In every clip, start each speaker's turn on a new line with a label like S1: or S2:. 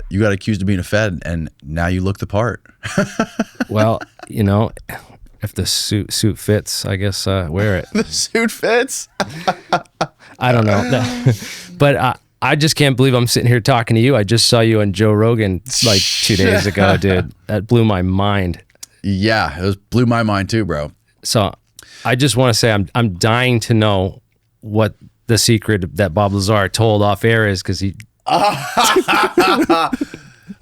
S1: You got accused of being a Fed, and now you look the part.
S2: Well, you know, if the suit fits, I guess wear it.
S1: The suit fits?
S2: I don't know. But I just can't believe I'm sitting here talking to you. I just saw you on Joe Rogan like 2 days ago, dude. That blew my mind.
S1: Yeah, blew my mind too, bro.
S2: So I just want to say I'm dying to know what the secret that Bob Lazar told off air is, because he...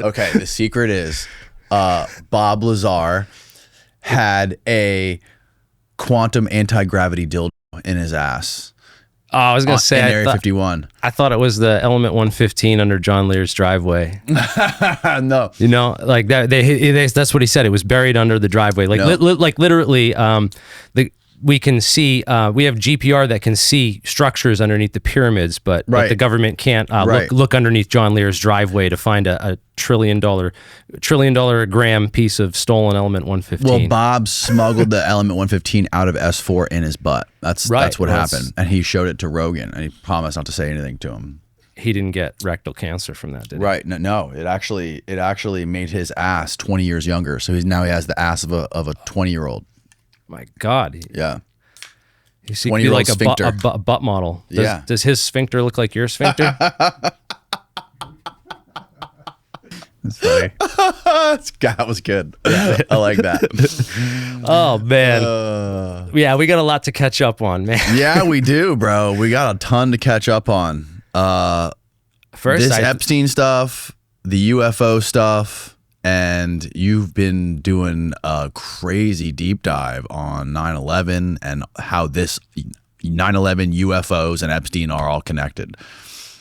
S1: Okay, the secret is Bob Lazar had a quantum anti-gravity dildo in his ass.
S2: Oh, I was going to say,
S1: in Area 51.
S2: I thought it was the Element 115 under John Lear's driveway.
S1: No.
S2: You know, like that. That's what he said. It was buried under the driveway. Like,
S1: No.
S2: like literally, we can see, we have GPR that can see structures underneath the pyramids, but the government can't look underneath John Lear's driveway to find a $1 trillion a gram piece of stolen Element 115.
S1: Well, Bob smuggled the Element 115 out of S4 in his butt. That's what happened. And he showed it to Rogan, and he promised not to say anything to him.
S2: He didn't get rectal cancer from that, did he?
S1: Right. No, it actually made his ass 20 years younger. So now he has the ass of a 20-year-old.
S2: My God.
S1: Yeah.
S2: He seems to be like a butt model. Does his sphincter look like your sphincter?
S1: That's funny. That was good. Yeah, I like that.
S2: Oh, man. Yeah, we got a lot to catch up on, man.
S1: Yeah, we do, bro. We got a ton to catch up on. First, this Epstein stuff, the UFO stuff, and you've been doing a crazy deep dive on 9/11 and how this 9/11 UFOs and Epstein are all connected.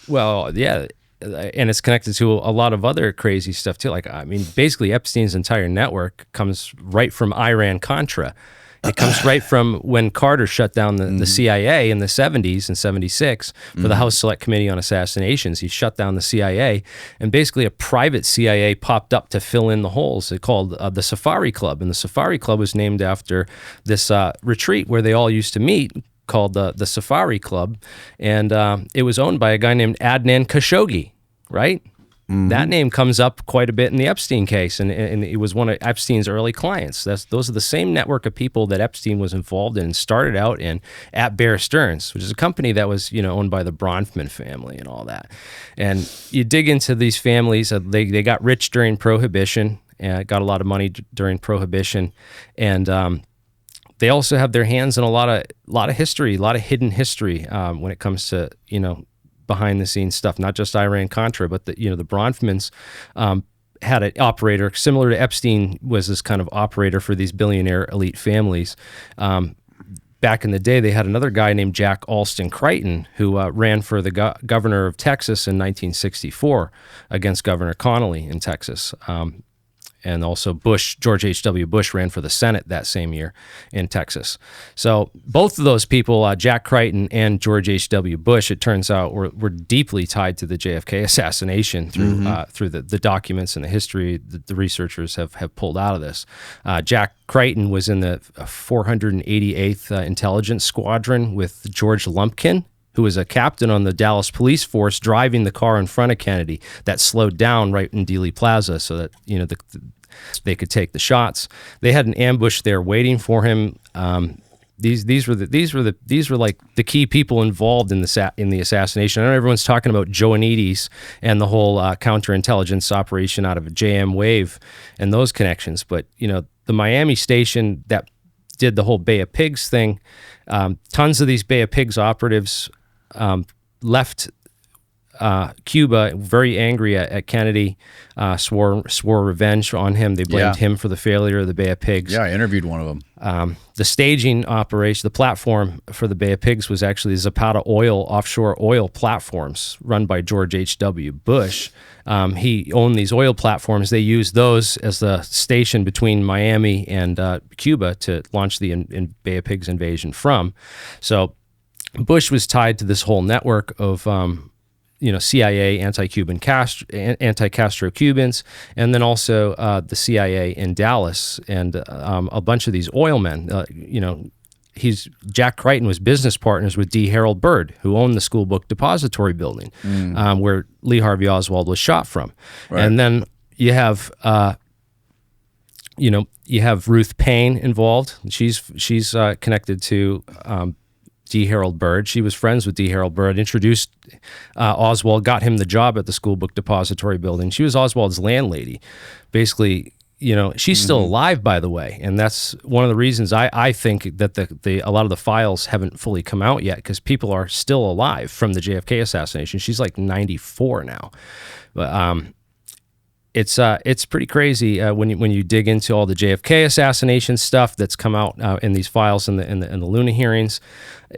S2: Well, yeah. And it's connected to a lot of other crazy stuff too. Like, I mean, basically Epstein's entire network comes right from Iran-Contra. It comes right from when Carter shut down the CIA in the 70s and 76 for the House Select Committee on Assassinations. He shut down the CIA, and basically a private CIA popped up to fill in the holes. They called the Safari Club, and the Safari Club was named after this retreat where they all used to meet, called the Safari Club, and it was owned by a guy named Adnan Khashoggi, right? That name comes up quite a bit in the Epstein case, and it was one of Epstein's early clients. Those are the same network of people that Epstein was involved in and started out in at Bear Stearns, which is a company that was owned by the Bronfman family and all that. And you dig into these families, they got rich during Prohibition, got a lot of money during Prohibition, and they also have their hands in a lot of history, a lot of hidden history when it comes to behind the scenes stuff, not just Iran-Contra, but the Bronfmans had an operator similar to Epstein, was this kind of operator for these billionaire elite families. Back in the day, they had another guy named Jack Alston Crichton who ran for the governor of Texas in 1964 against Governor Connolly in Texas. And also George H.W. Bush ran for the Senate that same year in Texas. So both of those people, Jack Crichton and George H.W. Bush, it turns out were deeply tied to the JFK assassination through the documents and the history that the researchers have pulled out of this. Jack Crichton was in the 488th Intelligence Squadron with George Lumpkin, who was a captain on the Dallas police force, driving the car in front of Kennedy that slowed down right in Dealey Plaza so that they could take the shots. They had an ambush there waiting for him. These were like the key people involved in the assassination. I know everyone's talking about Joanides and the whole counterintelligence operation out of a JM Wave and those connections, but the Miami station that did the whole Bay of Pigs thing. Tons of these Bay of Pigs operatives left Cuba very angry at Kennedy, swore revenge on him. They blamed him for the failure of the Bay of Pigs.
S1: Yeah, I interviewed one of them.
S2: The staging operation, the platform for the Bay of Pigs was actually Zapata offshore oil platforms run by George H.W. Bush. He owned these oil platforms. They used those as the station between Miami and Cuba to launch the Bay of Pigs invasion from. So Bush was tied to this whole network of CIA, anti-Castro Cubans, and then also the CIA in Dallas and a bunch of these oil men. Jack Crichton was business partners with D. Harold Bird, who owned the School Book Depository building, where Lee Harvey Oswald was shot from. Right. And then you have Ruth Payne involved. She's connected to D. Harold Bird. She was friends with D. Harold Bird, introduced Oswald, got him the job at the School Book Depository building. She was Oswald's landlady. Basically, she's still alive, by the way, and that's one of the reasons I think that a lot of the files haven't fully come out yet, because people are still alive from the JFK assassination. She's like 94 now, but it's pretty crazy when you dig into all the JFK assassination stuff that's come out in these files in the Luna hearings.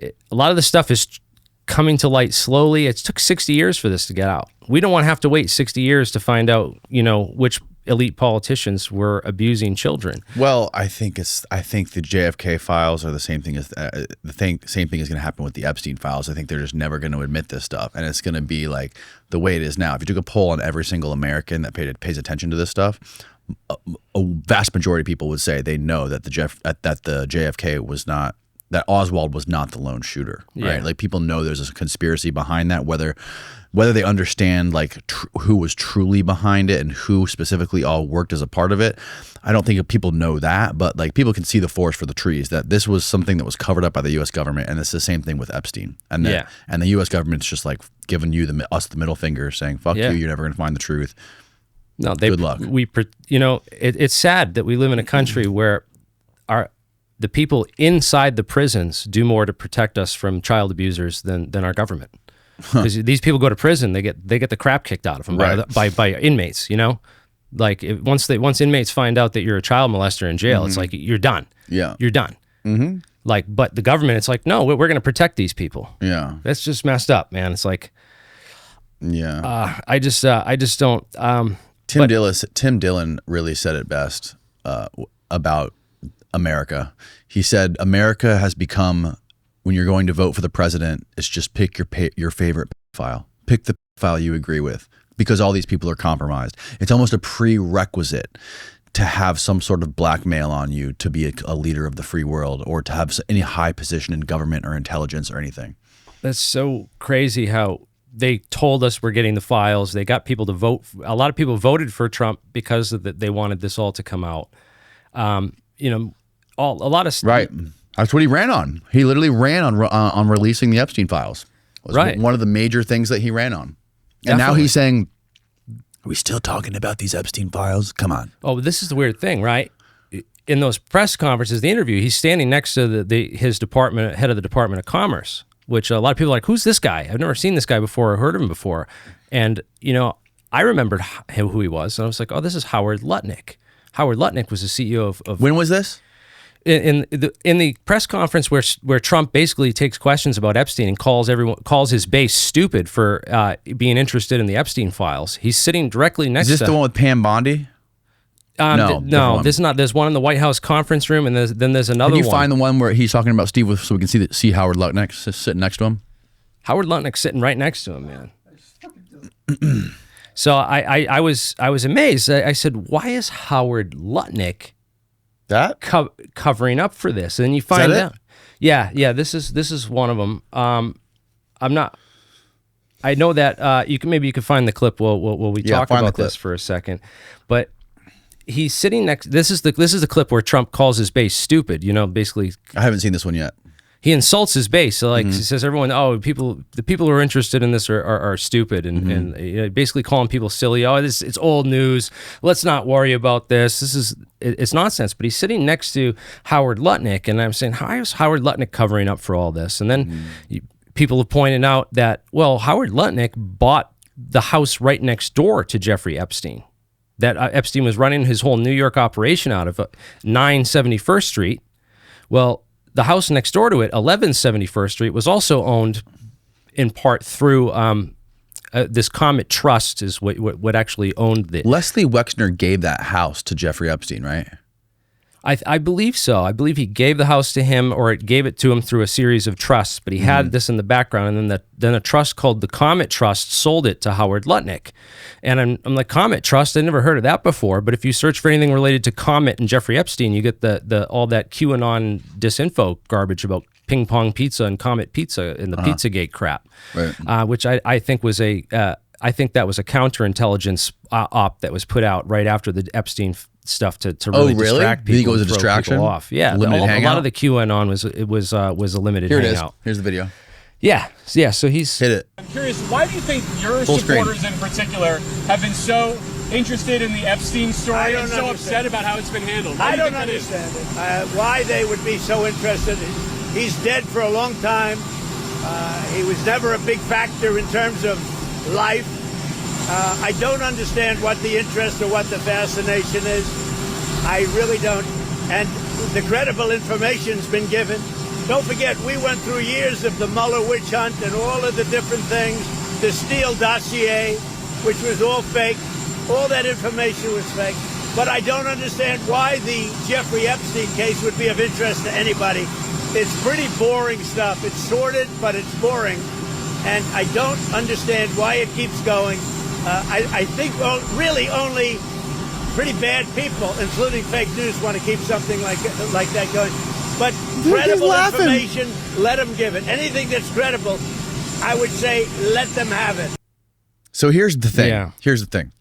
S2: A lot of the stuff is coming to light slowly. It took 60 years for this to get out. We don't want to have to wait 60 years to find out, which elite politicians were abusing children.
S1: Well, I think the JFK files are the same thing as same thing is going to happen with the Epstein files. I think they're just never going to admit this stuff, and it's going to be like the way it is now. If you took a poll on every single American that pays attention to this stuff, a vast majority of people would say they know that the JFK was not. That Oswald was not the lone shooter, right? Like, people know there's a conspiracy behind that, whether they understand like who was truly behind it and who specifically all worked as a part of it. I don't think people know that, but like, people can see the forest for the trees, that this was something that was covered up by the U.S. government, and it's the same thing with Epstein. And the U.S. government's just like giving us the middle finger, saying "fuck you, you're never going to find the truth."
S2: No,
S1: good luck.
S2: It's sad that we live in a country where the people inside the prisons do more to protect us from child abusers than our government. Because these people go to prison, they get the crap kicked out of them by inmates. Like, once inmates find out that you're a child molester in jail, it's like you're done. Yeah, you're done. Mm-hmm. Like, but the government, it's like, no, we're going to protect these people. Yeah, that's just messed up, man. It's like, I just don't.
S1: Tim Dillon really said it best about America. He said, America has become, when you're going to vote for the president, it's just pick your favorite file. Pick the file you agree with, because all these people are compromised. It's almost a prerequisite to have some sort of blackmail on you to be a leader of the free world, or to have any high position in government or intelligence or anything.
S2: That's so crazy how they told us we're getting the files. They got people to vote. A lot of people voted for Trump because they wanted this all to come out. A lot of stuff.
S1: Right. That's what he ran on. He literally ran on releasing the Epstein files. It was one of the major things that he ran on. And now he's saying, are we still talking about these Epstein files? Come on.
S2: Oh, this is the weird thing, right? In those press conferences, the interview, he's standing next to his department, head of the Department of Commerce, which a lot of people are like, who's this guy? I've never seen this guy before or heard of him before. And, I remembered who he was. And I was like, oh, this is Howard Lutnick. Howard Lutnick was the CEO of
S1: When was this?
S2: In the press conference where Trump basically takes questions about Epstein and calls his base stupid for being interested in the Epstein files. He's sitting directly next to.
S1: Is this the one with Pam Bondi?
S2: No, this is not. There's one in the White House conference room, and then there's another one.
S1: Can you find the one where he's talking about Steve, so we can see Howard Lutnick sitting next to him?
S2: Howard Lutnick sitting right next to him, man. So I was amazed. I said, why is Howard Lutnick covering up for this? And you find out, this is one of them. I know that you can find the clip while we talk about this for a second, but he's sitting next. This is the clip where Trump calls his base stupid. Basically,
S1: I haven't seen this one yet.
S2: He insults his base. So he says, everyone, the people who are interested in this are stupid, and basically calling people silly. Oh, it's old news. Let's not worry about this. It's nonsense. But he's sitting next to Howard Lutnick, and I'm saying, how is Howard Lutnick covering up for all this? And then people have pointed out that, well, Howard Lutnick bought the house right next door to Jeffrey Epstein. That Epstein was running his whole New York operation out of 971st Street. Well, the house next door to it, 1171st Street, was also owned in part through this Comet Trust is what actually owned it.
S1: Leslie Wexner gave that house to Jeffrey Epstein, right?
S2: I believe so. I believe he gave the house to him, or it gave it to him through a series of trusts. But he had this in the background, and then a trust called the Comet Trust sold it to Howard Lutnick. And I'm like, Comet Trust? I never heard of that before. But if you search for anything related to Comet and Jeffrey Epstein, you get the all that QAnon disinfo garbage about Ping Pong Pizza and Comet Pizza and the Pizzagate crap, right. Which I think was I think that was a counterintelligence op that was put out right after the Epstein stuff to really distract people.
S1: You think it was a distraction?
S2: Off. Yeah, a lot of the QAnon was a limited
S1: Here
S2: hangout.
S1: Here's the video.
S2: Yeah. So he's
S1: hit it.
S3: I'm curious, why do you think your supporters in particular have been so interested in the Epstein story and so upset about how it's been handled?
S4: I don't understand it. Why they would be so interested. He's dead for a long time. He was never a big factor in terms of life. I don't understand what the interest or what the fascination is. I really don't. And the credible information's been given. Don't forget, we went through years of the Mueller witch hunt and all of the different things, the Steele dossier, which was all fake. All that information was fake. But I don't understand why the Jeffrey Epstein case would be of interest to anybody. It's pretty boring stuff. It's sordid, but it's boring. And I don't understand why it keeps going. I think really only pretty bad people, including fake news, want to keep something like that going. But credible information, let them give it. Anything that's credible, I would say, let them have it.
S1: So here's the thing.
S2: Yeah.
S1: Here's the thing.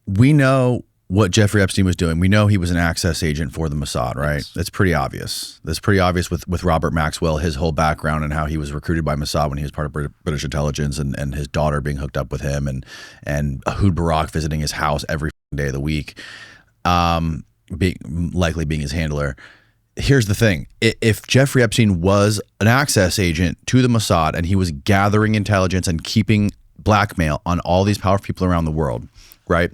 S1: We know what Jeffrey Epstein was doing. We know he was an access agent for the Mossad, right? That's pretty obvious. That's pretty obvious with Robert Maxwell, his whole background and how he was recruited by Mossad when he was part of British intelligence, and his daughter being hooked up with him, and Ehud Barak visiting his house every day of the week, likely being his handler. Here's the thing. If Jeffrey Epstein was an access agent to the Mossad and he was gathering intelligence and keeping blackmail on all these powerful people around the world, right?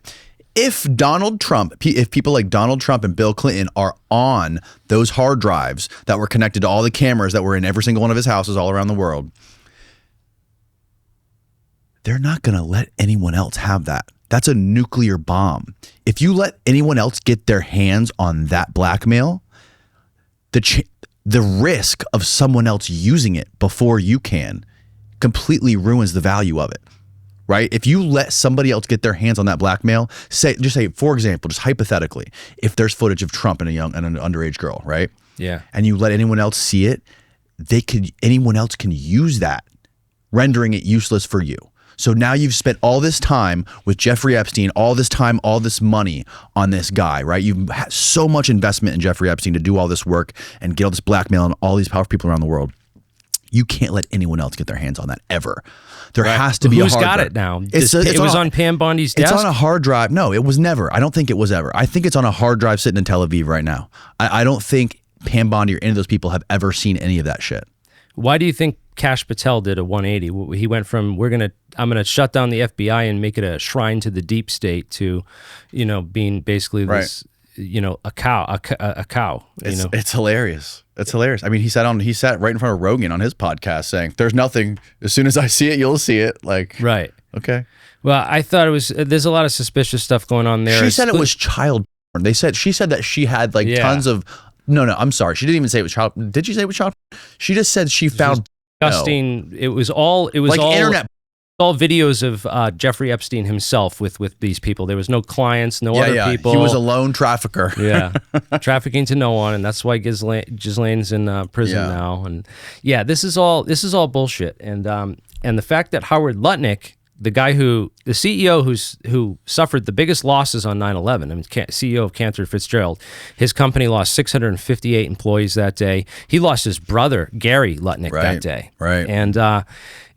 S1: If people like Donald Trump and Bill Clinton are on those hard drives that were connected to all the cameras that were in every single one of his houses all around the world, they're not going to let anyone else have that. That's a nuclear bomb. If you let anyone else get their hands on that blackmail, the risk of someone else using it before you can completely ruins the value of it. Right? If you let somebody else get their hands on that blackmail, just say, for example, just hypothetically, if there's footage of Trump and an underage girl, right?
S2: Yeah.
S1: And you let anyone else see it, anyone else can use that, rendering it useless for you. So now you've spent all this time with Jeffrey Epstein, all this time, all this money on this guy, right? You've had so much investment in Jeffrey Epstein to do all this work and get all this blackmail on all these powerful people around the world. You can't let anyone else get their hands on that ever. There has to be a hard drive.
S2: Who's got it now? It was on Pam Bondi's desk?
S1: It's on a hard drive. No, it was never. I don't think it was ever. I think it's on a hard drive sitting in Tel Aviv right now. I don't think Pam Bondi or any of those people have ever seen any of that shit.
S2: Why do you think Kash Patel did a 180? He went from I'm gonna shut down the FBI and make it a shrine to the deep state to, being basically this, a cow.
S1: It's hilarious. It's hilarious. I mean, he sat right in front of Rogan on his podcast saying, "There's nothing. As soon as I see it, you'll see it." Like,
S2: right.
S1: Okay.
S2: Well, I thought there's a lot of suspicious stuff going on there.
S1: She said it was child porn. She said that she had tons of. No, I'm sorry. She didn't even say it was child. Did she say it was child porn? She just said she found
S2: disgusting. No. It was all
S1: internet.
S2: All videos of Jeffrey Epstein himself with these people. There was no clients, no other people.
S1: He was a lone trafficker.
S2: Yeah, trafficking to no one, and that's why Ghislaine's in prison now. And yeah, this is all bullshit. And the fact that Howard Lutnick, the CEO who suffered the biggest losses on 9/11, I mean, CEO of Cantor Fitzgerald, his company lost 658 employees that day. He lost his brother Gary Lutnick that day.
S1: Right.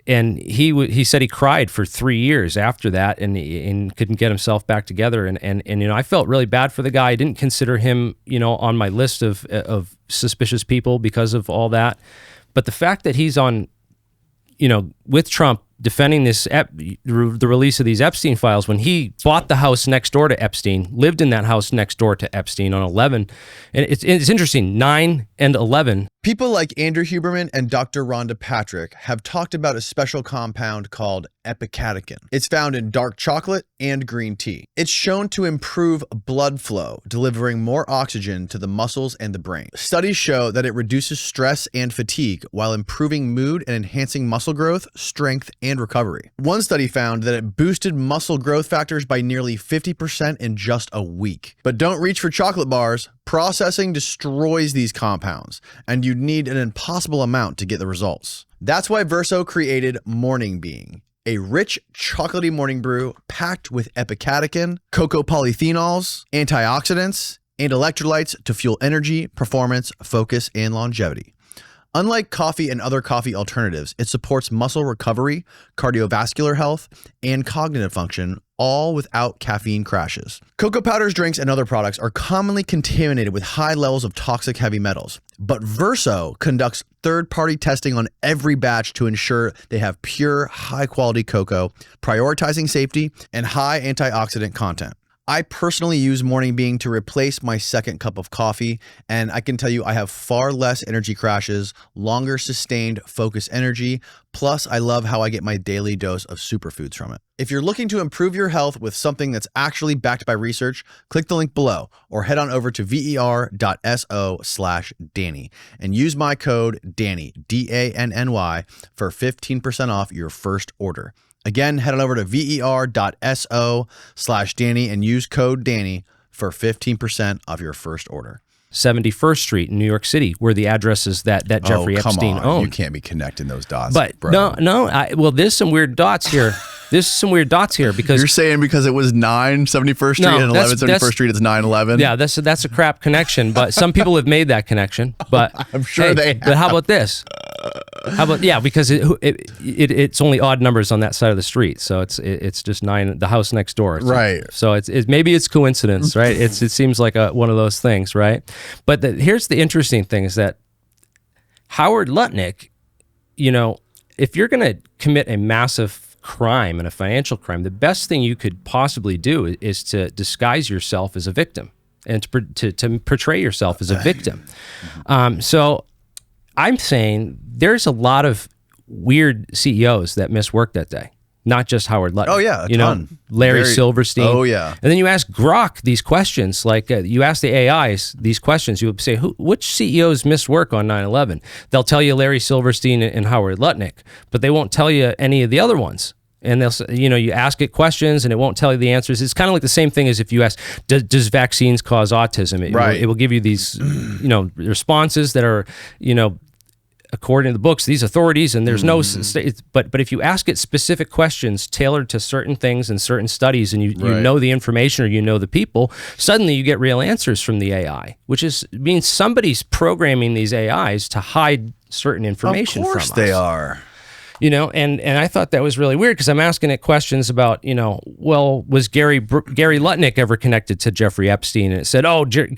S2: And he said he cried for 3 years after that, and couldn't get himself back together. And I felt really bad for the guy. I didn't consider him on my list of suspicious people because of all that. But the fact that he's on, with Trump defending the release of these Epstein files, when he bought the house next door to Epstein, lived in that house next door to Epstein on 11, and it's interesting, 9 and 11
S1: People like Andrew Huberman and Dr. Rhonda Patrick have talked about a special compound called epicatechin. It's found in dark chocolate and green tea. It's shown to improve blood flow, delivering more oxygen to the muscles and the brain. Studies show that it reduces stress and fatigue while improving mood and enhancing muscle growth, strength, and recovery. One study found that it boosted muscle growth factors by nearly 50% in just a week. But don't reach for chocolate bars. Processing destroys these compounds, and you'd need an impossible amount to get the results. That's why Verso created Morning Being, a rich, chocolatey morning brew packed with epicatechin, cocoa polyphenols, antioxidants, and electrolytes to fuel energy, performance, focus, and longevity. Unlike coffee and other coffee alternatives, it supports muscle recovery, cardiovascular health, and cognitive function, all without caffeine crashes. Cocoa powders, drinks, and other products are commonly contaminated with high levels of toxic heavy metals, but Verso conducts third-party testing on every batch to ensure they have pure, high-quality cocoa, prioritizing safety and high antioxidant content. I personally use Morning Being to replace my second cup of coffee, and I can tell you I have far less energy crashes, longer sustained focus energy, plus I love how I get my daily dose of superfoods from it. If you're looking to improve your health with something that's actually backed by research, click the link below or head on over to ver.so/Danny and use my code Danny, DANNY, for 15% off your first order. Again, head on over to ver.so/Danny and use code Danny for 15% off your first order.
S2: 71st Street in New York City, where the address is that Jeffrey Epstein owned.
S1: You can't be connecting those dots,
S2: but
S1: bro.
S2: Well, there's some weird dots here. Because
S1: you're saying because it was 9 71st Street and 11 71st Street, it's 9/11.
S2: Yeah, that's a crap connection. But some people have made that connection. But
S1: I'm sure they have.
S2: But how about this? Because it's only odd numbers on that side of the street, so it's just 9. The house next door,
S1: right?
S2: So maybe it's coincidence, right? It seems like one of those things, right? But here's the interesting thing: is that Howard Lutnick, if you're going to commit a massive crime and a financial crime, the best thing you could possibly do is to disguise yourself as a victim and to portray yourself as a victim. So I'm saying there's a lot of weird CEOs that missed work that day. Not just Howard Lutnick.
S1: Oh, yeah, a ton.
S2: Larry Silverstein.
S1: Oh, yeah.
S2: And then you ask Grok these questions, like you ask the AIs these questions, you would say, which CEOs missed work on 9/11? They'll tell you Larry Silverstein and Howard Lutnick, but they won't tell you any of the other ones. And they'll, you ask it questions and it won't tell you the answers. It's kind of like the same thing as if you ask, does vaccines cause autism? It will give you these, responses that are, according to the books, these authorities, and there's no, but if you ask it specific questions tailored to certain things and certain studies, and you know the information or you know the people, suddenly you get real answers from the AI, which means somebody's programming these AIs to hide certain information from us.
S1: Of course they are.
S2: And I thought that was really weird because I'm asking it questions about, was Gary Lutnick ever connected to Jeffrey Epstein? And it said,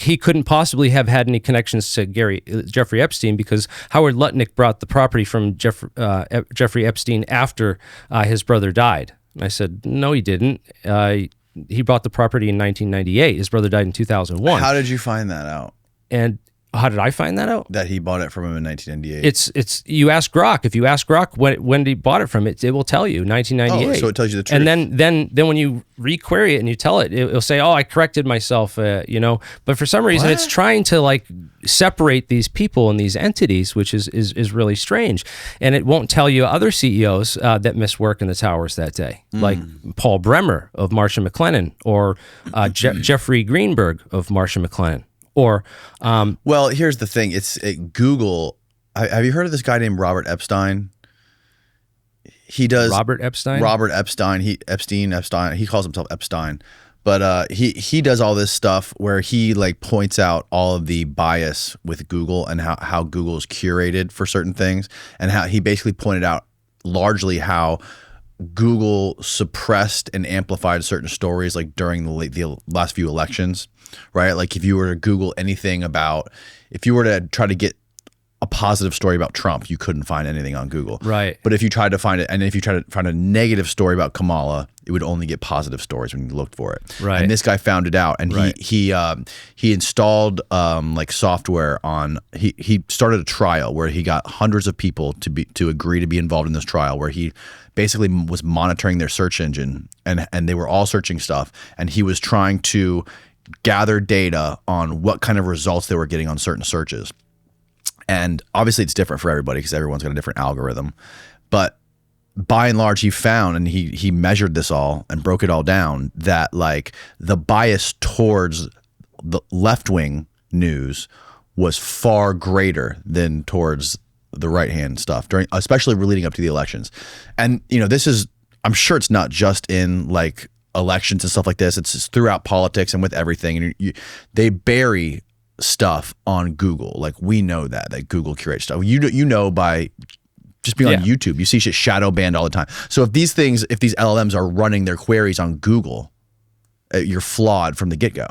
S2: he couldn't possibly have had any connections to Jeffrey Epstein because Howard Lutnick brought the property from Jeffrey Epstein after his brother died. And I said, no, he didn't. He bought the property in 1998. His brother died in 2001.
S1: How did you find that out?
S2: And how did I find that out?
S1: That he bought it from him in 1998.
S2: It's you ask Grok. If you ask Grok when he bought it from, it will tell you 1998.
S1: Oh, so it tells you the truth.
S2: And then when you re-query it and you tell it, it'll say, I corrected myself, But for some reason, it's trying to separate these people and these entities, which is really strange. And it won't tell you other CEOs that missed work in the towers that day, like Paul Bremer of Marsh & McLennan or Jeffrey Greenberg of Marsh & McLennan. Or,
S1: well, here's the thing. Google. Have you heard of this guy named Robert Epstein? He does
S2: Robert Epstein.
S1: Epstein. He calls himself Epstein, but he does all this stuff where he points out all of the bias with Google and how Google is curated for certain things, and how he basically pointed out largely how Google suppressed and amplified certain stories during the last few elections. Right? If you were to Google anything if you were to try to get a positive story about Trump, you couldn't find anything on Google.
S2: Right.
S1: But if you tried to find it, and if you tried to find a negative story about Kamala, it would only get positive stories when you looked for it.
S2: Right.
S1: And this guy found it out, and
S2: Right.
S1: he installed like software on. He started a trial where he got hundreds of people to agree to be involved in this trial, where he basically was monitoring their search engine, and they were all searching stuff, and he was trying to gather data on what kind of results they were getting on certain searches. And obviously it's different for everybody because everyone's got a different algorithm. But by and large, he found, and he measured this all and broke it all down, that like the bias towards the left-wing news was far greater than towards the right-hand stuff, especially leading up to the elections. And, you know, this is, I'm sure it's not just in like elections and stuff like this. It's just throughout politics and with everything. And they bury stuff on Google. Like, we know that Google curates stuff. You know by just being on YouTube, you see shit shadow banned all the time. So if these LLMs are running their queries on Google, you're flawed from the get-go.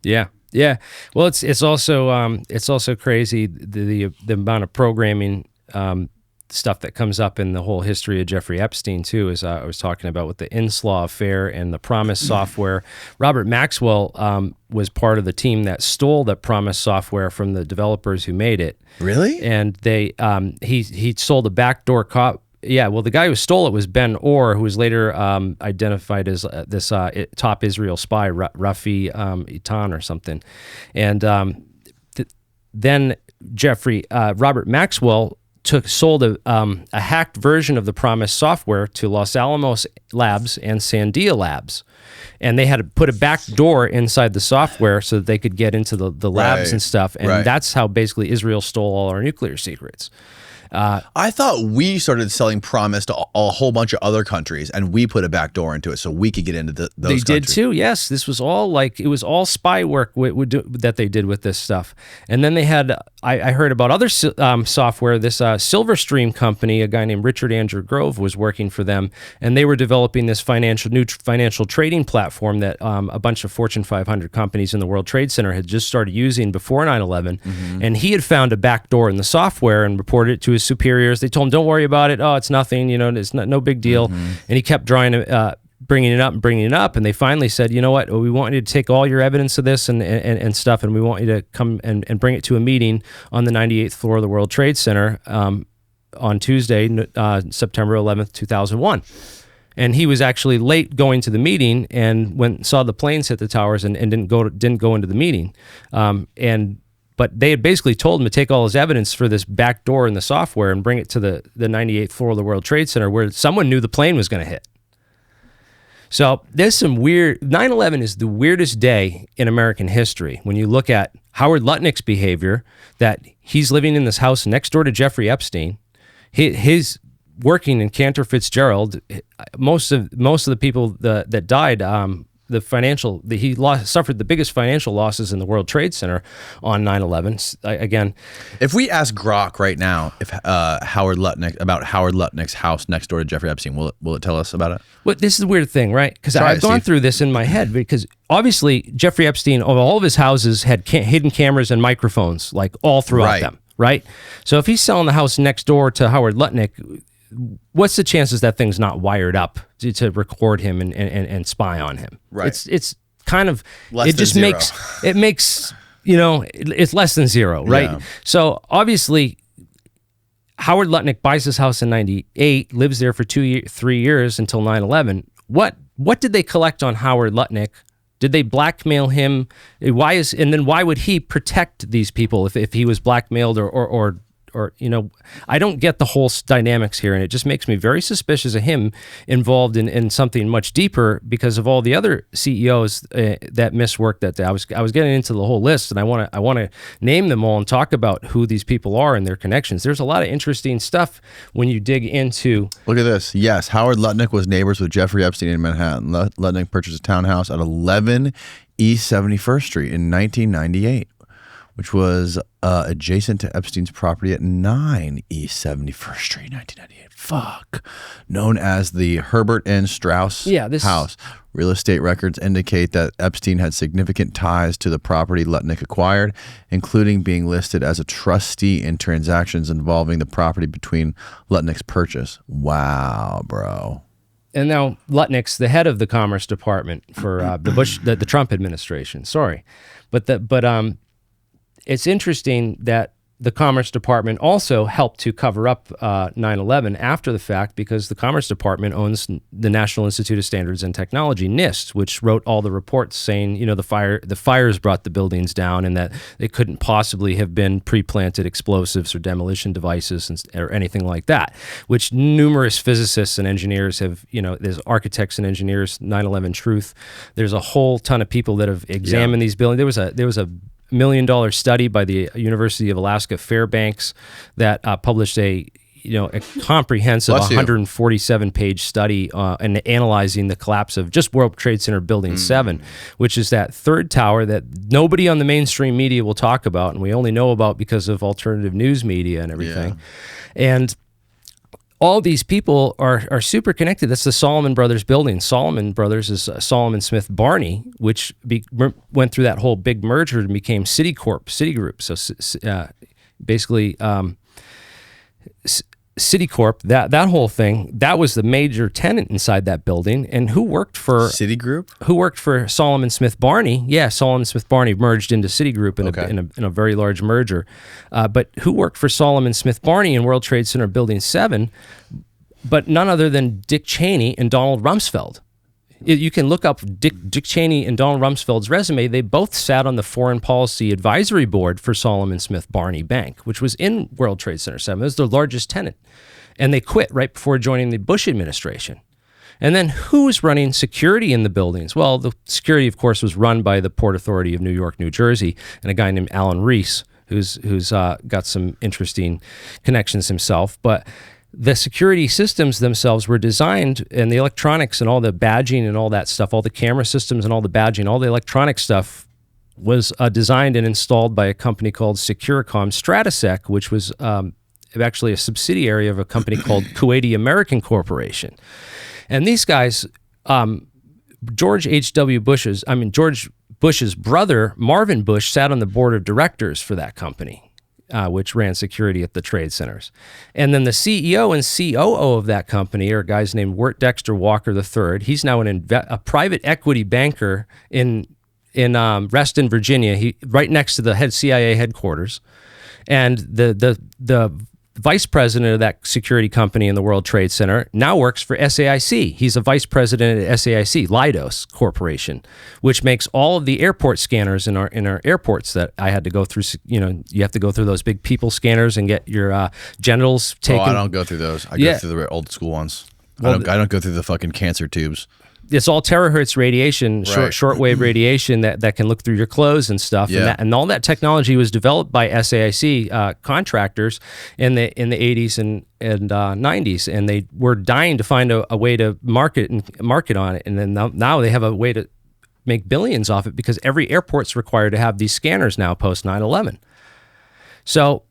S2: Yeah. Yeah. Well, it's also crazy the amount of programming stuff that comes up in the whole history of Jeffrey Epstein too, as I was talking about with the Inslaw affair and the Promise software. Robert Maxwell was part of the team that stole the Promise software from the developers who made it.
S1: Really?
S2: And he sold a backdoor copy. Yeah, well, the guy who stole it was Ben Orr, who was later identified as this top Israel spy, Rafi Itan or something. And then Robert Maxwell sold a hacked version of the Promise software to Los Alamos Labs and Sandia Labs. And they had to put a back door inside the software so that they could get into the labs and stuff. And that's how basically Israel stole all our nuclear secrets.
S1: I thought we started selling Promise to a whole bunch of other countries, and we put a back door into it so we could get into those countries.
S2: They did too, yes. This was all it was all spy work that they did with this stuff. And then they had, I heard about other software, this Silverstream company, a guy named Richard Andrew Grove was working for them, and they were developing this new financial trading platform that a bunch of Fortune 500 companies in the World Trade Center had just started using before 9/11. And he had found a back door in the software and reported it to his superiors. They told him, "Don't worry about it. Oh, it's nothing. You know, it's no big deal." And he kept bringing it up, and they finally said, "You know what? We want you to take all your evidence of this and stuff, and we want you to come and bring it to a meeting on the 98th floor of the World Trade Center on Tuesday, September 11th, 2001." And he was actually late going to the meeting, and saw the planes hit the towers and didn't go into the meeting. But they had basically told him to take all his evidence for this back door in the software and bring it to the 98th floor of the World Trade Center, where someone knew the plane was going to hit. So there's some weird. 9/11 is the weirdest day in American history when you look at Howard Lutnick's behavior, that he's living in this house next door to Jeffrey Epstein. His working in Cantor Fitzgerald. Most of the people that died. He suffered the biggest financial losses in the World Trade Center on 9/11. Again,
S1: if we ask Grok right now if Howard Lutnick's house next door to Jeffrey Epstein, will it tell us about it?
S2: Well, this is the weird thing, right? Because I've gone through this in my head, because obviously Jeffrey Epstein, all of his houses had hidden cameras and microphones, like all throughout them, right? So if he's selling the house next door to Howard Lutnick, what's the chances that thing's not wired up to record him and spy on him?
S1: Right.
S2: It's kind of
S1: less
S2: it just
S1: than
S2: makes it's less than zero, right?
S1: Yeah.
S2: So obviously Howard Lutnick buys his house in 98, lives there for 3 years until 9/11. What did they collect on Howard Lutnick? Did they blackmail him? And then why would he protect these people if he was blackmailed or I don't get the whole dynamics here, and it just makes me very suspicious of him involved in something much deeper because of all the other CEOs that misworked that day. I was getting into the whole list, and I want to name them all and talk about who these people are and their connections. There's a lot of interesting stuff when you dig into.
S1: Look at this. Yes, Howard Lutnick was neighbors with Jeffrey Epstein in Manhattan. Lutnick purchased a townhouse at 11 East 71st Street in 1998. which was adjacent to Epstein's property at 9 East 71st Street, 1998. Fuck. Known as the Herbert N. Strauss House. Real estate records indicate that Epstein had significant ties to the property Lutnick acquired, including being listed as a trustee in transactions involving the property between Lutnick's purchase. Wow, bro.
S2: And now Lutnick's the head of the Commerce Department for the Trump administration. Sorry, but it's interesting that the Commerce Department also helped to cover up 9/11 after the fact, because the Commerce Department owns the National Institute of Standards and Technology, NIST, which wrote all the reports saying, the fires brought the buildings down and that they couldn't possibly have been pre-planted explosives or demolition devices or anything like that, which numerous physicists and engineers have, there's architects and engineers, 9/11 Truth. There's a whole ton of people that have examined these buildings. There was a $1 million study by the University of Alaska Fairbanks that published a comprehensive 147-page study and analyzing the collapse of just World Trade Center Building 7, which is that third tower that nobody on the mainstream media will talk about, and we only know about because of alternative news media and everything. Yeah. And all these people are super connected. That's the Solomon Brothers building. Solomon Brothers is Solomon Smith Barney, which went through that whole big merger and became Citigroup. So basically, Citicorp, that whole thing, that was the major tenant inside that building. And who worked for
S1: Citigroup?
S2: Who worked for Solomon Smith Barney? Yeah, Solomon Smith Barney merged into Citigroup in a very large merger. But who worked for Solomon Smith Barney in World Trade Center Building 7? But none other than Dick Cheney and Donald Rumsfeld. You can look up Dick Cheney and Donald Rumsfeld's resume. They both sat on the Foreign Policy Advisory Board for Solomon Smith Barney Bank, which was in World Trade Center 7. It was the largest tenant. And they quit right before joining the Bush administration. And then who was running security in the buildings? Well, the security, of course, was run by the Port Authority of New York, New Jersey, and a guy named Alan Reese, who's got some interesting connections himself. But the security systems themselves were designed, and the electronics and all the badging and all that stuff, all the camera systems and all the badging, all the electronic stuff was designed and installed by a company called Securicom Stratasec, which was actually a subsidiary of a company called Kuwaiti American Corporation. And these guys, George Bush's brother, Marvin Bush, sat on the board of directors for that company, which ran security at the trade centers. And then the CEO and COO of that company are guys named Wirt Dexter Walker III. He's now a private equity banker in Reston, Virginia, right next to the CIA headquarters. And the vice president of that security company in the World Trade Center now works for SAIC. He's a vice president at SAIC, Leidos Corporation, which makes all of the airport scanners in our airports that I had to go through. You have to go through those big people scanners and get your genitals taken.
S1: Oh, I don't go through those. I go through the old school ones. I don't go through the fucking cancer tubes.
S2: It's all terahertz radiation, shortwave radiation that can look through your clothes and stuff.
S1: Yeah.
S2: And all that technology was developed by SAIC contractors in the 80s and 90s, and they were dying to find a way to market on it. And then now they have a way to make billions off it, because every airport's required to have these scanners now post 9/11. So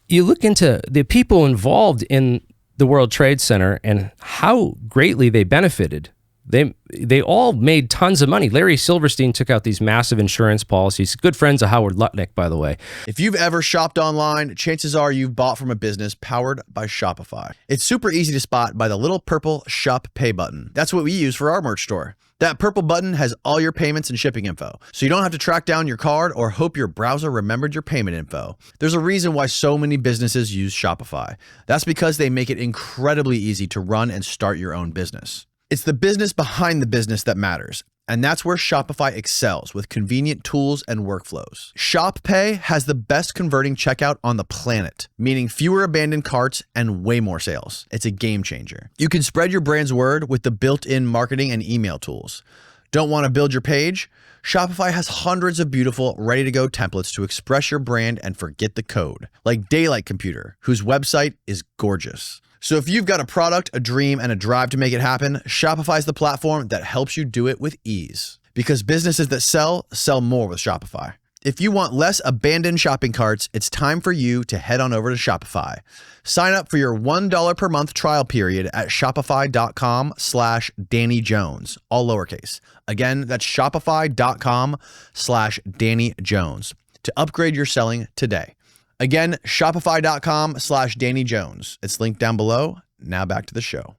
S2: you look into the people involved in the World Trade Center and how greatly they benefited. They all made tons of money. Larry Silverstein took out these massive insurance policies. Good friends of Howard Lutnick, by the way.
S1: If you've ever shopped online, chances are you've bought from a business powered by Shopify. It's super easy to spot by the little purple Shop Pay button. That's what we use for our merch store. That purple button has all your payments and shipping info, so you don't have to track down your card or hope your browser remembered your payment info. There's a reason why so many businesses use Shopify. That's because they make it incredibly easy to run and start your own business. It's the business behind the business that matters, and that's where Shopify excels with convenient tools and workflows. Shop Pay has the best converting checkout on the planet, meaning fewer abandoned carts and way more sales. It's a game changer. You can spread your brand's word with the built-in marketing and email tools. Don't want to build your page? Shopify has hundreds of beautiful, ready-to-go templates to express your brand and forget the code, like Daylight Computer, whose website is gorgeous. So if you've got a product, a dream, and a drive to make it happen, Shopify's the platform that helps you do it with ease. Because businesses that sell more with Shopify. If you want less abandoned shopping carts, it's time for you to head on over to Shopify. Sign up for your $1 per month trial period at shopify.com/Danny Jones, all lowercase. Again, that's shopify.com/Danny Jones to upgrade your selling today. Again, shopify.com/Danny Jones. It's linked down below. Now back to the show.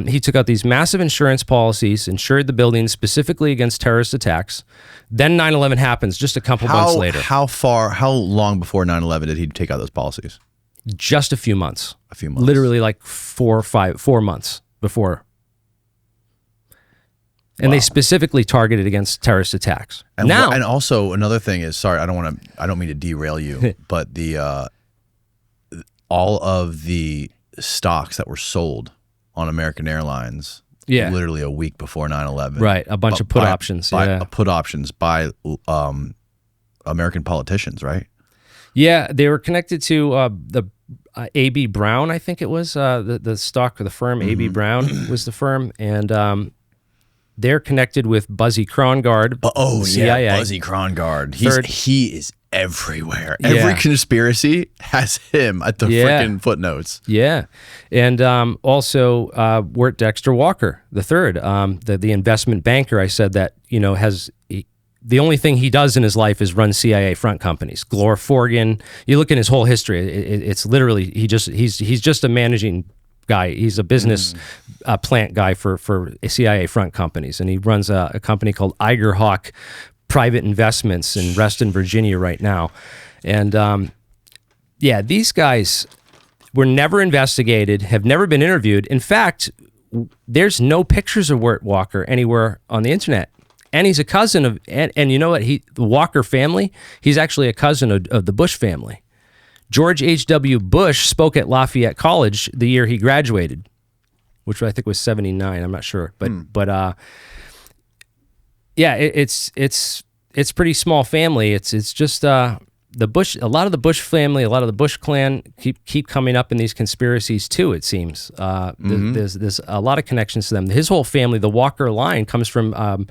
S2: He took out these massive insurance policies, insured the building specifically against terrorist attacks. Then 9/11 happens just a couple months later.
S1: How long before 9/11 did he take out those policies?
S2: Just a few months.
S1: A few months.
S2: Literally like 4 months before. And they specifically targeted against terrorist attacks.
S1: And also another thing is, sorry, I don't mean to derail you, but all of the stocks that were sold on American Airlines, literally a week before 9/11.
S2: Right, a bunch of put options.
S1: Put options by American politicians, right?
S2: Yeah, they were connected to the A.B. Brown, I think it was, the stock of the firm. A.B. Brown was the firm, and they're connected with Buzzy Krongard. CIA.
S1: Yeah, Buzzy Krongard. He is everywhere. Every conspiracy has him at the freaking footnotes.
S2: Yeah. And also Wirt Dexter Walker, the third, the investment banker. I said that, the only thing he does in his life is run CIA front companies. Glor Forgan. You look at his whole history, it's literally he's just a managing guy. He's a business plant guy for CIA front companies, and he runs a company called Eigerhawk Private Investments in Reston, Virginia right now. And these guys were never investigated, have never been interviewed. In fact, there's no pictures of Wirt Walker anywhere on the internet. And he's a cousin of, and you know what? The Walker family, he's actually a cousin of the Bush family. George H.W. Bush spoke at Lafayette College the year he graduated, which I think was 79. I'm not sure, but it's pretty small family. It's just the Bush. A lot of the Bush family, a lot of the Bush clan keep coming up in these conspiracies too. It seems there's a lot of connections to them. His whole family, the Walker line, comes from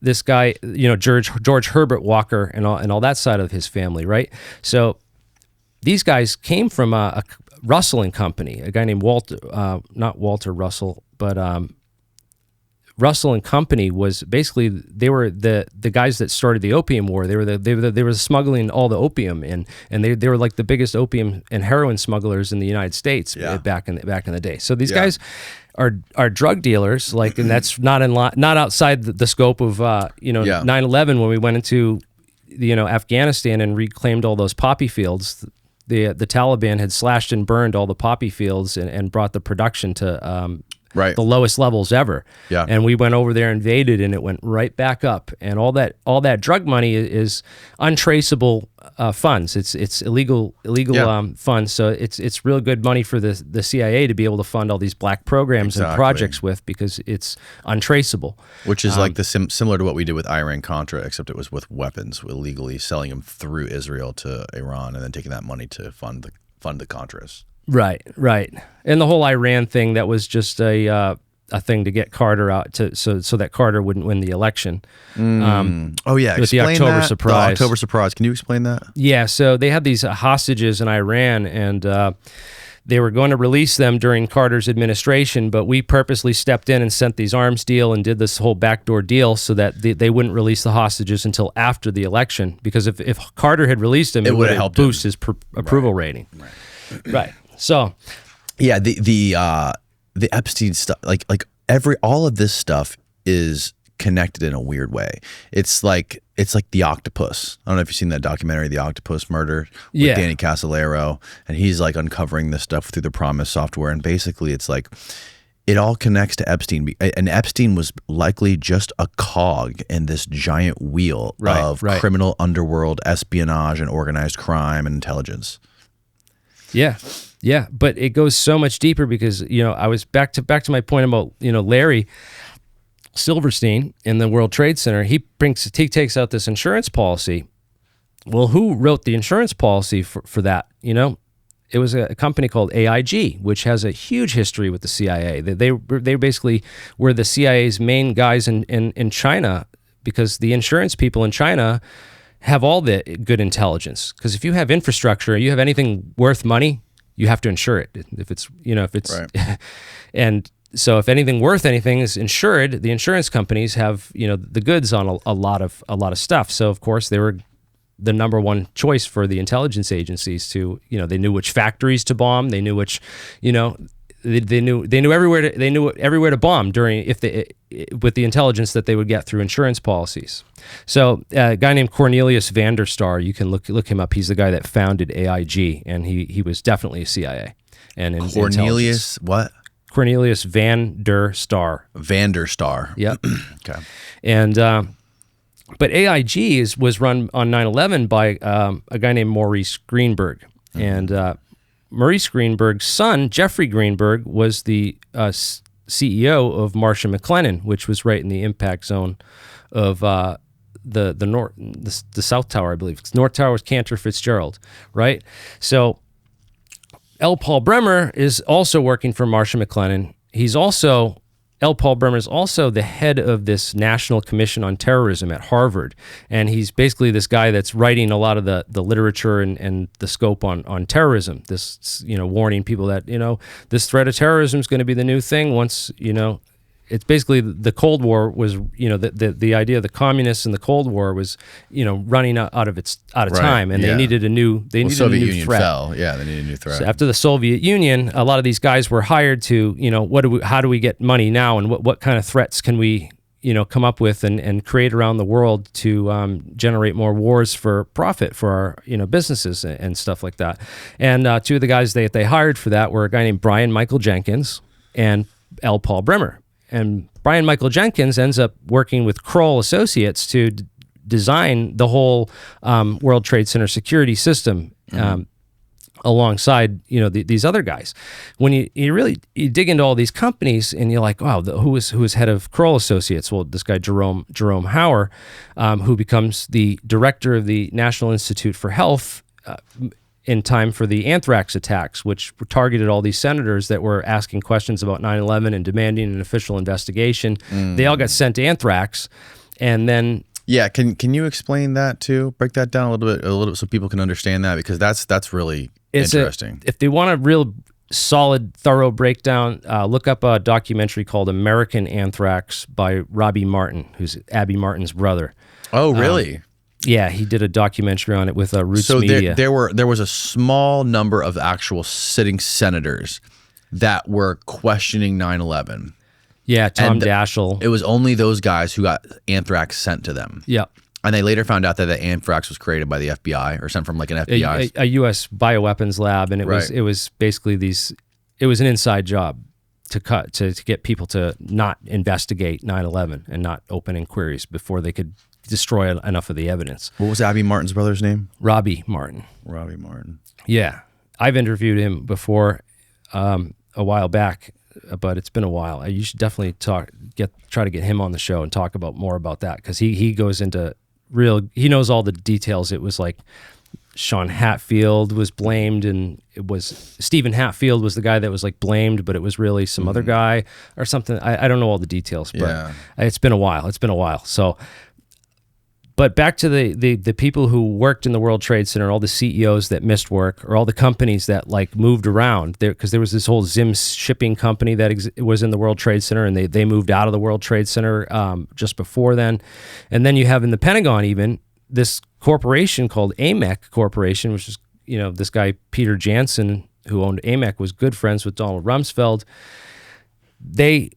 S2: this guy, George Herbert Walker and all that side of his family, right? So these guys came from a Russell and Company, a guy named not Walter Russell, but Russell and Company was basically, they were the guys that started the Opium War. They were smuggling all the opium in, and they were like the biggest opium and heroin smugglers in the United States back in the day. So these guys are drug dealers, and that's not outside the scope of 9/11 when we went into Afghanistan and reclaimed all those poppy fields. The Taliban had slashed and burned all the poppy fields and brought the production to the lowest levels ever. Yeah. And we went over there, invaded, and it went right back up. And all that drug money is untraceable funds. It's illegal funds. So it's real good money for the CIA to be able to fund all these black programs and projects with, because it's untraceable.
S1: Which is like similar to what we did with Iran-Contra, except it was with weapons, illegally selling them through Israel to Iran and then taking that money to fund the Contras. Right.
S2: And the whole Iran thing, that was just a thing to get Carter out so that Carter wouldn't win the election.
S1: With
S2: the October surprise.
S1: The October surprise. Can you explain that?
S2: Yeah, so they had these hostages in Iran, and they were going to release them during Carter's administration, but we purposely stepped in and sent these arms deal and did this whole backdoor deal so that they wouldn't release the hostages until after the election, because if Carter had released them, it would have helped boost his approval rating. Right. So,
S1: yeah, the Epstein stuff, all of this stuff is connected in a weird way. It's like the octopus. I don't know if you've seen that documentary, The Octopus Murder, with Danny Casolaro, and he's like uncovering this stuff through the Promise software, and basically it's like it all connects to Epstein, and Epstein was likely just a cog in this giant wheel of criminal underworld espionage and organized crime and intelligence.
S2: Yeah, but it goes so much deeper, because I was back to my point about Larry Silverstein in the World Trade Center. He takes out this insurance policy. Well, who wrote the insurance policy for that? It was a company called AIG, which has a huge history with the CIA. They basically were the CIA's main guys in China because the insurance people in China have all the good intelligence. Because if you have infrastructure, you have anything worth money, you have to insure it. If it's,
S1: right.
S2: And so if anything worth anything is insured, the insurance companies have, the goods on a lot of stuff. So of course they were the number one choice for the intelligence agencies to, they knew which factories to bomb. They knew which, they knew everywhere to bomb with the intelligence that they would get through insurance policies. So a guy named Cornelius van der Star, you can look him up. He's the guy that founded AIG, and he was definitely a CIA. And in
S1: Cornelius what?
S2: Cornelius van der Star.
S1: Van der Star.
S2: Yep.
S1: Okay.
S2: And but AIG was run on 9/11 by a guy named Maurice Greenberg, and Maurice Greenberg's son, Jeffrey Greenberg, was the CEO of Marsh & McLennan, which was right in the impact zone of the South Tower, I believe. North Tower was Cantor Fitzgerald, right? So L. Paul Bremer is also working for Marsh & McLennan. L. Paul Bremer is also the head of this National Commission on Terrorism at Harvard. And he's basically this guy that's writing a lot of the literature and the scope on terrorism. This, warning people that, this threat of terrorism is going to be the new thing once, it's basically the Cold War was, the idea of the communists and the Cold War was, running out of time, and they needed a new
S1: Soviet
S2: new
S1: Union
S2: threat.
S1: fell. Yeah, they needed a new threat.
S2: So after the Soviet Union, a lot of these guys were hired to, how do we get money now, and what kind of threats can we, come up with and create around the world to generate more wars for profit for our, businesses and stuff like that. And two of the guys they hired for that were a guy named Brian Michael Jenkins and L. Paul Bremer. And Brian Michael Jenkins ends up working with Kroll Associates to design the whole World Trade Center security system alongside these other guys. When you dig into all these companies and you're like, wow, who was head of Kroll Associates? Well, this guy Jerome Hauer, who becomes the director of the National Institute for Health in time for the anthrax attacks, which targeted all these senators that were asking questions about 9/11 and demanding an official investigation. They all got sent to anthrax, and then
S1: can you explain that too? Break that down a little bit, so people can understand that, because that's really interesting.
S2: If they want a real solid, thorough breakdown, look up a documentary called "American Anthrax" by Robbie Martin, who's Abby Martin's brother.
S1: Oh, really?
S2: Yeah, he did a documentary on it with Roots Media.
S1: So there was a small number of actual sitting senators that were questioning 9/11.
S2: Yeah, Tom Daschle.
S1: It was only those guys who got anthrax sent to them.
S2: Yeah.
S1: And they later found out that the anthrax was created by the FBI or sent from like an FBI.
S2: A U.S. bioweapons lab, and it was basically it was an inside job to get people to not investigate 9/11 and not open inquiries before they could destroy enough of the evidence.
S1: What was Abby Martin's brother's name?
S2: Robbie Martin.
S1: Robbie Martin.
S2: Yeah. I've interviewed him before a while back, but it's been a while. You should definitely try to get him on the show and talk more about that, because he goes into he knows all the details. It was like Sean Hatfield was blamed, and it was Stephen Hatfield was the guy that was like blamed, but it was really some other guy or something. I don't know all the details, but it's been a while. So, but back to the people who worked in the World Trade Center, all the CEOs that missed work, or all the companies that like moved around there, because there was this whole Zim shipping company that was in the World Trade Center, and they moved out of the World Trade Center just before then. And then you have in the Pentagon even this corporation called AMEC Corporation, which is, this guy Peter Jansen, who owned AMEC, was good friends with Donald Rumsfeld. They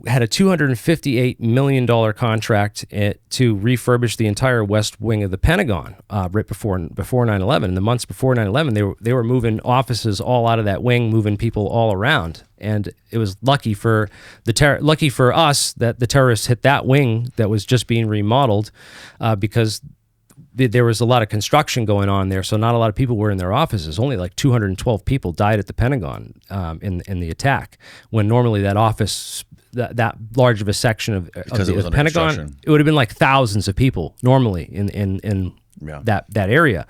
S2: had a $258 million contract to refurbish the entire west wing of the Pentagon right before 9/11. In the months before 9/11, they were moving offices all out of that wing, moving people all around. And it was lucky for us that the terrorists hit that wing that was just being remodeled, because there was a lot of construction going on there, so not a lot of people were in their offices. Only like 212 people died at the Pentagon in the attack, when normally that office, that large of a section of the Pentagon, it would have been like thousands of people normally in that area.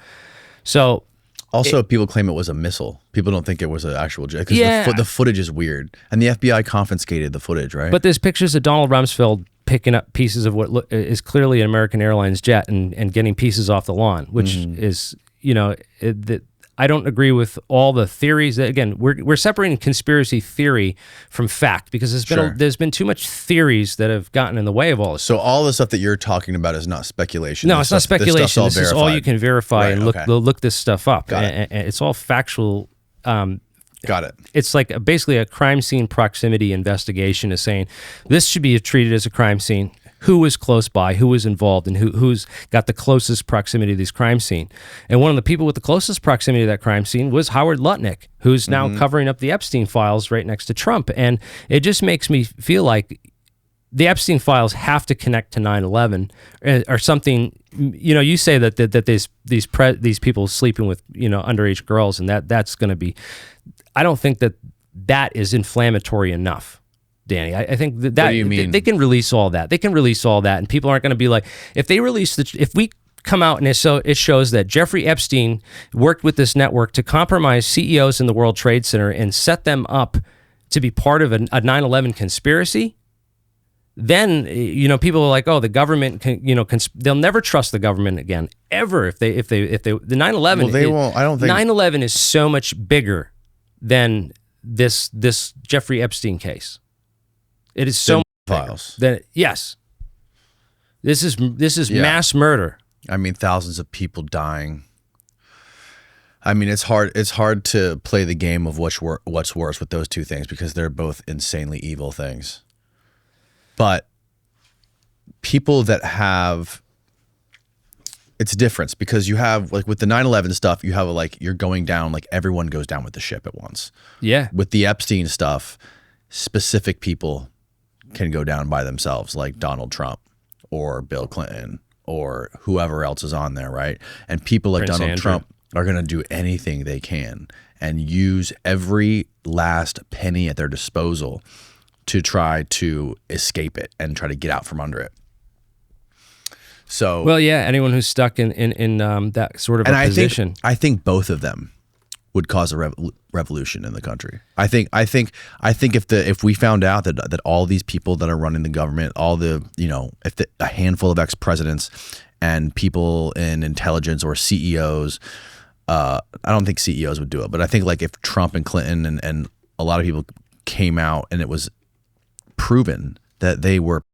S2: So
S1: also, people claim it was a missile. People don't think it was an actual jet, because the footage is weird, and the FBI confiscated the footage, right?
S2: But there's pictures of Donald Rumsfeld picking up pieces of what is clearly an American Airlines jet and getting pieces off the lawn, which is, I don't agree with all the theories. That, again, we're separating conspiracy theory from fact, because there's been too much theories that have gotten in the way of all this.
S1: So all the stuff that you're talking about is not speculation.
S2: No, it's not speculation. This is all you can verify and look this stuff up. And it's all factual.
S1: Got it.
S2: It's like basically a crime scene proximity investigation is saying this should be treated as a crime scene. Who was close by, who was involved, and who's got the closest proximity to this crime scene. And one of the people with the closest proximity to that crime scene was Howard Lutnick, who's now covering up the Epstein files right next to Trump. And it just makes me feel like the Epstein files have to connect to 9/11 or something. You say that there's these people sleeping with underage girls, and that's going to be. I don't think that is inflammatory enough. Danny, I think that
S1: what do you mean?
S2: They can release all that. They can release all that, and people aren't going to be like, if we come out and it shows that Jeffrey Epstein worked with this network to compromise CEOs in the World Trade Center and set them up to be part of a 9/11 conspiracy, then people are like, oh, the government can, they'll never trust the government again ever if they the 9/11.
S1: Well, they won't. I don't think
S2: 9/11 is so much bigger than this Jeffrey Epstein case. It is so
S1: files.
S2: Yes. This is mass murder.
S1: I mean, thousands of people dying. I mean, it's hard to play the game of what's worse with those two things, because they're both insanely evil things. But people that have, it's different, because you have, like, with the 9/11 stuff, you have you're going down, like everyone goes down with the ship at once.
S2: Yeah.
S1: With the Epstein stuff, specific people can go down by themselves, like Donald Trump or Bill Clinton or whoever else is on there, right? And people like Donald Trump are going to do anything they can and use every last penny at their disposal to try to escape it and try to get out from under it. So,
S2: well, yeah, anyone who's stuck in that sort of a position.
S1: I think both of them would cause a revolution in the country. I think if we found out that all these people that are running the government, all the a handful of ex-presidents and people in intelligence or CEOs, I don't think CEOs would do it, but I think like if Trump and Clinton and a lot of people came out and it was proven that they were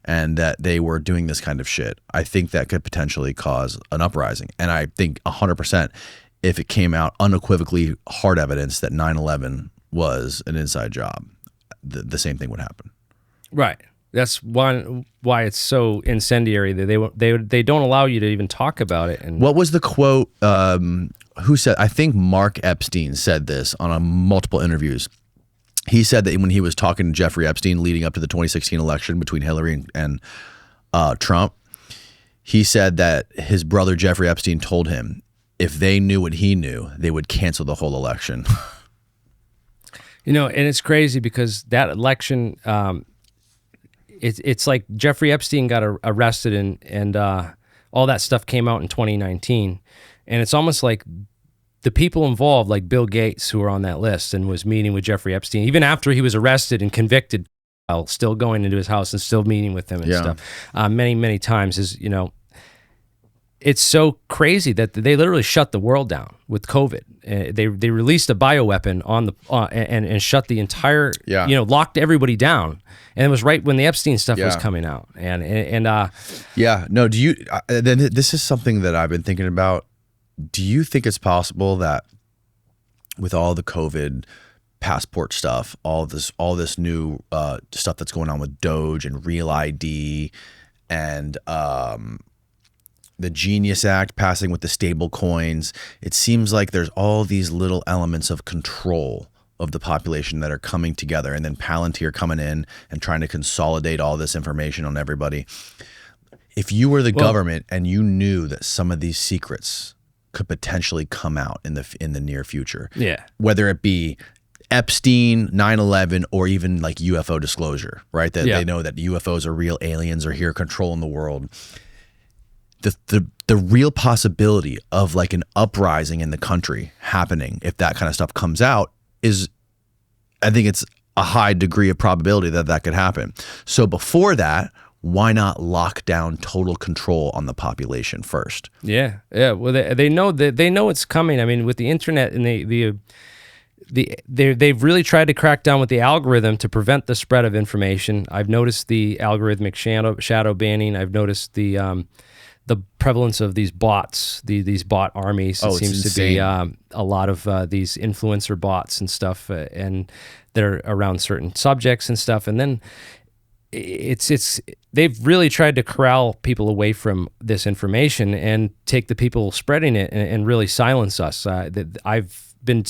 S1: and that they were doing this kind of shit, I think that could potentially cause an uprising. And I think 100%. If it came out unequivocally hard evidence that 9/11 was an inside job, the same thing would happen.
S2: Right. That's why it's so incendiary that they don't allow you to even talk about it. And
S1: what was the quote? Who said? I think Mark Epstein said this on multiple interviews. He said that when he was talking to Jeffrey Epstein leading up to the 2016 election between Hillary and Trump, he said that his brother Jeffrey Epstein told him, if they knew what he knew, they would cancel the whole election.
S2: And it's crazy because that election, it's like Jeffrey Epstein got arrested and all that stuff came out in 2019. And it's almost like the people involved, like Bill Gates, who were on that list and was meeting with Jeffrey Epstein, even after he was arrested and convicted, still going into his house and still meeting with him and stuff many, many times, it's so crazy that they literally shut the world down with COVID. They released a bioweapon on the and shut the entire locked everybody down. And it was right when the Epstein stuff was coming out.
S1: Do you? Then this is something that I've been thinking about. Do you think it's possible that with all the COVID passport stuff, all this new stuff that's going on with Doge and Real ID and the Genius Act passing with the stable coins, it seems like there's all these little elements of control of the population that are coming together, and then Palantir coming in and trying to consolidate all this information on everybody. If you were the government and you knew that some of these secrets could potentially come out in the near future, whether it be Epstein, 9/11, or even like UFO disclosure, right? That they know that UFOs are real, aliens are here controlling the world. The real possibility of like an uprising in the country happening, if that kind of stuff comes out, is, I think it's a high degree of probability that that could happen. So before that, why not lock down total control on the population first?
S2: Yeah. Well, they know it's coming. I mean, with the internet and they've really tried to crack down with the algorithm to prevent the spread of information. I've noticed the algorithmic shadow banning. I've noticed the prevalence of these bots, these bot armies. It seems to be a lot of these influencer bots and stuff, and they're around certain subjects and stuff. And then they've really tried to corral people away from this information and take the people spreading it and really silence us. I've been,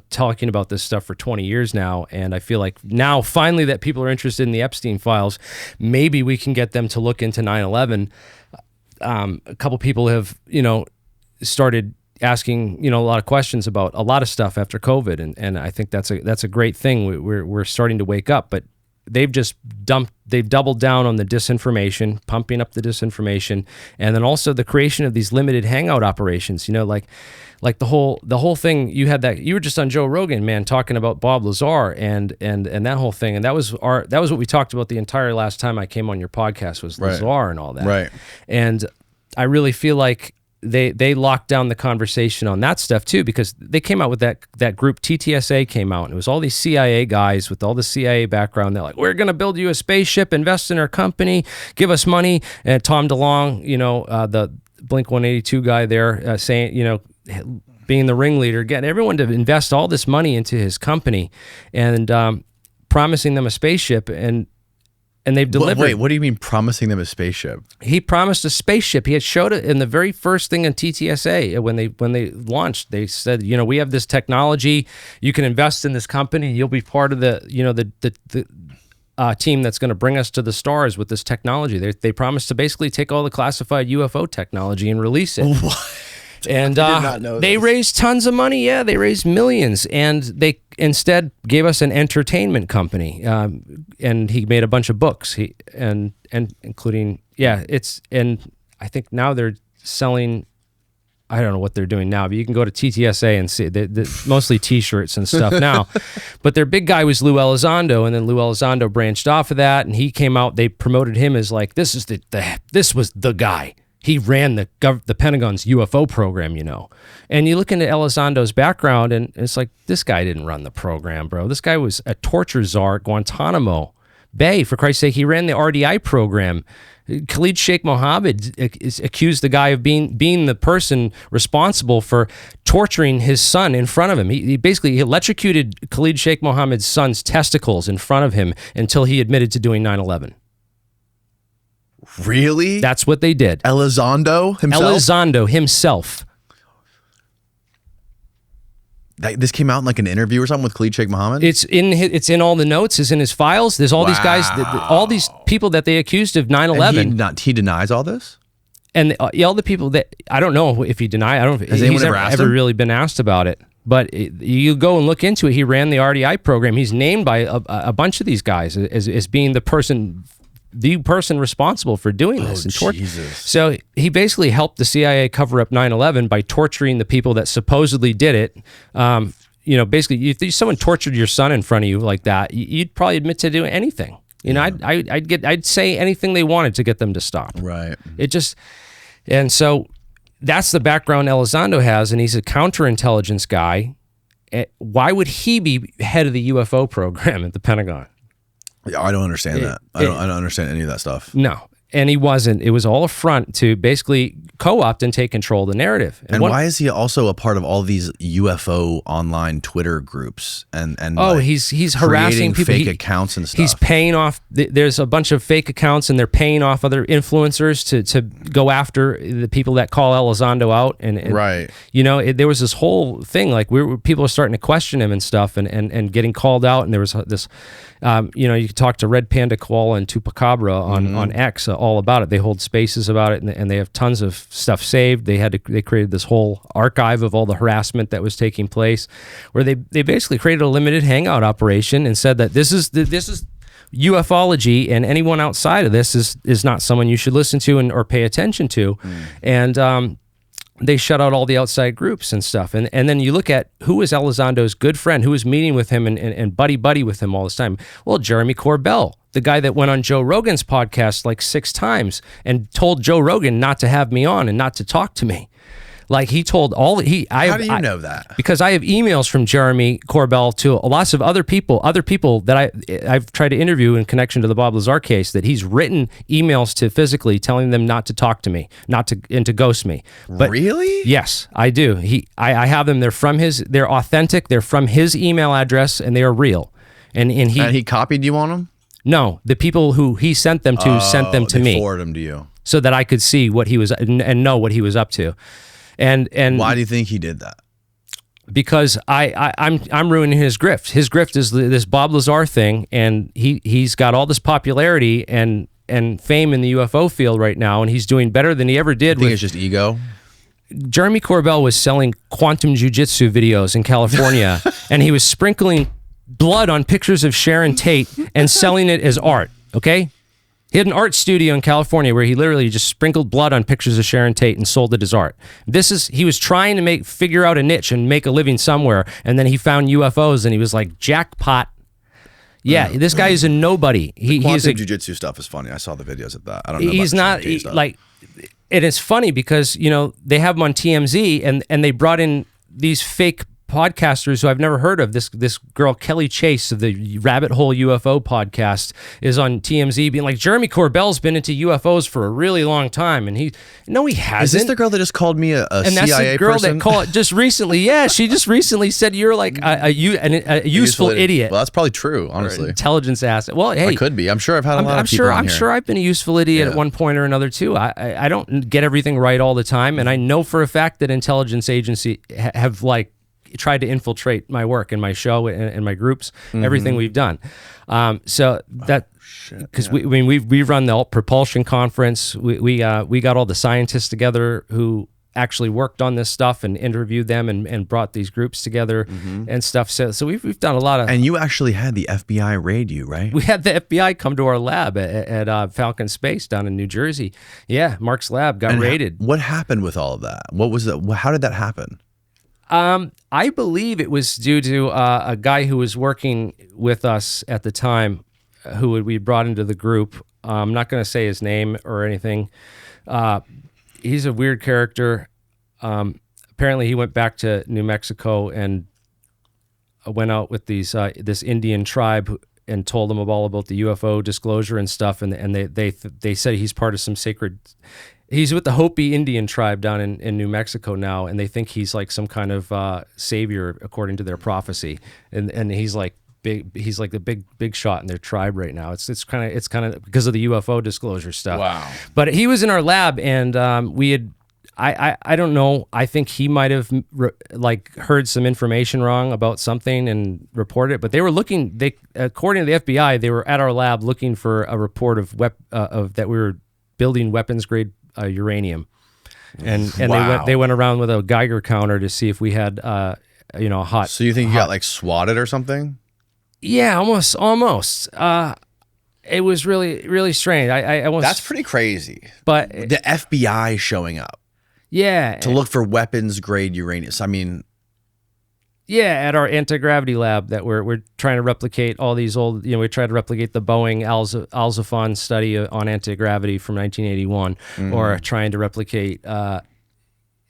S2: talking about this stuff for 20 years now, and I feel like now finally that people are interested in the Epstein files, maybe we can get them to look into 9/11. A couple people have, started asking, a lot of questions about a lot of stuff after COVID, and I think that's a great thing. We're starting to wake up, but they've doubled down on the disinformation, pumping up the disinformation, and then also the creation of these limited hangout operations. Like the whole thing. You were just on Joe Rogan, man, talking about Bob Lazar and that whole thing, and that was what we talked about the entire last time I came on your podcast was Lazar and all that.
S1: Right.
S2: And I really feel like they locked down the conversation on that stuff too, because they came out with that group. TTSA came out, and it was all these CIA guys with all the CIA background. They're like, we're going to build you a spaceship, invest in our company, give us money. And Tom DeLonge, the Blink-182 guy there, saying, being the ringleader, getting everyone to invest all this money into his company, and promising them a spaceship, and they've delivered.
S1: Wait, what do you mean promising them a spaceship?
S2: He promised a spaceship. He had showed it in the very first thing in TTSA when they launched. They said, we have this technology. You can invest in this company. You'll be part of the team that's going to bring us to the stars with this technology. They promised to basically take all the classified UFO technology and release it.
S1: What?
S2: And they raised tons of money. Yeah, they raised millions, and they instead gave us an entertainment company. And he made a bunch of books. And including and I think now they're selling. I don't know what they're doing now, but you can go to TTSA and see mostly T-shirts and stuff now. But their big guy was Lou Elizondo, and then Lou Elizondo branched off of that, and he came out. They promoted him as like this was the guy. He ran the Pentagon's UFO program, And you look into Elizondo's background, and it's like, this guy didn't run the program, bro. This guy was a torture czar at Guantanamo Bay. For Christ's sake, he ran the RDI program. Khalid Sheikh Mohammed accused the guy of being the person responsible for torturing his son in front of him. He basically electrocuted Khalid Sheikh Mohammed's son's testicles in front of him until he admitted to doing 9/11.
S1: Really?
S2: That's what they did.
S1: Elizondo
S2: himself.
S1: This came out in like an interview or something with Khalid Sheikh Mohammed?
S2: It's in all the notes. It's in his files. There's all these guys, all these people that they accused of 9/11.
S1: And he denies all this?
S2: And all the people that, I don't know if he denied. I don't know if he's ever really been asked about it. But you go and look into it. He ran the RDI program. He's named by a bunch of these guys as being the person responsible for doing this.
S1: Jesus.
S2: So he basically helped the CIA cover up 9/11 by torturing the people that supposedly did it. Basically, if someone tortured your son in front of you like that, you'd probably admit to doing anything. I'd say anything they wanted to get them to stop.
S1: Right.
S2: And so that's the background Elizondo has, and he's a counterintelligence guy. Why would he be head of the UFO program at the Pentagon?
S1: Yeah, I don't understand that. I don't understand any of that stuff.
S2: No, and he wasn't. It was all a front to basically co-opt and take control of the narrative.
S1: And why is he also a part of all these UFO online Twitter groups and
S2: he's harassing people,
S1: fake accounts and stuff.
S2: He's paying off. There's a bunch of fake accounts, and they're paying off other influencers to go after the people that call Elizondo out. And
S1: right,
S2: there was this whole thing like people were starting to question him and stuff, and getting called out. And there was this. You could talk to Red Panda Koala and Tupacabra on X all about it. They hold spaces about it, and they have tons of stuff saved. They created this whole archive of all the harassment that was taking place, where they basically created a limited hangout operation and said that this is ufology, and anyone outside of this is not someone you should listen to or pay attention to. And they shut out all the outside groups and stuff. And then you look at who was Elizondo's good friend, who was meeting with him and buddy with him all this time. Well, Jeremy Corbell, the guy that went on Joe Rogan's podcast like 6 times and told Joe Rogan not to have me on and not to talk to me. Like he told all he.
S1: How do you know that?
S2: Because I have emails from Jeremy Corbell to lots of other people that I've tried to interview in connection to the Bob Lazar case, that he's written emails to physically telling them not to talk to me, and to ghost me. But
S1: really?
S2: Yes, I do. I have them. They're authentic. They're from his email address and they are real. And
S1: he copied you on them?
S2: No, the people who he sent them to sent them to me.
S1: Forwarded them to you
S2: so that I could see what he was and know what he was up to. And
S1: why do you think he did that?
S2: Because I'm ruining his grift. His grift is this Bob Lazar thing, and he's got all this popularity and fame in the UFO field right now, and he's doing better than he ever did.
S1: I think it's just ego.
S2: Jeremy Corbell was selling quantum jiu-jitsu videos in California, and he was sprinkling blood on pictures of Sharon Tate and selling it as art. Okay. He had an art studio in California where he literally just sprinkled blood on pictures of Sharon Tate and sold it as art. He was trying to figure out a niche and make a living somewhere, and then he found UFOs and he was like, jackpot. Yeah, this guy is a nobody.
S1: Quantum jiu-jitsu stuff is funny. I saw the videos of that. I don't know.
S2: He's not like, and it's funny because they have him on TMZ and they brought in these fake podcasters who I've never heard of. This girl Kelly Chase of the Rabbit Hole UFO podcast is on TMZ being like, Jeremy Corbell's been into UFOs for a really long time, and he hasn't.
S1: Is this the girl that just called me a
S2: and
S1: CIA
S2: that's the girl
S1: person?
S2: that called just recently. Yeah, she just recently said you're like a useful idiot.
S1: Well, that's probably true, honestly.
S2: Intelligence asset. Well, hey,
S1: I could be. I'm sure I've had a lot of people on here.
S2: I'm sure I've been a useful idiot at one point or another too. I don't get everything right all the time, and I know for a fact that intelligence agency have tried to infiltrate my work and my show and my groups, everything we've done. So that, because we run the propulsion conference. We got all the scientists together who actually worked on this stuff and interviewed them and brought these groups together and stuff. So we've done a lot of.
S1: And you actually had the FBI raid you, right?
S2: We had the FBI come to our lab at Falcon Space down in New Jersey. Yeah, Mark's lab got raided.
S1: What happened with all of that? What was it? How did that happen?
S2: I believe it was due to a guy who was working with us at the time, who we brought into the group. I'm not going to say his name or anything. He's a weird character. Apparently, he went back to New Mexico and went out with this Indian tribe and told them all about the UFO disclosure and stuff. And they said he's part of some sacred. He's with the Hopi Indian tribe down in New Mexico now, and they think he's like some kind of savior according to their prophecy. And he's like big. He's like the big shot in their tribe right now. It's kind of because of the UFO disclosure stuff.
S1: Wow.
S2: But he was in our lab, and we had. I don't know. I think he might have heard some information wrong about something and reported it. But they were looking. According to the FBI, they were at our lab looking for a report of that we were building weapons grade uranium, and
S1: Wow.
S2: they went around with a Geiger counter to see if we had hot.
S1: So you think you got like swatted or something?
S2: Yeah, almost. It was really, really strange. I almost.
S1: That's pretty crazy.
S2: But
S1: the FBI showing up,
S2: yeah,
S1: to look for weapons grade uranium. I mean,
S2: yeah, at our anti-gravity lab that we're trying to replicate all these old. We tried to replicate the Boeing Alzafon study on anti-gravity from 1981, or trying to replicate the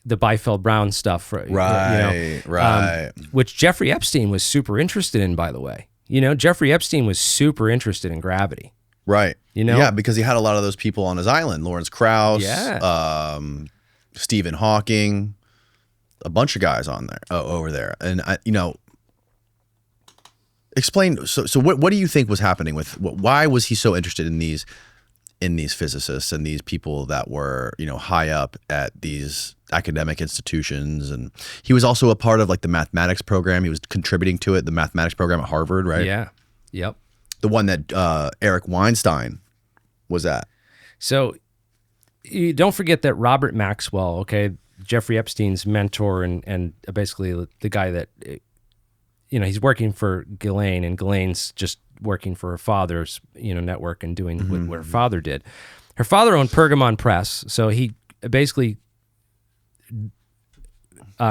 S2: Biefeld-Brown stuff.
S1: Right.
S2: Which Jeffrey Epstein was super interested in, by the way. Jeffrey Epstein was super interested in gravity.
S1: Right.
S2: Yeah,
S1: Yeah, because he had a lot of those people on his island. Lawrence Krauss, Stephen Hawking, a bunch of guys on there, over there. And, explain. So what do you think was happening why was he so interested in these physicists and these people that were, high up at these academic institutions? And he was also a part of like the mathematics program. He was contributing to it, the mathematics program at Harvard, right?
S2: Yeah. Yep.
S1: The one that Eric Weinstein was at. So
S2: you don't forget that Robert Maxwell, okay, Jeffrey Epstein's mentor and basically the guy that, he's working for Ghislaine, and Ghislaine's just working for her father's, network and doing what her father did. Her father owned Pergamon Press, so he basically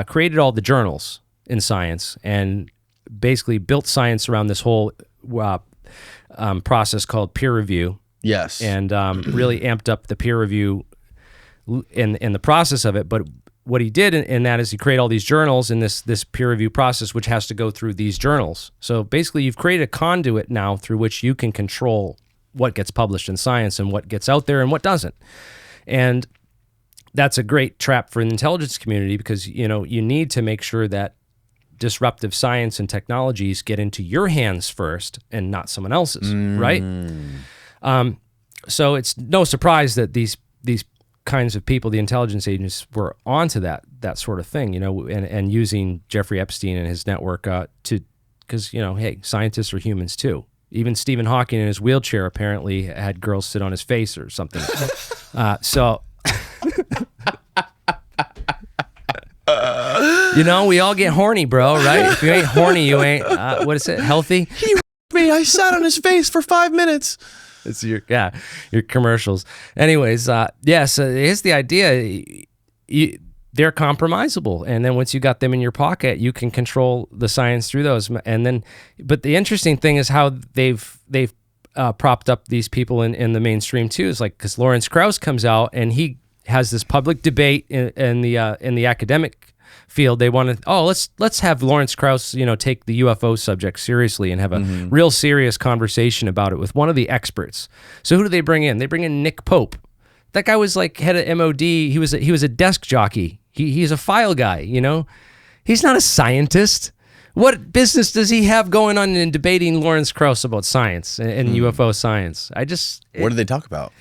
S2: created all the journals in science and basically built science around this whole process called peer review.
S1: Yes.
S2: And really amped up the peer review in the process of it. But what he did in that is he created all these journals in this peer review process, which has to go through these journals. So basically, you've created a conduit now through which you can control what gets published in science and what gets out there and what doesn't. And that's a great trap for the intelligence community because, you know, you need to make sure that disruptive science and technologies get into your hands first and not someone else's, right? So it's no surprise that these kinds of people, the intelligence agents, were onto that sort of thing, you know, and using Jeffrey Epstein and his network because, you know, hey, scientists are humans too. Even Stephen Hawking in his wheelchair apparently had girls sit on his face or something. So, you know, we all get horny, bro, right? If you ain't horny, you ain't, what is it, healthy?
S1: He me. I sat on his face for 5 minutes.
S2: It's your commercials. Anyways, so here's the idea. They're compromisable, and then once you got them in your pocket, you can control the science through those. And then, but the interesting thing is how they've propped up these people in the mainstream too. Is like because Lawrence Krauss comes out and he has this public debate in the academic field. They want to let's have Lawrence Krauss, you know, take the UFO subject seriously and have a real serious conversation about it with one of the experts. So who do they bring in? They bring in Nick Pope. That guy was like head of MOD. He was a desk jockey. He's a file guy, you know. He's not a scientist. What business does he have going on in debating Lawrence Krauss about science and UFO science?
S1: What did they talk about?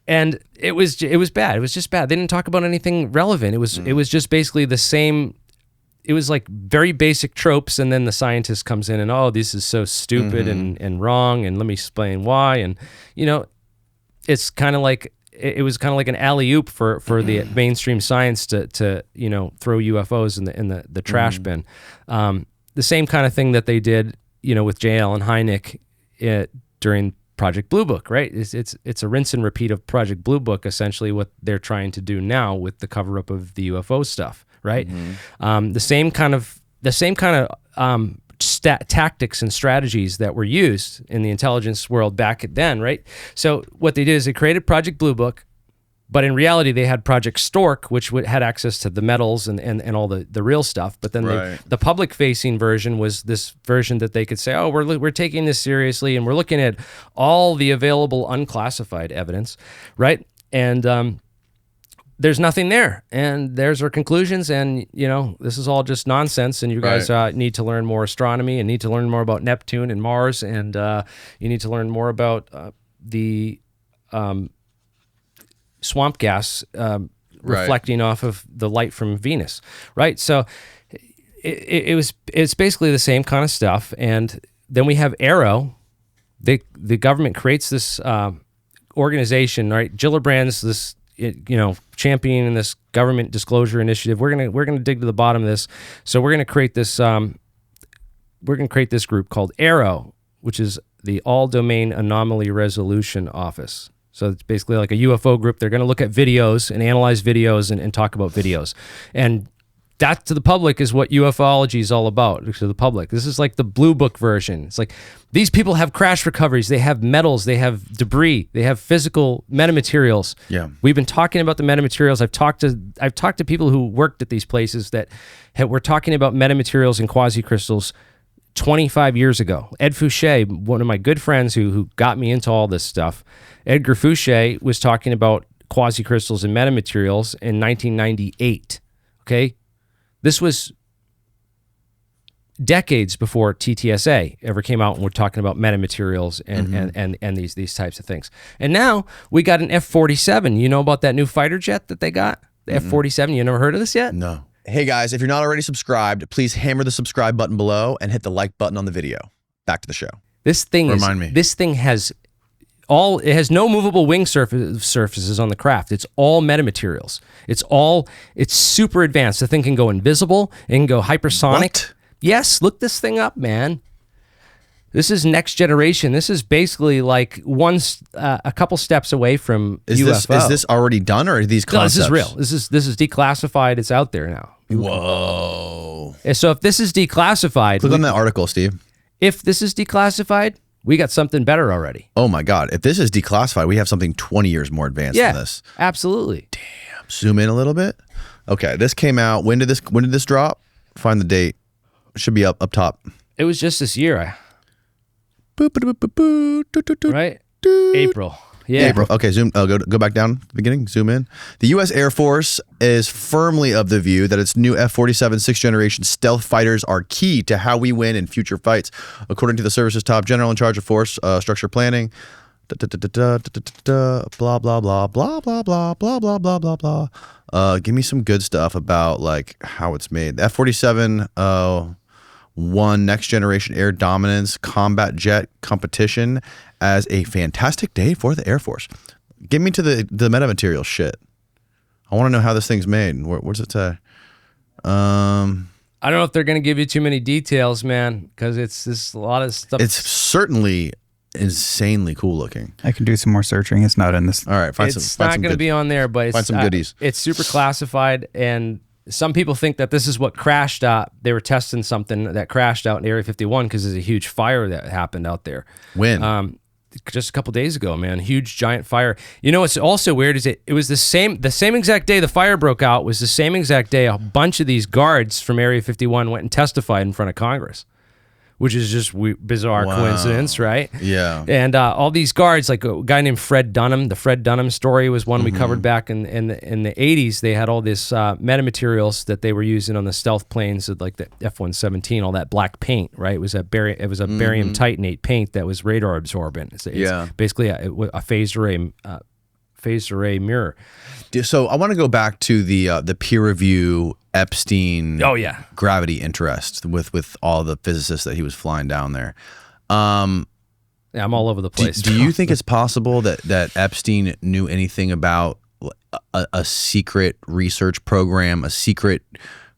S2: And it was bad. It was just bad. They didn't talk about anything relevant. It was just basically the same. It was like very basic tropes, and then the scientist comes in and, oh, this is so stupid and wrong, and let me explain why. And, you know, it's kind of like, it was kind of like an alley-oop for the mainstream science to you know, throw UFOs in the trash bin. The same kind of thing that they did, you know, with J. Allen Hynek during Project Blue Book, right? It's a rinse and repeat of Project Blue Book, essentially what they're trying to do now with the cover-up of the UFO stuff, right? The same kind of tactics and strategies that were used in the intelligence world back then, right? So what they did is they created Project Blue Book, but in reality they had Project Stork, which had access to the metals and all the real stuff. But then the public-facing version was this version that they could say, oh, we're taking this seriously and we're looking at all the available unclassified evidence, right? And there's nothing there, and there's our conclusions, and, you know, this is all just nonsense, and you guys need to learn more astronomy and need to learn more about Neptune and Mars, and you need to learn more about the swamp gas reflecting off of the light from Venus, right? So it's basically the same kind of stuff, and then we have Arrow. The government creates this organization, right? Gillibrand's this, you know, championing this government disclosure initiative. We're gonna dig to the bottom of this. So we're gonna create this group called Arrow, which is the All Domain Anomaly Resolution Office. So it's basically like a UFO group. They're gonna look at videos and analyze videos and talk about videos. And that, to the public, is what ufology is all about, to the public. This is like the Blue Book version. It's like, these people have crash recoveries, they have metals, they have debris, they have physical metamaterials.
S1: Yeah.
S2: We've been talking about the metamaterials. I've talked to people who worked at these places that were talking about metamaterials and quasicrystals 25 years ago. Ed Fouché, one of my good friends who got me into all this stuff, Edgar Fouché was talking about quasicrystals and metamaterials in 1998, okay? This was decades before TTSA ever came out and we're talking about metamaterials and these types of things. And now we got an F-47. You know about that new fighter jet that they got? The F-47. You never heard of this yet?
S1: No. Hey guys, if you're not already subscribed, please hammer the subscribe button below and hit the like button on the video. Back to the show.
S2: This thing has no movable wing surfaces on the craft. It's all metamaterials. It's super advanced. The thing can go invisible. It can go hypersonic.
S1: What?
S2: Yes, look this thing up, man. This is next generation. This is basically like a couple steps away from UFO.
S1: Is this already done, or are these concepts?
S2: No, this is real. This is declassified. It's out there now.
S1: Whoa.
S2: And so if this is declassified...
S1: Click on that article, Steve.
S2: If this is declassified, we got something better already.
S1: Oh my God. If this is declassified, we have something 20 years more advanced than this.
S2: Absolutely.
S1: Damn. Zoom in a little bit. Okay, this came out. When did this drop? Find the date. It should be up top.
S2: It was just this year. Right? April. Yeah.
S1: April. Okay, zoom. Go back down to the beginning. Zoom in. The U.S. Air Force is firmly of the view that its new F-47 6th-generation stealth fighters are key to how we win in future fights, according to the service's top general in charge of force structure planning. Blah blah blah blah blah blah blah blah blah blah blah blah. Give me some good stuff about like how it's made. The F-47 won next generation air dominance combat jet competition as a fantastic day for the Air Force. Get me to the metamaterial shit. I want to know how this thing's made. What does it say?
S2: I don't know if they're going to give you too many details, man, because it's a lot of stuff.
S1: It's certainly insanely cool looking.
S5: I can do some more searching. It's not in this.
S1: All right,
S2: it's not going to be on there, but
S1: find some goodies.
S2: It's super classified, and some people think that this is what crashed out. They were testing something that crashed out in Area 51 because there's a huge fire that happened out there.
S1: When?
S2: Just a couple days ago, man. Huge, giant fire. You know what's also weird is it was the same exact day the fire broke out was the same exact day a bunch of these guards from Area 51 went and testified in front of Congress, which is just bizarre coincidence, right?
S1: Yeah.
S2: And all these guards, like a guy named Fred Dunham. The Fred Dunham story was one we covered back in the 80s. They had all this metamaterials that they were using on the stealth planes, like the F-117, all that black paint, right? It was a barium titanate paint that was radar absorbent. It's basically a phased array mirror.
S1: So I want to go back to the peer review Epstein gravity interest with all the physicists that he was flying down there.
S2: I'm all over the place.
S1: Do you think it's possible that Epstein knew anything about a secret research program, a secret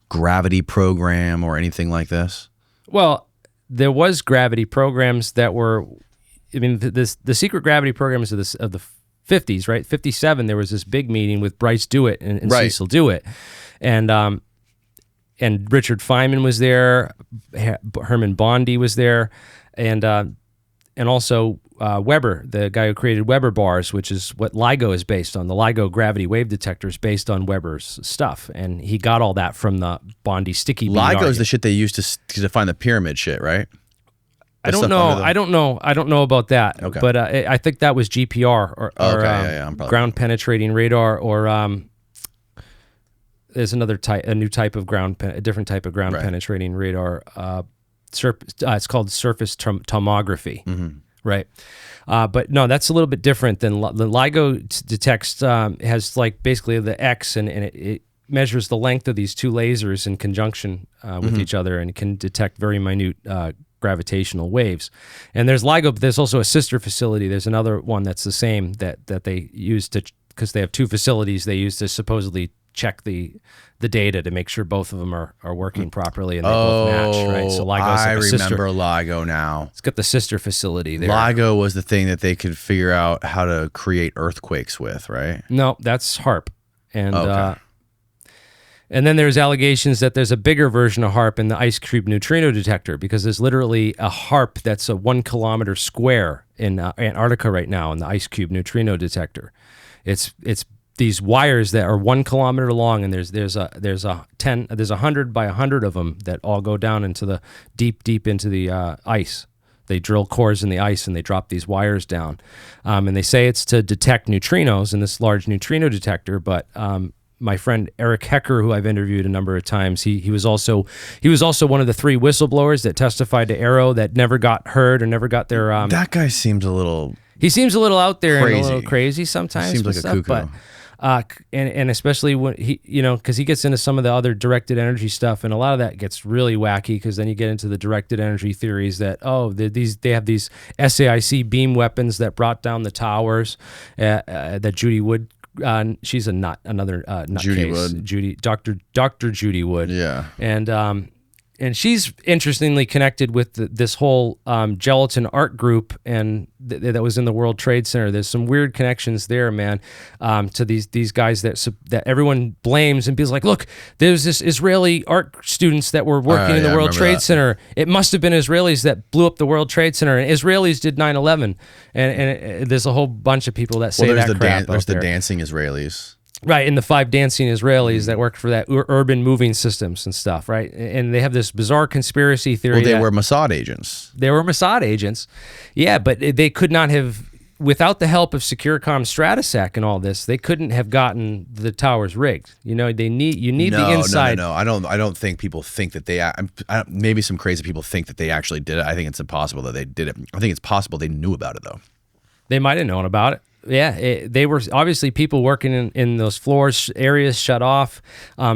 S1: gravity program, or anything like this?
S2: Well, there was gravity programs that were, I mean, the secret gravity programs of the 50s, right? 57, there was this big meeting with Bryce DeWitt and Cecil DeWitt. And Richard Feynman was there, Herman Bondi was there, and also Weber, the guy who created Weber bars, which is what LIGO is based on. The LIGO gravity wave detector is based on Weber's stuff, and he got all that from the Bondi sticky bead.
S1: LIGO is the shit they used to find the pyramid shit, right?
S2: I don't know about that.
S1: Okay.
S2: But I think that was GPR or ground penetrating radar, or there's a different type of ground penetrating radar. It's called surface tomography, right? But no, that's a little bit different than the LIGO detects. Has like basically the X, and it measures the length of these two lasers in conjunction with each other, and it can detect very minute gravitational waves. And there's LIGO, but there's also a sister facility. There's another one that's the same that they use because they have two facilities they use to supposedly check the data to make sure both of them are working properly and they both match, right? So LIGO's like
S1: remember LIGO now.
S2: It's got the sister facility there.
S1: LIGO was the thing that they could figure out how to create earthquakes with, right?
S2: No, that's HARP. And then there's allegations that there's a bigger version of HARP in the ice cube neutrino detector, because there's literally a HARP that's a 1 kilometer square in Antarctica right now in the ice cube neutrino detector. It's these wires that are 1 kilometer long, and there's 100 by 100 of them that all go down into the deep into the ice. They drill cores in the ice and they drop these wires down, and they say it's to detect neutrinos in this large neutrino detector, but my friend Eric Hecker, who I've interviewed a number of times, he was also one of the 3 whistleblowers that testified to Arrow that never got heard or never got their.
S1: That guy seems a little.
S2: He seems a little out there and a little crazy sometimes.
S1: Seems like a cuckoo.
S2: But, and especially when because he gets into some of the other directed energy stuff, and a lot of that gets really wacky, because then you get into the directed energy theories that they have these SAIC beam weapons that brought down the towers that Judy Wood. She's another
S1: Judy
S2: case.
S1: Wood.
S2: Dr. Judy Wood.
S1: Yeah.
S2: And and she's interestingly connected with this whole gelatin art group and that was in the World Trade Center. There's some weird connections there, man, to these guys that everyone blames and feels like, look, there's this Israeli art students that were working in the World Trade Center. It must have been Israelis that blew up the World Trade Center, and Israelis did 9/11. And there's a whole bunch of people that say that crap.
S1: There's the dancing Israelis.
S2: Right, and the 5 dancing Israelis that worked for that urban moving systems and stuff, right? And they have this bizarre conspiracy theory.
S1: Well, they were Mossad agents.
S2: They were Mossad agents. Yeah, but they could not have, without the help of Securicom Stratosec and all this, they couldn't have gotten the towers rigged. You know, you need the inside.
S1: No. I don't think people think that they, maybe some crazy people think that they actually did it. I think it's impossible that they did it. I think it's possible they knew about it, though.
S2: They might have known about it. Yeah, they were obviously people working in those floors, areas shut off,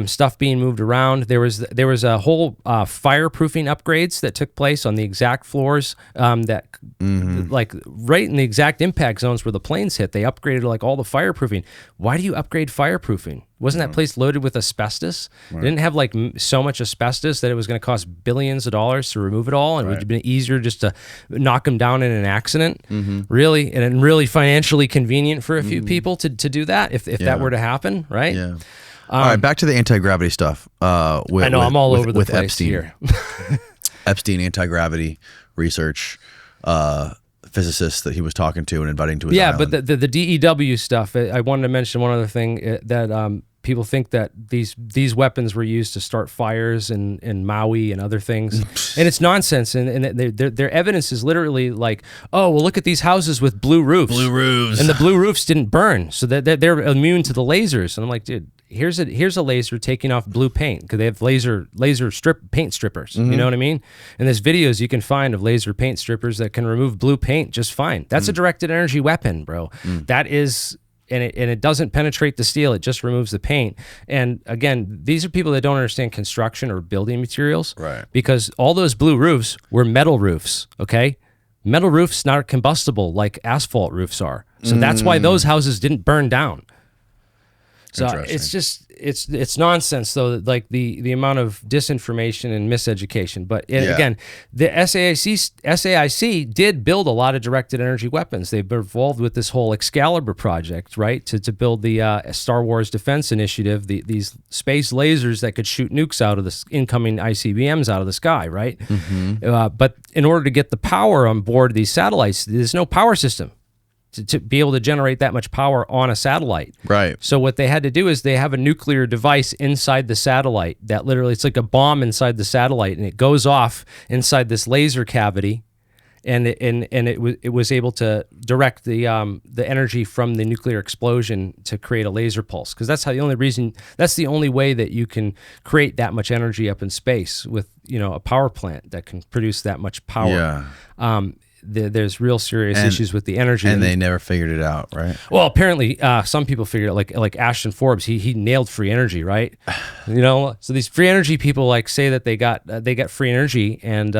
S2: stuff being moved around. There was a whole fireproofing upgrades that took place on the exact floors that, like right in the exact impact zones where the planes hit. They upgraded like all the fireproofing. Why do you upgrade fireproofing? Wasn't that place loaded with asbestos? Right. It didn't have like so much asbestos that it was going to cost billions of dollars to remove it all, and it would have been easier just to knock them down in an accident. Really, and really financially convenient for a few people to do that if that were to happen, right?
S1: Yeah. All right, back to the anti-gravity stuff.
S2: I know I'm all over the place
S1: Epstein.
S2: here.
S1: Epstein anti-gravity research physicist that he was talking to and inviting to his island.
S2: But the DEW stuff, I wanted to mention one other thing that people think that these weapons were used to start fires in Maui and other things, and it's nonsense. And their evidence is literally like, oh, well, look at these houses with blue roofs, and the blue roofs didn't burn, so that they're immune to the lasers. And I'm like, dude, here's a laser taking off blue paint because they have laser paint strippers. You know what I mean? And there's videos you can find of laser paint strippers that can remove blue paint just fine. That's a directed energy weapon, bro. That is. And it doesn't penetrate the steel. It just removes the paint. And again, these are people that don't understand construction or building materials.
S1: Right.
S2: Because all those blue roofs were metal roofs, okay? Metal roofs not combustible like asphalt roofs are. So that's why those houses didn't burn down. So it's nonsense though, like the amount of disinformation and miseducation. But again, the SAIC did build a lot of directed energy weapons. They've been involved with this whole Excalibur project, right, to build the Star Wars Defense Initiative, these space lasers that could shoot nukes out of the incoming ICBMs out of the sky, right? But in order to get the power on board these satellites, there's no power system to be able to generate that much power on a satellite.
S1: Right.
S2: So what they had to do is they have a nuclear device inside the satellite that literally, it's like a bomb inside the satellite, and it goes off inside this laser cavity, and it was able to direct the energy from the nuclear explosion to create a laser pulse, because that's the only way that you can create that much energy up in space with a power plant that can produce that much power.
S1: Yeah.
S2: There's real serious issues with the energy,
S1: and they never figured it out, right?
S2: Well, apparently, some people figured it. Like Ashton Forbes, he nailed free energy, right? So these free energy people like say that they got free energy, and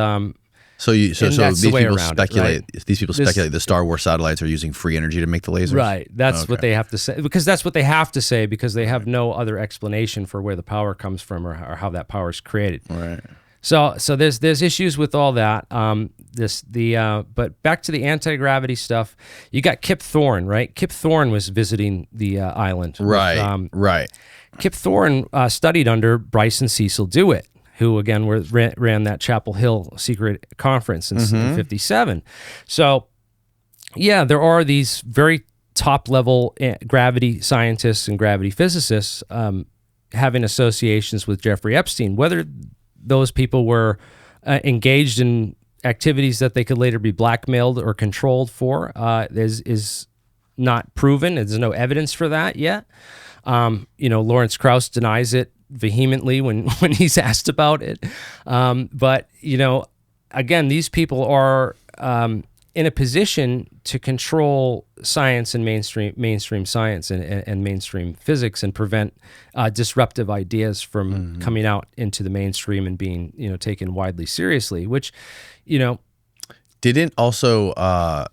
S1: so these people speculate.
S2: Right?
S1: These people speculate the Star Wars satellites are using free energy to make the lasers,
S2: right? That's what they have to say, because that's what they have to say, because they have no other explanation for where the power comes from or how that power is created,
S1: right?
S2: So there's issues with all that. But back to the anti-gravity stuff. You got Kip Thorne, right? Kip Thorne was visiting the island.
S1: Right. Right.
S2: Kip Thorne studied under Bryson Cecil DeWitt, who again ran that Chapel Hill secret conference in '57. So yeah, there are these very top level gravity scientists and gravity physicists having associations with Jeffrey Epstein. Whether those people were engaged in activities that they could later be blackmailed or controlled for is not proven. There's no evidence for that yet. Lawrence Krauss denies it vehemently when he's asked about it. But again, these people are in a position to control science and mainstream science and mainstream physics, and prevent disruptive ideas from coming out into the mainstream and being taken widely seriously. Which,
S1: didn't also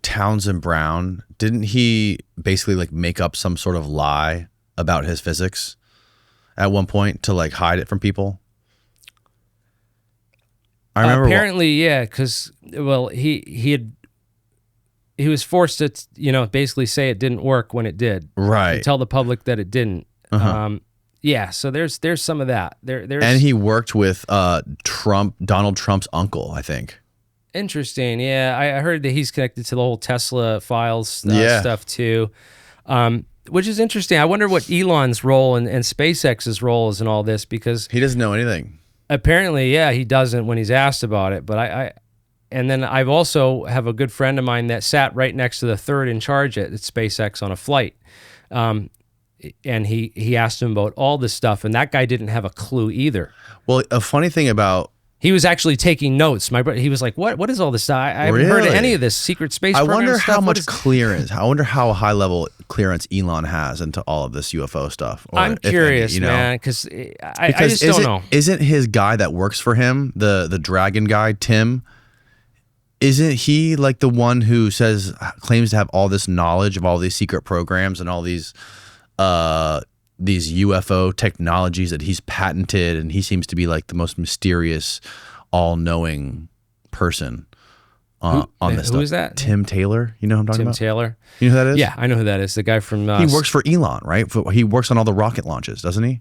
S1: Townsend Brown, didn't he basically like make up some sort of lie about his physics at one point to like hide it from people? I remember.
S2: Apparently, yeah, because he was forced to basically say it didn't work when it did,
S1: right?
S2: And tell the public that it didn't. Yeah, so there's some of that. There's
S1: and he worked with Donald Trump's uncle, I think.
S2: Interesting. Yeah, I heard that he's connected to the whole Tesla files stuff too, which is interesting. I wonder what Elon's role and SpaceX's role is in all this, because
S1: he doesn't know anything.
S2: Apparently, yeah, he doesn't when he's asked about it. But and then I've also have a good friend of mine that sat right next to the third in charge at SpaceX on a flight. And he asked him about all this stuff, and that guy didn't have a clue either.
S1: Well, a funny thing about...
S2: He was actually taking notes. My brother, he was like, "What is all this stuff? I haven't heard of any of this secret space program
S1: I wonder
S2: stuff.
S1: how much clearance. I wonder how high level clearance Elon has into all of this UFO stuff.
S2: I'm curious, man, because I just don't know.
S1: Isn't his guy that works for him, the dragon guy, Tim? Isn't he like the one who claims to have all this knowledge of all these secret programs and all these UFO technologies that he's patented, and he seems to be like the most mysterious, all-knowing person on this stuff.
S2: Who is that?
S1: Tim Taylor. You know who I'm talking about?
S2: Tim Taylor.
S1: You know who that is?
S2: Yeah, I know who that is. The guy from...
S1: he works for Elon, right? He works on all the rocket launches, doesn't he?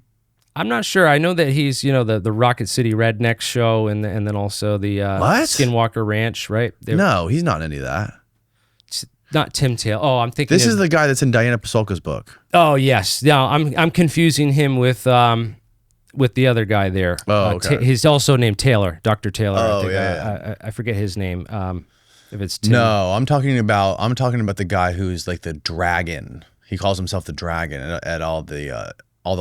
S2: I'm not sure. I know that he's, the Rocket City Redneck show, and then also the Skinwalker Ranch, right?
S1: No, he's not in any of that.
S2: Not Tim Taylor. Oh, I'm thinking
S1: this is the guy that's in Diana Pasulka's book.
S2: Oh yes, no, I'm confusing him with the other guy there.
S1: Oh, okay.
S2: He's also named Taylor, Dr. Taylor.
S1: Oh,
S2: I forget his name. If it's Tim.
S1: No, I'm talking about the guy who's like the dragon. He calls himself the dragon at all the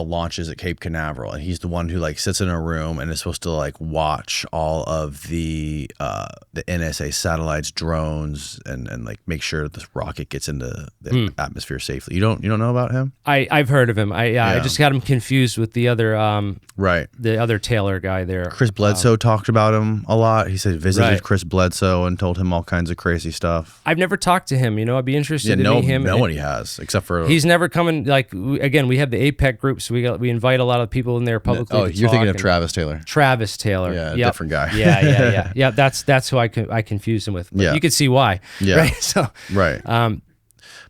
S1: launches at Cape Canaveral, and he's the one who like sits in a room and is supposed to like watch all of the NSA satellites, drones, and like make sure this rocket gets into the atmosphere safely. You don't know about him?
S2: I've heard of him. I just got him confused with the other the other Taylor guy there.
S1: Chris Bledsoe talked about him a lot. He said visited Chris Bledsoe and told him all kinds of crazy stuff.
S2: I've never talked to him. I'd be interested to meet him.
S1: No one he has, except for
S2: he's never coming. Like again, we have the APEC group. So we invite a lot of people in there publicly.
S1: Oh, you're thinking of Travis Taylor.
S2: Travis Taylor.
S1: Yeah, different guy.
S2: Yeah. That's who I confuse him with. But you can see why.
S1: Yeah.
S2: Right. So.
S1: Right.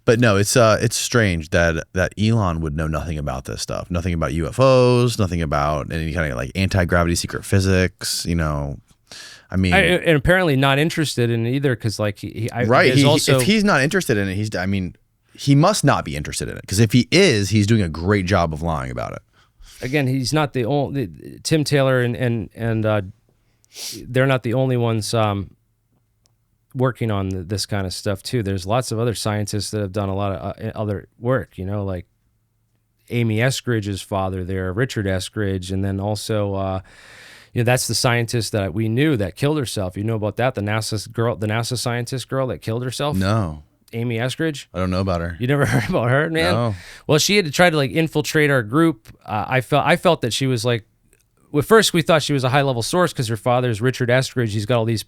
S1: But no, it's strange that Elon would know nothing about this stuff, nothing about UFOs, nothing about any kind of like anti-gravity secret physics. I mean,
S2: and apparently not interested in it either, because like
S1: if he's not interested in it, he must not be interested in it, because if he is, he's doing a great job of lying about it.
S2: Again, he's not the only Tim Taylor and they're not the only ones working on this kind of stuff too. There's lots of other scientists that have done a lot of other work. like Amy Eskridge's father there, Richard Eskridge, and then also that's the scientist that we knew that killed herself. You know about that? The NASA scientist girl that killed herself?
S1: No.
S2: Amy Eskridge?
S1: I don't know about her.
S2: You never heard about her, man?
S1: No. Well,
S2: she had to try to like infiltrate our group. I felt that she was like, at first we thought she was a high level source because her father's Richard Eskridge. He's got all these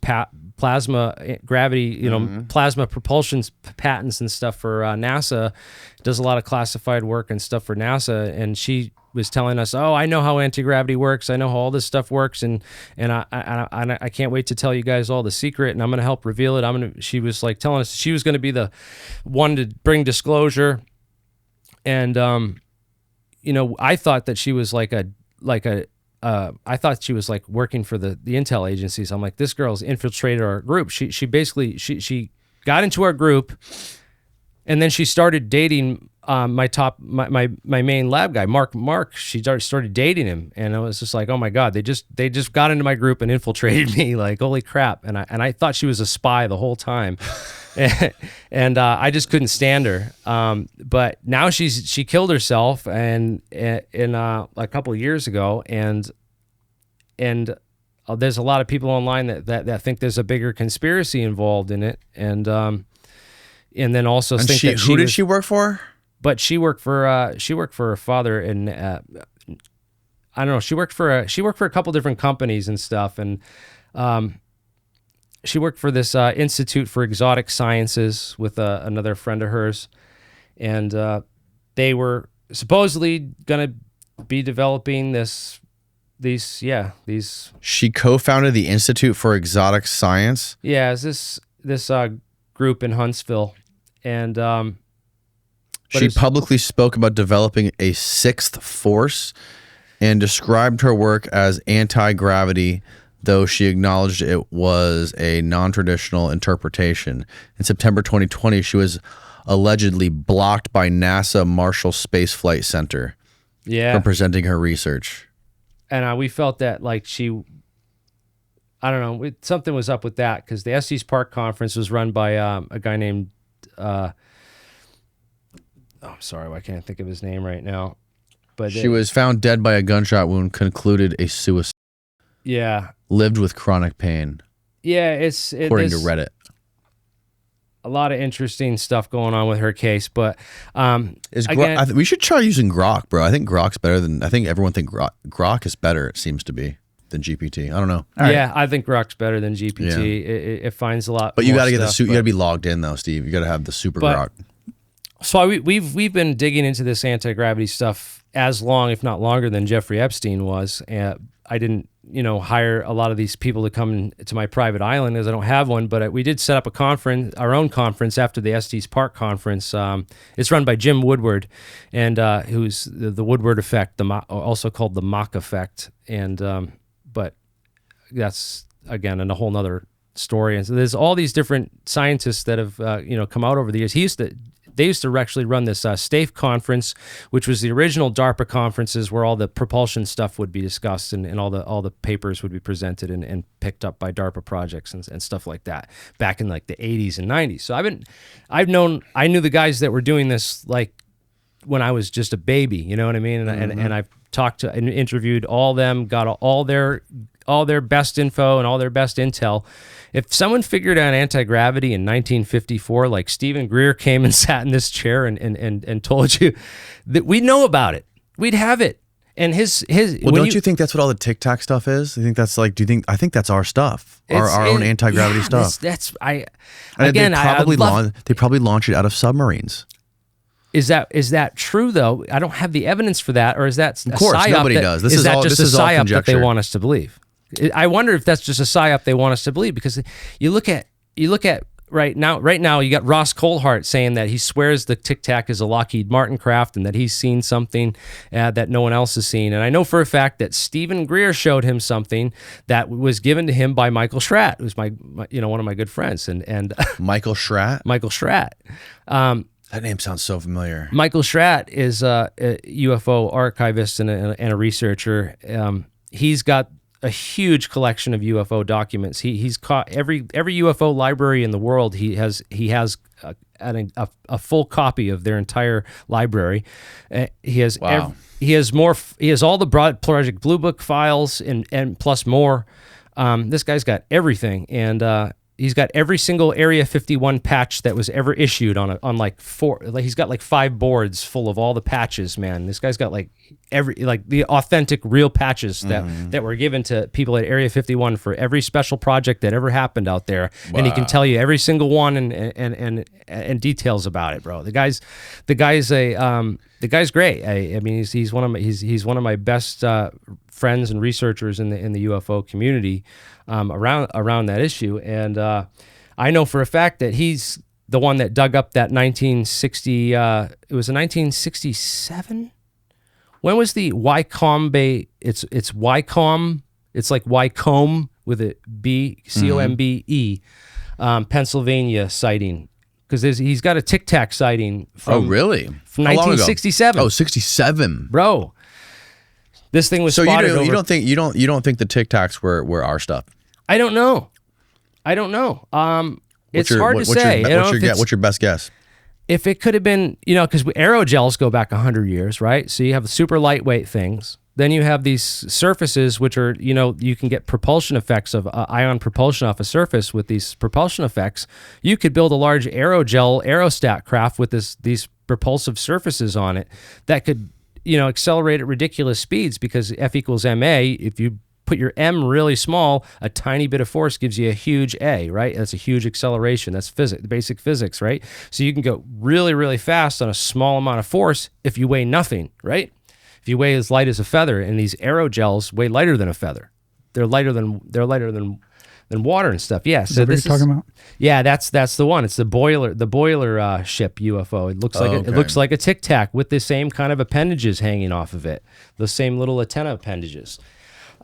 S2: plasma gravity, plasma propulsion patents and stuff for NASA. Does a lot of classified work and stuff for NASA, and she was telling us, "Oh, I know how anti-gravity works. I know how all this stuff works, and I can't wait to tell you guys all the secret, and I'm going to help reveal it." She was like telling us she was going to be the one to bring disclosure, and I thought that she was I thought she was like working for the intel agencies. I'm like, this girl's infiltrated our group. She basically she got into our group, and then she started dating my main lab guy, Mark. She started dating him, and I was just like, oh my god, they just got into my group and infiltrated me. Like, holy crap! And I thought she was a spy the whole time, and I just couldn't stand her. But now she killed herself in a couple of years ago, and there's a lot of people online that think there's a bigger conspiracy involved in it, and then also think that
S1: who did she work for?
S2: But she worked for her father, and I don't know. She worked for a couple different companies and stuff, and she worked for this Institute for Exotic Sciences with another friend of hers, and they were supposedly going to be developing this these.
S1: She co-founded the Institute for Exotic Science.
S2: Yeah, it's this group in Huntsville, and
S1: she publicly spoke about developing a sixth force and described her work as anti-gravity, though she acknowledged it was a non-traditional interpretation. In September 2020, she was allegedly blocked by NASA Marshall Space Flight Center from presenting her research.
S2: And we felt that like I don't know, something was up with that, because the Estes Park conference was run by a guy named, I'm sorry, I can't think of his name right now. But
S1: she was found dead by a gunshot wound, concluded a suicide.
S2: Yeah.
S1: Lived with chronic pain.
S2: Yeah,
S1: according to Reddit.
S2: A lot of interesting stuff going on with her case, but
S1: we should try using Grok, bro. I think Grok's better than. I think everyone think Grok is better. It seems to be than GPT. I don't know.
S2: Yeah, I think Grok's better than GPT. Yeah. It finds a lot.
S1: But you got to get the. You got to be logged in though, Steve. You got to have the super Grok.
S2: So we've been digging into this anti-gravity stuff as long, if not longer, than Jeffrey Epstein was. And I didn't, hire a lot of these people to come to my private island, as I don't have one. But we did set up our own conference after the Estes Park conference. It's run by Jim Woodward, and who's the Woodward effect, also called the Mach effect. And but that's again a whole nother story. And so there's all these different scientists that have come out over the years. They used to actually run this STAFE conference, which was the original DARPA conferences where all the propulsion stuff would be discussed and all the papers would be presented and picked up by DARPA projects and stuff like that back in like the 80s and 90s. So I knew the guys that were doing this like when I was just a baby, you know what I mean? And I've talked to and interviewed all them, got all their best info and all their best intel. If someone figured out anti-gravity in 1954, like Stephen Greer came and sat in this chair and told you that we know about it, we'd have it. And his.
S1: Well, don't you think that's what all the Tic Tac stuff is? I think that's like. Do you think? I think that's our stuff, our own anti-gravity stuff.
S2: They
S1: probably launch it out of submarines.
S2: Is that true though? I don't have the evidence for that, or is that
S1: of course nobody does?
S2: This is all just a psyop that they want us to believe? I wonder if that's just a psyop they want us to believe, because you look at right now you got Ross Coulthart saying that he swears the Tic Tac is a Lockheed Martin craft and that he's seen something that no one else has seen. And I know for a fact that Stephen Greer showed him something that was given to him by Michael Schratt, who's my one of my good friends. And
S1: Michael Schratt?
S2: Michael Schratt.
S1: That name sounds so familiar.
S2: Michael Schratt is a UFO archivist and a researcher. He's got a huge collection of UFO documents. He's caught every UFO library in the world. He has a full copy of their entire library. He has
S1: wow.
S2: He has all the broad Project Blue Book files and plus more. This guy's got everything, and he's got every single Area 51 patch that was ever issued on like four. Like he's got like 5 boards full of all the patches. Man, this guy's got like the authentic, real patches that were given to people at Area 51 for every special project that ever happened out there. Wow. And he can tell you every single one and details about it, bro. The guy's great. I mean, he's one of my best friends and researchers in the UFO community around that issue. And I know for a fact that he's the one that dug up that 1960. It was a 1967. When was the Wycombe? It's Wycombe. It's like Wycombe with a B, Combe, Pennsylvania sighting. Because he's got a Tic Tac sighting from
S1: really?
S2: From 1967.
S1: Oh, 67.
S2: Bro. This thing was spotted
S1: you don't think the Tic Tacs were our stuff?
S2: I don't know. It's hard to say.
S1: What's your best guess?
S2: If it could have been, because aerogels go back 100 years, right? So you have super lightweight things. Then you have these surfaces, which are, you can get propulsion effects of ion propulsion off a surface with these propulsion effects. You could build a large aerostat craft with these propulsive surfaces on it that could, accelerate at ridiculous speeds, because F equals ma. If you put your m really small, a tiny bit of force gives you a huge a, right? That's a huge acceleration. That's basic physics, right? So you can go really, really fast on a small amount of force if you weigh nothing, right? if you weigh as light as a feather, and these aerogels weigh lighter than a feather. They're lighter than water and stuff. Yeah. So this is
S5: talking about.
S2: Yeah, that's the one. It's the boiler ship UFO. It looks like it looks like a Tic Tac with the same kind of appendages hanging off of it, the same little antenna appendages.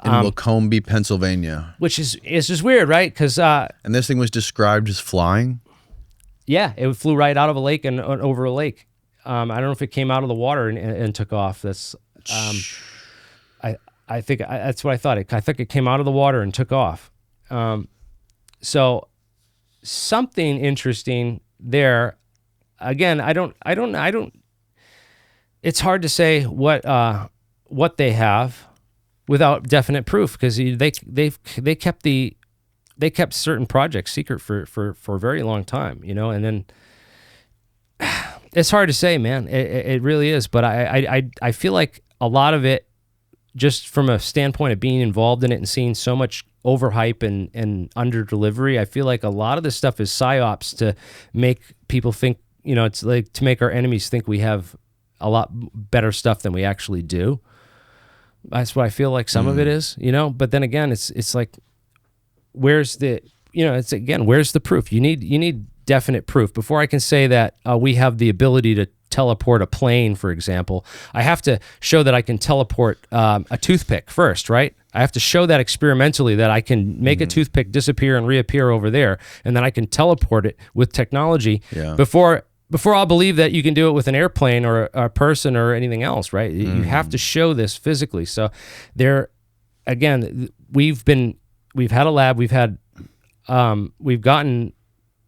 S1: In Wilcombe, Pennsylvania,
S2: which is just weird, right? Because
S1: and this thing was described as flying.
S2: Yeah, it flew right out of a lake and over a lake. I don't know if it came out of the water and took off. That's I think that's what I thought. I think it came out of the water and took off. So something interesting there. Again, I don't. It's hard to say what they have without definite proof, because they kept certain projects secret for a very long time, and then it's hard to say, man. It really is. But I feel like a lot of it, just from a standpoint of being involved in it and seeing so much overhype and under delivery, I feel like a lot of this stuff is psyops to make people think, it's like to make our enemies think we have a lot better stuff than we actually do. That's what I feel like some of it is, but then again, it's like, where's the proof? You need definite proof. Before I can say that we have the ability to teleport a plane, for example, I have to show that I can teleport a toothpick first, right? I have to show that experimentally that I can make a toothpick disappear and reappear over there, and then I can teleport it with technology before I'll believe that you can do it with an airplane or a person or anything else, right? You have to show this physically. So there, again, we've had a lab, we've gotten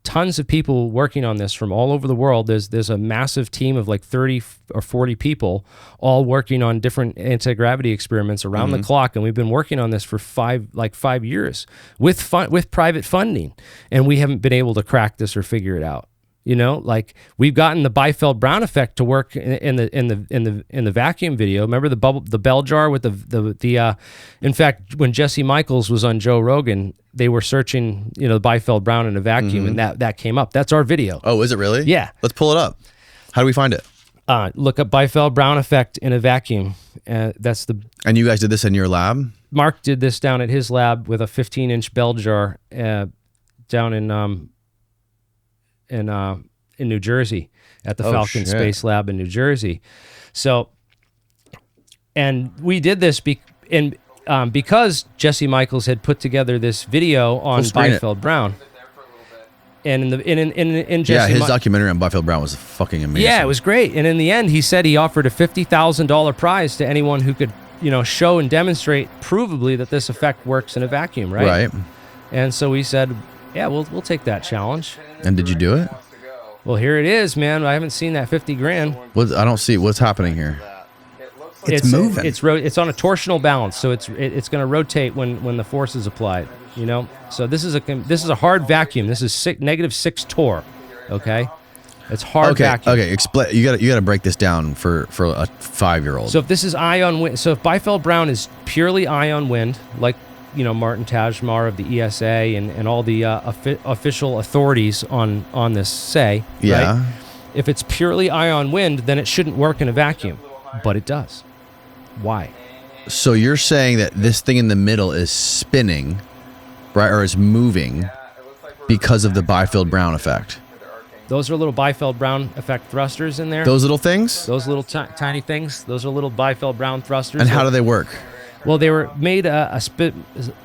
S2: tons of people working on this from all over the world. There's a massive team of like 30 or 40 people all working on different anti-gravity experiments around the clock, and we've been working on this for 5 years with private funding, and we haven't been able to crack this or figure it out. Like we've gotten the Biefeld-Brown effect to work in the vacuum video. Remember the bell jar with the in fact, when Jesse Michaels was on Joe Rogan, they were searching, the Biefeld-Brown in a vacuum, and that came up. That's our video.
S1: Oh, is it really?
S2: Yeah.
S1: Let's pull it up. How do we find it?
S2: Look up Biefeld-Brown effect in a vacuum. And
S1: you guys did this in your lab?
S2: Mark did this down at his lab with a 15-inch bell jar down in New Jersey at the Falcon Space Lab in New Jersey. So, and we did this because Jesse Michaels had put together this video on Biefeld-Brown. And in Jesse
S1: his documentary on Biefeld-Brown was fucking amazing.
S2: Yeah, it was great. And in the end, he said he offered a $50,000 prize to anyone who could, show and demonstrate provably that this effect works in a vacuum, right? Right. And so we said, yeah, we'll take that challenge.
S1: And did you do it?
S2: Well, here it is, man. I haven't seen that 50 grand.
S1: I don't see what's happening here.
S5: It's moving.
S2: It's on a torsional balance, so it's going to rotate when the force is applied. So this is a hard vacuum. This is -6 torr. Okay, it's hard vacuum.
S1: Okay, explain. You got to break this down for a 5-year-old.
S2: So if this is ion wind, so if Biefeld-Brown is purely ion wind, like Martin Tajmar of the ESA and all the official authorities on this say, right? If it's purely ion wind, then it shouldn't work in a vacuum, but it does. Why?
S1: So you're saying that this thing in the middle is spinning, right, or is moving because of the Biefeld-Brown effect?
S2: Those are little Biefeld-Brown effect thrusters in there.
S1: Those little things?
S2: Those little tiny things. Those are little Biefeld-Brown thrusters.
S1: And how do they work?
S2: Well, they were made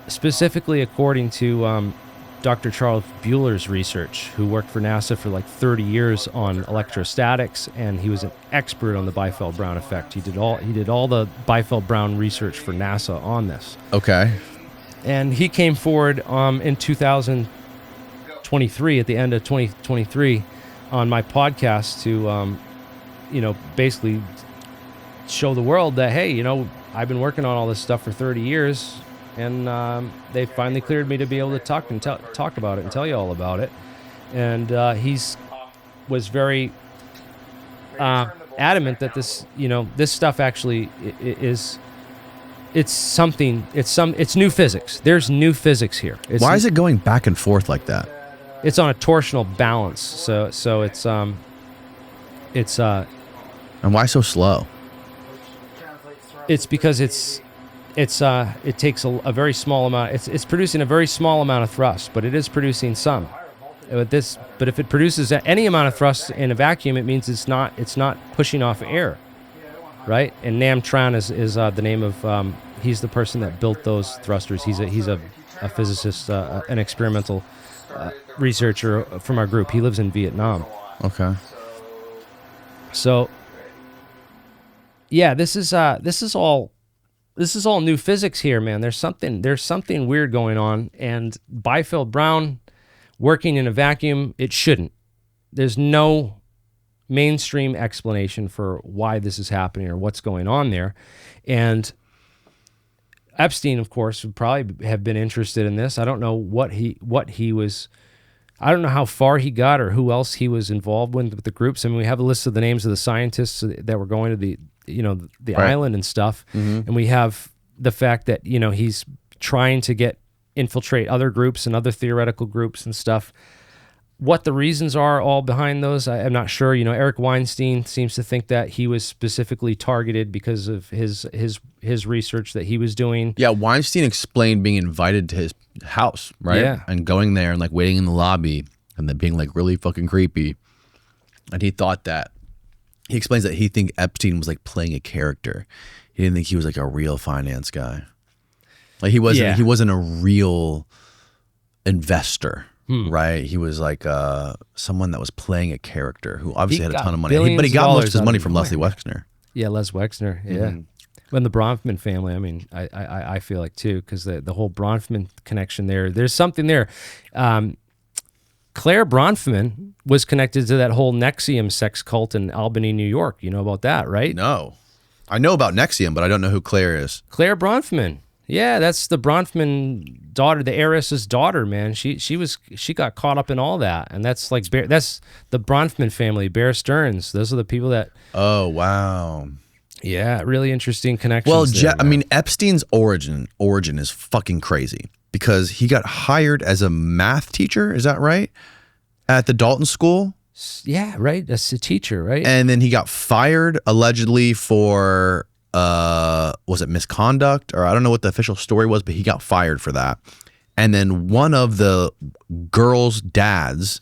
S2: specifically according to Dr. Charles Bueller's research, who worked for NASA for like 30 years on electrostatics, and he was an expert on the Biefeld-Brown effect. He did all the Biefeld-Brown research for NASA on this. Okay. And he came forward in 2023, at the end of 2023, on my podcast to, basically show the world that, hey, I've been working on all this stuff for 30 years, and they finally cleared me to be able to talk about it and tell you all about it. And was very adamant that this stuff actually is. It's new physics. There's new physics here.
S1: Why is it going back and forth like that?
S2: It's on a torsional balance, so it's
S1: And why so slow?
S2: It's because it takes a very small amount. It's producing a very small amount of thrust, but it is producing some. But if it produces any amount of thrust in a vacuum, it means it's not pushing off air, right? And Nam Tran is the name of he's the person that built those thrusters. He's a physicist, an experimental researcher from our group. He lives in Vietnam.
S1: Okay.
S2: So yeah, this is all new physics here, man. There's something weird going on, and Byfield Brown working in a vacuum, it shouldn't. There's no mainstream explanation for why this is happening or what's going on there. And Epstein, of course, would probably have been interested in this. I don't know what he was. I don't know how far he got or who else he was involved with the groups. I mean, we have a list of the names of the scientists that were going to the
S1: right.
S2: island and stuff, and we have the fact that he's trying to infiltrate other groups and other theoretical groups and stuff. What the reasons are all behind those, I'm not sure. Eric Weinstein seems to think that he was specifically targeted because of his research that he was doing.
S1: Yeah, Weinstein explained being invited to his house, right?
S2: Yeah.
S1: And going there and like waiting in the lobby and then being like really fucking creepy. And he explains that he think Epstein was like playing a character. He didn't think he was like a real finance guy. Like he wasn't a real investor. Right, he was like someone that was playing a character who obviously had a ton of money, but he got most of his money from Leslie Wexner.
S2: Yeah, Les Wexner. Yeah, and the Bronfman family. I mean, I feel like too, because the whole Bronfman connection there. There's something there. Clare Bronfman was connected to that whole NXIVM sex cult in Albany, New York. You know about that, right?
S1: No, I know about NXIVM, but I don't know who Clare is.
S2: Clare Bronfman. Yeah, that's the Bronfman daughter, the heiress's daughter, man. She got caught up in all that, and that's like that's the Bronfman family, Bear Stearns. Those are the people that.
S1: Oh wow.
S2: Yeah, really interesting connections.
S1: Well,
S2: there,
S1: I mean, Epstein's origin is fucking crazy because he got hired as a math teacher. Is that right? At the Dalton School.
S2: Yeah, right. That's a teacher, right?
S1: And then he got fired allegedly for. Was it misconduct, or I don't know what the official story was, but he got fired for that. And then one of the girls' dads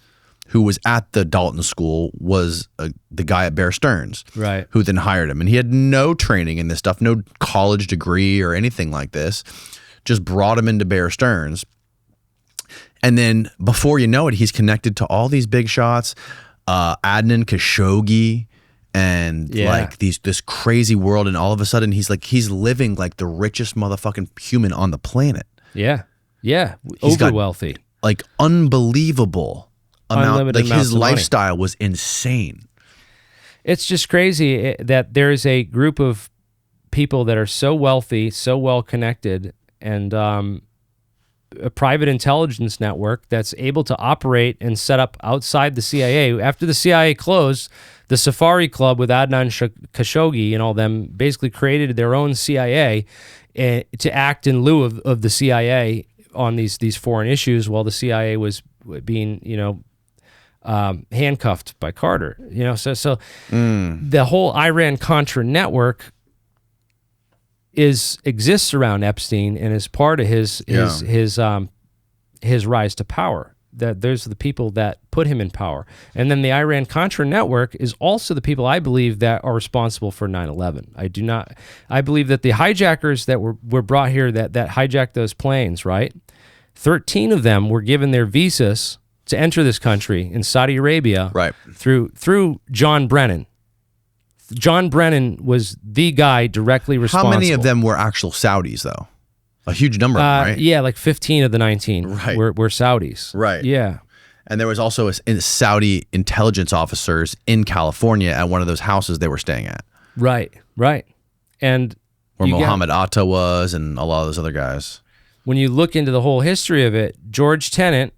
S1: who was at the Dalton School was the guy at Bear Stearns,
S2: right?
S1: Who then hired him, and he had no training in this stuff, no college degree or anything like this. Just brought him into Bear Stearns, and then before you know it, he's connected to all these big shots, Adnan Khashoggi. And like this crazy world, and all of a sudden he's living like the richest motherfucking human on the planet.
S2: Yeah,
S1: He's
S2: over wealthy,
S1: like unbelievable amount.
S2: Unlimited
S1: like his
S2: amounts of
S1: lifestyle was insane.
S2: It's just crazy that there is a group of people that are so wealthy, so well connected, and a private intelligence network that's able to operate and set up outside the CIA. After the CIA closed, the Safari Club with Adnan Khashoggi and all them basically created their own CIA to act in lieu of the CIA on these foreign issues, while the CIA was being handcuffed by Carter. So the whole Iran-Contra network exists around Epstein and is part of his rise to power. That those are the people that put him in power. And then the Iran-Contra network is also the people I believe that are responsible for 9/11. I believe that the hijackers that were brought here that hijacked those planes, right? 13 of them were given their visas to enter this country in Saudi Arabia,
S1: right,
S2: through John Brennan. John Brennan was the guy directly responsible.
S1: How many of them were actual Saudis, though? A huge number of them, right?
S2: Yeah, like 15 of the 19
S1: right.
S2: were Saudis.
S1: Right.
S2: Yeah.
S1: And there was also a Saudi intelligence officers in California at one of those houses they were staying at.
S2: Right. And
S1: where Mohammed Atta was and a lot of those other guys.
S2: When you look into the whole history of it, George Tenet,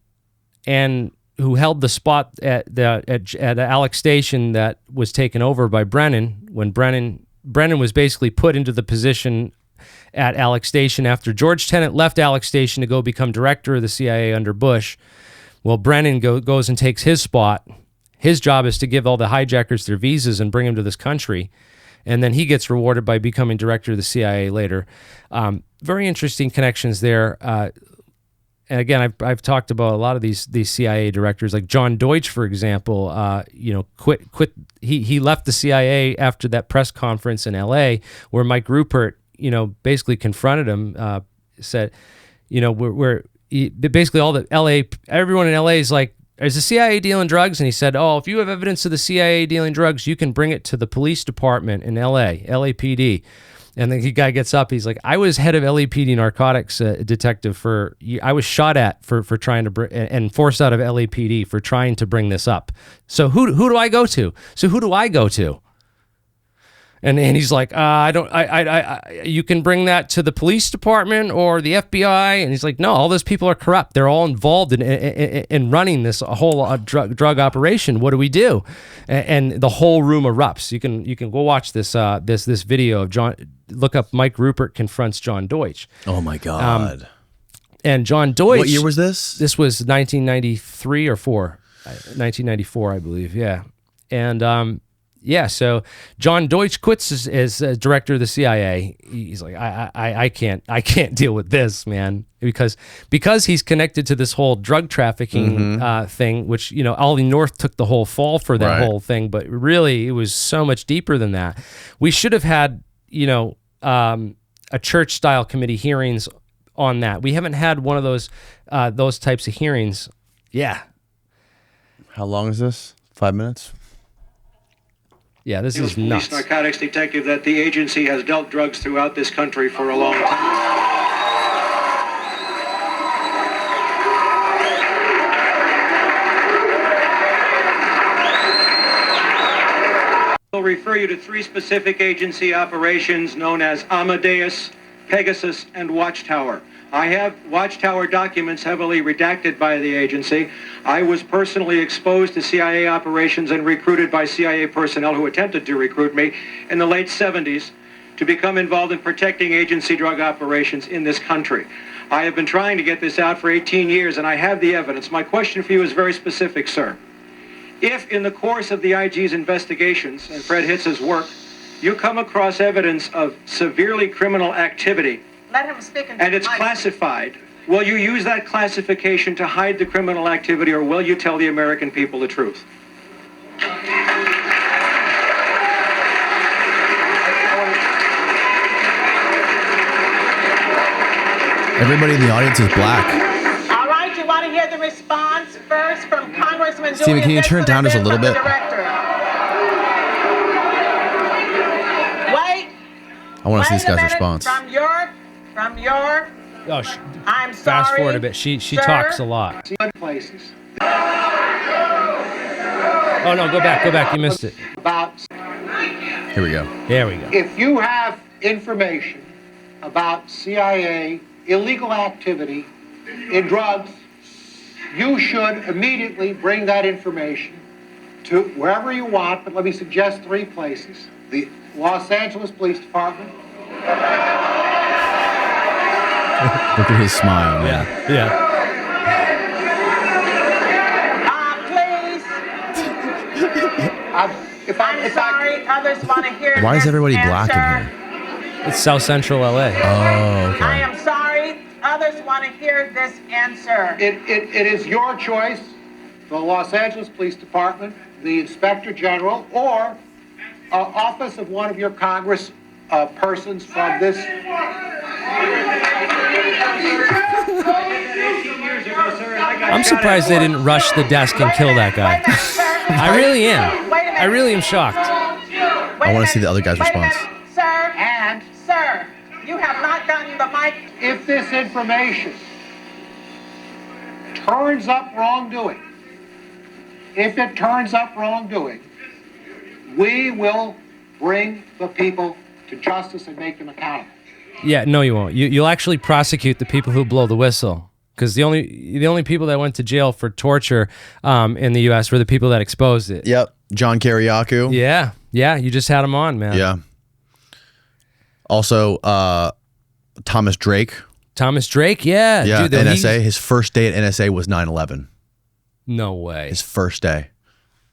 S2: and who held the spot at Alex Station that was taken over by Brennan, when Brennan was basically put into the position at Alex Station after George Tenet left Alex Station to go become director of the CIA under Bush. Well, Brennan goes and takes his spot. His job is to give all the hijackers their visas and bring them to this country. and then he gets rewarded by becoming director of the CIA later. Very interesting connections there. And again, I've talked about a lot of these CIA directors, like John Deutsch, for example. Quit. He left the CIA after that press conference in L.A. where Mike Rupert, basically confronted him. Said, basically all the L.A. everyone in L.A. is like, is the CIA dealing drugs? And he said, oh, if you have evidence of the CIA dealing drugs, you can bring it to the police department in L.A., LAPD. And the guy gets up. He's like, I was head of LAPD narcotics detective I was shot at for trying to and forced out of LAPD for trying to bring this up. So who do I go to? And he's like, you can bring that to the police department or the FBI. And he's like, no, all those people are corrupt. They're all involved in running this whole drug operation. What do we do? And the whole room erupts. You can go watch this video of John. Look up Mike Rupert confronts John Deutsch.
S1: Oh my God.
S2: And John Deutsch.
S1: What year was this?
S2: This was 1993 or 4. 1994, I believe. Yeah. And so John Deutsch quits as director of the CIA. He's like, I can't deal with this, man, because he's connected to this whole drug trafficking thing, which Ollie North took the whole fall for that whole thing, but really it was so much deeper than that. We should have had a church style committee hearings on that. We haven't had one of those types of hearings. Yeah.
S1: How long is this? 5 minutes?
S2: Yeah, this is nuts.
S6: Police narcotics detective that the agency has dealt drugs throughout this country for a long time. I'll refer you to 3 specific agency operations known as Amadeus, Pegasus, and Watchtower. I have Watchtower documents heavily redacted by the agency. I was personally exposed to CIA operations and recruited by CIA personnel who attempted to recruit me in the late 70s to become involved in protecting agency drug operations in this country. I have been trying to get this out for 18 years, and I have the evidence. My question for you is very specific, sir. If in the course of the IG's investigations and Fred Hitz's work, you come across evidence of severely criminal activity,
S5: Let him speak
S6: and it's classified, will you use that classification to hide the criminal activity, or will you tell the American people the truth?
S1: Everybody in the audience is black.
S5: All right, you want to hear the response first from Congressman
S1: Steven, can you turn it down just a little bit?
S5: Wait.
S1: I want to see this guy's response.
S5: From your.
S2: Oh,
S5: I'm sorry.
S2: Fast forward a bit. She talks a lot.
S6: Places.
S2: Oh no, go back. You missed it.
S1: Here we go.
S2: There we go.
S7: If you have information about CIA illegal activity in drugs, you should immediately bring that information to wherever you want, but let me suggest 3 places. The Los Angeles Police Department.
S1: Look at his smile, man.
S2: Yeah.
S5: Please. I'm sorry. Others want to hear.
S1: Why is everybody
S5: answer.
S1: black in here?
S2: It's South Central LA.
S1: Oh, okay.
S5: I am sorry. Others want to hear this answer.
S7: It is your choice, the Los Angeles Police Department, the Inspector General, or office of one of your Congress persons from this.
S2: I'm surprised they didn't rush the desk and kill that guy. I really am. I really am shocked.
S1: I want to see the other guy's response.
S5: Sir, you have not gotten the mic.
S7: If this information turns up wrongdoing, we will bring the people to justice and make them accountable.
S2: Yeah, no, you won't. You'll actually prosecute the people who blow the whistle, because the only people that went to jail for torture in the U.S. were the people that exposed it.
S1: Yep, John Kiriakou.
S2: Yeah, you just had him on, man.
S1: Yeah. Also, Thomas Drake.
S2: Yeah.
S1: Yeah,
S2: Dude,
S1: NSA. His first day at NSA was 9/11.
S2: No way.
S1: His first day.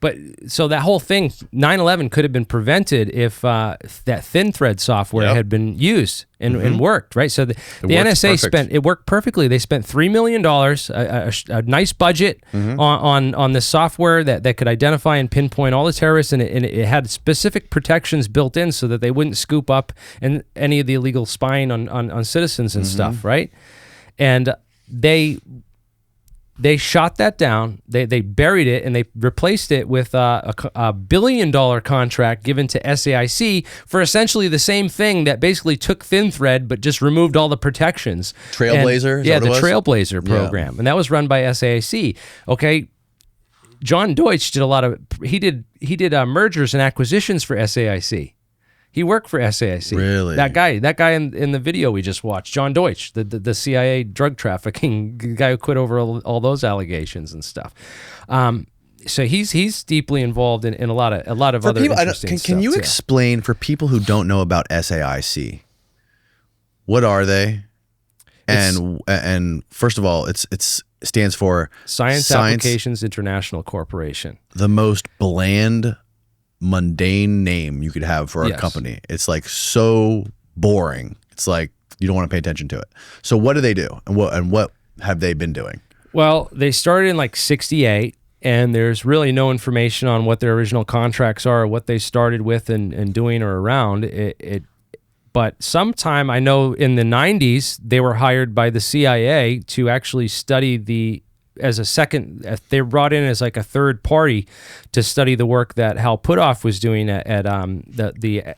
S2: But so that whole thing, 9/11 could have been prevented if that thin thread software had been used and worked, right? So the NSA it worked perfectly. They spent $3 million, a nice budget on the software that could identify and pinpoint all the terrorists, and it had specific protections built in so that they wouldn't scoop up any of the illegal spying on citizens and stuff, right? And they shot that down. They buried it, and they replaced it with a $1 billion contract given to SAIC for essentially the same thing that basically took thin thread but just removed all the protections.
S1: Trailblazer?
S2: The Trailblazer program. And that was run by SAIC. Okay. John Deutsch did a lot of, he did mergers and acquisitions for SAIC. He worked for SAIC.
S1: Really?
S2: That guy in the video we just watched, John Deutsch, the CIA drug trafficking guy who quit over all those allegations and stuff. So he's deeply involved in a lot of for other people, interesting stuff.
S1: Can you explain for people who don't know about SAIC? What are they? And first of all, it stands for
S2: Science Applications International Corporation.
S1: The most bland, mundane name you could have for a company. It's like so boring. It's like you don't want to pay attention to it. So what do they do, and what have they been doing?
S2: Well, they started in like '68, and there's really no information on what their original contracts are, or what they started with and doing or around it. But sometime, I know in the 90s, they were hired by the CIA to actually study they were brought in as like a third party to study the work that Hal Puthoff was doing at the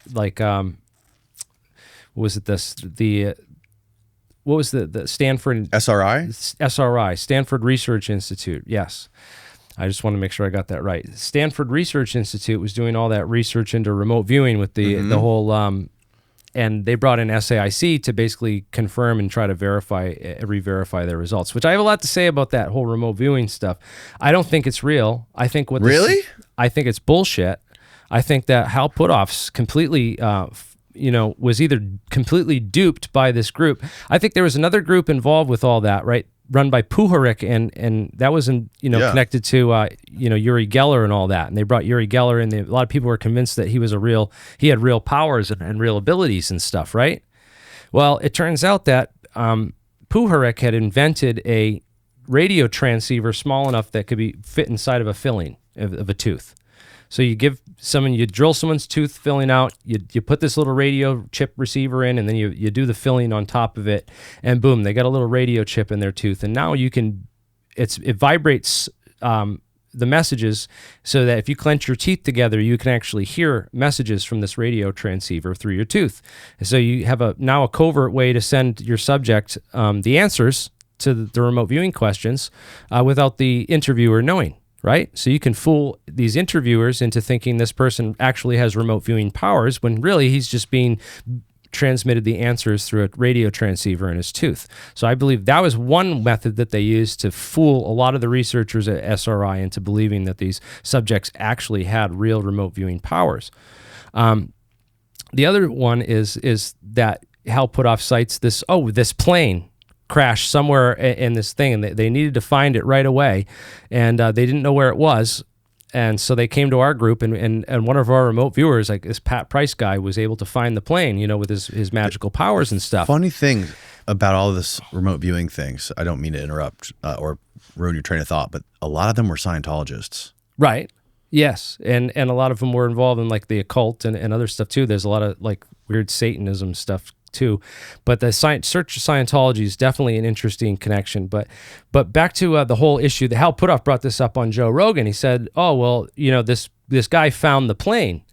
S2: Stanford SRI, Stanford Research Institute. Yes. I just want to make sure I got that right. Stanford Research Institute was doing all that research into remote viewing with the whole and they brought in SAIC to basically confirm and try to re-verify their results, which I have a lot to say about that whole remote viewing stuff. I don't think it's real. I think I think it's bullshit. I think that Hal Puthoff's completely, was either completely duped by this group. I think there was another group involved with all that, right? Run by Puharich, and that was connected to Uri Geller and all that. And they brought Uri Geller in. A lot of people were convinced that he had real powers and real abilities and stuff, right? Well, it turns out that Puharich had invented a radio transceiver small enough that could be fit inside of a filling of a tooth. So you drill someone's tooth filling out, you put this little radio chip receiver in, and then you do the filling on top of it, and boom, they got a little radio chip in their tooth. And now it vibrates the messages so that if you clench your teeth together, you can actually hear messages from this radio transceiver through your tooth. And so you have now a covert way to send your subject the answers to the remote viewing questions without the interviewer knowing. Right? So you can fool these interviewers into thinking this person actually has remote viewing powers when really he's just being transmitted the answers through a radio transceiver in his tooth. So I believe that was one method that they used to fool a lot of the researchers at SRI into believing that these subjects actually had real remote viewing powers. The other one is that Hal Puthoff cites this plane crashed somewhere in this thing, and they needed to find it right away, and they didn't know where it was, and so they came to our group, and one of our remote viewers, like this Pat Price guy, was able to find the plane, with his magical powers and stuff.
S1: Funny thing about all of this remote viewing things, I don't mean to interrupt or ruin your train of thought, but a lot of them were Scientologists.
S2: Right. Yes, and a lot of them were involved in like the occult and other stuff too. There's a lot of like weird Satanism stuff too, but the search of Scientology is definitely an interesting connection. But back to the whole issue, that Hal Puthoff brought this up on Joe Rogan. He said, "Oh well, this guy found the plane,"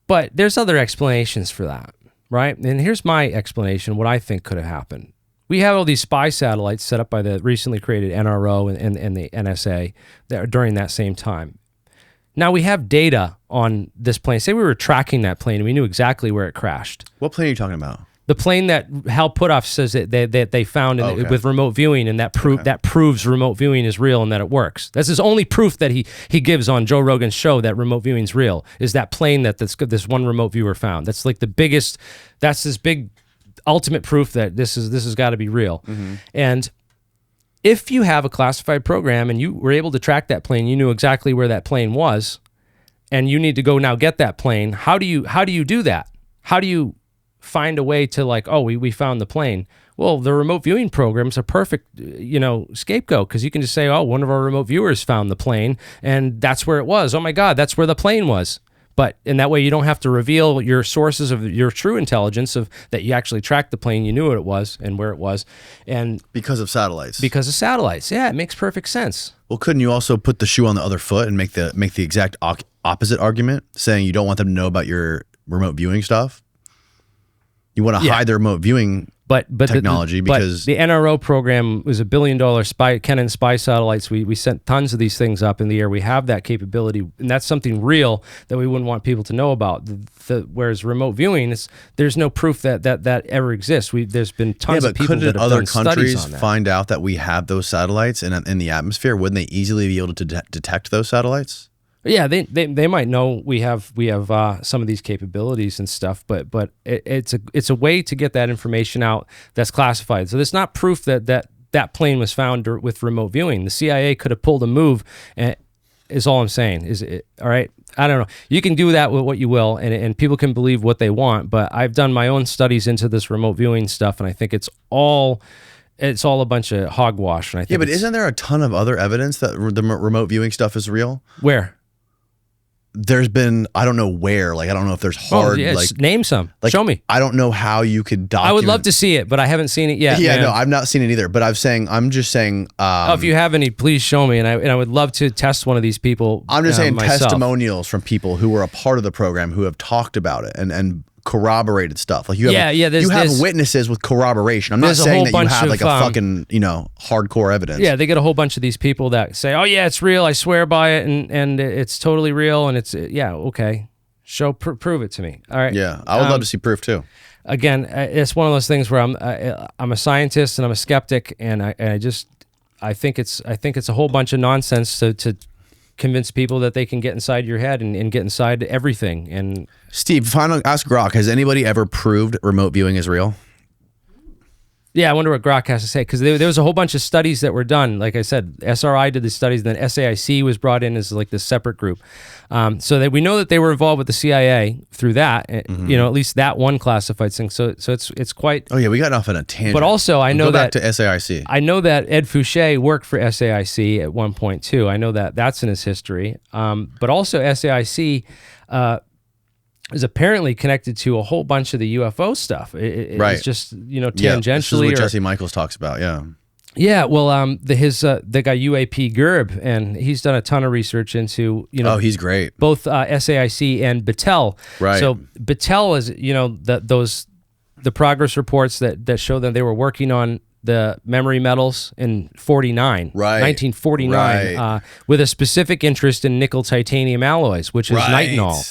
S2: but there's other explanations for that, right? And here's my explanation: what I think could have happened. We have all these spy satellites set up by the recently created NRO and the NSA during that same time. Now we have data on this plane. Say we were tracking that plane and we knew exactly where it crashed.
S1: What plane are you talking about?
S2: The plane that Hal Puthoff says that they found with remote viewing, and that proves remote viewing is real and that it works. That's his only proof that he gives on Joe Rogan's show that remote viewing is real, is that plane that this one remote viewer found. That's like the biggest. That's this big ultimate proof that this has got to be real. Mm-hmm. And if you have a classified program and you were able to track that plane, you knew exactly where that plane was, and you need to go now get that plane, how do you do that? How do you find a way to like, oh, we found the plane? Well, the remote viewing program's a perfect, scapegoat, because you can just say, oh, one of our remote viewers found the plane, and that's where it was. Oh my God, that's where the plane was. But in that way, you don't have to reveal your sources of your true intelligence of that you actually tracked the plane, you knew what it was and where it was, and
S1: because of satellites.
S2: Because of satellites, yeah, it makes perfect sense.
S1: Well, couldn't you also put the shoe on the other foot and make the exact opposite argument, saying you don't want them to know about your remote viewing stuff? You want to hide the remote viewing technology because
S2: the NRO program was $1 billion Canon spy satellites. We sent tons of these things up in the air. We have that capability, and that's something real that we wouldn't want people to know about. Whereas remote viewing, there's no proof that ever exists. There's been tons of people that have done studies on that.
S1: Couldn't other countries find out that we have those satellites in the atmosphere? Wouldn't they easily be able to detect those satellites?
S2: Yeah, they might know we have some of these capabilities and stuff, but it's a way to get that information out that's classified. So there's not proof that plane was found with remote viewing. The CIA could have pulled a move, is all I'm saying. All right? I don't know. You can do that with what you will, and people can believe what they want, but I've done my own studies into this remote viewing stuff, and I think it's all a bunch of hogwash. And I think
S1: but isn't there a ton of other evidence that the remote viewing stuff is real?
S2: Where?
S1: There's been, I don't know where, like, I don't know if there's hard,
S2: name some, show me.
S1: I don't know how you could document.
S2: I would love to see it, but I haven't seen it yet.
S1: Yeah, no, I've not seen it either, but I'm just saying.
S2: If you have any, please show me, and I would love to test one of these people.
S1: I'm just saying
S2: myself.
S1: Testimonials from people who were a part of the program who have talked about it and corroborated stuff. Like you have witnesses with corroboration. I'm not saying that you have like a fucking, hardcore evidence.
S2: Yeah, they get a whole bunch of these people that say, "Oh yeah, it's real. I swear by it, and it's totally real." And it's okay. Prove it to me. All right.
S1: Yeah, I would love to see proof too.
S2: Again, it's one of those things where I'm a scientist and I'm a skeptic, and I think it's a whole bunch of nonsense to convince people that they can get inside your head and get inside everything. And
S1: Steve, final ask Grok, has anybody ever proved remote viewing is real?
S2: Yeah, I wonder what Grok has to say, because there was a whole bunch of studies that were done. Like I said, SRI did the studies, then SAIC was brought in as like this separate group. So that we know that they were involved with the CIA through that, at least that one classified thing. So it's quite...
S1: Oh yeah, we got off on a tangent.
S2: But also I know that...
S1: Go back to SAIC.
S2: I know that Ed Fouché worked for SAIC at one point too. I know that that's in his history. But also SAIC... is apparently connected to a whole bunch of the UFO stuff. It's just tangentially.
S1: Yeah, this is what Jesse Michaels talks about. Yeah.
S2: Yeah. Well, the guy UAP Gerb, and he's done a ton of research into
S1: Oh, he's great.
S2: Both SAIC and Battelle.
S1: Right.
S2: So Battelle is the progress reports that show that they were working on the memory metals in 1949, with a specific interest in nickel titanium alloys, which is nitinol.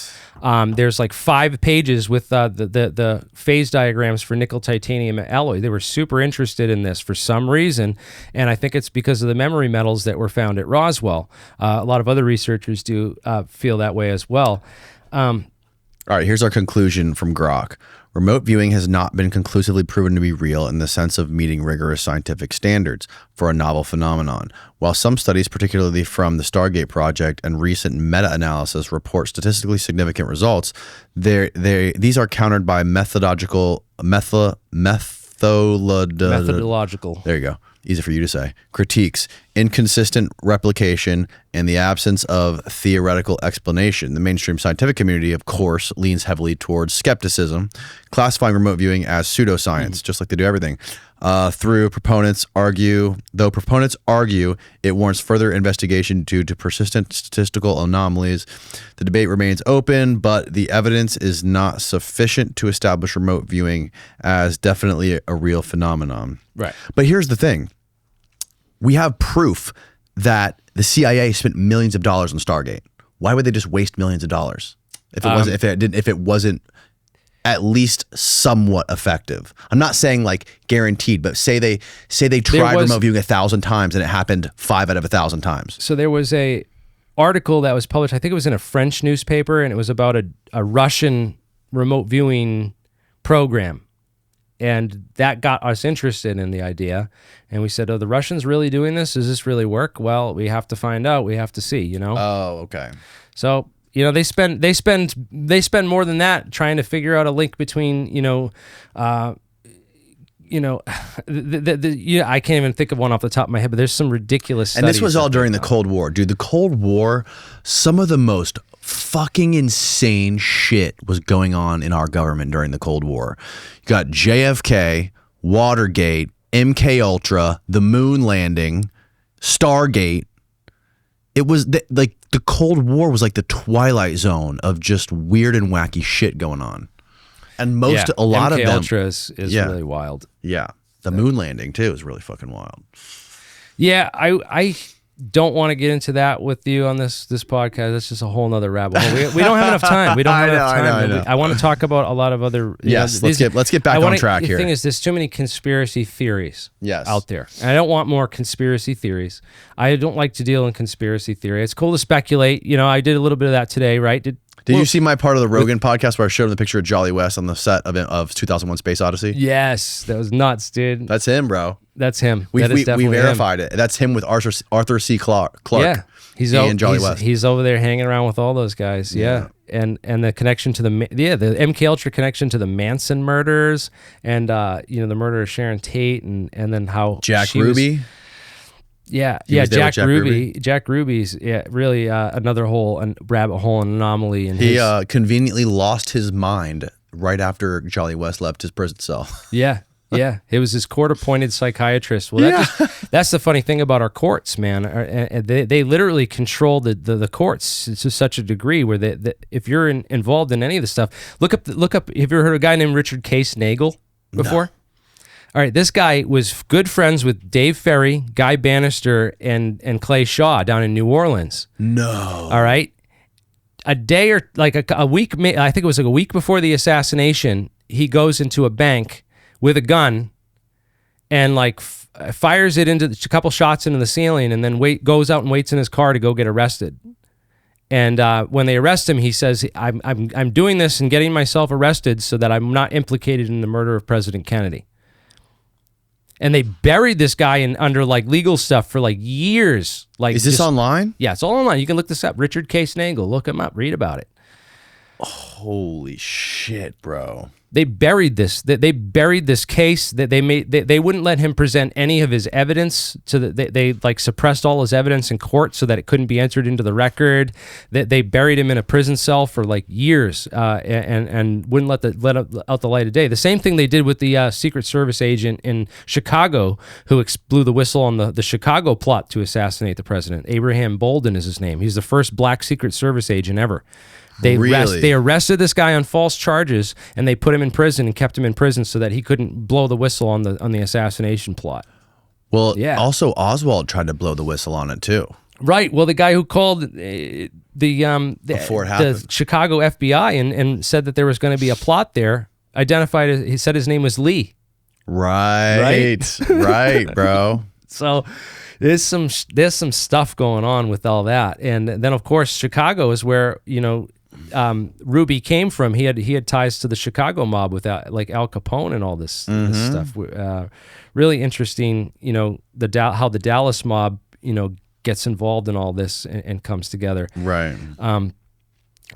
S2: There's like 5 pages with the phase diagrams for nickel titanium alloy. They were super interested in this for some reason, and I think it's because of the memory metals that were found at Roswell. A lot of other researchers do feel that way as well.
S1: All right, here's our conclusion from Grok. Remote viewing has not been conclusively proven to be real in the sense of meeting rigorous scientific standards for a novel phenomenon. While some studies, particularly from the Stargate Project and recent meta-analysis, report statistically significant results, these are countered by methodological. There you go. Easy for you to say. Critiques, inconsistent replication, and the absence of theoretical explanation. The mainstream scientific community, of course, leans heavily towards skepticism, classifying remote viewing as pseudoscience, just like they do everything. Though proponents argue it warrants further investigation due to persistent statistical anomalies. The debate remains open, but the evidence is not sufficient to establish remote viewing as definitely a real phenomenon.
S2: Right.
S1: But here's the thing. We have proof that the CIA spent millions of dollars on Stargate. Why would they just waste millions of dollars if it wasn't at least somewhat effective? I'm not saying like guaranteed, but say they tried remote viewing 1,000 times and it happened 5 out of 1,000 times.
S2: So there was a article that was published, I think it was in a French newspaper, and it was about a Russian remote viewing program. And that got us interested in the idea. And we said, "Oh, the Russians really doing this? Does this really work?" Well, we have to find out. We have to see, you know?
S1: Oh, okay.
S2: So, you know, they spend more than that trying to figure out a link between, I can't even think of one off the top of my head, but there's some ridiculous studies.
S1: And this was all during the Cold War. Dude, the Cold War, some of the most fucking insane shit was going on in our government during the Cold War. You got JFK, Watergate, MK Ultra, the moon landing, Stargate. It was like the Cold War was like the twilight zone of just weird and wacky shit going on. And a lot
S2: MK
S1: of them.
S2: Ultra is really wild.
S1: Yeah. The moon landing too is really fucking wild.
S2: Yeah, I don't want to get into that with you on this podcast. That's just a whole nother rabbit hole. We don't have enough time. We don't have enough time.
S1: I know.
S2: I want to talk about a lot of other.
S1: Yes, let's get back on track here.
S2: The thing is, there's too many conspiracy theories out there. And I don't want more conspiracy theories. I don't like to deal in conspiracy theory. It's cool to speculate. You know, I did a little bit of that today, right? Did
S1: you see my part of the Rogan podcast where I showed him the picture of Jolly West on the set of 2001 Space Odyssey?
S2: Yes, that was nuts, dude.
S1: That's him, bro.
S2: That's him.
S1: We
S2: definitely
S1: verified it. That's him with Arthur C. Clarke.
S2: Yeah,
S1: and Jolly West.
S2: He's over there hanging around with all those guys. Yeah. And the connection to the MK Ultra connection to the Manson murders, and the murder of Sharon Tate, and then how
S1: Jack Ruby.
S2: Jack Ruby. Jack Ruby's really another rabbit hole and anomaly. And
S1: he conveniently lost his mind right after Jolly West left his prison cell.
S2: Yeah. It was his court-appointed psychiatrist. Well, that's the funny thing about our courts, man. They literally control the courts to such a degree where if you're involved in any of the stuff, look up. Have you ever heard of a guy named Richard Case Nagel before? No. All right, this guy was good friends with Dave Ferry, Guy Bannister, and Clay Shaw down in New Orleans.
S1: No.
S2: All right. A day or like a week, I think it was like a week before the assassination, he goes into a bank with a gun and fires it into a couple shots into the ceiling, and then goes out and waits in his car to go get arrested. And when they arrest him, he says, "I'm doing this and getting myself arrested so that I'm not implicated in the murder of President Kennedy." And they buried this guy under legal stuff for years.
S1: Is this online?
S2: Yeah, it's all online. You can look this up. Richard Case Nagel. Look him up. Read about it.
S1: Holy shit, bro.
S2: They buried this. They buried this case. That they wouldn't let him present any of his evidence. They suppressed all his evidence in court so that it couldn't be entered into the record. They buried him in a prison cell for years, and wouldn't let out the light of day. The same thing they did with the Secret Service agent in Chicago who blew the whistle on the Chicago plot to assassinate the president. Abraham Bolden is his name. He's the first black Secret Service agent ever. They arrested this guy on false charges, and they put him in prison and kept him in prison so that he couldn't blow the whistle on the assassination plot.
S1: Well, also Oswald tried to blow the whistle on it too.
S2: Right. Well, the guy who called
S1: before it happened,
S2: the Chicago FBI and said that there was going to be a plot there, he said his name was Lee.
S1: Right, bro.
S2: So there's some stuff going on with all that, and then of course Chicago is where Ruby came from. He had ties to the Chicago mob with Al Capone and all this stuff. Really interesting, how the Dallas mob, gets involved in all this and comes together.
S1: Right.
S2: And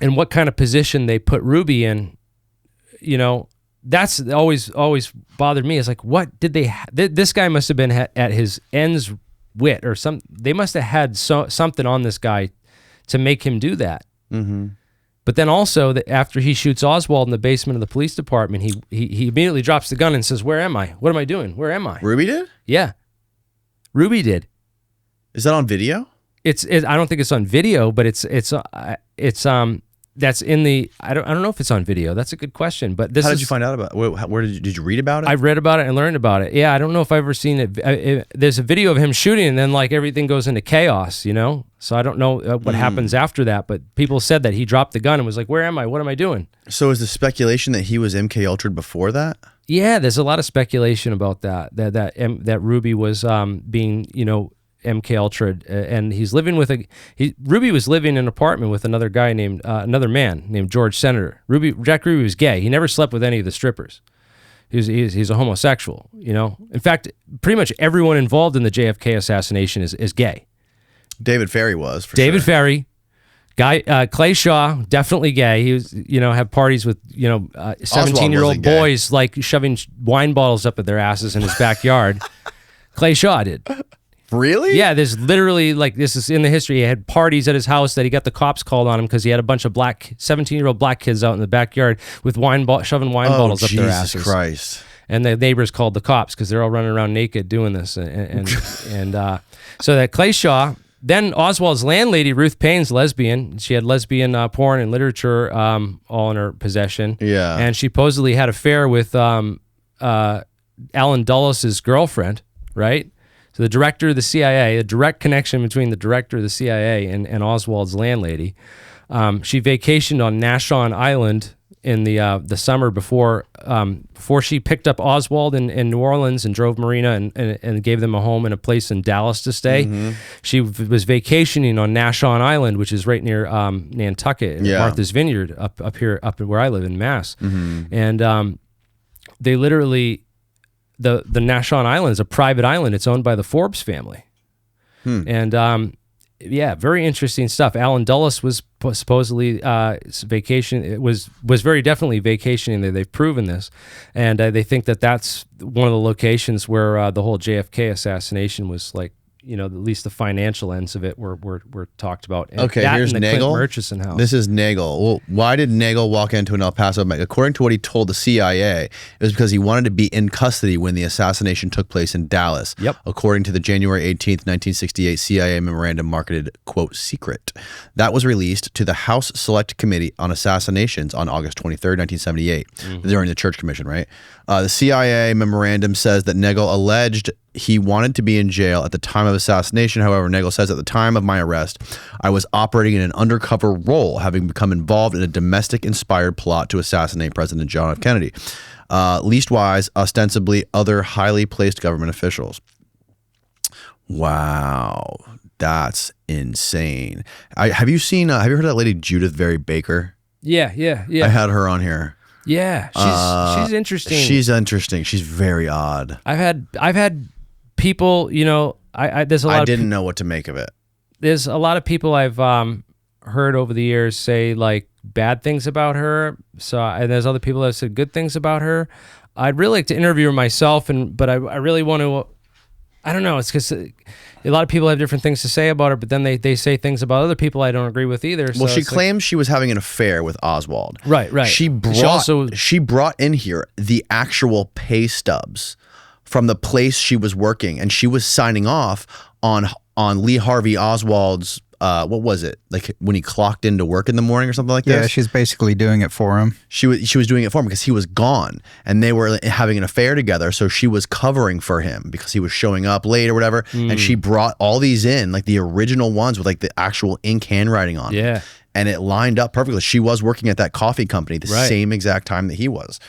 S2: what kind of position they put Ruby in, that's always bothered me. It's what did they? This guy must have been at his ends wit or they must have had something on this guy to make him do that.
S1: Mm-hmm.
S2: But then also that after he shoots Oswald in the basement of the police department, he immediately drops the gun and says, "Where am I? What am I doing? Where am I?"
S1: Ruby did?
S2: Yeah, Ruby did.
S1: Is that on video?
S2: I don't think it's on video, but it's that's in the. I don't know if it's on video. That's a good question. But how
S1: did you find out about it? Where did you read about it?
S2: I read about it and learned about it. Yeah, I don't know if I've ever seen it. There's a video of him shooting, and then everything goes into chaos. So I don't know what happens after that. But people said that he dropped the gun and was "Where am I? What am I doing?"
S1: So is the speculation that he was MK Ultra'd before that?
S2: Yeah, there's a lot of speculation about that Ruby was being MK Ultra, and he's living with Ruby was living in an apartment with another guy named another man named George Senator. Jack Ruby was gay. He never slept with any of the strippers. He's a homosexual, you know. In fact, pretty much everyone involved in the JFK assassination is gay.
S1: David Ferry was, for
S2: David
S1: sure.
S2: Ferry. Clay Shaw, definitely gay. He was, you know, have parties with, 17-year-old boys, like shoving wine bottles up at their asses in his backyard. Clay Shaw did.
S1: Really?
S2: Yeah, there's literally, like, this is in the history. He had parties at his house that he got the cops called on him because he had a bunch of 17-year-old black kids out in the backyard with shoving wine bottles up their asses.
S1: Jesus Christ.
S2: And the neighbors called the cops because they're all running around naked doing this. And so that Clay Shaw. Then Oswald's landlady, Ruth Payne's lesbian. She had lesbian porn and literature all in her possession.
S1: Yeah.
S2: And she supposedly had an affair with Alan Dulles' girlfriend, right? So the director of the CIA, a direct connection between the director of the CIA and Oswald's landlady. She vacationed on Nashon Island in the summer before she picked up Oswald in New Orleans and drove Marina and gave them a home and a place in Dallas to stay. Mm-hmm. She was vacationing on Nashon Island, which is right near Nantucket, Martha's Vineyard, up where I live in Mass. Mm-hmm. And they literally, the Nashon Island is a private island. It's owned by the Forbes family. And yeah, very interesting stuff. Alan Dulles was supposedly was very definitely vacationing there. They've proven this, and they think that that's one of the locations where the whole JFK assassination was, like, you know, at least the financial ends of it were talked about. And
S1: okay, here's Nagel.
S2: Murchison house.
S1: This is Nagel. Well, why did Nagel walk into an El Paso bank? According to what he told the CIA, it was because he wanted to be in custody when the assassination took place in Dallas.
S2: Yep. According
S1: to the January 18th, 1968 CIA memorandum marketed, quote, secret. That was released to the House Select Committee on Assassinations on August 23rd, 1978, during the Church Commission, right? The CIA memorandum says that Nagel alleged he wanted to be in jail at the time of assassination. However, Nagel says, at the time of my arrest, I was operating in an undercover role, having become involved in a domestic-inspired plot to assassinate President John F. Kennedy. Leastwise, ostensibly other highly placed government officials. Wow, that's insane. Have you heard of that lady Judith Vary Baker?
S2: Yeah.
S1: I had her on here.
S2: Yeah, she's interesting.
S1: She's interesting. She's very odd.
S2: I've had people, you know, there's a lot.
S1: I didn't know what to make of it.
S2: There's a lot of people I've heard over the years say, like, bad things about her. So, and there's other people that have said good things about her. I'd really like to interview her myself, but I really want to. I don't know. It's because a lot of people have different things to say about her, but then they say things about other people I don't agree with either.
S1: Well, she claims she was having an affair with Oswald.
S2: Right.
S1: She brought in here the actual pay stubs from the place she was working, and she was signing off on Lee Harvey Oswald's what was it, like when he clocked into work in the morning or something like this?
S8: Yeah, she's basically doing it for him.
S1: She was doing it for him because he was gone and they were having an affair together. So she was covering for him because he was showing up late or whatever. And she brought all these in, like the original ones with like the actual ink handwriting on them.
S2: Yeah.
S1: And it lined up perfectly. She was working at that coffee company the same exact time that he was.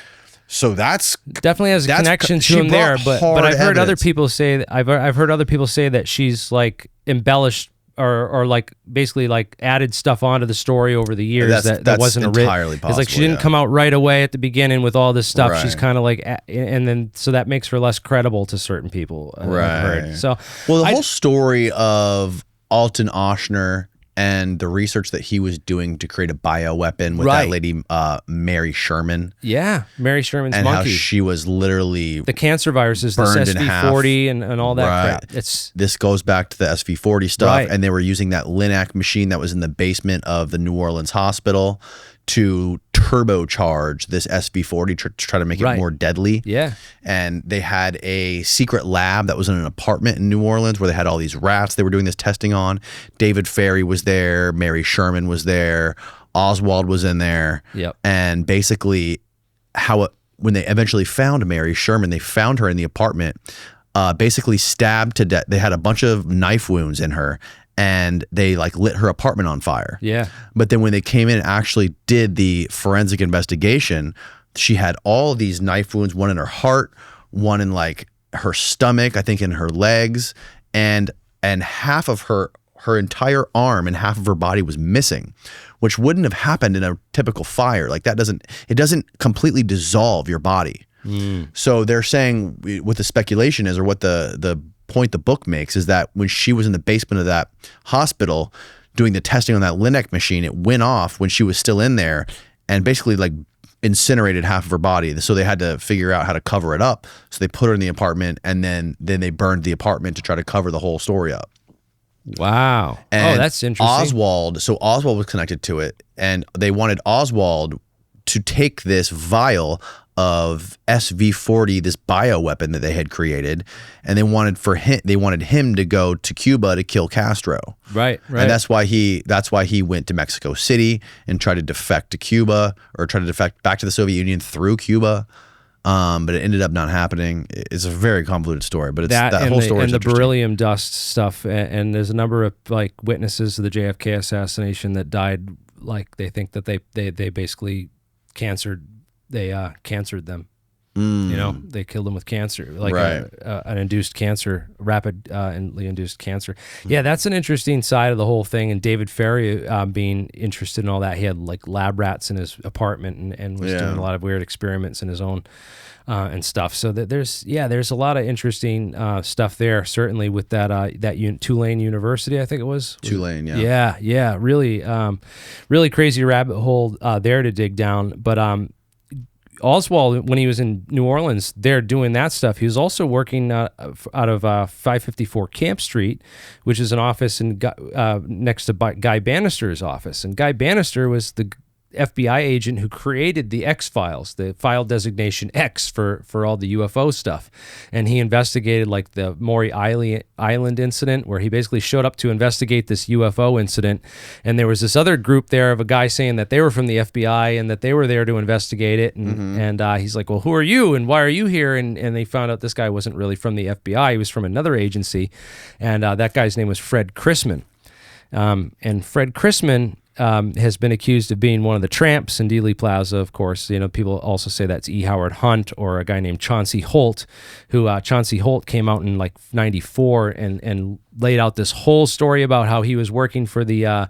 S1: So that's
S2: definitely has a connection to him there. But I've heard other people say that I've heard other people say that she's like embellished or like basically like added stuff onto the story over the years that wasn't
S1: entirely possible.
S2: It's like she didn't come out right away at the beginning with all this stuff. Right. She's kind of like, and then so that makes her less credible to certain people. I've heard. So
S1: the whole story of Alton Oshner and the research that he was doing to create a bioweapon with that lady, Mary Sherman.
S2: Yeah, Mary Sherman's
S1: and
S2: monkey.
S1: How she was literally
S2: the cancer viruses, this SV40 and all that crap.
S1: This goes back to the SV40 stuff, and they were using that Lutnick machine that was in the basement of the New Orleans hospital to turbocharge this SV40 to try to make it more deadly.
S2: Yeah.
S1: And they had a secret lab that was in an apartment in New Orleans where they had all these rats they were doing this testing on. David Ferry was there. Mary Sherman was there. Oswald was in there.
S2: Yep.
S1: And basically when they eventually found Mary Sherman, they found her in the apartment, basically stabbed to death. They had a bunch of knife wounds in her. And they like lit her apartment on fire.
S2: Yeah.
S1: But then when they came in and actually did the forensic investigation, she had all of these knife wounds, one in her heart, one in like her stomach, I think in her legs, and half of her entire arm and half of her body was missing, which wouldn't have happened in a typical fire. Like it doesn't completely dissolve your body. So they're saying what the speculation is, or what the point the book makes, is that when she was in the basement of that hospital doing the testing on that Lutnick machine, it went off when she was still in there and basically like incinerated half of her body. So they had to figure out how to cover it up. So they put her in the apartment, and then they burned the apartment to try to cover the whole story up.
S2: Wow.
S1: And
S2: that's interesting.
S1: Oswald was connected to it, and they wanted Oswald to take this vial of SV-40, this bioweapon that they had created, and they wanted him to go to Cuba to kill Castro.
S2: Right.
S1: And that's why he went to Mexico City and tried to defect to Cuba, or tried to defect back to the Soviet Union through Cuba. But it ended up not happening. It's a very convoluted story, but that whole story is
S2: and the
S1: interesting.
S2: beryllium dust stuff, and there's a number of like witnesses of the JFK assassination that died. Like they think that they basically cancered them. You know, they killed them with cancer, like an induced cancer, rapidly induced cancer. Yeah, that's an interesting side of the whole thing. And David Ferry being interested in all that, he had like lab rats in his apartment and was doing a lot of weird experiments in his own and stuff. So that there's a lot of interesting stuff there. Certainly with that Tulane University, I think it was
S1: Tulane.
S2: Yeah, really, really crazy rabbit hole there to dig down, but. Oswald, when he was in New Orleans, there doing that stuff, he was also working out of 554 Camp Street, which is an office next to Guy Bannister's office. And Guy Bannister was the FBI agent who created the X-Files, the file designation X for all the UFO stuff. And he investigated like the Maury Island incident, where he basically showed up to investigate this UFO incident. And there was this other group there of a guy saying that they were from the FBI and that they were there to investigate it. And he's like, well, who are you and why are you here? And they found out this guy wasn't really from the FBI. He was from another agency. And that guy's name was Fred Chrisman. And Fred Chrisman has been accused of being one of the tramps in Dealey Plaza, of course. You know, people also say that's E. Howard Hunt, or a guy named Chauncey Holt, who Chauncey Holt came out in like 94 and laid out this whole story about how he was working for the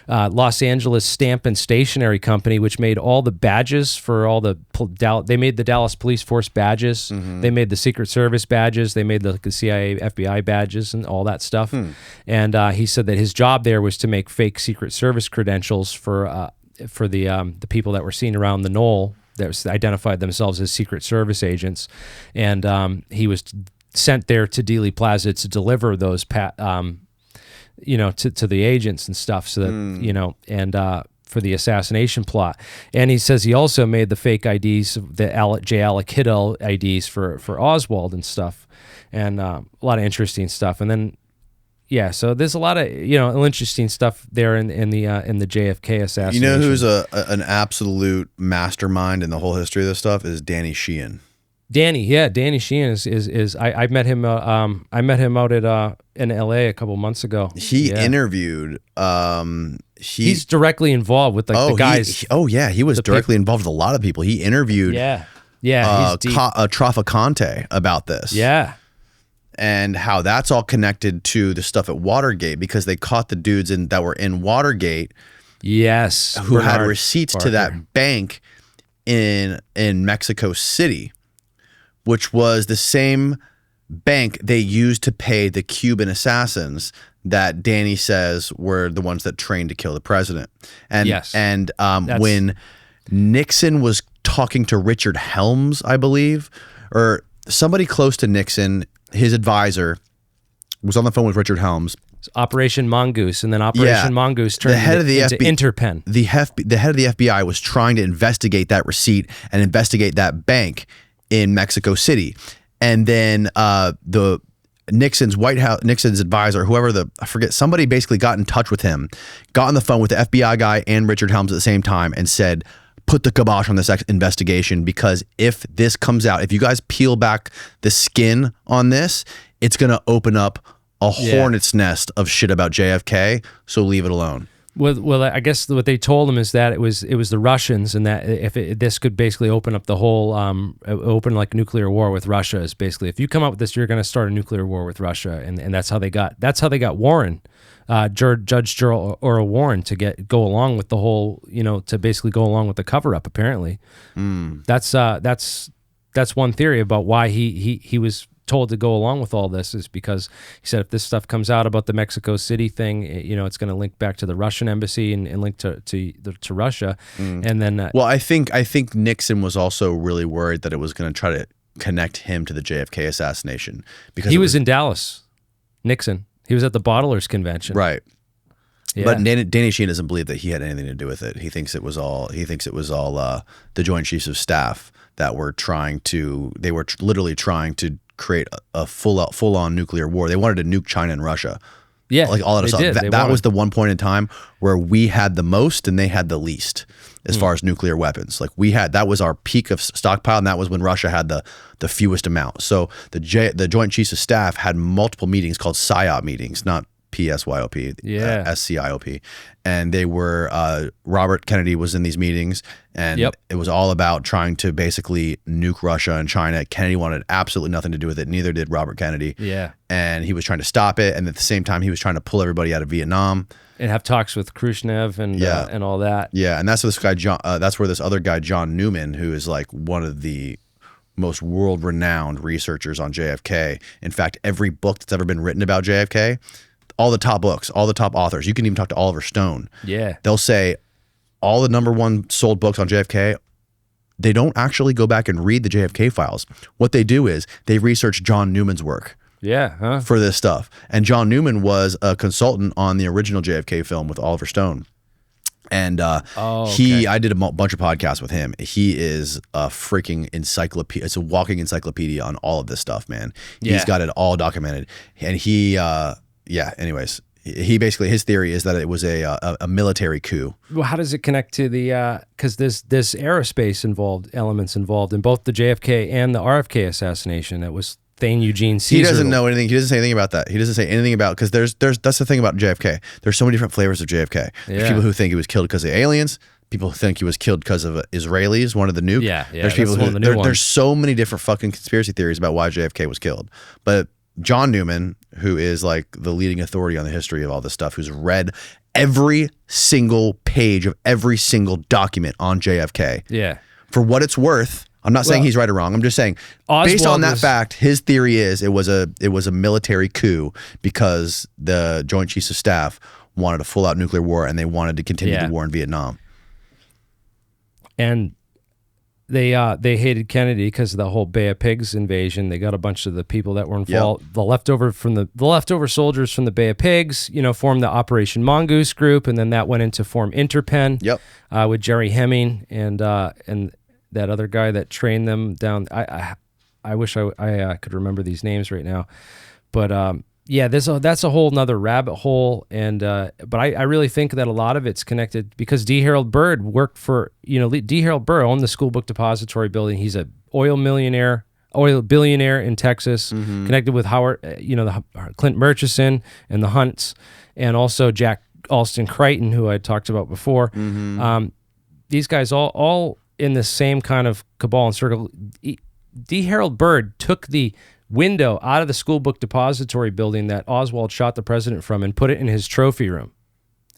S2: Los Angeles Stamp and Stationery Company, which made all the badges for all they made the Dallas Police Force badges. They made the Secret Service badges. They made the CIA, FBI badges and all that stuff. And he said that his job there was to make fake Secret Service credentials for the people that were seen around the knoll that identified themselves as Secret Service agents. And he was sent there to Dealey Plaza to deliver those to the agents and stuff, so that for the assassination plot. And he says he also made the fake IDs, the J. Alec Hiddle IDs for Oswald and stuff, and a lot of interesting stuff. And then so there's a lot of interesting stuff there in the JFK assassination.
S1: You know who's an absolute mastermind in the whole history of this stuff is Danny Sheehan.
S2: Danny Sheehan is I met him out at in LA a couple months ago.
S1: He interviewed
S2: he's directly involved with like the guys.
S1: He was directly involved with a lot of people. He interviewed Traficante about this.
S2: Yeah.
S1: And how that's all connected to the stuff at Watergate, because they caught the dudes that were in Watergate.
S2: Yes.
S1: Who had receipts to that bank in Mexico City, which was the same bank they used to pay the Cuban assassins that Danny says were the ones that trained to kill the president. And when Nixon was talking to Richard Helms, I believe, or somebody close to Nixon, his advisor was on the phone with Richard Helms.
S2: Operation Mongoose, and then Operation Mongoose turned into Interpen.
S1: The head of the FBI was trying to investigate that receipt and investigate that bank in Mexico City. And then the Nixon's advisor, somebody basically got in touch with him, got on the phone with the FBI guy and Richard Helms at the same time and said, put the kibosh on this investigation, because if this comes out, if you guys peel back the skin on this, it's going to open up a hornet's nest of shit about JFK, so leave it alone.
S2: Well, I guess what they told him is that it was the Russians, and that this could basically open up the whole open like nuclear war with Russia. Is basically, if you come up with this, you're going to start a nuclear war with Russia, and that's how they got Warren, Judge Earl Warren, to go along with the whole, to basically go along with the cover up. Apparently, that's that's one theory about why he was told to go along with all this, is because he said if this stuff comes out about the Mexico City thing, it's going to link back to the Russian embassy and link to Russia. And then
S1: well, I think Nixon was also really worried that it was going to try to connect him to the JFK assassination, because
S2: he was in Dallas. Nixon, he was at the Bottlers Convention,
S1: right?
S2: Yeah.
S1: But Danny Sheen doesn't believe that he had anything to do with it. He thinks it was all the Joint Chiefs of Staff that were literally trying to create a full on nuclear war. They wanted to nuke China and Russia.
S2: Yeah,
S1: like all that stuff. That was the one point in time where we had the most and they had the least as far as nuclear weapons. Like that was our peak of stockpile, and that was when Russia had the fewest amount. So the Joint Chiefs of Staff had multiple meetings called PSYOP meetings, not PSYOP, SCIOP, and they were Robert Kennedy was in these meetings, and it was all about trying to basically nuke Russia and China. Kennedy wanted absolutely nothing to do with it. Neither did Robert Kennedy.
S2: Yeah,
S1: and he was trying to stop it, and at the same time, he was trying to pull everybody out of Vietnam
S2: and have talks with Khrushchev and all that.
S1: Yeah, and that's this guy John. That's where this other guy John Newman, who is like one of the most world-renowned researchers on JFK. In fact, every book that's ever been written about JFK. All the top books, all the top authors. You can even talk to Oliver Stone.
S2: Yeah.
S1: They'll say all the #1 sold books on JFK, they don't actually go back and read the JFK files. What they do is they research John Newman's work.
S2: Yeah.
S1: For this stuff. And John Newman was a consultant on the original JFK film with Oliver Stone. And I did a bunch of podcasts with him. He is a freaking encyclopedia. It's a walking encyclopedia on all of this stuff, man. He's got it all documented. And anyways, he basically, his theory is that it was a military coup.
S2: Well, how does it connect to the, because there's aerospace elements involved in both the JFK and the RFK assassination. That was Thane Eugene Caesar.
S1: He doesn't know anything. He doesn't say anything about that. He doesn't say anything about, because that's the thing about JFK. There's so many different flavors of JFK. There's people who think he was killed because of aliens. People who think he was killed because of Israelis, one of the nuke.
S2: Yeah.
S1: There's people who, there's so many different fucking conspiracy theories about why JFK was killed. But John Newman, who is like the leading authority on the history of all this stuff, who's read every single page of every single document on JFK.
S2: Yeah.
S1: For what it's worth, I'm not saying he's right or wrong. I'm just saying, based on that fact, his theory is it was a military coup because the Joint Chiefs of Staff wanted a full-out nuclear war, and they wanted to continue the war in Vietnam.
S2: And they hated Kennedy because of the whole Bay of Pigs invasion. They got a bunch of the people that were involved, the leftover soldiers from the Bay of Pigs, formed the Operation Mongoose group, and then that went into form Interpen. With Jerry Hemming and that other guy that trained them down. I wish I could remember these names right now, but that's a whole nother rabbit hole. And but I really think that a lot of it's connected because D. Harold Bird worked for D. Harold Bird owned the School Book Depository building. He's a oil billionaire in Texas, connected with Howard, the Clint Murchison and the Hunts, and also Jack Alston Crichton, who I talked about before. These guys all in the same kind of cabal and circle. D. Harold Bird took the window out of the School Book Depository building that Oswald shot the president from and put it in his trophy room.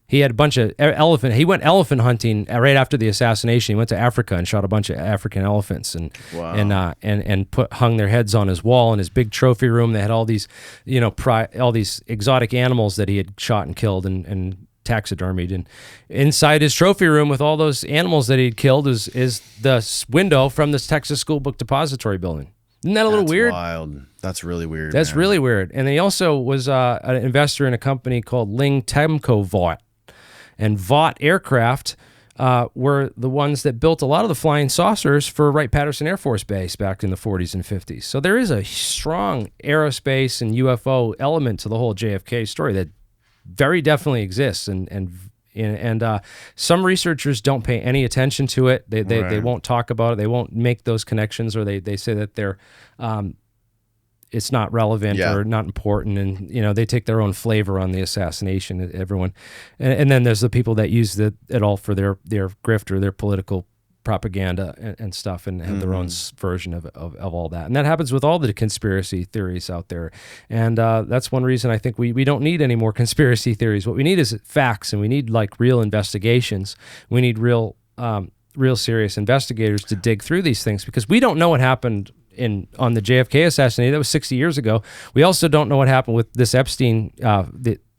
S2: He had a bunch of he went elephant hunting right after the assassination. He went to Africa and shot a bunch of African elephants and hung their heads on his wall in his big trophy room. They had all these, all these exotic animals that he had shot and killed and taxidermied. And inside his trophy room with all those animals that he'd killed is the window from this Texas School Book Depository building. Isn't that a little weird?
S1: Wild. That's really weird.
S2: That's really weird. And he also was an investor in a company called Ling Temco Vought. And Vought Aircraft were the ones that built a lot of the flying saucers for Wright-Patterson Air Force Base back in the 40s and 50s. So there is a strong aerospace and UFO element to the whole JFK story that very definitely exists. And some researchers don't pay any attention to it. They won't talk about it. They won't make those connections, or they say that they're it's not relevant or not important, and they take their own flavor on the assassination. Everyone, and then there's the people that use it all for their grift or their political propaganda and stuff, and have their own version of all that. And that happens with all the conspiracy theories out there. And that's one reason I think we don't need any more conspiracy theories. What we need is facts, and we need like real investigations. We need real real serious investigators to dig through these things, because we don't know what happened on the JFK assassination. That was 60 years ago. We also don't know what happened with this Epstein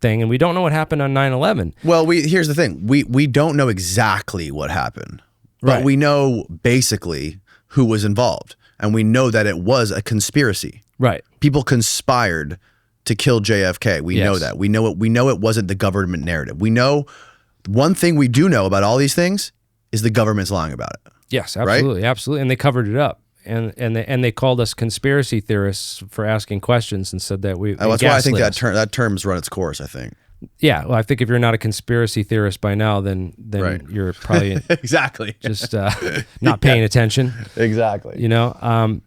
S2: thing, and we don't know what happened on 9/11.
S1: Well, here's the thing. We don't know exactly what happened, but we know basically who was involved, and we know that it was a conspiracy.
S2: Right.
S1: People conspired to kill JFK. We know that. We know it wasn't the government narrative. We know one thing we do know about all these things is the government's lying about it.
S2: Yes, absolutely, absolutely, and they covered it up. And they called us conspiracy theorists for asking questions and said that we.
S1: That's why I think that term's run its course. I think.
S2: Yeah, well, I think if you're not a conspiracy theorist by now, then you're probably
S1: exactly
S2: just not paying attention.
S1: Exactly.
S2: You know.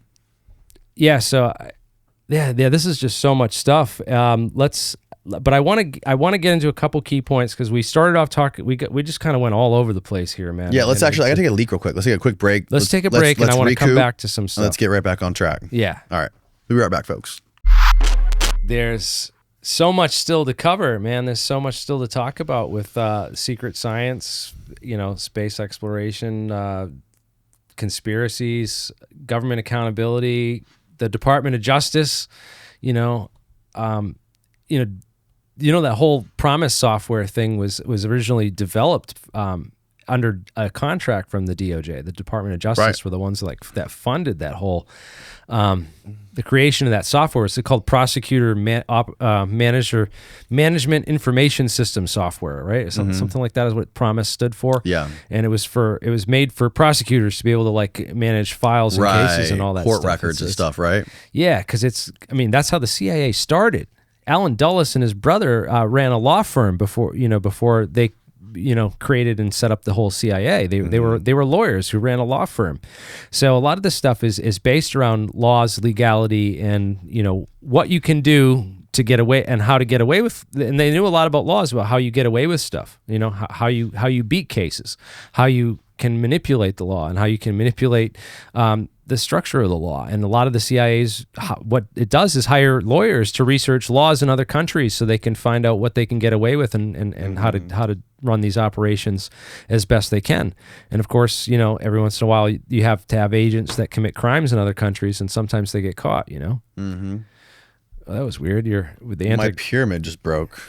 S2: So this is just so much stuff. But I want to get into a couple key points, because we started off talking. We just kind of went all over the place here, man.
S1: Yeah, I gotta take a leak real quick. Let's take a quick break.
S2: Let's take a break, and I want to come back to some stuff.
S1: Let's get right back on track.
S2: Yeah.
S1: All right, we'll be right back, folks.
S2: There's so much still to cover, man. There's so much still to talk about with secret science, space exploration, conspiracies, government accountability, the Department of Justice, that whole Promise software thing was originally developed under a contract from the DOJ. The Department of Justice were the ones that funded that whole the creation of that software. It's called Prosecutor Management Information System software, right? Something like that is what Promise stood for.
S1: Yeah,
S2: and it was made for prosecutors to be able to manage files and cases and all that
S1: court
S2: stuff.
S1: Records and stuff, right?
S2: Yeah, because that's how the CIA started. Alan Dulles and his brother ran a law firm before they created and set up the whole CIA. They were lawyers who ran a law firm. So a lot of this stuff is based around laws, legality, and what you can do to get away and how to get away with. And they knew a lot about laws, about how you get away with stuff. How you beat cases, how you can manipulate the law, and how you can manipulate the structure of the law. And a lot of the CIA's, what it does is hire lawyers to research laws in other countries so they can find out what they can get away with and how to run these operations as best they can. And of course, every once in a while you have to have agents that commit crimes in other countries, and sometimes they get caught,
S1: Mm-hmm.
S2: Oh, that was weird.
S1: My pyramid just broke.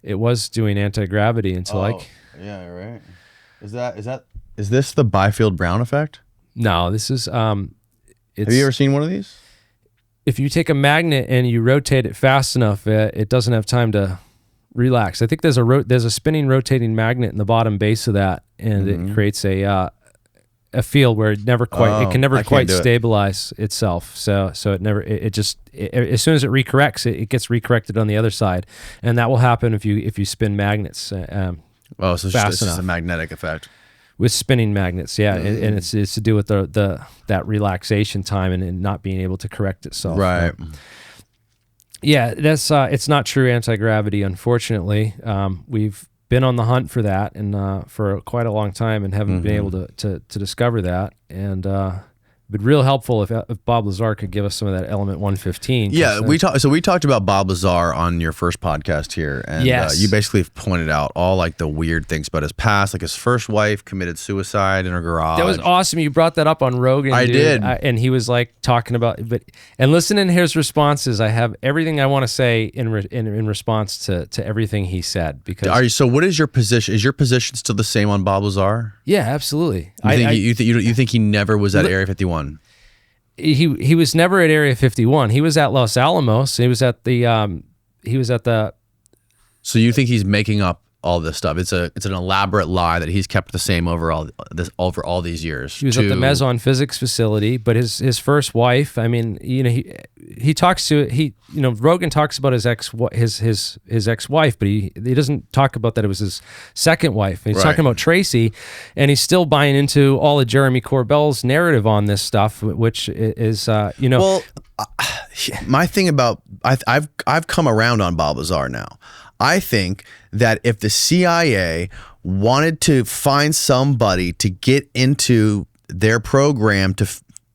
S2: It was doing anti-gravity until
S1: yeah, right. Is this the Byfield Brown effect?
S2: No, this is
S1: have you ever seen one of these?
S2: If you take a magnet and you rotate it fast enough, it doesn't have time to relax. I think there's a spinning, rotating magnet in the bottom base of that, and it creates a field where it can never quite stabilize itself. So it just as soon as it recorrects, it gets recorrected on the other side, and that will happen if you spin magnets.
S1: So it's just a magnetic effect.
S2: With spinning magnets, yeah, and it's to do with that relaxation time and not being able to correct itself.
S1: Right.
S2: Yeah, that's it's not true anti-gravity, unfortunately. We've been on the hunt for that and for quite a long time and haven't been able to discover that. And it'd be real helpful if Bob Lazar could give us some of that element 115.
S1: Yeah, we talked about Bob Lazar on your first podcast here, and you basically pointed out all the weird things about his past, his first wife committed suicide in her garage.
S2: That was awesome. You brought that up on Rogan.
S1: I did,
S2: and he was talking about, and listening to his responses, I have everything I want to say in response to everything he said. Because
S1: so what is your position? Is your position still the same on Bob Lazar?
S2: Yeah, absolutely.
S1: You think he never was at Area 51?
S2: He was never at Area 51. He was at Los Alamos. He was at the.
S1: So you think he's making up all this stuff? It's an elaborate lie that he's kept the same over all these years.
S2: He was at the Meson Physics facility, but his first wife. I mean, he talks to Rogan talks about his ex-wife, but he doesn't talk about that it was his second wife. He's talking about Tracy, and he's still buying into all of Jeremy Corbell's narrative on this stuff, which is
S1: Well, my thing about I've come around on Bob Lazar now. I think that if the CIA wanted to find somebody to get into their program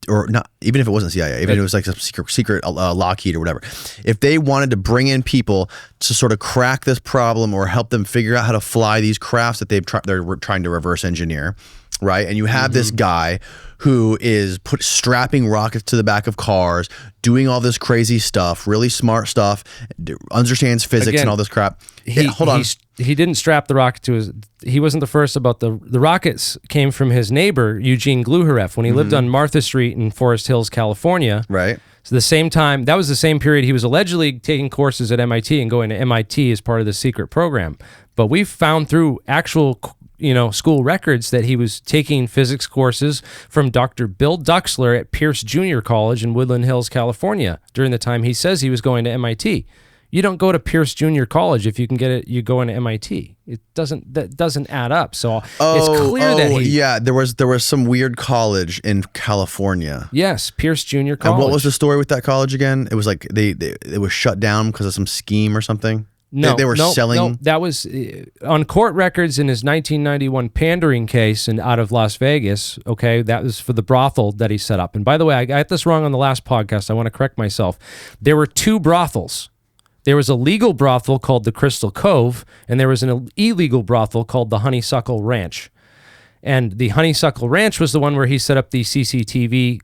S1: or not, even if it wasn't CIA, even if it was some secret Lockheed or whatever, if they wanted to bring in people to sort of crack this problem or help them figure out how to fly these crafts that they're trying to reverse engineer, right? And you have this guy who is strapping rockets to the back of cars, doing all this crazy stuff, really smart stuff, understands physics and all this crap. Hold on.
S2: He didn't strap the rocket to his. He wasn't the first about the rockets came from his neighbor Eugene Gluhareff when he lived on Martha Street in Forest Hills, California.
S1: Right.
S2: So the same time, that was the same period he was allegedly taking courses at MIT and going to MIT as part of the secret program. But we've found through actual school records that he was taking physics courses from Dr. Bill Duxler at Pierce Junior College in Woodland Hills, California, during the time he says he was going to MIT. You don't go to Pierce Junior College if you can get it. You go into MIT. That doesn't add up. So it's clear that
S1: there was some weird college in California.
S2: Yes, Pierce Junior College.
S1: And what was the story with that college again? It was like it was shut down because of some scheme or something.
S2: No,
S1: they were selling.
S2: No, that was on court records in his 1991 pandering case out of Las Vegas. Okay, that was for the brothel that he set up. And by the way, I got this wrong on the last podcast. I want to correct myself. There were 2 brothels. There was a legal brothel called the Crystal Cove, and there was an illegal brothel called the Honeysuckle Ranch. And the Honeysuckle Ranch was the one where he set up the CCTV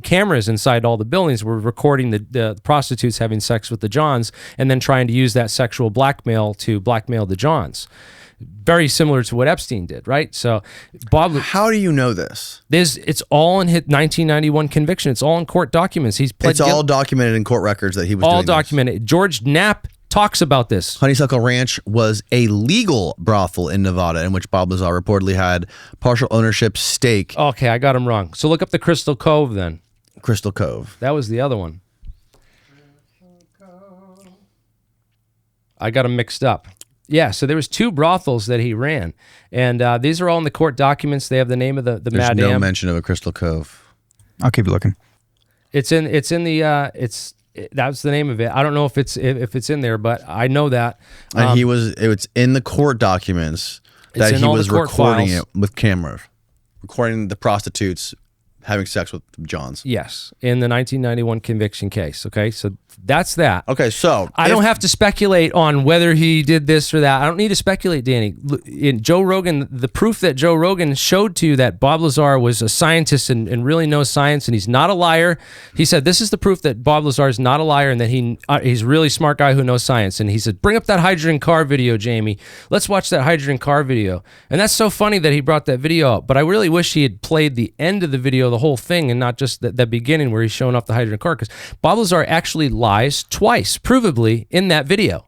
S2: cameras inside all the buildings, were recording the prostitutes having sex with the Johns, and then trying to use that sexual blackmail to blackmail the Johns. Very similar to what Epstein did, right? So, Bob,
S1: how do you know this?
S2: It's all in his 1991 conviction. It's all in court documents.
S1: It's all documented in court records that he was
S2: all
S1: doing
S2: documented. George Knapp talks about this.
S1: Honeysuckle Ranch was a legal brothel in Nevada in which Bob Lazar reportedly had partial ownership stake.
S2: Okay, I got him wrong. So look up the Crystal Cove then.
S1: Crystal Cove.
S2: That was the other one. I got them mixed up. Yeah, so there was 2 brothels that he ran, and these are all in the court documents. They have the name of the
S1: There's
S2: madam.
S1: no mention of a Crystal Cove.
S8: I'll keep looking.
S2: It's in the that's the name of it. I don't know if it's in there, but I know that.
S1: And it's in the court documents that he was recording it with cameras, recording the prostitutes having sex with Johns.
S2: Yes, in the 1991 conviction case. Okay, so that's that.
S1: Okay, so
S2: I don't have to speculate on whether he did this or that. I don't need to speculate, Danny. In Joe Rogan, the proof that Joe Rogan showed to you that Bob Lazar was a scientist and really knows science and he's not a liar. He said, this is the proof that Bob Lazar is not a liar and that he's a really smart guy who knows science. And he said, bring up that hydrogen car video, Jamie. Let's watch that hydrogen car video. And that's so funny that he brought that video up. But I really wish he had played the end of the video, the whole thing, and not just the beginning where he's showing off the hydrogen car, because Bob Lazar actually lies twice, provably, in that video.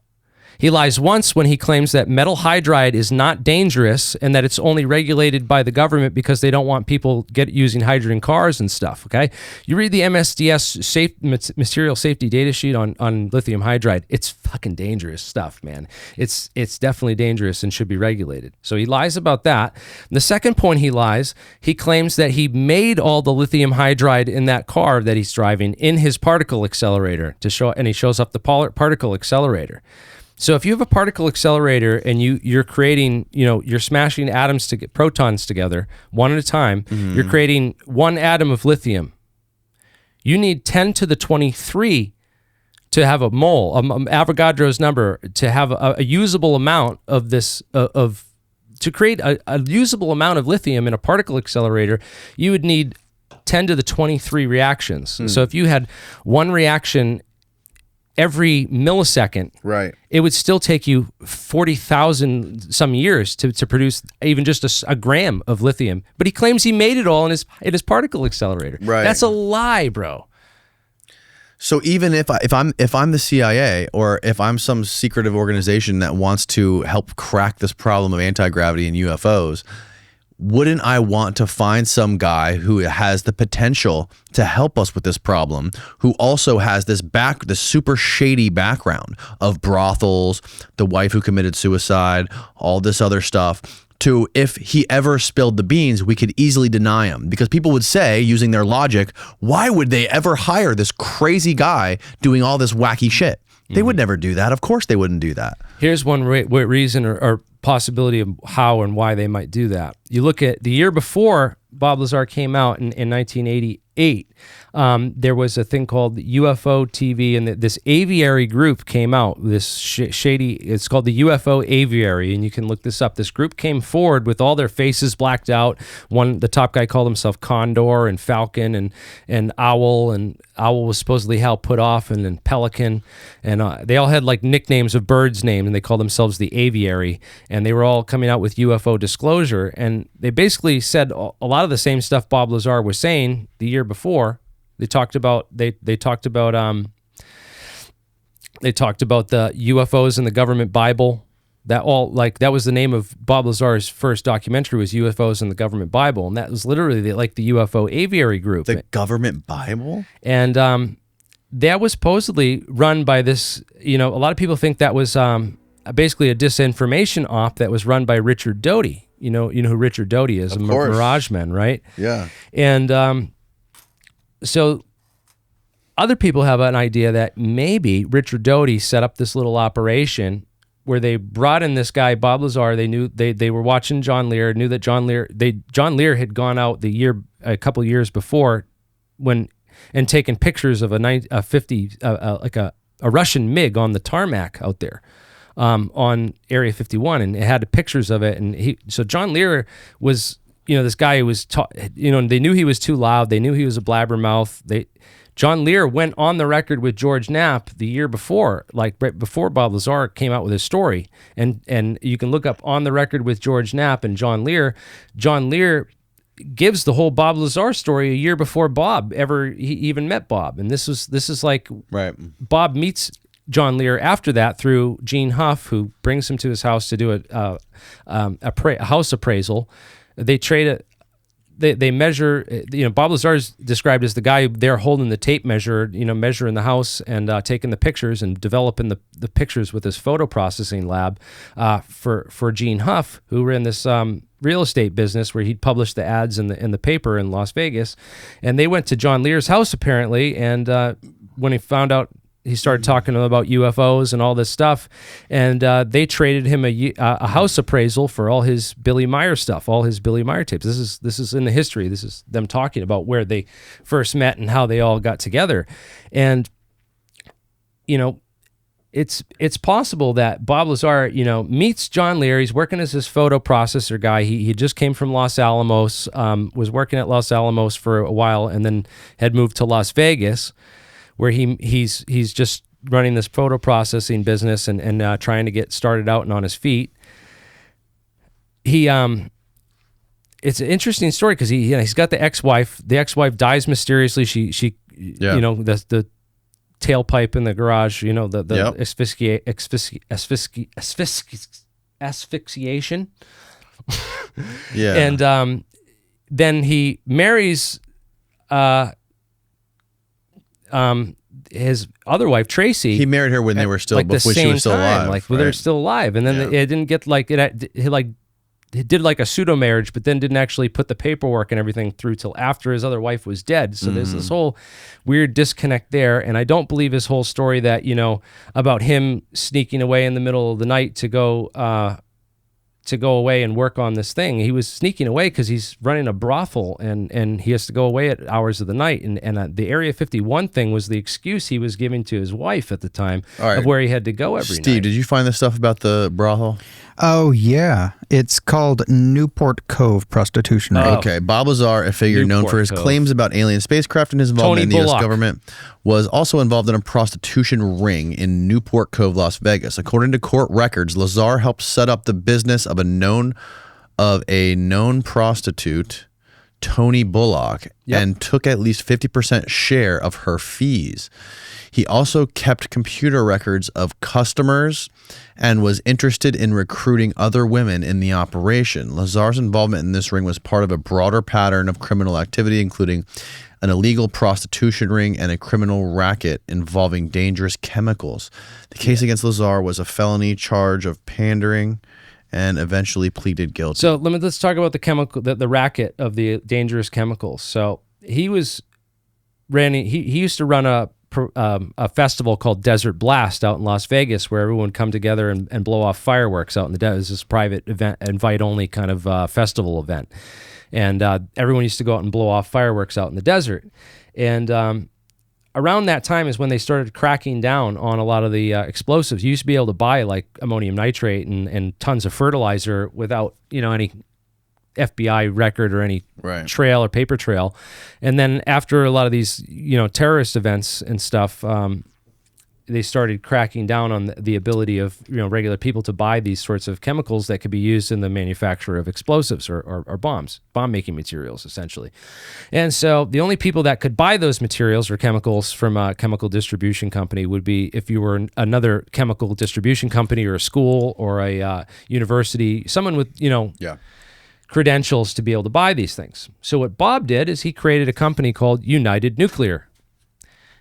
S2: He lies once when he claims that metal hydride is not dangerous and that it's only regulated by the government because they don't want people using hydrogen cars and stuff, okay? You read the MSDS material safety data sheet on lithium hydride. It's fucking dangerous stuff, man. It's definitely dangerous and should be regulated. So he lies about that. The second point he lies, he claims that he made all the lithium hydride in that car that he's driving in his particle accelerator and he shows up the particle accelerator. So if you have a particle accelerator and you're creating, you're smashing atoms to get protons together one at a time, you're creating 1 atom of lithium. You need 10 to the 23 to have a mole, Avogadro's number, to have a usable amount of this, to create a usable amount of lithium in a particle accelerator, you would need 10 to the 23 reactions. So if you had 1 reaction every millisecond,
S1: right,
S2: it would still take you 40,000 some years to produce even just a gram of lithium. But he claims he made it all in his particle accelerator.
S1: Right.
S2: That's a lie, bro.
S1: So even if I'm the CIA or if I'm some secretive organization that wants to help crack this problem of anti-gravity and UFOs, wouldn't I want to find some guy who has the potential to help us with this problem, who also has this super shady background of brothels, the wife who committed suicide, all this other stuff, to, if he ever spilled the beans, we could easily deny him? Because people would say, using their logic, why would they ever hire this crazy guy doing all this wacky shit? They would never do that. Of course they wouldn't do that.
S2: Here's one reason or possibility of how and why they might do that. You look at the year before Bob Lazar came out in 1980, 2008, there was a thing called UFO TV, and this aviary group came out, this shady, it's called the UFO Aviary, and you can look this up. This group came forward with all their faces blacked out. The top guy called himself Condor and Falcon and Owl, and Owl was supposedly Hal Puthoff, and then Pelican, and they all had like nicknames of birds' names, and they called themselves the Aviary, and they were all coming out with UFO disclosure, and they basically said a lot of the same stuff Bob Lazar was saying the year before. They talked about the UFOs in the government Bible. That was the name of Bob Lazar's first documentary, was UFOs in the government Bible, and that was literally the UFO Aviary group.
S1: The government Bible?
S2: And that was supposedly run by this, a lot of people think that was basically a disinformation op that was run by Richard Doty. You know who Richard Doty is, a Mirage Man, right?
S1: Yeah.
S2: And so other people have an idea that maybe Richard Doty set up this little operation where they brought in this guy, Bob Lazar. They knew they were watching John Lear, knew that John Lear had gone out a couple years before and taken pictures of a Russian MiG on the tarmac out there. On Area 51, and it had pictures of it, and so John Lear was, this guy who was, they knew he was too loud, they knew he was a blabbermouth. John Lear went on the record with George Knapp the year before, like right before Bob Lazar came out with his story, and you can look up On the Record with George Knapp and John Lear. John Lear gives the whole Bob Lazar story a year before he even met Bob, and this is like
S1: right. Bob
S2: meets John Lear after that through Gene Huff, who brings him to his house to do a house appraisal. They trade it. They measure. Bob Lazar is described as the guy there holding the tape measure, measuring the house and taking the pictures and developing the pictures with his photo processing lab for Gene Huff, who ran this real estate business where he'd publish the ads in the paper in Las Vegas. And they went to John Lear's house apparently, and when he found out. He started talking to them about UFOs and all this stuff, and they traded him a house appraisal for all his Billy Meyer stuff, all his Billy Meyer tapes. This is in the history. This is them talking about where they first met and how they all got together. And it's possible that Bob Lazar meets John Lear. He's working as his photo processor guy. He just came from Los Alamos, was working at Los Alamos for a while, and then had moved to Las Vegas, where he's just running this photo processing business and trying to get started out and on his feet. It's an interesting story because he's got the ex-wife. The ex-wife dies mysteriously. She the tailpipe in the garage. The asphyxiation. Yeah. And then he marries. His other wife Tracy.
S1: He married her when they were still when she was still alive.
S2: When they were still alive, and then it didn't get he did like a pseudo marriage, but then didn't actually put the paperwork and everything through till after his other wife was dead. So there's this whole weird disconnect there, and I don't believe his whole story that about him sneaking away in the middle of the night to go away and work on this thing. He was sneaking away because he's running a brothel and he has to go away at hours of the night. And the Area 51 thing was the excuse he was giving to his wife at the time of where he had to go every night.
S1: Steve, did you find this stuff about the brothel?
S8: Oh, yeah. It's called Newport Cove Prostitution Ring.
S1: Okay. Bob Lazar, a figure known for his claims about alien spacecraft and his involvement in the U.S. government, was also involved in a prostitution ring in Newport Cove, Las Vegas. According to court records, Lazar helped set up the business of a known prostitute, Tony Bullock, and took at least 50% share of her fees. He also kept computer records of customers and was interested in recruiting other women in the operation. Lazar's involvement in this ring was part of a broader pattern of criminal activity, including an illegal prostitution ring and a criminal racket involving dangerous chemicals. The case against Lazar was a felony charge of pandering and eventually pleaded guilty.
S2: So let's talk about the racket of the dangerous chemicals. So he used to run a a festival called Desert Blast out in Las Vegas, where everyone would come together and blow off fireworks out in the desert. It was this private event, invite-only kind of festival event. And everyone used to go out and blow off fireworks out in the desert. And around that time is when they started cracking down on a lot of the explosives. You used to be able to buy like ammonium nitrate and tons of fertilizer without, any FBI record or any trail or paper trail. And then after a lot of these, terrorist events and stuff, they started cracking down on the ability of, regular people to buy these sorts of chemicals that could be used in the manufacture of explosives or bombs, bomb-making materials, essentially. And so the only people that could buy those materials or chemicals from a chemical distribution company would be if you were another chemical distribution company or a school or a university, someone with, credentials to be able to buy these things. So what Bob did is he created a company called United Nuclear.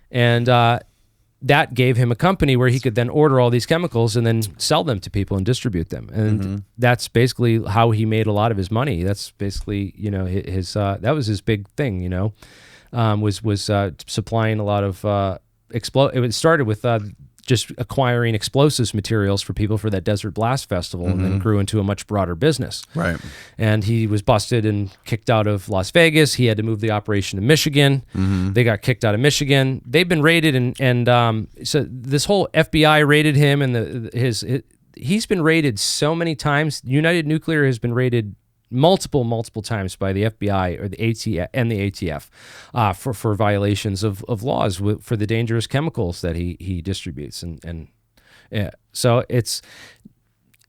S2: And that gave him a company where he could then order all these chemicals and then sell them to people and distribute them. And that's basically how he made a lot of his money. That's basically, his that was his big thing, was supplying a lot of it started with just acquiring explosives materials for people for that Desert Blast Festival, and then grew into a much broader business.
S1: Right.
S2: And he was busted and kicked out of Las Vegas. He had to move the operation to Michigan. They got kicked out of Michigan. They've been raided, and so this whole FBI raided him, and he's been raided so many times. United Nuclear has been raided multiple times by the FBI or the ATF and the ATF for violations of laws for the dangerous chemicals that he distributes, and so it's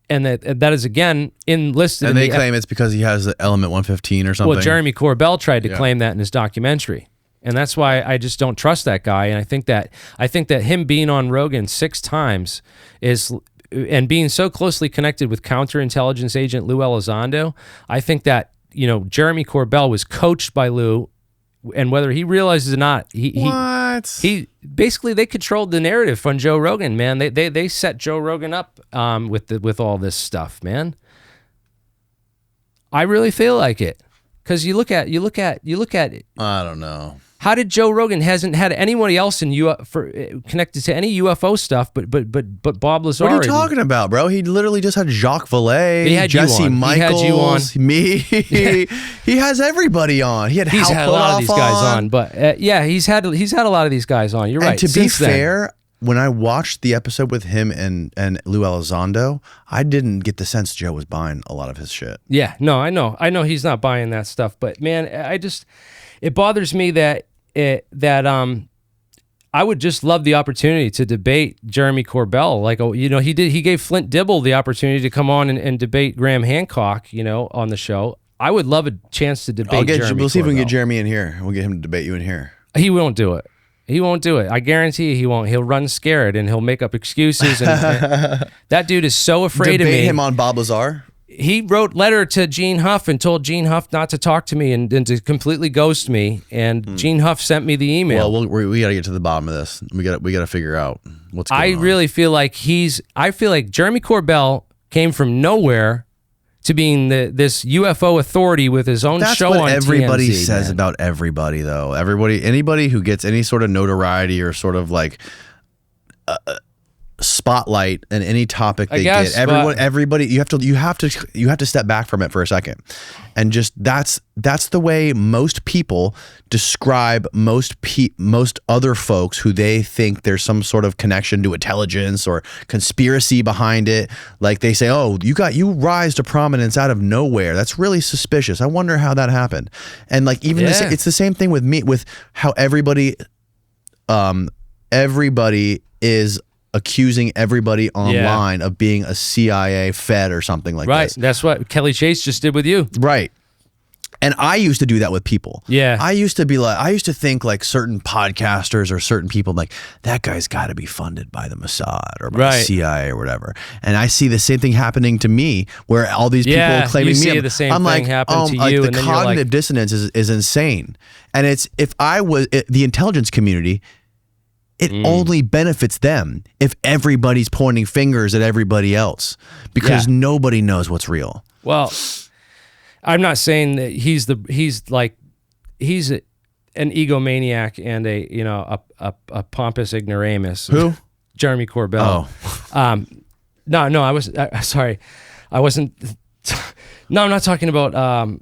S2: that is again enlisted.
S1: And they claim it's because he has the element 115 or something.
S2: Well, Jeremy Corbell tried to claim that in his documentary. And that's why I just don't trust that guy. And I think that him being on Rogan 6 times and being so closely connected with counterintelligence agent Lou Elizondo, I think that, Jeremy Corbell was coached by Lou, and whether he realizes it or not, he basically, they controlled the narrative on Joe Rogan, man. They set Joe Rogan up with all this stuff, man. I really feel like it. Because you look at it.
S1: I don't know.
S2: How did Joe Rogan hasn't had anybody else connected to any UFO stuff, but Bob Lazar?
S1: What are you talking about, bro? He literally just had Jacques Vallée, Jesse Michaels,
S2: he had you on.
S1: me. He has everybody on. He's
S2: had a lot of these guys on, but he's had a lot of these guys on. You're right.
S1: And to be fair, when I watched the episode with him and Lou Elizondo, I didn't get the sense Joe was buying a lot of his shit.
S2: Yeah, no, I know he's not buying that stuff, but man, it bothers me that I would just love the opportunity to debate Jeremy Corbell. Like, he gave Flint Dibble the opportunity to come on and debate Graham Hancock, on the show. I would love a chance to debate Jeremy
S1: We'll see if we can
S2: Corbell.
S1: get Jeremy in here. We'll get him to debate you in here.
S2: He won't do it. He won't do it. I guarantee you he won't. He'll run scared and he'll make up excuses. And that dude is so afraid of me.
S1: Debate him on Bob Lazar?
S2: He wrote letter to Gene Huff and told Gene Huff not to talk to me and to completely ghost me. And Gene Huff sent me the email.
S1: Well, we got to get to the bottom of this. We got to figure out what's going on.
S2: I really feel like Jeremy Corbell came from nowhere to being this UFO authority with his own show on TMZ.
S1: That's what everybody says about everybody, though. Anybody who gets any sort of notoriety or sort of like spotlight in any topic they get, everybody, you have to step back from it for a second, and just that's the way most people describe most other folks who they think there's some sort of connection to intelligence or conspiracy behind it. Like they say, oh, you rise to prominence out of nowhere. That's really suspicious. I wonder how that happened. And like even it's the same thing with me, with how everybody is accusing everybody online of being a CIA Fed or something like this.
S2: Right. That's what Kelly Chase just did with you.
S1: Right. And I used to do that with people.
S2: Yeah.
S1: I used to think like certain podcasters or certain people, like, that guy's got to be funded by the Mossad or by the CIA or whatever. And I see the same thing happening to me, where all these people claiming me.
S2: The same thing happen to you.
S1: The cognitive dissonance is insane. And it's, if I was the intelligence community, it only benefits them if everybody's pointing fingers at everybody else, because nobody knows what's real.
S2: Well, I'm not saying that an egomaniac and a pompous ignoramus.
S1: Who?
S2: Jeremy Corbell.
S1: Oh.
S2: No, I was sorry. I wasn't. No, I'm not talking about.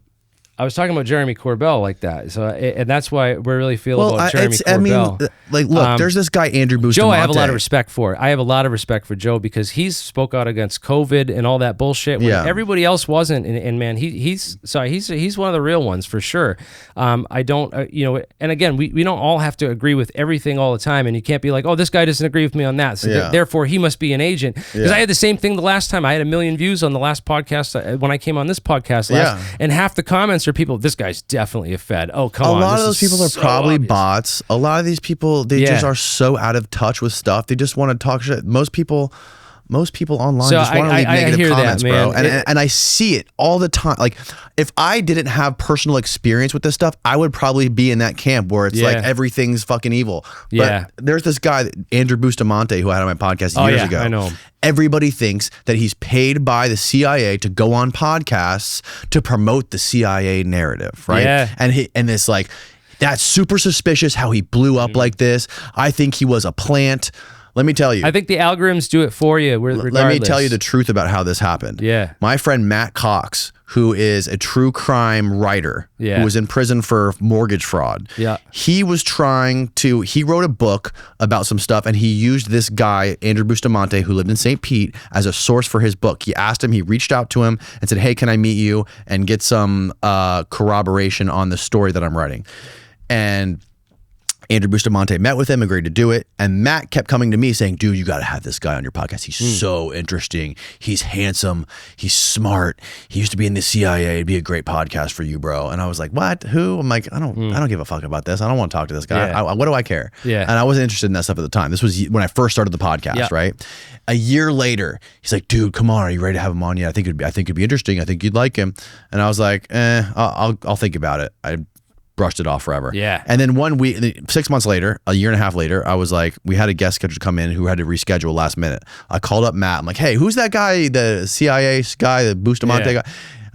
S2: I was talking about Jeremy Corbell like that. So, and that's why we really feel about Jeremy Corbell.
S1: Look, there's this guy, Andrew Bustamante.
S2: Joe, I have a lot of respect for. I have a lot of respect for Joe because he's spoke out against COVID and all that bullshit when everybody else wasn't. And man, he's one of the real ones for sure. I don't, and again, we don't all have to agree with everything all the time. And you can't be like, oh, this guy doesn't agree with me on that. So therefore he must be an agent. Because I had the same thing the last time. I had 1 million views on the last podcast when I came on this podcast and half the comments are people, this guy's definitely a Fed. Oh, come on.
S1: A lot of those people are probably bots. A lot of these people, they just are so out of touch with stuff. They just want to talk shit. Most people online just want to leave negative comments, bro. And I see it all the time. Like, if I didn't have personal experience with this stuff, I would probably be in that camp where it's like everything's fucking evil. But there's this guy, Andrew Bustamante, who I had on my podcast years ago.
S2: I know him.
S1: Everybody thinks that he's paid by the CIA to go on podcasts to promote the CIA narrative, right? Yeah. And this like, that's super suspicious how he blew up like this. I think he was a plant. Let me tell you.
S2: I think the algorithms do it for you. Regardless.
S1: Let me tell you the truth about how this happened.
S2: Yeah.
S1: My friend Matt Cox, who is a true crime writer, who was in prison for mortgage fraud.
S2: Yeah.
S1: He wrote a book about some stuff, and he used this guy, Andrew Bustamante, who lived in St. Pete, as a source for his book. He reached out to him and said, hey, can I meet you and get some corroboration on the story that I'm writing? And Andrew Bustamante met with him, agreed to do it. And Matt kept coming to me saying, dude, you got to have this guy on your podcast. He's so interesting. He's handsome. He's smart. He used to be in the CIA. It'd be a great podcast for you, bro. And I was like, what? Who? I'm like, I don't give a fuck about this. I don't want to talk to this guy.
S2: Yeah.
S1: What do I care?
S2: Yeah.
S1: And I wasn't interested in that stuff at the time. This was when I first started the podcast, right? A year later, he's like, dude, come on. Are you ready to have him on? Yeah, I think it'd be interesting. I think you'd like him. And I was like, I'll think about it. I brushed it off forever.
S2: Yeah.
S1: And then 1 week, 6 months later, a year and a half later, I was like, we had a guest scheduled to come in who had to reschedule last minute. I called up Matt. I'm like, hey, who's that guy, the CIA guy, the Bustamante guy?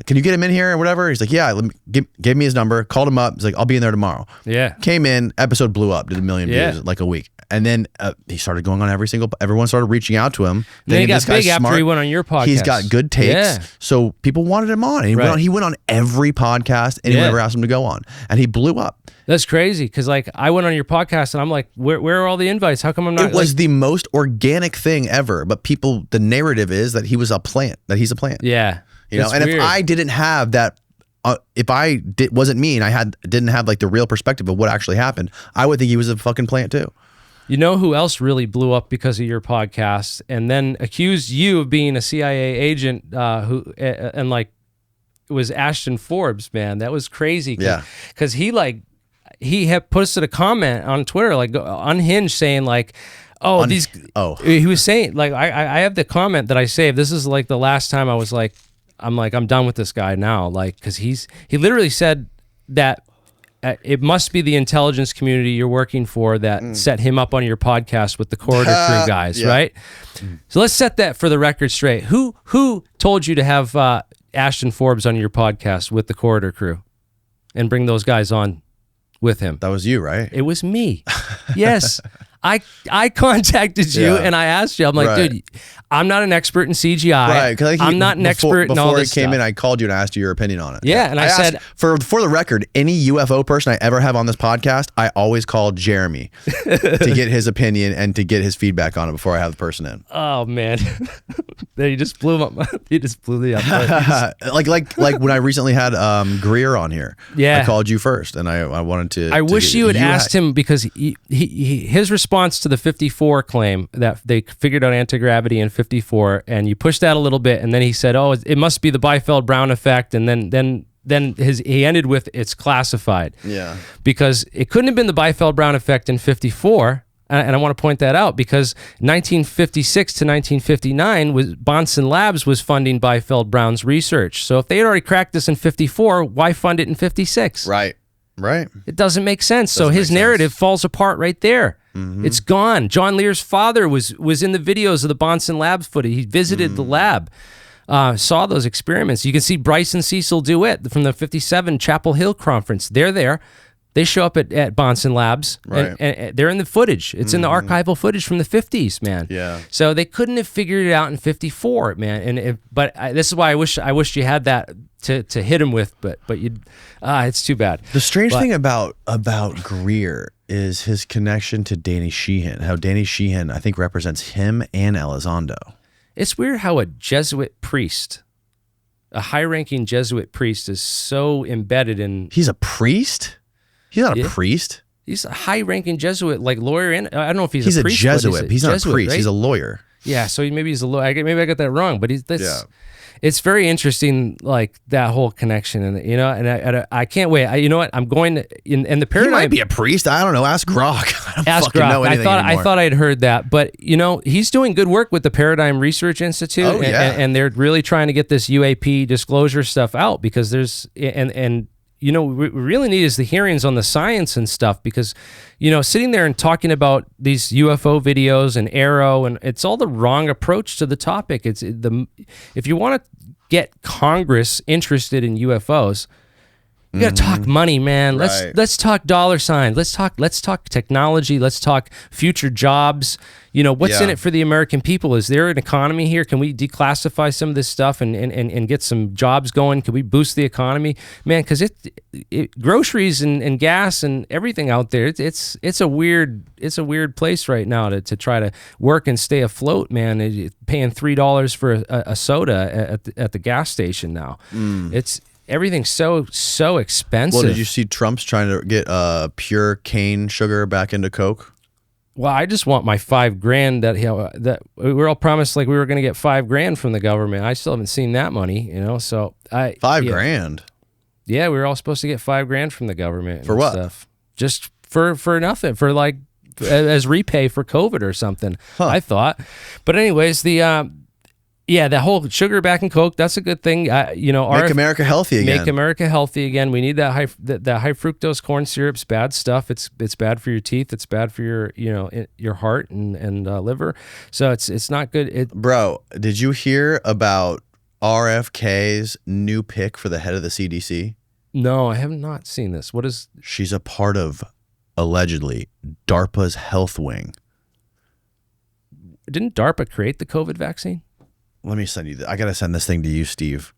S1: Can you get him in here or whatever? He's like, yeah, gave me his number, called him up. He's like, I'll be in there tomorrow.
S2: Yeah.
S1: Came in, episode blew up, did 1 million views in like a week. And then he started going on everyone started reaching out to him.
S2: Then he got big after he went on your podcast.
S1: He's got good takes. Yeah. So people wanted him on. And he went on every podcast anyone ever asked him to go on. And he blew up.
S2: That's crazy. Because like I went on your podcast and I'm like, where are all the invites? How come I'm not?
S1: It was the most organic thing ever. But the narrative is that he was a plant, that he's a plant.
S2: Yeah.
S1: You know, and weird. If I didn't have that, wasn't me and I didn't have like the real perspective of what actually happened, I would think he was a fucking plant too.
S2: You know who else really blew up because of your podcast and then accused you of being a CIA agent and like it was Ashton Forbes, man. That was crazy. Because he had posted a comment on Twitter, like unhinged, saying like, he was saying like, I have the comment that I saved. This is like the last time I was like, I'm done with this guy now. Like, cause he literally said that it must be the intelligence community you're working for that set him up on your podcast with the Corridor Crew guys, right? So let's set that for the record straight. Who told you to have Ashton Forbes on your podcast with the Corridor Crew and bring those guys on with him?
S1: That was you, right?
S2: It was me. Yes. I contacted you and I asked you, I'm like, dude, I'm not an expert in CGI. Right. Like I'm not an expert in all this
S1: Before it came
S2: stuff.
S1: in, I called you and asked you your opinion on it.
S2: Yeah. And I said,
S1: for the record, any UFO person I ever have on this podcast, I always call Jeremy to get his opinion and to get his feedback on it before I have the person in.
S2: Oh man. You just blew up. You just blew the up.
S1: like when I recently had Greer on here.
S2: Yeah.
S1: I called you first and I wanted to.
S2: I wish you had asked him because his response to the 54 claim that they figured out anti-gravity in 54 and you pushed that a little bit and then he said, oh, it must be the Biefeld-Brown effect, and then he ended with it's classified.
S1: Yeah.
S2: Because it couldn't have been the Biefeld-Brown effect in 54, and I want to point that out because 1956 to 1959 Bonson Labs was funding Biefeld-Brown's research. So if they had already cracked this in 54, why fund it in 56?
S1: Right.
S2: It doesn't make sense. So his narrative falls apart right there. Mm-hmm. It's gone. John Lear's father was in the videos of the Bonson Labs footage. He visited the lab, saw those experiments. You can see Bryce and Cecil DeWitt from the 57 Chapel Hill conference. They're there. They show up at Bonson Labs,
S1: Right.
S2: and they're in the footage. It's in the archival footage from the 50s, man.
S1: Yeah.
S2: So they couldn't have figured it out in 54, man. This is why I wish you had that to hit him with, but it's too bad.
S1: The strange thing about Greer is his connection to Danny Sheehan. How Danny Sheehan, I think, represents him and Elizondo.
S2: It's weird how a Jesuit priest, a high-ranking Jesuit priest, is so embedded in.
S1: He's a priest? He's not a priest.
S2: He's a high-ranking Jesuit, like lawyer. And I don't know if he's a priest.
S1: He's a Jesuit. He's not
S2: Jesuit,
S1: a priest.
S2: right?
S1: He's a lawyer.
S2: Yeah, so maybe he's a lawyer. Maybe I got that wrong, but it's very interesting, like that whole connection, and I can't wait. You know what? I'm going to in the paradigm.
S1: He might be a priest. I don't know. Ask Grok. I don't fucking know anything anymore.
S2: I thought I'd heard that, but he's doing good work with the Paradigm Research Institute, and they're really trying to get this UAP disclosure stuff out because there's what we really need is the hearings on the science and stuff because, sitting there and talking about these UFO videos and Arrow, and it's all the wrong approach to the topic. If you want to get Congress interested in UFOs, you got to talk money, man. Let's talk dollar signs. Let's talk technology. Let's talk future jobs. What's in it for the American people? Is there an economy here? Can we declassify some of this stuff and get some jobs going? Can we boost the economy, man? Because groceries and gas and everything out there, it's a weird place right now to try to work and stay afloat, man. Paying $3 for a soda at the gas station now. Everything's so expensive.
S1: Well, did you see Trump's trying to get pure cane sugar back into Coke?
S2: Well, I just want my $5,000 that we were all promised, like we were going to get $5,000 from the government. I still haven't seen that money, So
S1: $5,000.
S2: Yeah, we were all supposed to get $5,000 from the government
S1: for what?
S2: Stuff. Just for nothing, for like as repay for COVID or something. I thought, but anyways, that whole sugar back in Coke, that's a good thing.
S1: Make America healthy again.
S2: Make America healthy again. We need that high fructose corn syrup's bad stuff. It's bad for your teeth. It's bad for your heart and liver. So it's not good.
S1: Bro, did you hear about RFK's new pick for the head of the CDC?
S2: No, I have not seen this. What is?
S1: She's a part of, allegedly, DARPA's health wing.
S2: Didn't DARPA create the COVID vaccine?
S1: Let me send you I got to send this thing to you, Steve.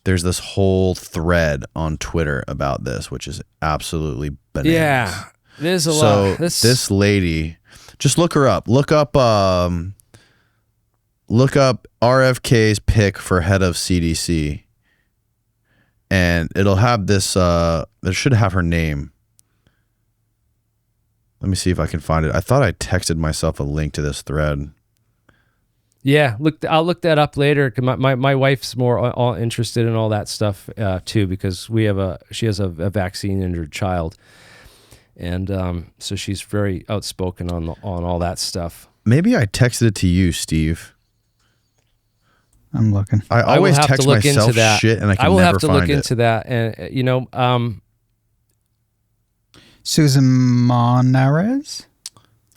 S1: There's this whole thread on Twitter about this, which is absolutely bananas.
S2: Yeah, there's a lot.
S1: This lady, just look her up. Look up RFK's pick for head of CDC. And it'll have this, it should have her name. Let me see if I can find it. I thought I texted myself a link to this thread.
S2: Yeah, I'll look that up later. Cause my wife's more all interested in all that stuff too, because she has a vaccine in her child, and so she's very outspoken on all that stuff.
S1: Maybe I texted it to you, Steve.
S8: I'm looking.
S1: I always text myself shit, and I can never find it.
S2: I will have to look into that, and
S8: Susan Monares.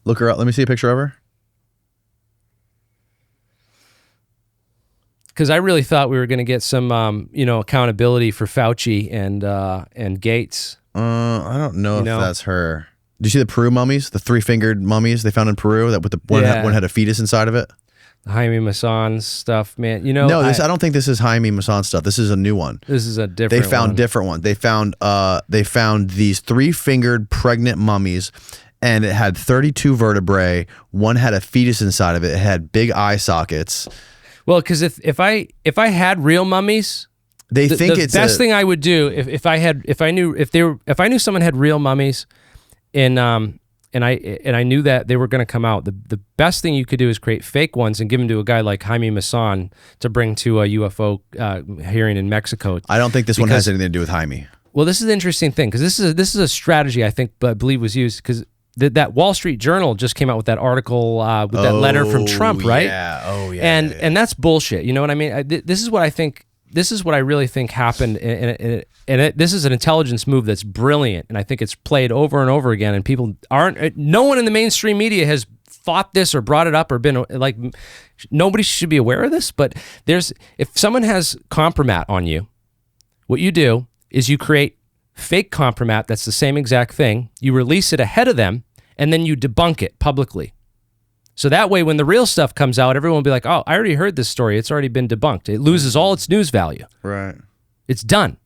S1: Look her up. Let me see a picture of her.
S2: Because I really thought we were going to get some, accountability for Fauci and Gates.
S1: I don't know if that's her. Did you see the Peru mummies? The 3-fingered mummies they found in Peru that with the one had a fetus inside of it.
S2: The Jaime Maussan stuff, man.
S1: No, I don't think this is Jaime Maussan stuff. This is a new one.
S2: This is a different.
S1: They found different one. They found these 3-fingered pregnant mummies. And it had 32 vertebrae. One had a fetus inside of it. It had big eye sockets.
S2: Well, because if I had real mummies, the best thing I would do if I knew someone had real mummies, and I knew that they were going to come out, the best thing you could do is create fake ones and give them to a guy like Jaime Maussan to bring to a UFO hearing in Mexico.
S1: I don't think this one has anything to do with Jaime.
S2: Well, this is the interesting thing because this is a strategy I believe was used because. That Wall Street Journal just came out with that article with that letter from Trump, right?
S1: Yeah. Oh, yeah.
S2: And that's bullshit. You know what I mean? This is what I think. This is what I really think happened, and this is an intelligence move that's brilliant, and I think it's played over and over again. And people aren't. No one in the mainstream media has thought this or brought it up or been like. Nobody should be aware of this, but if someone has compromat on you, what you do is you create fake compromat that's the same exact thing. You release it ahead of them, and then you debunk it publicly. So that way, when the real stuff comes out, everyone will be like, oh, I already heard this story. It's already been debunked. It loses all its news value.
S1: Right.
S2: It's done.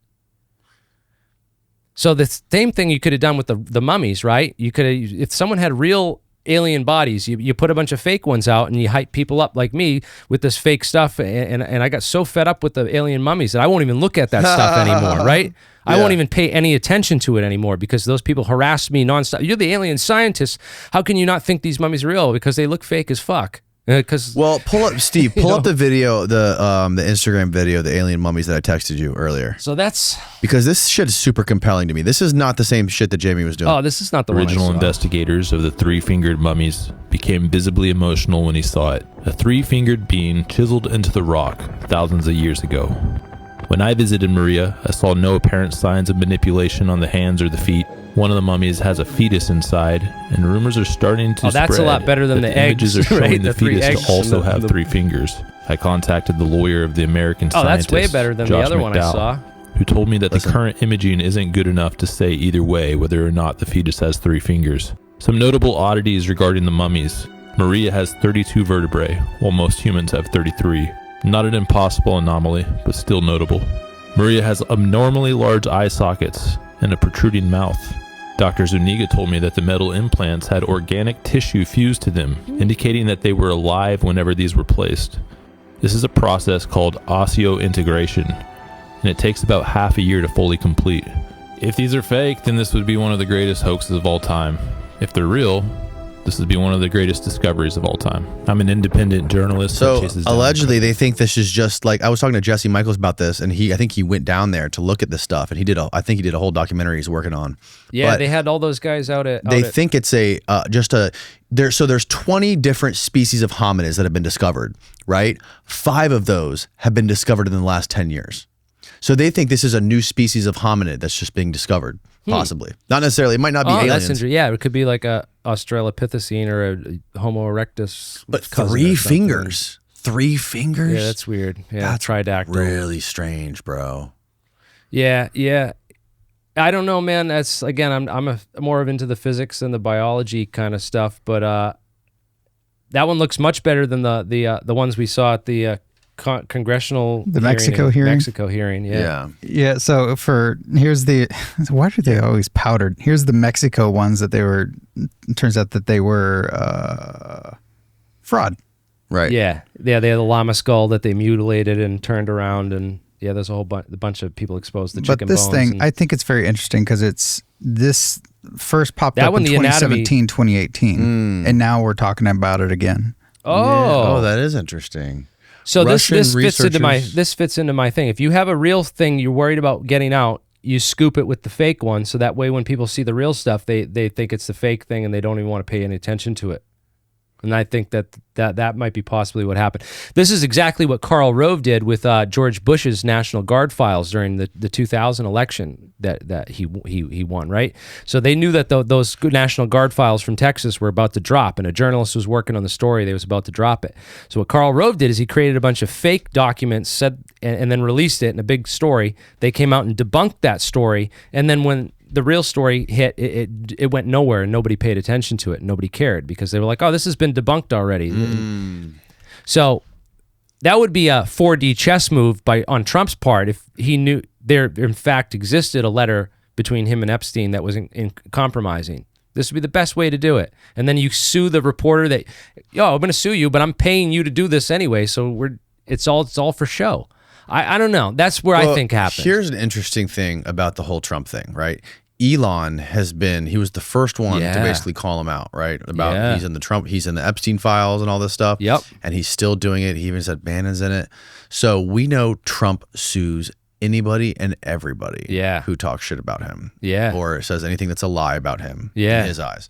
S2: So the same thing you could have done with the mummies, right? You could have, if someone had real alien bodies, you put a bunch of fake ones out and you hype people up like me with this fake stuff. And I got so fed up with the alien mummies that I won't even look at that stuff anymore, right? I won't even pay any attention to it anymore because those people harass me nonstop. You're the alien scientist. How can you not think these mummies are real? Because they look fake as fuck.
S1: Well, pull up, Steve. Pull up the video, the Instagram video, the alien mummies that I texted you earlier.
S2: So that's
S1: because this shit is super compelling to me. This is not the same shit that Jamie was doing.
S2: Oh, this is not the
S9: original investigators of the three-fingered mummies became visibly emotional when he saw it. A three-fingered being chiseled into the rock thousands of years ago. When I visited Maria, I saw no apparent signs of manipulation on the hands or the feet. One of the mummies has a fetus inside, and rumors are starting to spread.
S2: That's a lot better than the eggs.
S9: Images are showing
S2: right?
S9: the fetus to also have 3 fingers. I contacted the lawyer of the American scientist,
S2: that's way better than
S9: Josh
S2: the other one I saw.
S9: Who told me that the current imaging isn't good enough to say either way whether or not the fetus has 3 fingers. Some notable oddities regarding the mummies. Maria has 32 vertebrae, while most humans have 33. Not an impossible anomaly, but still notable. Maria has abnormally large eye sockets and a protruding mouth. Dr. Zuniga told me that the metal implants had organic tissue fused to them, indicating that they were alive whenever these were placed. This is a process called osseointegration, and it takes about half a year to fully complete. If these are fake, then this would be one of the greatest hoaxes of all time. If they're real, this would be one of the greatest discoveries of all time. I'm an independent journalist.
S1: So allegedly, they think this is just like, I was talking to Jesse Michaels about this, and I think he went down there to look at this stuff, and I think he did a whole documentary he's working on.
S2: Yeah,
S1: but
S2: they had all those guys out at.
S1: They think it's there's 20 different species of hominids that have been discovered, right? 5 of those have been discovered in the last 10 years. So they think this is a new species of hominid that's just being discovered, possibly. Not necessarily. It might not be aliens.
S2: That's interesting. Yeah, it could be like a Australopithecine or a Homo erectus.
S1: But 3 fingers. 3 fingers?
S2: Yeah, that's weird. Yeah,
S1: that's
S2: tridactyl.
S1: Really strange, bro.
S2: Yeah. I don't know, man. That's, again, I'm more of into the physics and the biology kind of stuff, but that one looks much better than the ones we saw at the congressional
S8: Mexico hearing.
S2: Yeah.
S8: So here's the why are they always powdered? Here's the Mexico ones that they were. It turns out that they were fraud.
S1: Right.
S2: Yeah. They had the llama skull that they mutilated and turned around, and there's a whole bunch of people exposed to chicken bones.
S8: But this thing, I think it's very interesting because this first popped up in 2017, 2018, and now we're talking about it again.
S2: Oh,
S1: that is interesting.
S2: So this fits into my thing. If you have a real thing you're worried about getting out, you scoop it with the fake one, so that way when people see the real stuff, they think it's the fake thing and they don't even want to pay any attention to it. And I think that might be possibly what happened. This is exactly what Karl Rove did with George Bush's National Guard files during the 2000 election that he won, right? So they knew that those National Guard files from Texas were about to drop, and a journalist was working on the story. They was about to drop it. So what Karl Rove did is he created a bunch of fake documents, and then released it in a big story. They came out and debunked that story, and then when the real story hit, it went nowhere, and nobody paid attention to it. And nobody cared because they were like, oh, this has been debunked already. So that would be a 4D chess move on Trump's part if he knew there in fact existed a letter between him and Epstein that was in compromising. This would be the best way to do it. And then you sue the reporter that, I'm going to sue you, but I'm paying you to do this anyway. So it's all for show. I don't know. That's where I think happened.
S1: Here's an interesting thing about the whole Trump thing, right? Elon he was the first one to basically call him out, right? About he's in the Epstein files and all this stuff.
S2: Yep.
S1: And he's still doing it. He even said Bannon's in it. So we know Trump sues anybody and everybody who talks shit about him.
S2: Yeah.
S1: Or says anything that's a lie about him in his eyes.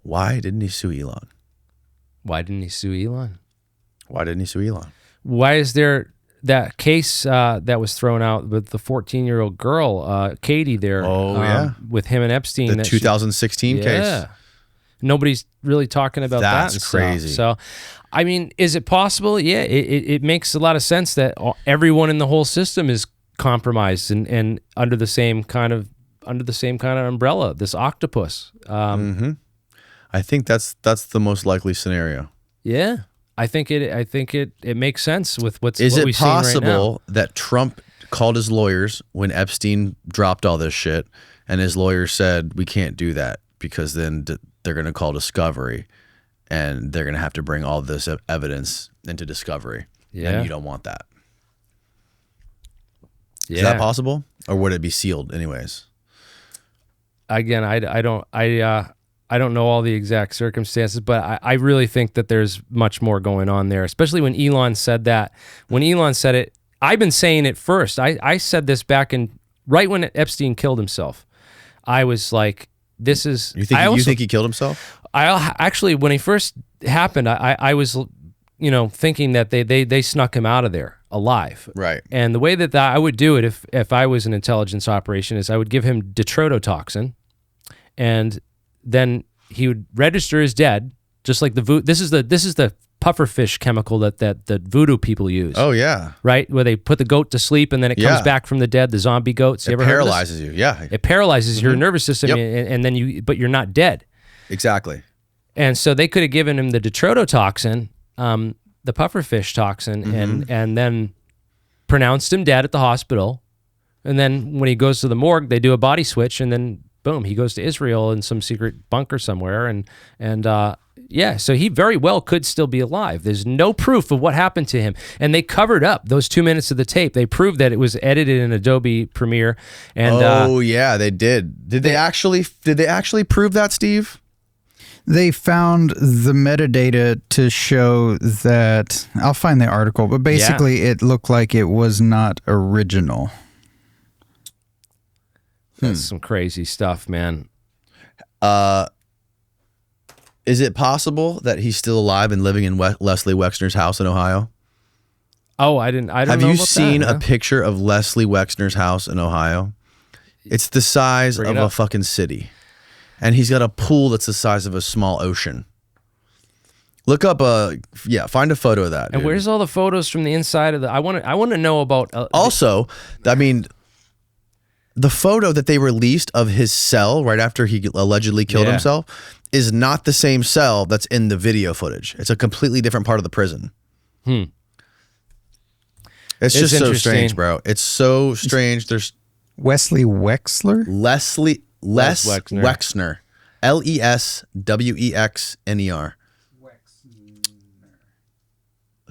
S1: Why didn't he sue Elon?
S2: Why didn't he sue Elon?
S1: Why
S2: is there that case that was thrown out with the 14-year-old girl, Katie there, with him and Epstein.
S1: The 2016 case? Yeah.
S2: Nobody's really talking about that.
S1: That's crazy.
S2: So, I mean, is it possible? Yeah, it makes a lot of sense that everyone in the whole system is compromised and under the same kind of under the same kind of umbrella, this octopus.
S1: I think that's the most likely scenario.
S2: Yeah. I think it makes sense with what
S1: Is
S2: we've
S1: it
S2: seen right now.
S1: possible that Trump called his lawyers when Epstein dropped all this shit, and his lawyers said, we can't do that because then they're going to call discovery, and they're going to have to bring all this evidence into discovery.
S2: Yeah.
S1: And you don't want that.
S2: Yeah.
S1: Is that possible? Or would it be sealed anyways?
S2: Again, I don't know all the exact circumstances, but I really think that there's much more going on there, especially when Elon said that. When Elon said it, I've been saying it first. I said this back right when Epstein killed himself. I was like, this is...
S1: You think he killed himself?
S2: I actually, when it first happened, I was, thinking that they snuck him out of there alive.
S1: Right.
S2: And the way that I would do it if I was an intelligence operation is I would give him detrototoxin, and then he would register as dead, just like this is the pufferfish chemical that voodoo people use.
S1: Oh yeah.
S2: Right? Where they put the goat to sleep and then it comes back from the dead, the zombie goats. You
S1: it
S2: ever heard of this?
S1: paralyzes you. Yeah.
S2: It paralyzes your nervous system,
S1: Yep.
S2: and then but you're not dead.
S1: Exactly.
S2: And so they could have given him the detrototoxin, the pufferfish toxin, and then pronounced him dead at the hospital. And then when he goes to the morgue, they do a body switch, and then boom, he goes to Israel in some secret bunker somewhere. And so he very well could still be alive. There's no proof of what happened to him. And they covered up those 2 minutes of the tape. They proved that it was edited in Adobe Premiere. And
S1: yeah, they did. Did they actually prove that, Steve?
S8: They found the metadata to show that, I'll find the article, but basically it looked like it was not original.
S2: That's some crazy stuff, man.
S1: Is it possible that he's still alive and living in Leslie Wexner's house in Ohio?
S2: Oh, I don't know about that.
S1: Have you seen a picture of Leslie Wexner's house in Ohio? It's the size of a fucking city. And he's got a pool that's the size of a small ocean. Look up find a photo of that.
S2: And
S1: dude.
S2: where's all the photos from the inside of the? I want to know about.
S1: Also, I mean, the photo that they released of his cell right after he allegedly killed himself is not the same cell that's in the video footage. It's a completely different part of the prison. It's just so strange, bro. It's so strange. There's
S8: Wesley Wexler?
S1: Les Wexner. Leswexner.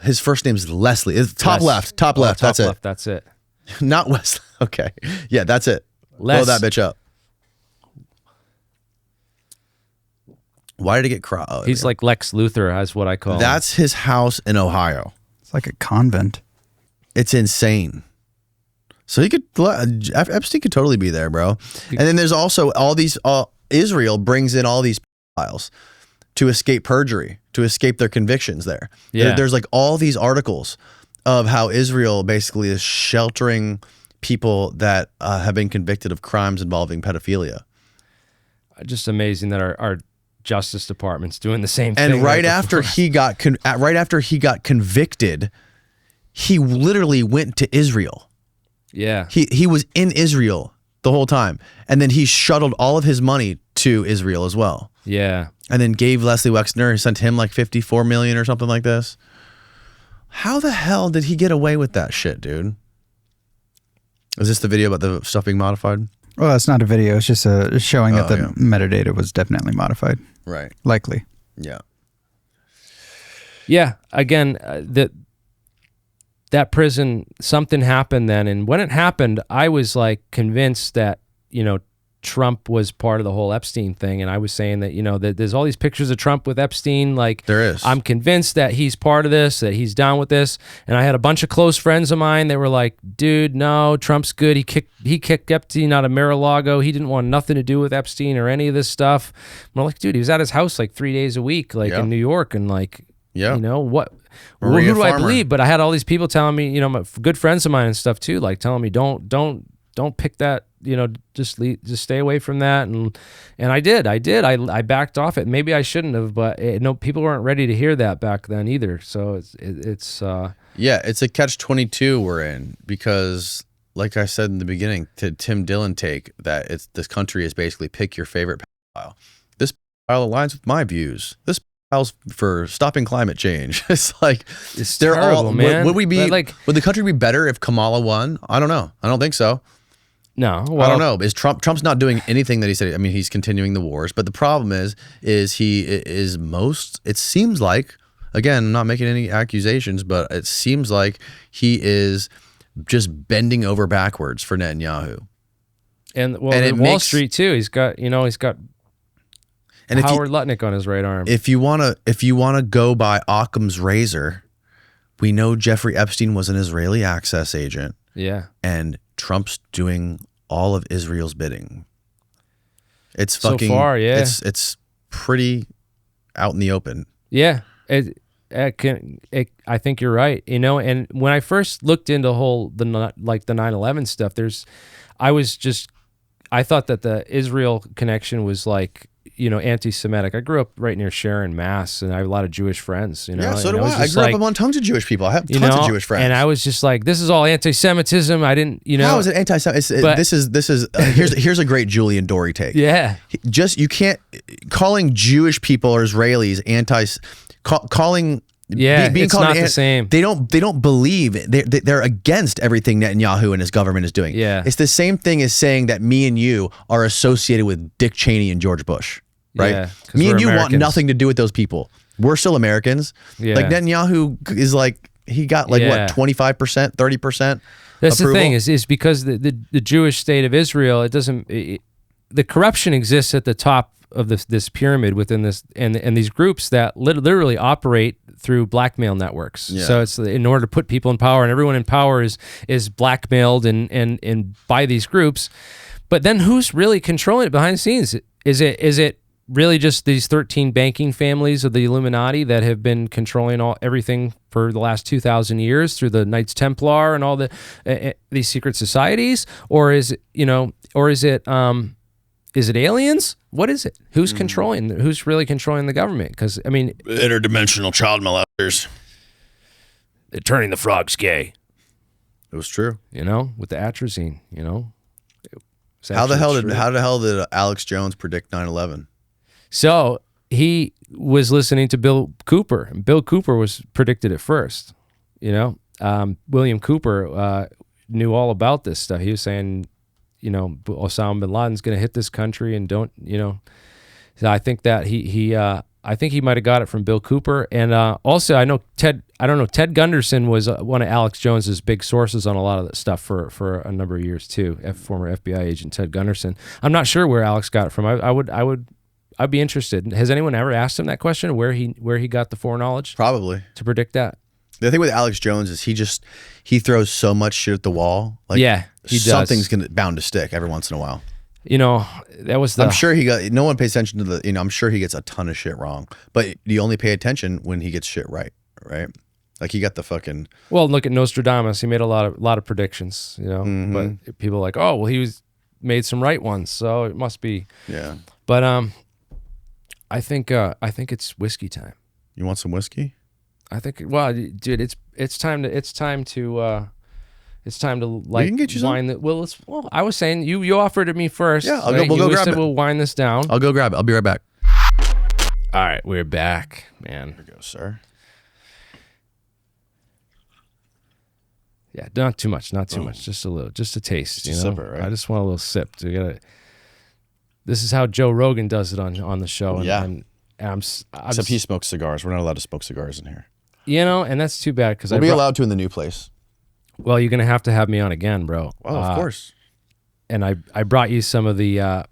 S1: His first name's Leslie. It's top left. That's it.
S2: That's it.
S1: Not Wesley. Okay. Yeah, that's it. Blow that bitch up. Why did it get crossed?
S2: He's like Lex Luthor, as what I call him.
S1: That's his house in Ohio.
S8: It's like a convent.
S1: It's insane. So Epstein could totally be there, bro. And then there's also all these, Israel brings in all these files to escape perjury, to escape their convictions there.
S2: Yeah.
S1: There's like all these articles of how Israel basically is sheltering people that have been convicted of crimes involving pedophilia.
S2: Just amazing that our Justice Department's doing the same thing.
S1: And right after he got convicted, he literally went to Israel.
S2: Yeah.
S1: He was in Israel the whole time. And then he shuttled all of his money to Israel as well.
S2: Yeah.
S1: And then gave Leslie Wexner, sent him like $54 million or something like this. How the hell did he get away with that shit, dude? Is this the video about the stuff being modified?
S8: Well, it's not a video. It's just showing that the metadata was definitely modified.
S1: Right.
S8: Likely.
S1: Yeah.
S2: Yeah. Again, that prison, something happened then. And when it happened, I was like convinced that, Trump was part of the whole Epstein thing. And I was saying that, that there's all these pictures of Trump with Epstein. Like,
S1: there is.
S2: I'm convinced that he's part of this, that he's down with this. And I had a bunch of close friends of mine that were like, dude, no, Trump's good. He kicked Epstein out of Mar-a-Lago. He didn't want nothing to do with Epstein or any of this stuff. I'm like, dude, he was at his house like 3 days a week, like in New York. And like, what? Who do I believe? But I had all these people telling me, my good friends of mine and stuff too, like telling me, don't pick that, just stay away from that. And I did. I backed off it. Maybe I shouldn't have, but people weren't ready to hear that back then either. So it's
S1: it's a catch-22 we're in, because like I said in the beginning, to Tim Dillon take that this country is basically pick your favorite pedophile. This pedophile aligns with my views. This pedophile's for stopping climate change. It's like
S2: it's terrible, man.
S1: Would the country be better if Kamala won? I don't know. I don't think so.
S2: No,
S1: I don't know. Is Trump's not doing anything that he said? I mean, he's continuing the wars, but the problem is he is it seems like, again, I'm not making any accusations, but it seems like he is just bending over backwards for Netanyahu.
S2: And Wall Street too. He's got Howard Lutnick on his right arm.
S1: If you wanna go by Occam's razor, we know Jeffrey Epstein was an Israeli access agent.
S2: Yeah.
S1: And Trump's doing all of Israel's bidding. It's fucking
S2: so far, yeah.
S1: It's pretty out in the open.
S2: Yeah. I think you're right. And when I first looked into the 9/11 stuff, I thought that the Israel connection was like, anti-Semitic. I grew up right near Sharon, Mass, and I have a lot of Jewish friends.
S1: Yeah, so do I. I grew up among tons of Jewish people. I have tons of Jewish friends,
S2: and I was just like, "This is all anti-Semitism." I didn't,
S1: How is it anti-Semitism? This is here's a great Julian Dory take.
S2: Yeah,
S1: you can't calling Jewish people or Israelis calling.
S2: Yeah,
S1: being
S2: it's
S1: called
S2: not the same.
S1: They don't believe it. They're against everything Netanyahu and his government is doing.
S2: Yeah,
S1: it's the same thing as saying that me and you are associated with Dick Cheney and George Bush, right?
S2: Yeah,
S1: me and you want nothing to do with those people. We're still Americans.
S2: Yeah.
S1: Like Netanyahu is like he got what 25%, 30%.
S2: That's
S1: approval?
S2: The thing is because the Jewish state of Israel, the corruption exists at the top of this pyramid within this and these groups that literally operate through blackmail networks.
S1: Yeah.
S2: So it's in order to put people in power, and everyone in power is blackmailed and by these groups. But then who's really controlling it behind the scenes? Is it really just these 13 banking families of the Illuminati that have been controlling everything for the last 2,000 years through the Knights Templar and all these secret societies, or is it aliens? What is it? Who's controlling? Who's really controlling the government? Because
S1: interdimensional child molesters.
S2: They're turning the frogs gay.
S1: It was true.
S2: With the atrazine.
S1: How the hell did Alex Jones predict 9/11?
S2: So he was listening to Bill Cooper. And Bill Cooper predicted it first. William Cooper knew all about this stuff. He was saying, Osama bin Laden's going to hit this country, and don't. So I think that I think he might have got it from Bill Cooper, and also I know Ted Gunderson was one of Alex Jones's big sources on a lot of that stuff for a number of years too. Former FBI agent Ted Gunderson. I'm not sure where Alex got it from. I'd be interested. Has anyone ever asked him that question? Where he got the foreknowledge?
S1: Probably
S2: to predict that.
S1: The thing with Alex Jones is he throws so much shit at the wall. Like,
S2: yeah, he does.
S1: Something's bound to stick every once in a while.
S2: That was
S1: I'm sure no one pays attention to I'm sure he gets a ton of shit wrong, but you only pay attention when he gets shit right? Like he got the fucking.
S2: Well, look at Nostradamus. He made a lot of predictions, but people are like, oh, well, he made some right ones, so it must be.
S1: Yeah.
S2: But I think it's whiskey time.
S1: You want some whiskey?
S2: I think, well, dude, it's time to like
S1: can get you
S2: wine that. Well, I was saying you offered it to me first.
S1: Yeah, we'll go grab it.
S2: We'll wind this down.
S1: I'll go grab it. I'll be right back.
S2: All right, we're back, man.
S1: Here we go, sir.
S2: Yeah, not too much, just a little, just a taste.
S1: Just a sipper, right?
S2: I just want a little sip. This is how Joe Rogan does it on the show. And
S1: Except he smokes cigars. We're not allowed to smoke cigars in here.
S2: And that's too bad because
S1: we'll be allowed to in the new place.
S2: Well, you're gonna have to have me on again, bro.
S1: Oh, of course.
S2: And I brought you some of the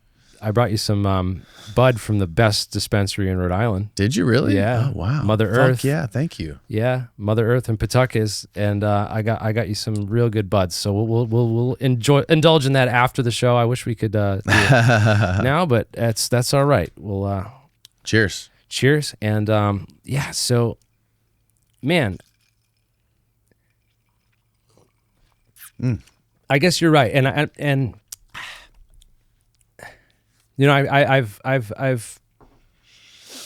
S2: bud from the best dispensary in Rhode Island.
S1: Did you really?
S2: Yeah.
S1: Oh, wow.
S2: Mother Earth.
S1: Yeah, thank you.
S2: Yeah, Mother Earth and Pawtucket's, and I got you some real good buds. So we'll indulge in that after the show. I wish we could do it now, but that's all right. We'll
S1: cheers.
S2: Cheers, and so man. I guess you're right, and I've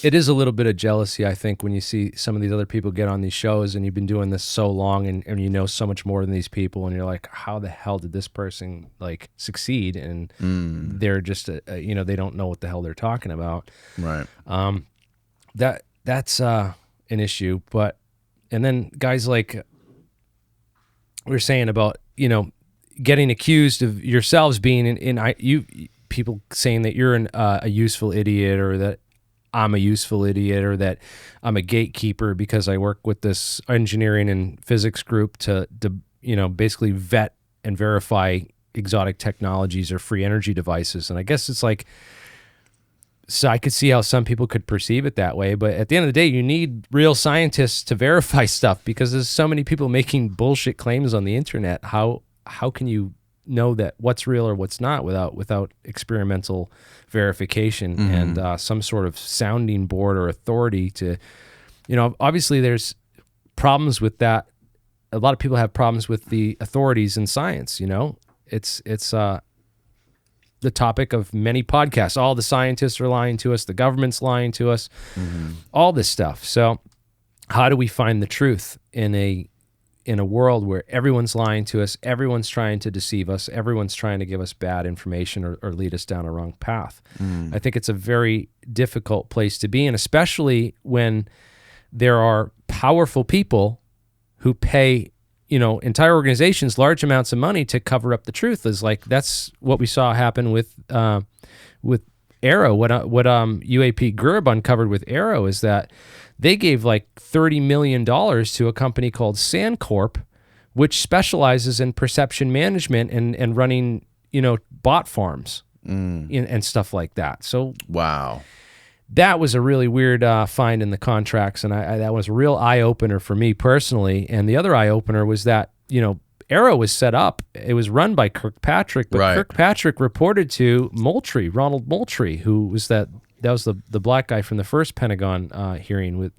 S2: It is a little bit of jealousy, I think, when you see some of these other people get on these shows and you've been doing this so long and you know so much more than these people, and you're like, how the hell did this person like succeed? And they're just, they don't know what the hell they're talking about.
S1: Right.
S2: That's an issue. And then guys like we were saying about, getting accused of yourselves being people saying that you're a useful idiot, or that I'm a useful idiot, or that I'm a gatekeeper because I work with this engineering and physics group to basically vet and verify exotic technologies or free energy devices. And I guess it's like, so I could see how some people could perceive it that way, but at the end of the day, you need real scientists to verify stuff, because there's so many people making bullshit claims on the internet. How can you know that what's real or what's not without experimental verification and some sort of sounding board or authority to, obviously there's problems with that. A lot of people have problems with the authorities in science. It's the topic of many podcasts. All the scientists are lying to us, the government's lying to us, all this stuff. So how do we find the truth in a world where everyone's lying to us, everyone's trying to deceive us, everyone's trying to give us bad information or lead us down a wrong path? I think it's a very difficult place to be, and especially when there are powerful people who pay entire organizations large amounts of money to cover up the truth. That's what we saw happen with Arrow. What UAP Grub uncovered with Arrow is that they gave like $30 million to a company called Sandcorp, which specializes in perception management and running, bot farms and stuff like that. So
S1: wow.
S2: That was a really weird find in the contracts, and that was a real eye-opener for me personally. And the other eye-opener was that, Arrow was set up. It was run by Kirkpatrick, but right. Kirkpatrick reported to Ronald Moultrie, who was that was the black guy from the first Pentagon hearing with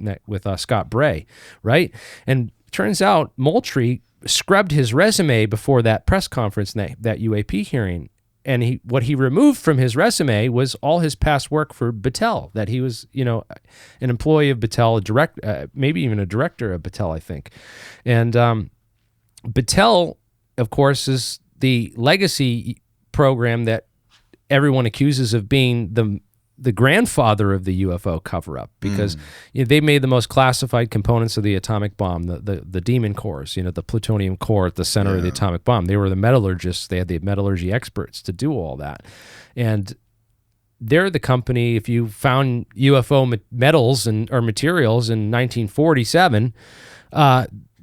S2: Scott Bray, right? And turns out Moultrie scrubbed his resume before that press conference, that UAP hearing. And what he removed from his resume was all his past work for Battelle, that he was, an employee of Battelle, maybe even a director of Battelle, I think. And Battelle, of course, is the legacy program that everyone accuses of being the grandfather of the UFO cover-up, because they made the most classified components of the atomic bomb, the demon cores, the plutonium core at the center of the atomic bomb. They were the metallurgists. They had the metallurgy experts to do all that. And they're the company, if you found UFO metals or materials in 1947,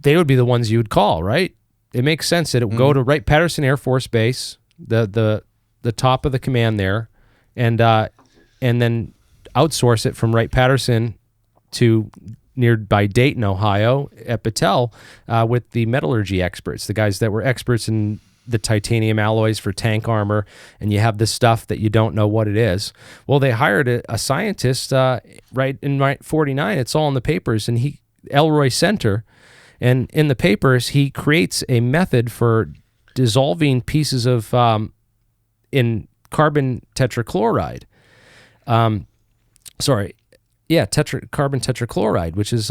S2: they would be the ones you would call, right? It makes sense that it would go to Wright-Patterson Air Force Base, the top of the command there, and then outsource it from Wright-Patterson to nearby Dayton, Ohio, at Battelle, with the metallurgy experts, the guys that were experts in the titanium alloys for tank armor, and you have this stuff that you don't know what it is. Well, they hired a scientist right in 49. It's all in the papers, and Elroy Center, and in the papers, he creates a method for dissolving pieces of in carbon tetrachloride. Carbon tetrachloride, which is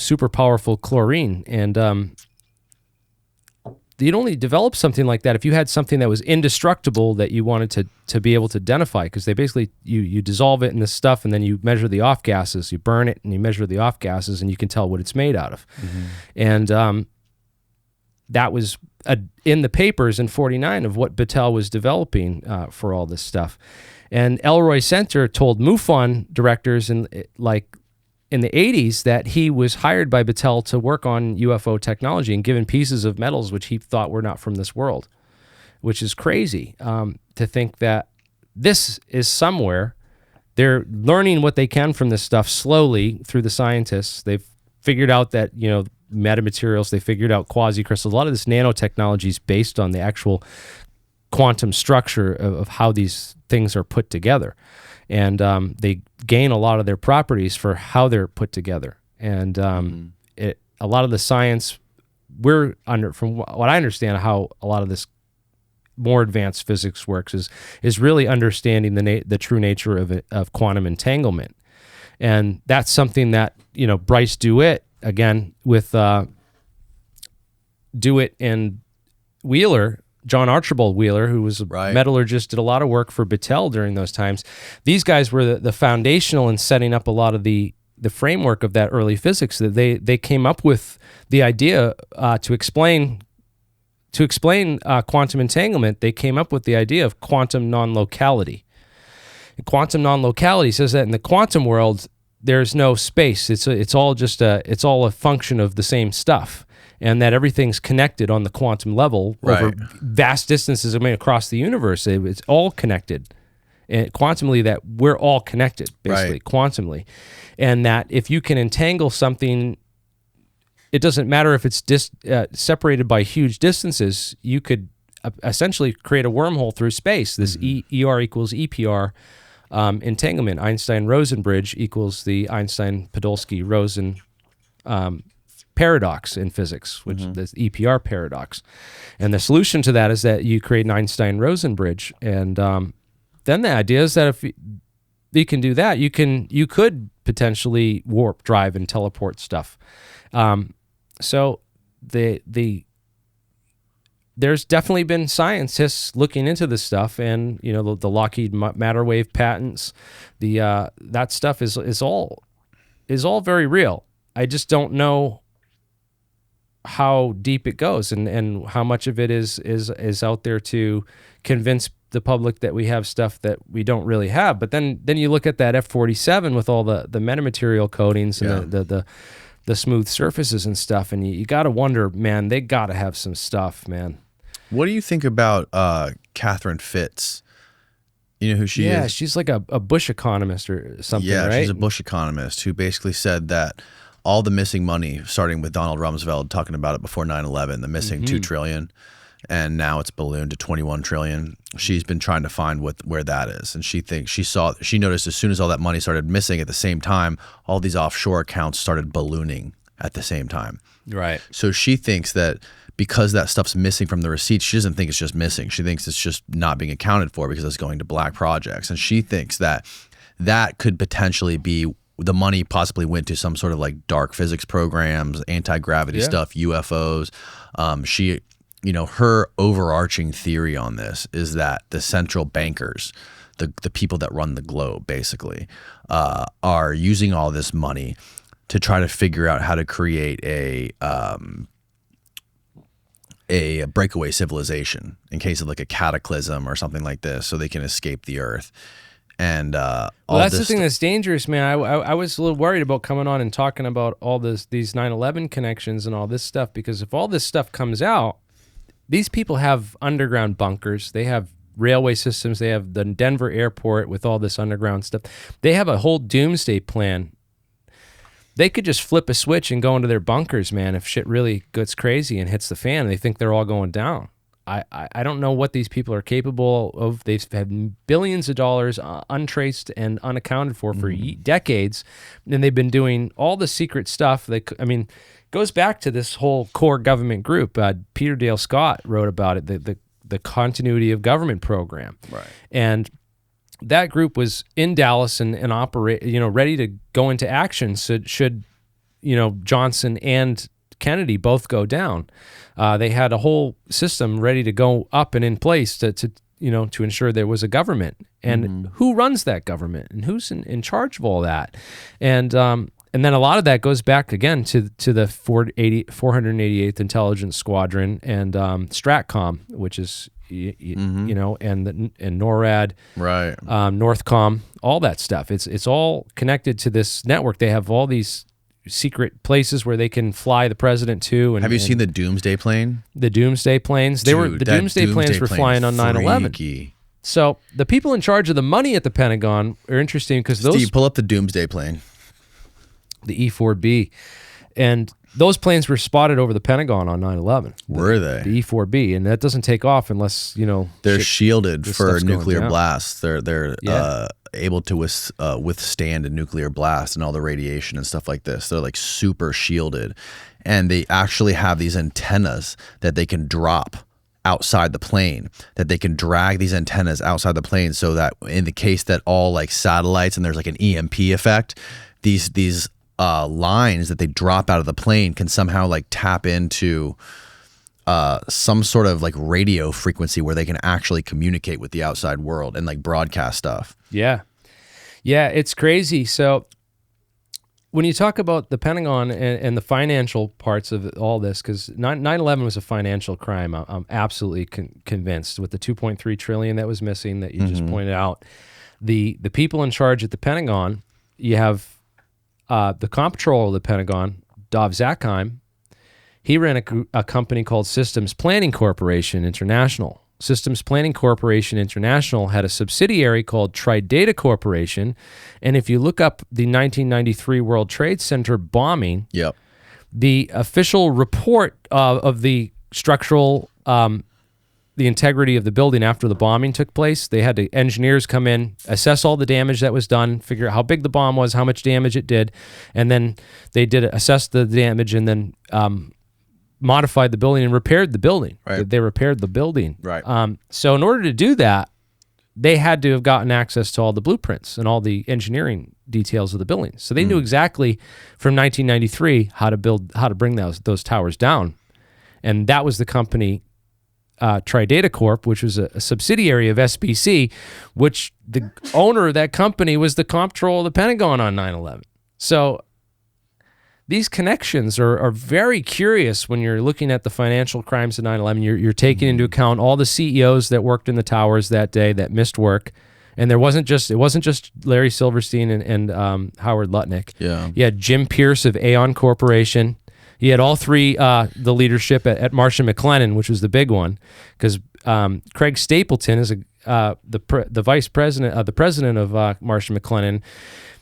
S2: super powerful chlorine, and you'd only develop something like that if you had something that was indestructible that you wanted to be able to identify, because they basically you dissolve it in this stuff and then you measure the off gases, you burn it and you measure the off gases and you can tell what it's made out of, and that was in the papers in 49 of what Battelle was developing for all this stuff. And Elroy Center told MUFON directors in the 80s that he was hired by Battelle to work on UFO technology and given pieces of metals which he thought were not from this world, which is crazy to think that this is somewhere. They're learning what they can from this stuff slowly through the scientists. They've figured out that, metamaterials, they figured out quasi-crystals. A lot of this nanotechnology is based on the actual quantum structure of how these things are put together, and they gain a lot of their properties for how they're put together. And a lot of the science from what I understand, how a lot of this more advanced physics works is really understanding the true nature of quantum entanglement. And that's something that, Bryce DeWitt, again, with DeWitt and Wheeler, John Archibald Wheeler, who was a metallurgist, did a lot of work for Battelle during those times. These guys were the foundational in setting up a lot of the framework of that early physics. That they came up with the idea to explain quantum entanglement. They came up with the idea of quantum non-locality. And quantum non-locality says that in the quantum world, there's no space. It's all a function of the same stuff, and that everything's connected on the quantum level over vast distances across the universe. It's all connected, and quantumly, that we're all connected, basically, quantumly, and that if you can entangle something, it doesn't matter if it's separated by huge distances. You could essentially create a wormhole through space. This ER equals EPR. Entanglement, Einstein-Rosen bridge equals the Einstein-Podolsky-Rosen paradox in physics, which is the EPR paradox. And the solution to that is that you create an Einstein-Rosen bridge. And then the idea is that if you can do that, you could potentially warp, drive, and teleport stuff. So there's definitely been scientists looking into this stuff, and the Lockheed matter wave patents, that stuff is all very real. I just don't know how deep it goes and how much of it is out there to convince the public that we have stuff that we don't really have. But then you look at that F-47 with all the metamaterial coatings and the smooth surfaces and stuff, and you got to wonder, man, they got to have some stuff, man.
S1: What do you think about Catherine Fitz? You know who she is?
S2: Yeah, she's like a Bush economist or something, right?
S1: Yeah, she's a Bush economist who basically said that all the missing money, starting with Donald Rumsfeld talking about it before 9/11, the missing $2 trillion, and now it's ballooned to $21 trillion. She's been trying to find where that is, and she thinks she noticed as soon as all that money started missing at the same time, all these offshore accounts started ballooning at the same time.
S2: Right.
S1: So she thinks that because that stuff's missing from the receipts, she doesn't think it's just missing. She thinks it's just not being accounted for because it's going to black projects. And she thinks that could potentially be the money possibly went to some sort of like dark physics programs, anti-gravity stuff, UFOs. Her overarching theory on this is that the central bankers, the people that run the globe basically, are using all this money to try to figure out how to create a breakaway civilization in case of like a cataclysm or something like this, so they can escape the Earth. And
S2: that's the thing that's dangerous, man. I was a little worried about coming on and talking about all these 9/11 connections and all this stuff, because if all this stuff comes out, these people have underground bunkers, they have railway systems, they have the Denver airport with all this underground stuff. They have a whole doomsday plan. They could just flip a switch and go into their bunkers, man, if shit really gets crazy and hits the fan. They think they're all going down. I don't know what these people are capable of. They've had billions of dollars untraced and unaccounted for decades, and they've been doing all the secret stuff. Goes back to this whole core government group. Peter Dale Scott wrote about it, the continuity of government program.
S1: Right.
S2: And that group was in Dallas and operate, ready to go into action should Johnson and Kennedy both go down. They had a whole system ready to go up and in place to ensure there was a government. And who runs that government and who's in charge of all that? And then a lot of that goes back again to the 488th Intelligence Squadron and Stratcom, which is and NORAD,
S1: right?
S2: Northcom, all that stuff. It's all connected to this network. They have all these secret places where they can fly the president to. And
S1: have you seen the Doomsday plane?
S2: The Doomsday planes.
S1: Dude,
S2: the Doomsday planes were flying on 9/11. So the people in charge of the money at the Pentagon are interesting because those.
S1: Steve, pull up the Doomsday plane.
S2: The E-4B, and those planes were spotted over the Pentagon on 9/11.
S1: Were they?
S2: The E-4B, and that doesn't take off unless
S1: they're shielded for nuclear blasts. They're able to withstand a nuclear blast and all the radiation and stuff like this. They're like super shielded, and they actually have these antennas that they can drop outside the plane, that they can drag these antennas outside the plane, so that in the case that all like satellites and there's like an EMP effect, these lines that they drop out of the plane can somehow like tap into some sort of like radio frequency where they can actually communicate with the outside world and like broadcast stuff.
S2: Yeah, it's crazy. So when you talk about the Pentagon and the financial parts of all this, because 9/11 was a financial crime, I'm absolutely convinced, with the 2.3 trillion that was missing that you just pointed out. The people in charge at the Pentagon, you have the comptroller of the Pentagon, Dov Zakheim. He ran a company called Systems Planning Corporation International. Systems Planning Corporation International had a subsidiary called Tridata Corporation, and if you look up the 1993 World Trade Center bombing, the official report of the structural, the integrity of the building after the bombing took place, they had the engineers come in, assess all the damage that was done, figure out how big the bomb was, how much damage it did, and then they did assess the damage and then modified the building and repaired the building.
S1: Right.
S2: They repaired the building.
S1: Right.
S2: So in order to do that, they had to have gotten access to all the blueprints and all the engineering details of the building. So they knew exactly from 1993 how to bring those towers down. And that was the company Tridata Corp, which was a subsidiary of SBC, which the owner of that company was the comptroller of the Pentagon on 9/11. So these connections are very curious when you're looking at the financial crimes of 9/11. You're taking into account all the CEOs that worked in the towers that day that missed work, and it wasn't just Larry Silverstein and Howard Lutnick.
S1: Yeah,
S2: you had Jim Pierce of Aon Corporation. You had all three the leadership at Marsh & McLennan, which was the big one, because Craig Stapleton is the vice president, the president of Marsh & McLennan.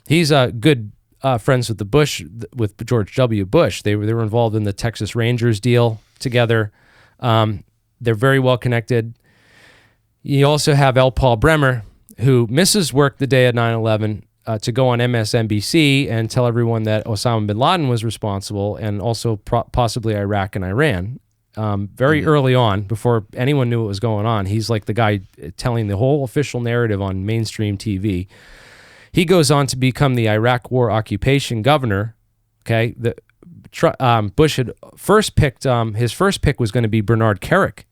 S2: He's a good. Friends with George W. Bush. They were involved in the Texas Rangers deal together. They're very well connected. You also have L. Paul Bremer, who misses work the day of 9/11 to go on MSNBC and tell everyone that Osama bin Laden was responsible, and also possibly Iraq and Iran. Very early on, before anyone knew what was going on, he's like the guy telling the whole official narrative on mainstream TV. He goes on to become the Iraq War occupation governor. Okay, Bush had first picked, his first pick was going to be Bernard Kerik.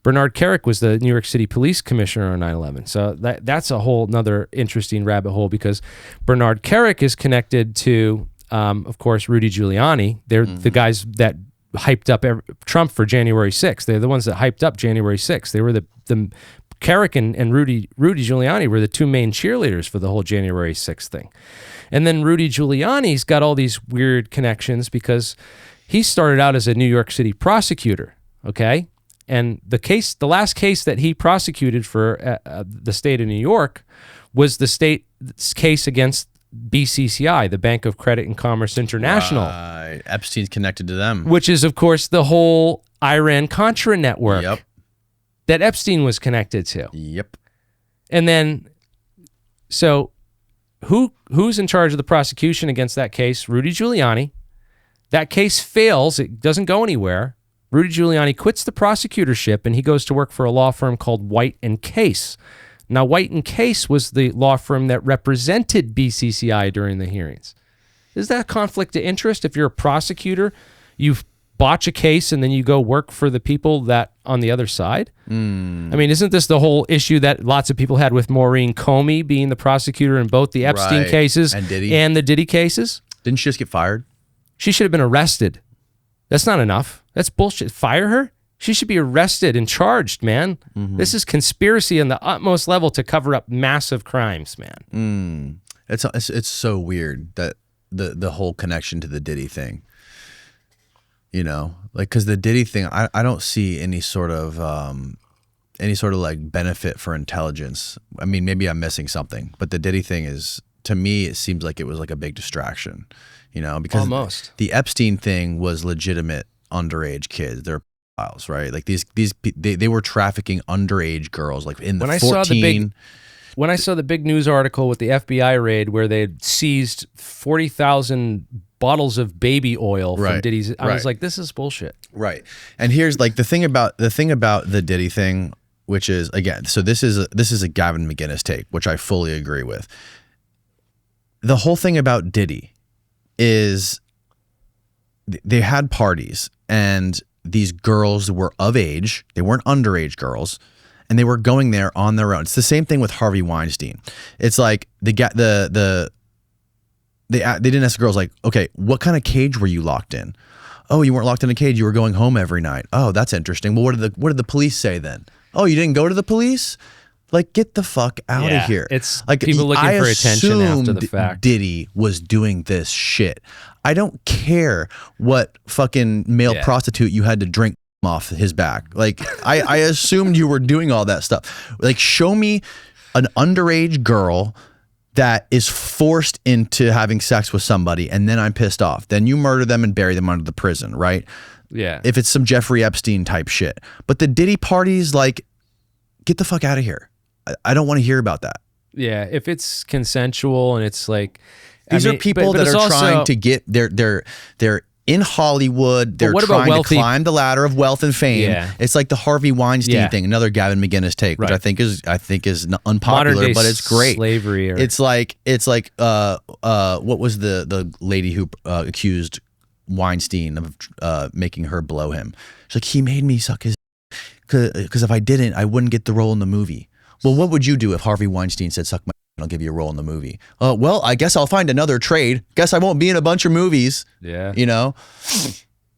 S2: Bernard Kerik was the New York City police commissioner on 9/11. So that's a whole another interesting rabbit hole, because Bernard Kerik is connected to, of course, Rudy Giuliani. They're the guys that hyped up Trump for January 6th. They're the ones that hyped up January 6th. They were the Kerik and Rudy Giuliani were the two main cheerleaders for the whole January 6th thing. And then Rudy Giuliani's got all these weird connections because he started out as a New York City prosecutor, okay? And the last case that he prosecuted for the state of New York was the state's case against BCCI, the Bank of Credit and Commerce International.
S1: Right. Epstein's connected to them.
S2: Which is, of course, the whole Iran-Contra network.
S1: Yep.
S2: That Epstein was connected to.
S1: Yep.
S2: And then, so who's in charge of the prosecution against that case? Rudy Giuliani. That case fails. It doesn't go anywhere. Rudy Giuliani quits the prosecutorship and he goes to work for a law firm called White & Case. Now, White & Case was the law firm that represented BCCI during the hearings. Is that a conflict of interest? If you're a prosecutor, you botch a case and then you go work for the people that on the other side? I mean, isn't this the whole issue that lots of people had with Maureen Comey being the prosecutor in both the Epstein cases and the Diddy cases?
S1: Didn't she just get fired?
S2: She should have been arrested. That's not enough. That's bullshit. Fire her? She should be arrested and charged, man. This is conspiracy on the utmost level to cover up massive crimes, man.
S1: It's so weird that the whole connection to the Diddy thing. You know, like, because the Diddy thing, I don't see any sort of like benefit for intelligence. I mean, maybe I'm missing something, but the Diddy thing is, to me, it seems like it was like a big distraction. You know, because
S2: almost
S1: the Epstein thing was legitimate underage kids. They're pedophiles, right? Like they were trafficking underage girls, like in the 14.
S2: When I saw the big news article with the FBI raid where they had seized 40,000 bottles of baby oil from Diddy's, I was like, this is bullshit.
S1: Right. And here's like the thing about the Diddy thing, which is, again, so this is a Gavin McInnes take, which I fully agree with. the whole thing about Diddy is they had parties and these girls were of age. They weren't underage girls, and they were going there on their own. It's the same thing with Harvey Weinstein. It's like they didn't ask the girls like, okay, what kind of cage were you locked in? Oh, you weren't locked in a cage. You were going home every night. Oh, that's interesting. Well, what did the police say then? Oh, you didn't go to the police? Like, get the fuck out of here.
S2: It's
S1: like
S2: people looking for attention after the fact.
S1: Diddy was doing this shit. I don't care what fucking male prostitute you had to drink off his back. Like, I assumed you were doing all that stuff. Like, show me an underage girl that is forced into having sex with somebody, and then I'm pissed off. Then you murder them and bury them under the prison, right?
S2: Yeah.
S1: If it's some Jeffrey Epstein type shit. But the Diddy parties, like, get the fuck out of here. I don't want to hear about that.
S2: Yeah, if it's consensual and it's like
S1: these are people that are trying to get they're in Hollywood. They're trying to climb the ladder of wealth and fame.
S2: Yeah.
S1: It's like the Harvey Weinstein thing, another Gavin McInnes take, which I think is unpopular, but it's great.
S2: Slavery.
S1: It's like what was the lady who accused Weinstein of making her blow him? She's like, he made me suck his because if I didn't, I wouldn't get the role in the movie. Well, what would you do if Harvey Weinstein said, suck my and I'll give you a role in the movie? Well, I guess I'll find another trade. Guess I won't be in a bunch of movies.
S2: Yeah.
S1: You know?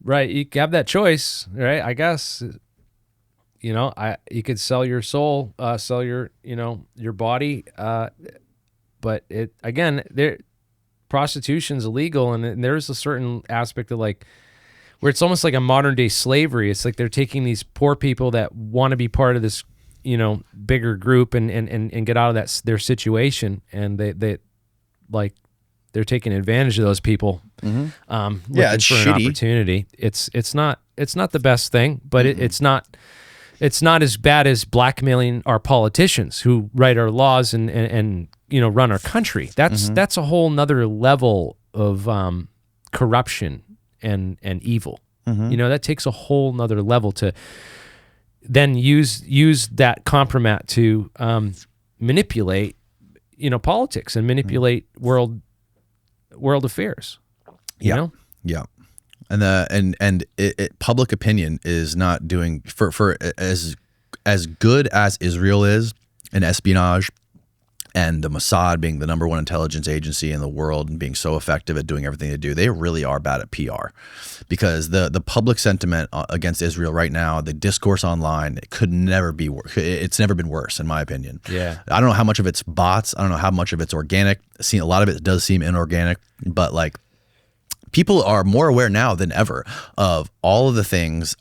S2: Right. You have that choice, right? I guess, you know, you could sell your soul, sell your body. But prostitution's illegal. And there's a certain aspect of like, where it's almost like a modern day slavery. It's like they're taking these poor people that want to be part of this, bigger group and get out of their situation, and they're taking advantage of those people.
S1: Mm-hmm.
S2: It's for
S1: shitty.
S2: An opportunity. It's not the best thing, but it's not as bad as blackmailing our politicians who write our laws and run our country. That's a whole nother level of corruption and evil.
S1: Mm-hmm.
S2: That takes a whole nother level to then use that compromat to manipulate, politics and manipulate world affairs. You know?
S1: Yeah. And public opinion is not doing for as good as Israel is in espionage, and the Mossad being the number one intelligence agency in the world and being so effective at doing everything they do. They really are bad at PR, because the public sentiment against Israel right now, the discourse online, it could never be worse. It's never been worse, in my opinion.
S2: Yeah.
S1: I don't know how much of it's bots. I don't know how much of it's organic. A lot of it does seem inorganic, but like, people are more aware now than ever of all of the things,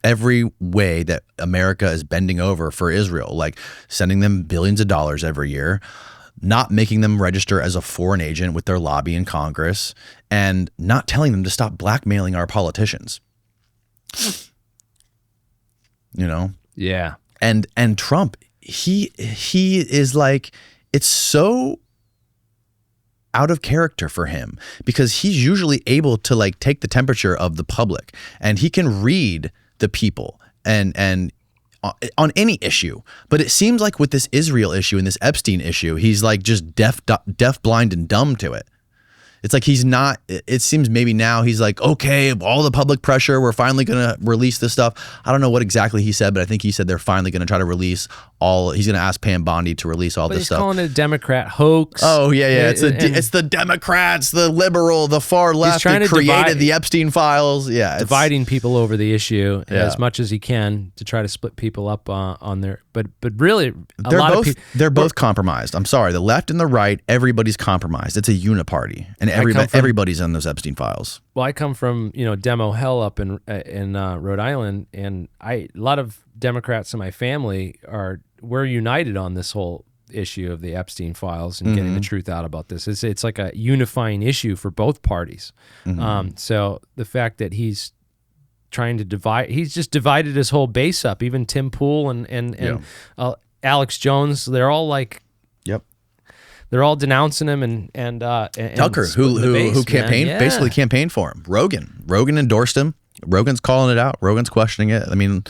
S1: every way that America is bending over for Israel, like sending them billions of dollars every year, not making them register as a foreign agent with their lobby in Congress, and not telling them to stop blackmailing our politicians.
S2: Yeah.
S1: And Trump, he is like, it's so out of character for him, because he's usually able to like take the temperature of the public, and he can read the people and on any issue. But it seems like with this Israel issue and this Epstein issue, he's like just deaf, blind, and dumb to it. It's like he's not, it seems maybe now he's like, okay, all the public pressure, we're finally going to release this stuff. I don't know what exactly he said, but I think he said they're finally going to try to release he's going to ask Pam Bondi to release all this stuff.
S2: He's calling it a Democrat hoax.
S1: Oh, yeah. It's the Democrats, the liberal, the far left that created the Epstein files. Yeah.
S2: Dividing people over the issue as much as he can to try to split people up on their, but really,
S1: they're both compromised. I'm sorry. The left and the right, everybody's compromised. It's a uniparty. And everybody's on those Epstein files.
S2: Well, I come from demo hell up in Rhode Island, and a lot of Democrats in my family we're united on this whole issue of the Epstein files and getting the truth out about this. It's like a unifying issue for both parties. So the fact that he's trying to divide, he's just divided his whole base up. Even Tim Pool and Alex Jones, they're all like. They're all denouncing him and
S1: Tucker, who campaigned, basically campaigned for him. Rogan endorsed him. Rogan's calling it out. Rogan's questioning it. I mean,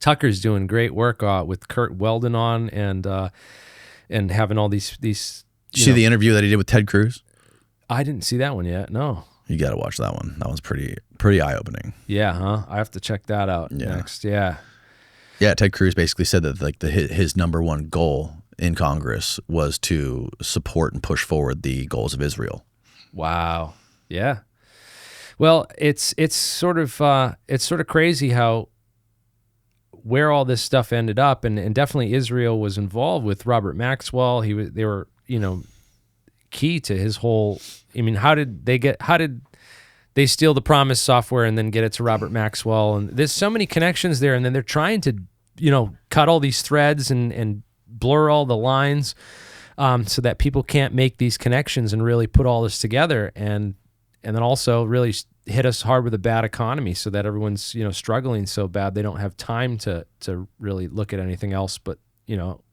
S2: Tucker's doing great work with Kurt Weldon on and having all these
S1: Did you see the interview that he did with Ted Cruz?
S2: I didn't see that one yet. No.
S1: You got to watch that one. That one's pretty eye-opening.
S2: Yeah, huh? I have to check that out next. Yeah.
S1: Yeah, Ted Cruz basically said that like his number one goal in Congress was to support and push forward the goals of Israel.
S2: Wow. Yeah. Well, it's sort of crazy how where all this stuff ended up, and definitely Israel was involved with Robert Maxwell. They were key to his whole. I mean, how did they steal the Promise software and then get it to Robert Maxwell? And there's so many connections there, and then they're trying to cut all these threads and blur all the lines so that people can't make these connections and really put all this together, and then also really hit us hard with a bad economy so that everyone's struggling so bad they don't have time to really look at anything else but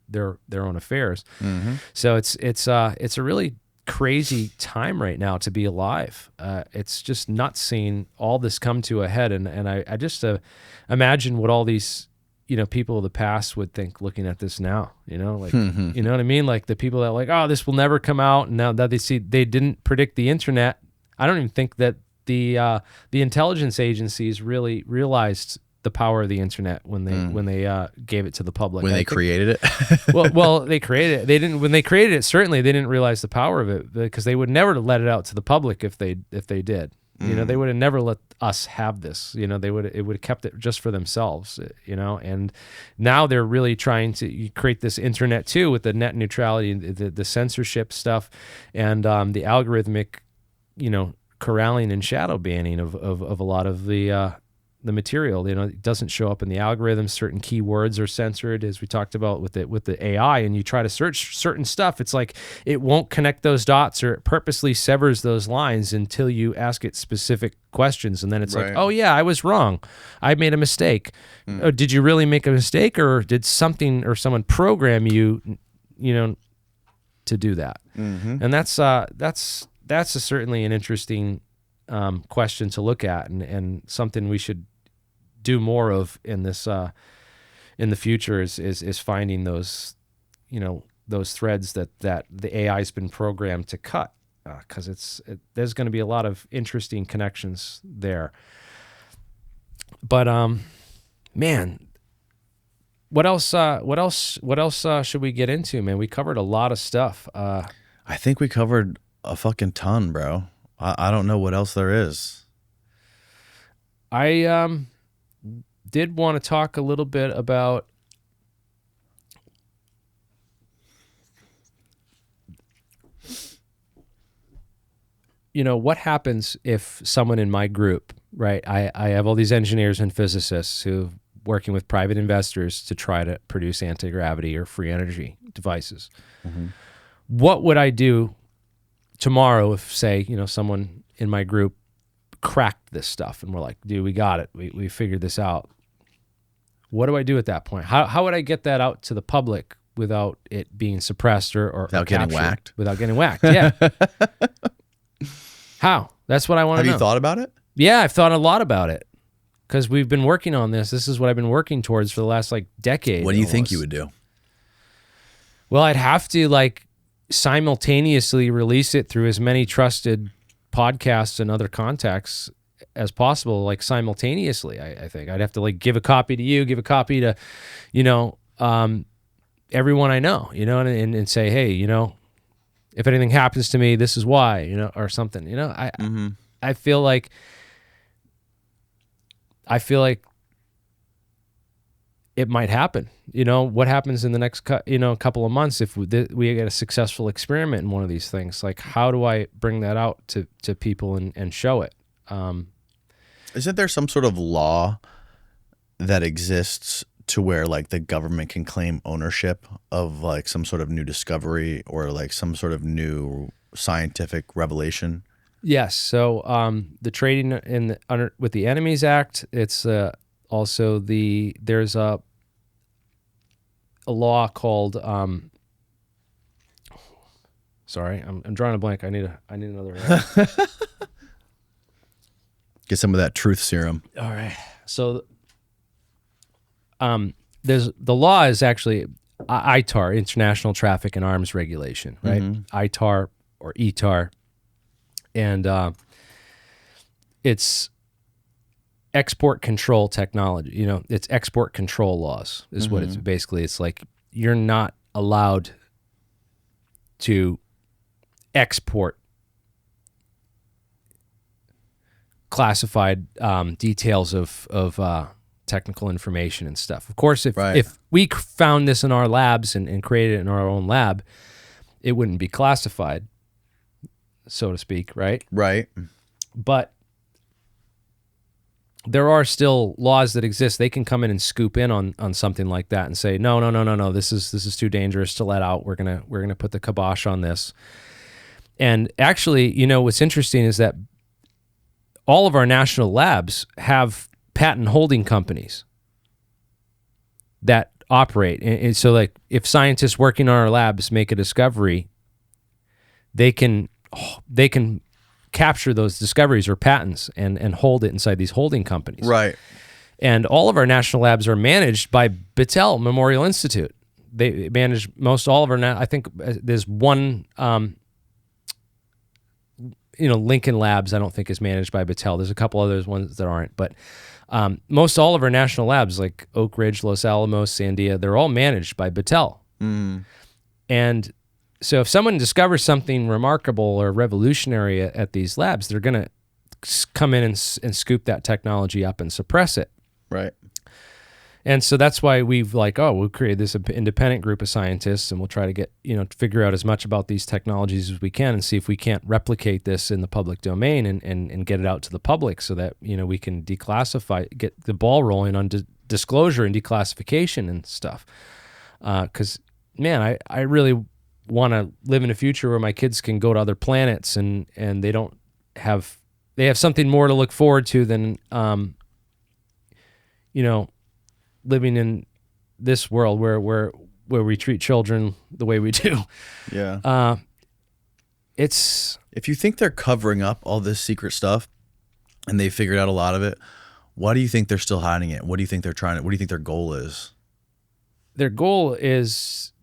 S2: their own affairs. Mm-hmm. So it's a really crazy time right now to be alive. It's just nuts seeing all this come to a head, and I just imagine what all these people of the past would think looking at this now. You know what I mean? Like the people that are like, oh, this will never come out, and now that they didn't predict the internet. I don't even think that the intelligence agencies really realized the power of the internet when they gave it to the public.
S1: When they created it?
S2: well, they created it. They didn't. When they created it, certainly they didn't realize the power of it, because they would never let it out to the public if they did. They would have never let us have this. It would have kept it just for themselves. And now they're really trying to create this internet too, with the net neutrality, the censorship stuff, and the algorithmic, corralling and shadow banning of a lot of the material. It doesn't show up in the algorithms. Certain keywords are censored, as we talked about with the AI, and you try to search certain stuff, it's like it won't connect those dots, or it purposely severs those lines until you ask it specific questions, and then it's like, oh yeah, I was wrong, I made a mistake. Oh, did you really make a mistake, or did something or someone program you to do that? And that's certainly an interesting question to look at, and something we should do more of in this in the future is finding those those threads that the AI's been programmed to cut, because there's going to be a lot of interesting connections there. But man, what else should we get into, man? We covered a lot of stuff.
S1: I think we covered a fucking ton, bro. I don't know what else there is.
S2: I did want to talk a little bit about what happens if someone in my group, right? I have all these engineers and physicists who working with private investors to try to produce anti-gravity or free energy devices. Mm-hmm. What would I do tomorrow if, say, someone in my group cracked this stuff and we're like, dude, we got it. We figured this out. What do I do at that point? How would I get that out to the public without it being suppressed or
S1: without getting whacked?
S2: Without getting whacked, yeah. How? That's what I want to know.
S1: Have you thought about it?
S2: Yeah, I've thought a lot about it, because we've been working on this. This is what I've been working towards for the last decade.
S1: What do you think you would do?
S2: Well, I'd have to simultaneously release it through as many trusted podcasts and other contacts as possible, simultaneously. I think I'd have to give a copy to you, give a copy to, everyone I know, and say, hey, if anything happens to me, this is why, or something, I feel like it might happen. What happens in the next couple of months if we get a successful experiment in one of these things? How do I bring that out to people and show it?
S1: Isn't there some sort of law that exists to where the government can claim ownership of some sort of new discovery or some sort of new scientific revelation?
S2: Yes. So the Trading with the Enemies Act, it's also there's a law called sorry, I'm drawing a blank. I need another
S1: get some of that truth serum.
S2: All right. So there's the law is actually ITAR, International Traffic in Arms Regulation, right? ITAR or ETAR. And it's export control technology. You know, it's export control laws is what it's basically. It's like you're not allowed to export classified details of technical information and stuff. Of course, if we found this in our labs and created it in our own lab, it wouldn't be classified, so to speak, right?
S1: Right.
S2: But there are still laws that exist. They can come in and scoop in on something like that and say, no, this is too dangerous to let out. We're gonna put the kibosh on this. And actually, you know, what's interesting is that all of our national labs have patent holding companies that operate. And so, like, if scientists working on our labs make a discovery, they can capture those discoveries or patents and hold it inside these holding companies.
S1: Right.
S2: And all of our national labs are managed by Battelle Memorial Institute. They manage most all of our. I think there's one. Lincoln Labs, I don't think is managed by Battelle. There's a couple other ones that aren't, but most all of our national labs, like Oak Ridge, Los Alamos, Sandia, they're all managed by Battelle. And so if someone discovers something remarkable or revolutionary at these labs, they're going to come in and scoop that technology up and suppress it.
S1: Right.
S2: And so that's why we'll create this independent group of scientists, and we'll try to figure out as much about these technologies as we can and see if we can't replicate this in the public domain and get it out to the public so that, we can get the ball rolling on disclosure and declassification and stuff. Because, man, I really want to live in a future where my kids can go to other planets and they have something more to look forward to than, living in this world where we treat children the way we do.
S1: Yeah. If you think they're covering up all this secret stuff and they figured out a lot of it, why do you think they're still hiding it? What do you think they're what do you think their goal is?
S2: Their goal is,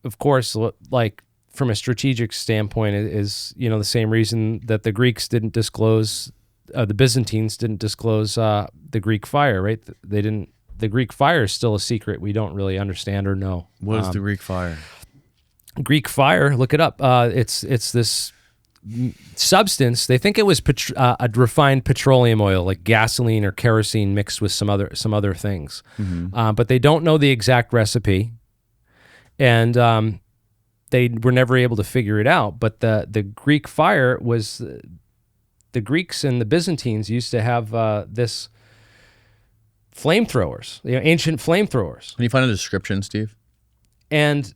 S2: of course, like from a strategic standpoint, is, the same reason that the Greeks didn't disclose, the Byzantines didn't disclose the Greek fire, right? They didn't. The Greek fire is still a secret we don't really understand or know.
S1: What is the Greek fire?
S2: Greek fire, look it up. It's this substance. They think it was a refined petroleum oil, like gasoline or kerosene mixed with some other things. But they don't know the exact recipe, and they were never able to figure it out. But the Greek fire was the Greeks and the Byzantines used to have this. Flamethrowers, ancient flamethrowers.
S1: Can you find a description, Steve?
S2: And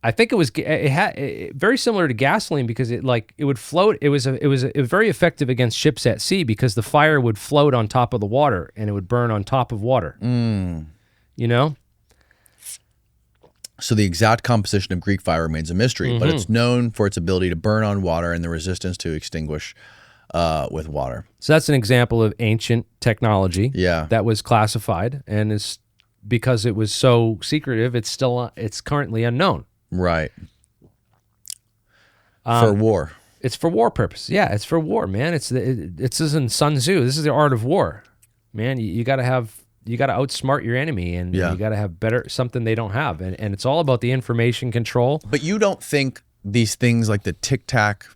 S2: I think it had very similar to gasoline because it would float. It was very effective against ships at sea because the fire would float on top of the water and it would burn on top of water.
S1: So the exact composition of Greek fire remains a mystery, but it's known for its ability to burn on water and the resistance to extinguish with water.
S2: So that's an example of ancient technology that was classified, and is because it was so secretive, it's currently unknown.
S1: Right. For war.
S2: It's for war purposes. Yeah, it's for war, man. It's in Sun Tzu. This is the art of war, man. You got to outsmart your enemy, and you got to have something they don't have, and it's all about the information control.
S1: But you don't think these things like the Tic Tac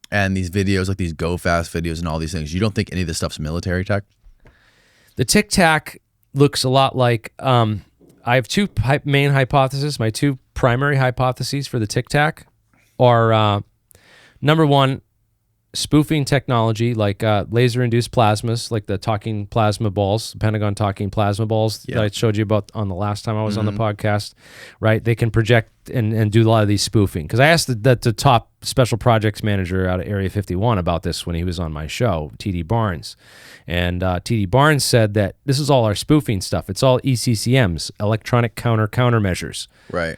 S1: and these videos, like these Go Fast videos and all these things, you don't think any of this stuff's military tech?
S2: The Tic Tac looks a lot like, I have two main hypotheses. My two primary hypotheses for the Tic Tac are, number one, spoofing technology, like laser-induced plasmas, like the talking plasma balls, the Pentagon talking plasma balls that I showed you about on the last time I was on the podcast, right? They can project and do a lot of these spoofing. Because I asked the top special projects manager out of Area 51 about this when he was on my show, T.D. Barnes. And T.D. Barnes said that this is all our spoofing stuff. It's all ECCMs, electronic countermeasures.
S1: Right.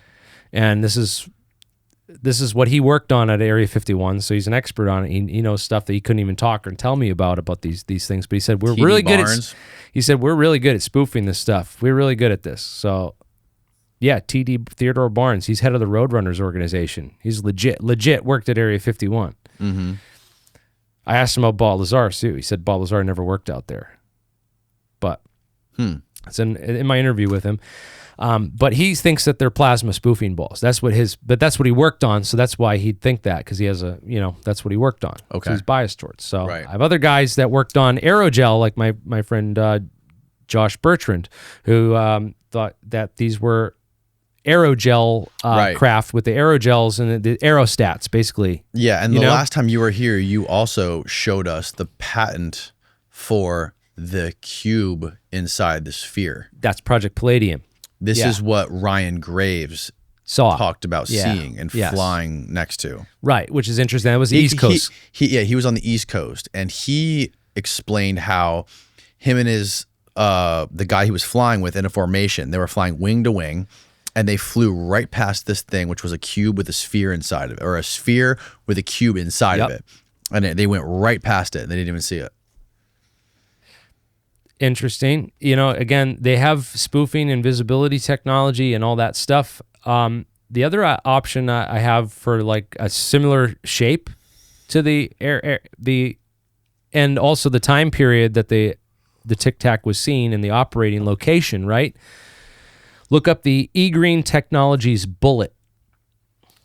S2: And this is what he worked on at Area 51, so he's an expert on it. He knows stuff that he couldn't even talk or tell me about these things. But he said we're really good at spoofing this stuff. We're really good at this. So Yeah, T.D. Theodore Barnes. He's head of the Roadrunners organization. He's legit worked at Area 51.
S1: Mm-hmm.
S2: I asked him about Bob Lazar, too. He said Bob Lazar never worked out there. But it's in my interview with him. But he thinks that they're plasma spoofing balls. That's what he worked on, so that's why he'd think that, because he has that's what he worked on.
S1: Okay.
S2: So he's biased towards. So
S1: right.
S2: I have other guys that worked on aerogel, like my friend Josh Bertrand, who thought that these were aerogel craft with the aerogels and the aerostats, basically.
S1: Yeah, and the last time you were here, you also showed us the patent for the cube inside the sphere.
S2: That's Project Palladium.
S1: This is what Ryan Graves talked about seeing and flying next to.
S2: Right, which is interesting. That was the East Coast.
S1: He was on the East Coast, and he explained how him and his the guy he was flying with in a formation, they were flying wing to wing, and they flew right past this thing, which was a cube with a sphere inside of it, or a sphere with a cube inside of it. And they went right past it, and they didn't even see it.
S2: Interesting. Again, they have spoofing and visibility technology and all that stuff. The other option I have for like a similar shape to the and also the time period that the Tic Tac was seen in the operating location, right? Look up the E-Green Technologies Bullet.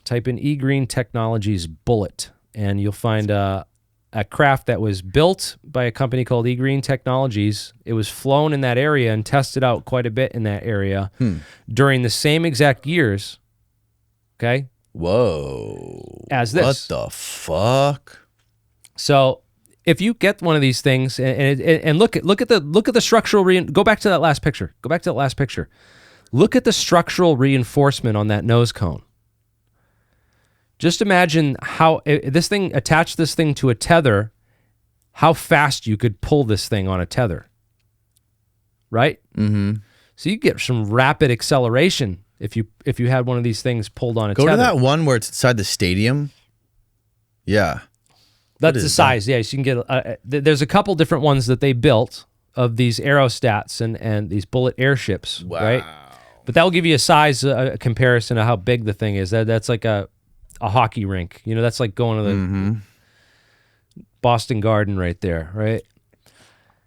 S2: Type in E-Green Technologies Bullet, and you'll find a craft that was built by a company called E-Green Technologies. It was flown in that area and tested out quite a bit in that area during the same exact years. Okay?
S1: Whoa.
S2: As this.
S1: What the fuck?
S2: So if you get one of these things and look at the structural go back to that last picture. Go back to that last picture. Look at the structural reinforcement on that nose cone. Just imagine how attach this thing to a tether, how fast you could pull this thing on a tether. Right?
S1: Mm-hmm.
S2: So you get some rapid acceleration if you had one of these things pulled on a tether.
S1: Go to that one where it's inside the stadium. Yeah.
S2: That's the size. Yeah, so you can get there's a couple different ones that they built of these aerostats and these bullet airships, right? But that will give you a size a comparison of how big the thing is. That's like a hockey rink. That's like going to the Boston Garden right there, right?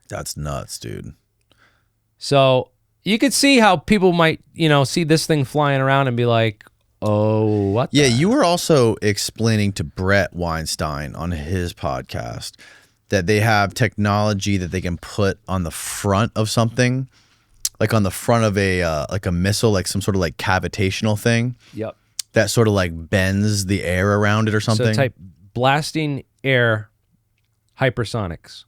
S1: That's nuts, dude.
S2: So you could see how people might, see this thing flying around and be like, oh, what?
S1: Yeah, you were also explaining to Brett Weinstein on his podcast that they have technology that they can put on the front of something, like on the front of a missile, like some sort of like cavitational thing.
S2: Yep.
S1: That sort of like bends the air around it or something.
S2: So type blasting air hypersonics.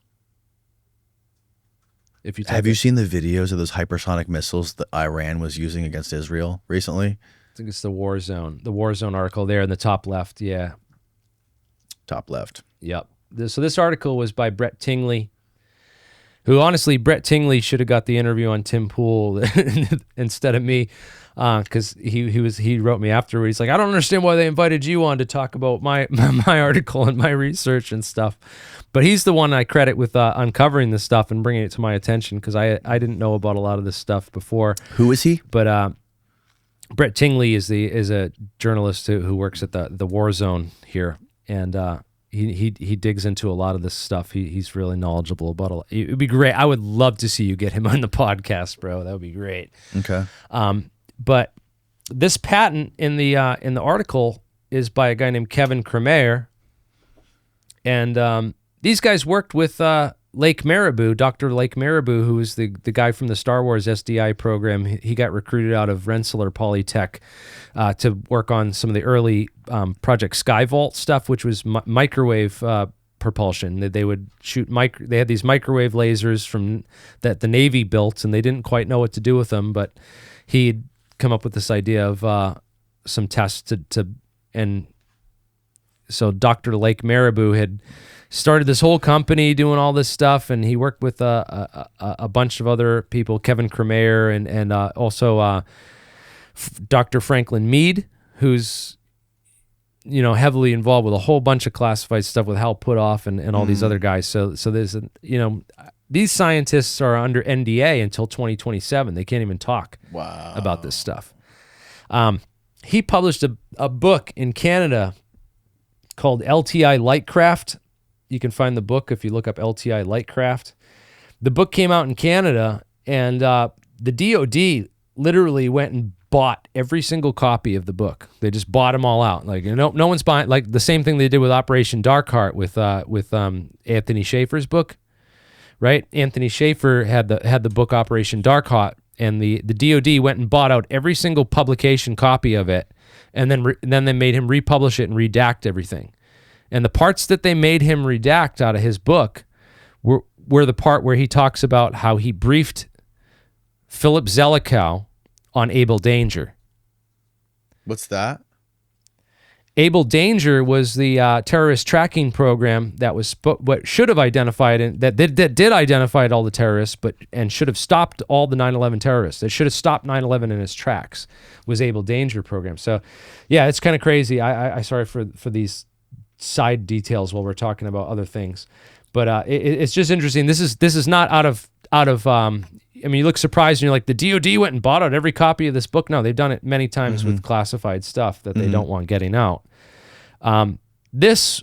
S1: Have you seen the videos of those hypersonic missiles that Iran was using against Israel recently?
S2: I think it's the War Zone article there in the top left. Yeah.
S1: Top left.
S2: Yep. So this article was by Brett Tingley, who honestly, Brett Tingley should have got the interview on Tim Pool instead of me, because he wrote me afterward. He's like, I don't understand why they invited you on to talk about my article and my research and stuff. But he's the one I credit with uncovering this stuff and bringing it to my attention, because I didn't know about a lot of this stuff before.
S1: Who is he?
S2: But Brett Tingley is a journalist who works at the War Zone here, and he digs into a lot of this stuff. He's really knowledgeable about a lot. It would be great. I would love to see you get him on the podcast, bro. That would be great.
S1: Okay.
S2: But this patent in the article is by a guy named Kevin Kremer, and these guys worked with Lake Marabou, Dr. Lake Marabou, who was the guy from the Star Wars SDI program. He got recruited out of Rensselaer Polytech to work on some of the early Project Skyvault stuff, which was microwave propulsion. They would shoot they had these microwave lasers that the Navy built, and they didn't quite know what to do with them, but he'd come up with this idea of some tests and so Dr. Lake Marabou had started this whole company doing all this stuff, and he worked with a bunch of other people, Kevin Kremer and also Dr. Franklin Mead, who's heavily involved with a whole bunch of classified stuff with Hal Puthoff and all these other guys. So there's these scientists are under NDA until 2027. They can't even talk about this stuff. He published a book in Canada called LTI Lightcraft. You can find the book if you look up LTI Lightcraft. The book came out in Canada, and the DOD literally went and bought every single copy of the book. They just bought them all out. Like, no one's buying. Like the same thing they did with Operation Darkheart with Anthony Schaefer's book, right? Anthony Schaefer had the book Operation Darkheart, and the DOD went and bought out every single publication copy of it, and then they made him republish it and redact everything. And the parts that they made him redact out of his book were the part where he talks about how he briefed Philip Zelikow on Able Danger.
S1: What's that?
S2: Able Danger was the terrorist tracking program that was what should have identified that did identify all the terrorists, and should have stopped all the 9/11 terrorists. It should have stopped 9/11 in its tracks. Was Able Danger program. So, yeah, it's kind of crazy. I sorry for these side details while we're talking about other things, but it's just interesting. This is not out of. I mean, you look surprised and you're like, the DOD went and bought out every copy of this book. No, they've done it many times with classified stuff that they don't want getting out. This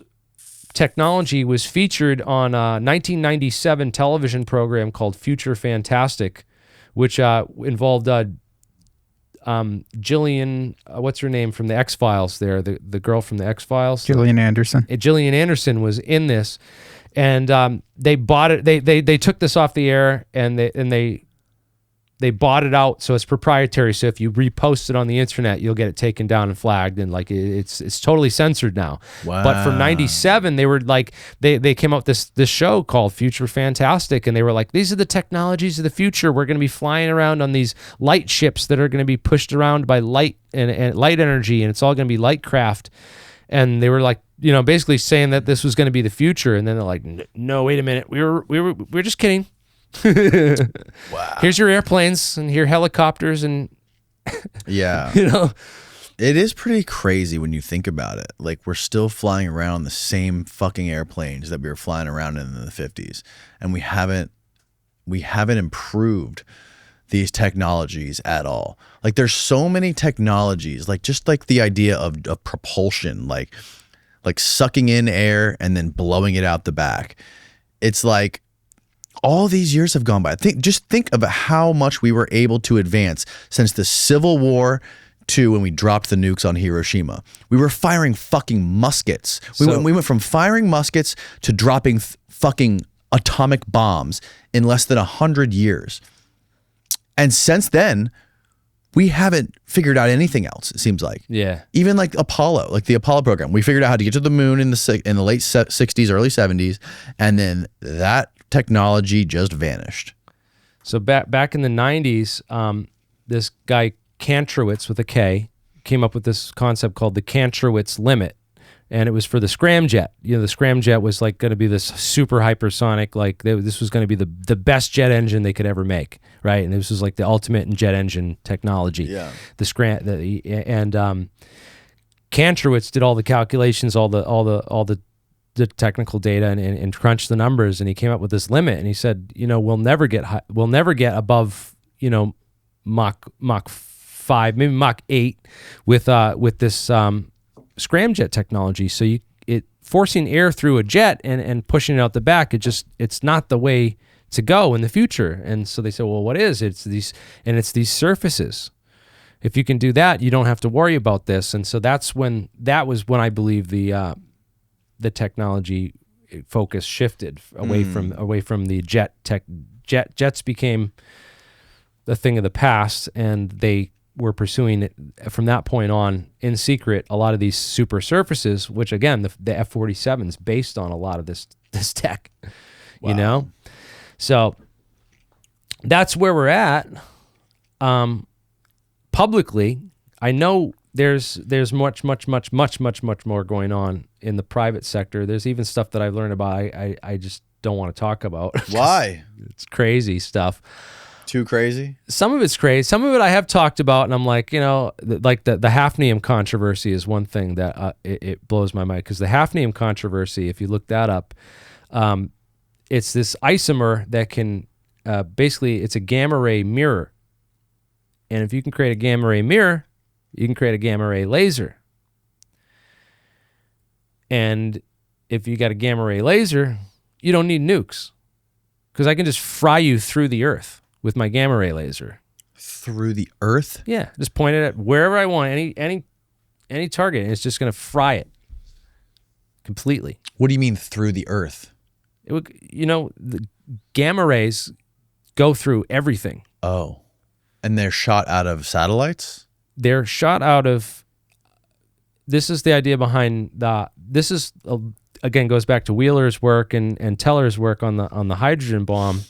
S2: technology was featured on a 1997 television program called Future Fantastic, which involved Gillian, what's her name from the X-Files there, the girl from the X-Files?
S8: Gillian Anderson.
S2: Gillian Anderson was in this. And they bought it. They took this off the air, and they bought it out, so it's proprietary. So if you repost it on the internet, you'll get it taken down and flagged, and like it's totally censored now.
S1: Wow.
S2: But from '97, they were like they came out with this show called Future Fantastic, and they were like, these are the technologies of the future. We're going to be flying around on these light ships that are going to be pushed around by light and light energy, and it's all going to be light craft. And they were like, basically saying that this was going to be the future. And then they're like, no, wait a minute. We're just kidding.
S1: Wow.
S2: Here's your airplanes and your helicopters. And
S1: yeah, it is pretty crazy when you think about it. Like, we're still flying around the same fucking airplanes that we were flying around in the 50s. And we haven't improved these technologies at all. Like, there's so many technologies, like just like the idea of propulsion, like sucking in air and then blowing it out the back. It's like all these years have gone by. Just think of how much we were able to advance since the Civil War to when we dropped the nukes on Hiroshima. We were firing fucking muskets. We went from firing muskets to dropping fucking atomic bombs in less than 100 years. And since then, we haven't figured out anything else, it seems like.
S2: Yeah.
S1: Even like Apollo, like the Apollo program. We figured out how to get to the moon in the late 60s, early 70s, and then that technology just vanished.
S2: So back in the 90s, this guy Kantrowitz with a K came up with this concept called the Kantrowitz limit. And it was for the scramjet. The scramjet was like going to be this super hypersonic, like this was going to be the best jet engine they could ever make, right? And this was like the ultimate in jet engine technology. Yeah. Kantrowitz did all the calculations, all the technical data, and crunched the numbers, and he came up with this limit. And he said, we'll never get above Mach 5, maybe Mach 8 with this scramjet technology. So forcing air through a jet and pushing it out the back, it's not the way to go in the future. And so they said, well, what is it? It's these surfaces. If you can do that, you don't have to worry about this. And so that was when I believe the technology focus shifted away from the jets became the thing of the past, and they were pursuing it from that point on in secret, a lot of these super surfaces, which again, the F-47 is based on a lot of this tech,
S1: Wow.
S2: So that's where we're at. Publicly, I know there's much more going on in the private sector. There's even stuff that I've learned about I just don't want to talk about.
S1: Why?
S2: It's crazy stuff.
S1: Too crazy?
S2: Some of it's crazy. Some of it I have talked about, and I'm like, like the hafnium controversy is one thing that it blows my mind, because the hafnium controversy, if you look that up, it's this isomer that can basically, it's a gamma ray mirror, and if you can create a gamma ray mirror, You can create a gamma ray laser. And if you got a gamma ray laser, you don't need nukes. Because I can just fry you through the earth with my gamma ray laser.
S1: Through the earth?
S2: Yeah, just point it at wherever I want, any target, and it's just going to fry it completely.
S1: What do you mean through the earth?
S2: It would, the gamma rays go through everything.
S1: Oh, and they're shot out of satellites?
S2: They're shot out of. This is the idea behind this is again goes back to Wheeler's work and Teller's work on the hydrogen bomb,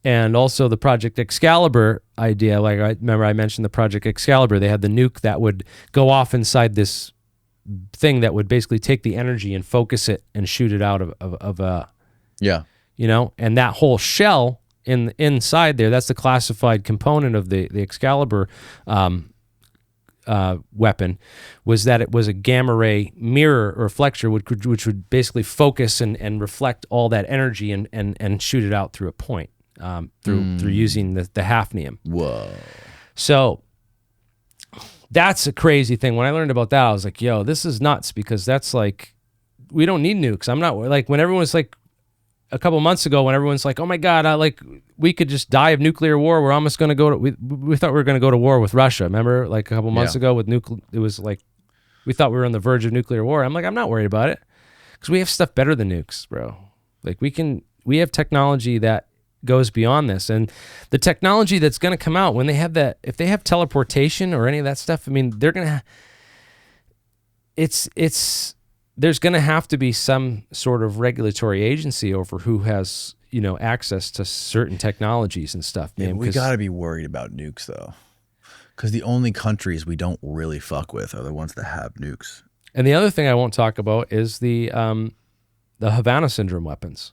S2: and also the Project Excalibur idea. Like I remember I mentioned the Project Excalibur. They had the nuke that would go off inside this thing that would basically take the energy and focus it and shoot it out of a.
S1: Yeah.
S2: And that whole shell inside there, that's the classified component of the Excalibur weapon, was that it was a gamma ray mirror or reflector, which would basically focus and reflect all that energy and shoot it out through a point, through using the hafnium.
S1: Whoa.
S2: So that's a crazy thing. When I learned about that, I was like, yo, this is nuts, because that's like, we don't need nukes. I'm not like, when everyone's like, a couple months ago, when everyone's like, oh my God, we could just die of nuclear war. We're almost going to go to, we thought we were going to go to war with Russia. Remember, like a couple months ago with it was like, we thought we were on the verge of nuclear war. I'm like, I'm not worried about it, because we have stuff better than nukes, bro. Like we have technology that goes beyond this, and the technology that's going to come out when they have that, if they have teleportation or any of that stuff, I mean, they're going to, there's going to have to be some sort of regulatory agency over who has, access to certain technologies and stuff, man.
S1: Yeah, we got to be worried about nukes, though, because the only countries we don't really fuck with are the ones that have nukes.
S2: And the other thing I won't talk about is the Havana syndrome weapons.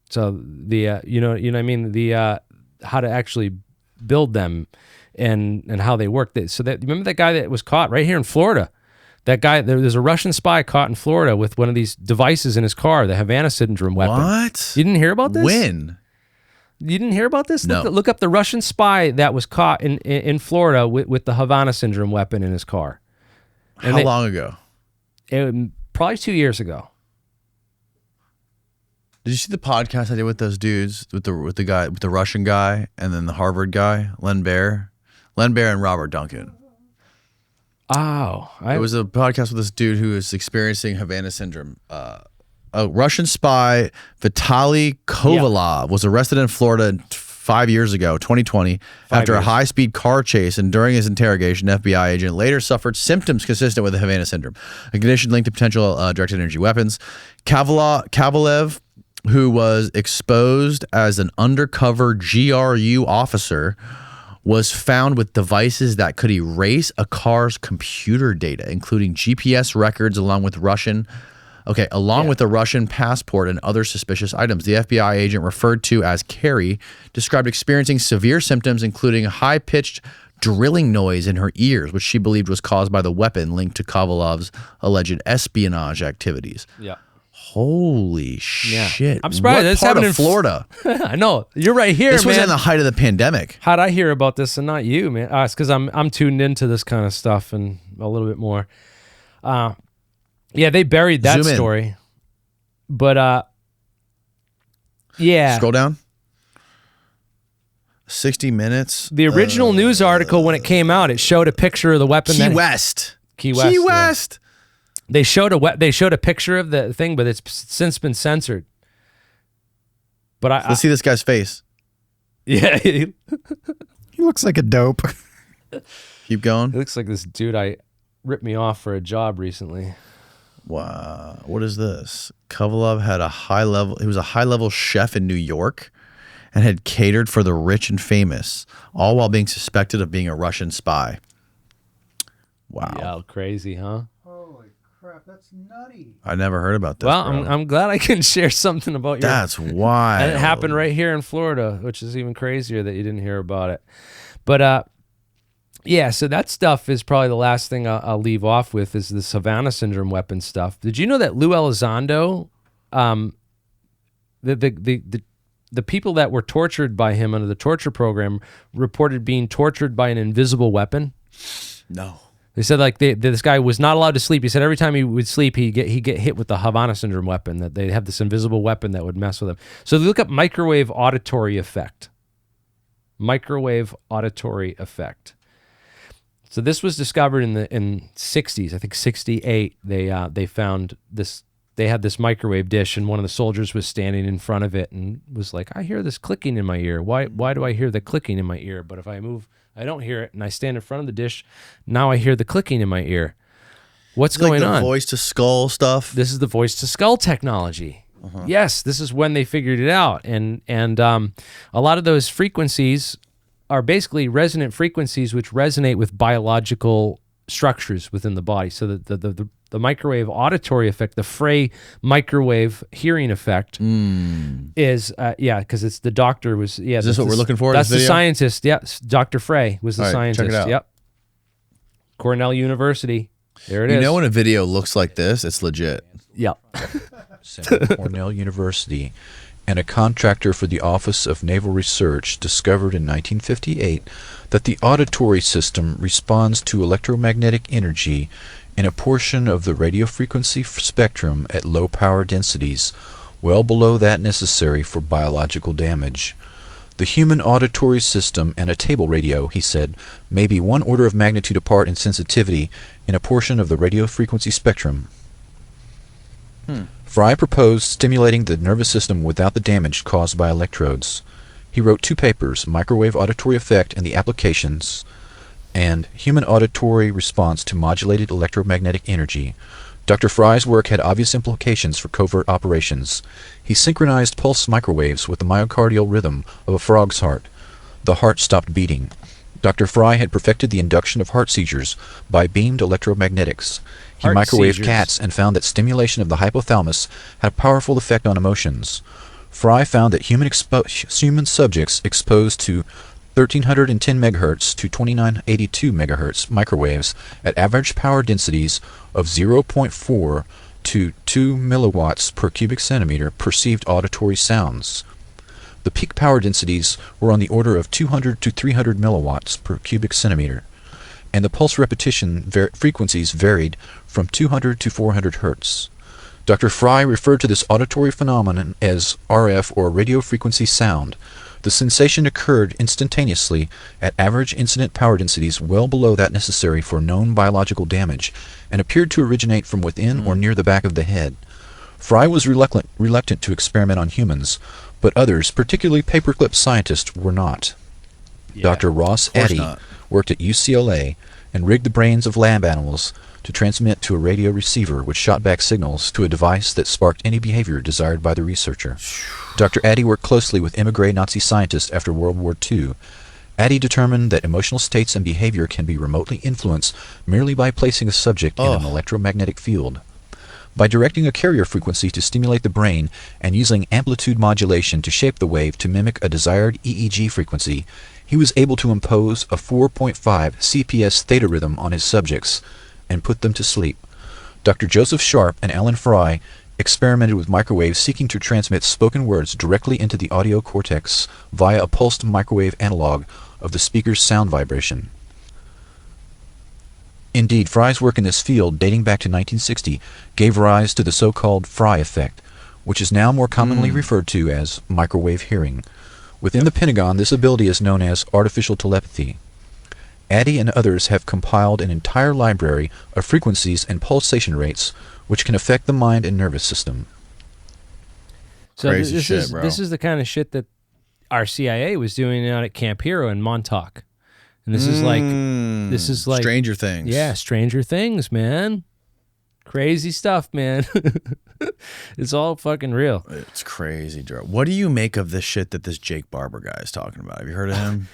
S2: So the you know what I mean, the how to actually build them and how they work. So that, remember that guy that was caught right here in Florida? That guy, there's a Russian spy caught in Florida with one of these devices in his car, the Havana syndrome weapon.
S1: What?
S2: You didn't hear about this?
S1: When?
S2: You didn't hear about this?
S1: No.
S2: Look up the Russian spy that was caught in Florida with the Havana syndrome weapon in his car.
S1: How long ago?
S2: Probably 2 years ago.
S1: Did you see the podcast I did with those dudes, with the guy, with the Russian guy, and then the Harvard guy, Len Baer and Robert Duncan?
S2: Oh,
S1: it was a podcast with this dude who was experiencing Havana syndrome. A Russian spy, Vitaly Kovalov, was arrested in Florida 5 years ago, 2020, after a high-speed car chase, and during his interrogation, an FBI agent later suffered symptoms consistent with the Havana syndrome, a condition linked to potential directed energy weapons. Kovalev, who was exposed as an undercover GRU officer, was found with devices that could erase a car's computer data, including GPS records, along with a Russian passport and other suspicious items. The FBI agent, referred to as Carrie, described experiencing severe symptoms, including a high-pitched drilling noise in her ears, which she believed was caused by the weapon linked to Kovalov's alleged espionage activities.
S2: Yeah.
S1: Holy shit.
S2: I'm surprised
S1: that's happening in Florida.
S2: I know. You're right here,
S1: man. This was
S2: man.
S1: in the height of the pandemic.
S2: How'd I hear about this and not you, man? It's because I'm tuned into this kind of stuff and a little bit more. Yeah, they buried that story. But yeah.
S1: Scroll down. 60 Minutes.
S2: The original news article, when it came out, it showed a picture of the weapon.
S1: Key West.
S2: Key West.
S1: Yeah.
S2: They showed a picture of the thing, but it's since been censored. But
S1: let's see this guy's face.
S2: Yeah,
S8: he looks like a dope.
S1: Keep going.
S2: He looks like this dude I ripped me off for a job recently.
S1: Wow, what is this? Kovalov had he was a high-level chef in New York and had catered for the rich and famous, all while being suspected of being a Russian spy. Wow.
S2: Yeah, crazy, huh?
S8: That's nutty.
S1: I never heard about this.
S2: Well, I'm glad I can share something about your.
S1: That's wild.
S2: And it happened right here in Florida, which is even crazier that you didn't hear about it. But yeah, so that stuff is probably the last thing I'll leave off with is the Havana syndrome weapon stuff. Did you know that Lou Elizondo, the people that were tortured by him under the torture program reported being tortured by an invisible weapon
S1: No.
S2: They said like this guy was not allowed to sleep. He said every time he would sleep, he'd get hit with the Havana syndrome weapon, that they'd have this invisible weapon that would mess with him. So they look up microwave auditory effect. Microwave auditory effect. So this was discovered in the 60s, I think 68. They found this. They had this microwave dish, and one of the soldiers was standing in front of it and was like, "I hear this clicking in my ear. Why do I hear the clicking in my ear? But if I move, I don't hear it, and I stand in front of the dish, now I hear the clicking in my ear. What's going on?"
S1: Voice to skull stuff.
S2: This is the voice to skull technology. Yes, this is when they figured it out, and a lot of those frequencies are basically resonant frequencies which resonate with biological structures within the body. So the microwave auditory effect, the Frey microwave hearing effect, is because it's the doctor was
S1: Is this what we're looking for?
S2: That's
S1: in this
S2: the
S1: video?
S2: scientist. Yeah, Dr. Frey was the
S1: All right,
S2: scientist.
S1: check it out.
S2: Yep. Cornell University. There it is.
S1: You know when a video looks like this, it's legit.
S2: Yep.
S10: Cornell University and a contractor for the Office of Naval Research discovered in 1958 that the auditory system responds to electromagnetic energy in a portion of the radio frequency spectrum at low power densities, well below that necessary for biological damage. The human auditory system and a table radio, he said, may be 1 order of magnitude apart in sensitivity in a portion of the radio frequency spectrum. Fry proposed stimulating the nervous system without the damage caused by electrodes. He wrote 2 papers, Microwave Auditory Effect and the Applications, and Human Auditory Response to Modulated Electromagnetic Energy. Dr. Fry's work had obvious implications for covert operations. He synchronized pulse microwaves with the myocardial rhythm of a frog's heart. The heart stopped beating. Dr. Fry had perfected the induction of heart seizures by beamed electromagnetics. He microwaved cats and found that stimulation of the hypothalamus had a powerful effect on emotions. Fry found that human subjects exposed to 1310 MHz to 2982 MHz microwaves at average power densities of 0.4 to 2 milliwatts per cubic centimeter perceived auditory sounds. The peak power densities were on the order of 200 to 300 milliwatts per cubic centimeter, and the pulse repetition frequencies varied from 200 to 400 Hz. Dr. Fry referred to this auditory phenomenon as RF, or radio frequency sound. The sensation occurred instantaneously at average incident power densities well below that necessary for known biological damage, and appeared to originate from within or near the back of the head. Fry was reluctant to experiment on humans, but others, particularly paperclip scientists, were not.
S2: Yeah,
S10: Dr. Ross Addy worked at UCLA and rigged the brains of lab animals to transmit to a radio receiver which shot back signals to a device that sparked any behavior desired by the researcher. Dr. Addy worked closely with émigré Nazi scientists after World War II. Addy determined that emotional states and behavior can be remotely influenced merely by placing a subject in an electromagnetic field. By directing a carrier frequency to stimulate the brain and using amplitude modulation to shape the wave to mimic a desired EEG frequency, he was able to impose a 4.5 CPS theta rhythm on his subjects and put them to sleep. Dr. Joseph Sharp and Alan Fry experimented with microwaves seeking to transmit spoken words directly into the audio cortex via a pulsed microwave analog of the speaker's sound vibration. Indeed, Fry's work in this field, dating back to 1960, gave rise to the so-called Fry effect, which is now more commonly referred to as microwave hearing. Within the Pentagon, this ability is known as artificial telepathy. Addy and others have compiled an entire library of frequencies and pulsation rates which can affect the mind and nervous system.
S2: So this is the kind of shit that our CIA was doing out at Camp Hero in Montauk. And this is like
S1: Stranger Things.
S2: Yeah, Stranger Things, man. Crazy stuff, man. It's all fucking real.
S1: It's crazy, Joe. What do you make of this shit that this Jake Barber guy is talking about? Have you heard of him?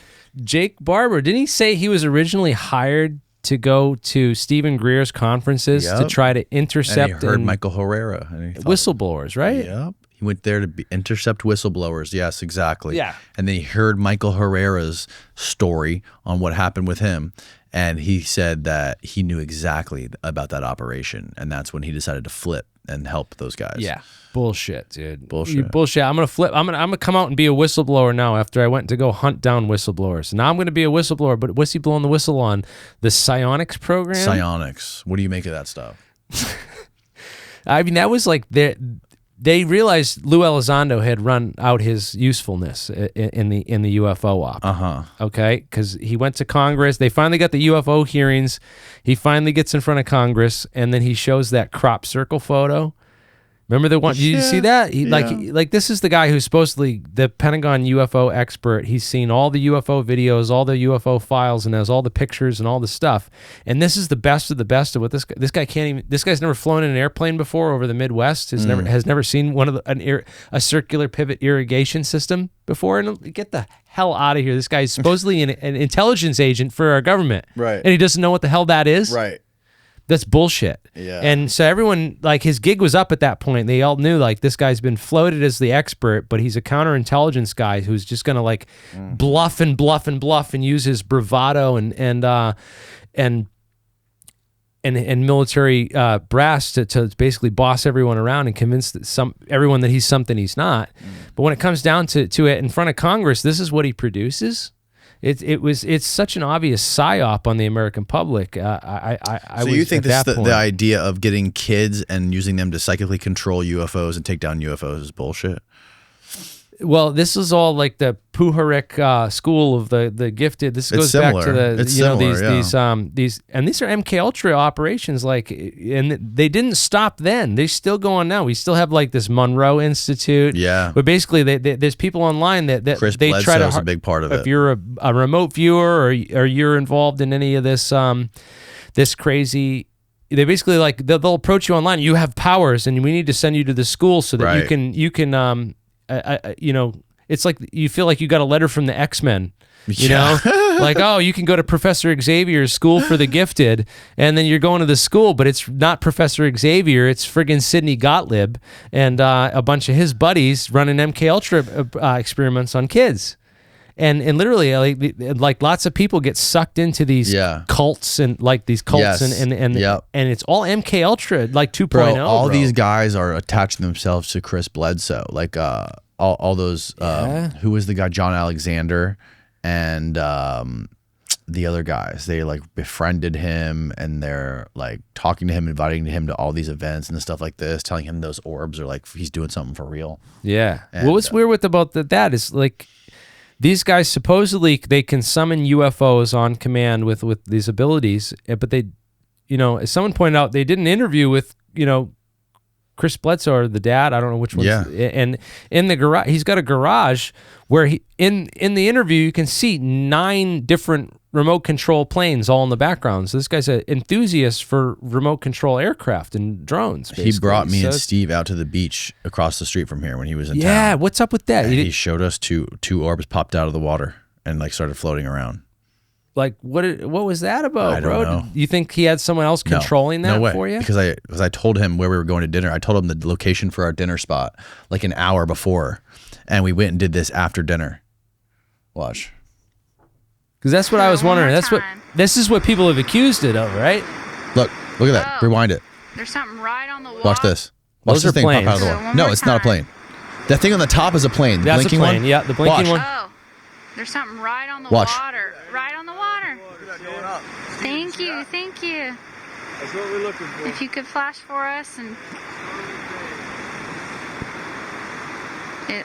S2: Jake Barber, didn't he say he was originally hired to go to Stephen Greer's conferences to try to intercept
S1: and he heard Michael Herrera. And
S2: whistleblowers, right?
S1: Yep. He went there to intercept whistleblowers. Yes, exactly.
S2: Yeah.
S1: And then he heard Michael Herrera's story on what happened with him. And he said that he knew exactly about that operation. And that's when he decided to flip and help those guys.
S2: Yeah. Bullshit, dude.
S1: Bullshit.
S2: Bullshit. I'm going to flip. I'm gonna come out and be a whistleblower now after I went to go hunt down whistleblowers. Now I'm going to be a whistleblower, but what's he blowing the whistle on? The psionics program?
S1: Psionics. What do you make of that stuff?
S2: I mean, that was like they realized Lou Elizondo had run out his usefulness in the UFO op. Okay, because he went to Congress. They finally got the UFO hearings. He finally gets in front of Congress, and then he shows that crop circle photo. Remember the one? Did you see that? Like this is the guy who's supposedly the Pentagon UFO expert. He's seen all the UFO videos, all the UFO files, and has all the pictures and all the stuff. And this is the best of what this guy can't even. This guy's never flown in an airplane before over the Midwest. Has never seen one of a circular pivot irrigation system before. And get the hell out of here! This guy is supposedly an intelligence agent for our government,
S1: right?
S2: And he doesn't know what the hell that is,
S1: right?
S2: That's bullshit.
S1: Yeah.
S2: And so everyone, like, his gig was up at that point. They all knew, like, this guy's been floated as the expert, but he's a counterintelligence guy who's just going to, like, bluff and use his bravado and military brass to basically boss everyone around and convince everyone that he's something he's not. But when it comes down to it in front of Congress, this is what he produces. It's such an obvious psyop on the American public.
S1: So you think the idea of getting kids and using them to psychically control UFOs and take down UFOs is bullshit?
S2: Well, this is all like the Puharik school of the gifted. This goes back to the these are MK Ultra operations. Like, and they didn't stop then. They still go on now. We still have like this Monroe Institute.
S1: Yeah,
S2: but basically, there's people online that
S1: Chris
S2: they
S1: Bledsoe
S2: try to
S1: is a big part of it.
S2: If you're a remote viewer or you're involved in any of this this crazy. They basically like they'll approach you online. You have powers, and we need to send you to the school so that you can. It's like you feel like you got a letter from the X-Men, you know, like, oh, you can go to Professor Xavier's school for the gifted, and then you're going to the school, but it's not Professor Xavier, it's friggin' Sidney Gottlieb and a bunch of his buddies running MK Ultra experiments on kids. And literally, like lots of people get sucked into these cults and like these cults and it's all MK Ultra like 2.0.
S1: Bro, all these guys are attaching themselves to Chris Bledsoe, like all those. Who was the guy? John Alexander and the other guys. They like befriended him and they're like talking to him, inviting him to all these events and stuff like this, telling him those orbs are like he's doing something for real.
S2: Yeah.
S1: And,
S2: what's weird about that is like. These guys supposedly they can summon UFOs on command with these abilities, but they, as someone pointed out, they did an interview with Chris Bledsoe or the dad. I don't know which one.
S1: Yeah.
S2: And in the garage, he's got a garage where in the interview you can see 9 different remote control planes all in the background. So this guy's an enthusiast for remote control aircraft and drones. Basically.
S1: He brought me and Steve out to the beach across the street from here when he was in town.
S2: Yeah, what's up with that?
S1: He showed us two orbs popped out of the water and like started floating around.
S2: Like what was that about,
S1: I don't know.
S2: You think he had someone else controlling that for you?
S1: Because I told him where we were going to dinner. I told him the location for our dinner spot like an hour before, and we went and did this after dinner. Watch.
S2: Because that's what I was wondering. This is what people have accused it of, right?
S1: Look at that. Rewind it.
S11: There's something right on the wall.
S1: Watch this. Watch
S2: Those
S1: this
S2: are
S1: thing
S2: planes.
S1: pop out of the wall. No, it's not a plane. That thing on the top is a plane. The
S2: That's
S1: blinking
S2: a plane.
S1: one?
S2: Yeah, the blinking one.
S11: Oh, there's something right on the
S1: Watch.
S11: water. Right on the water. Thank you.
S4: That's what we're looking for.
S11: If you could flash for us and...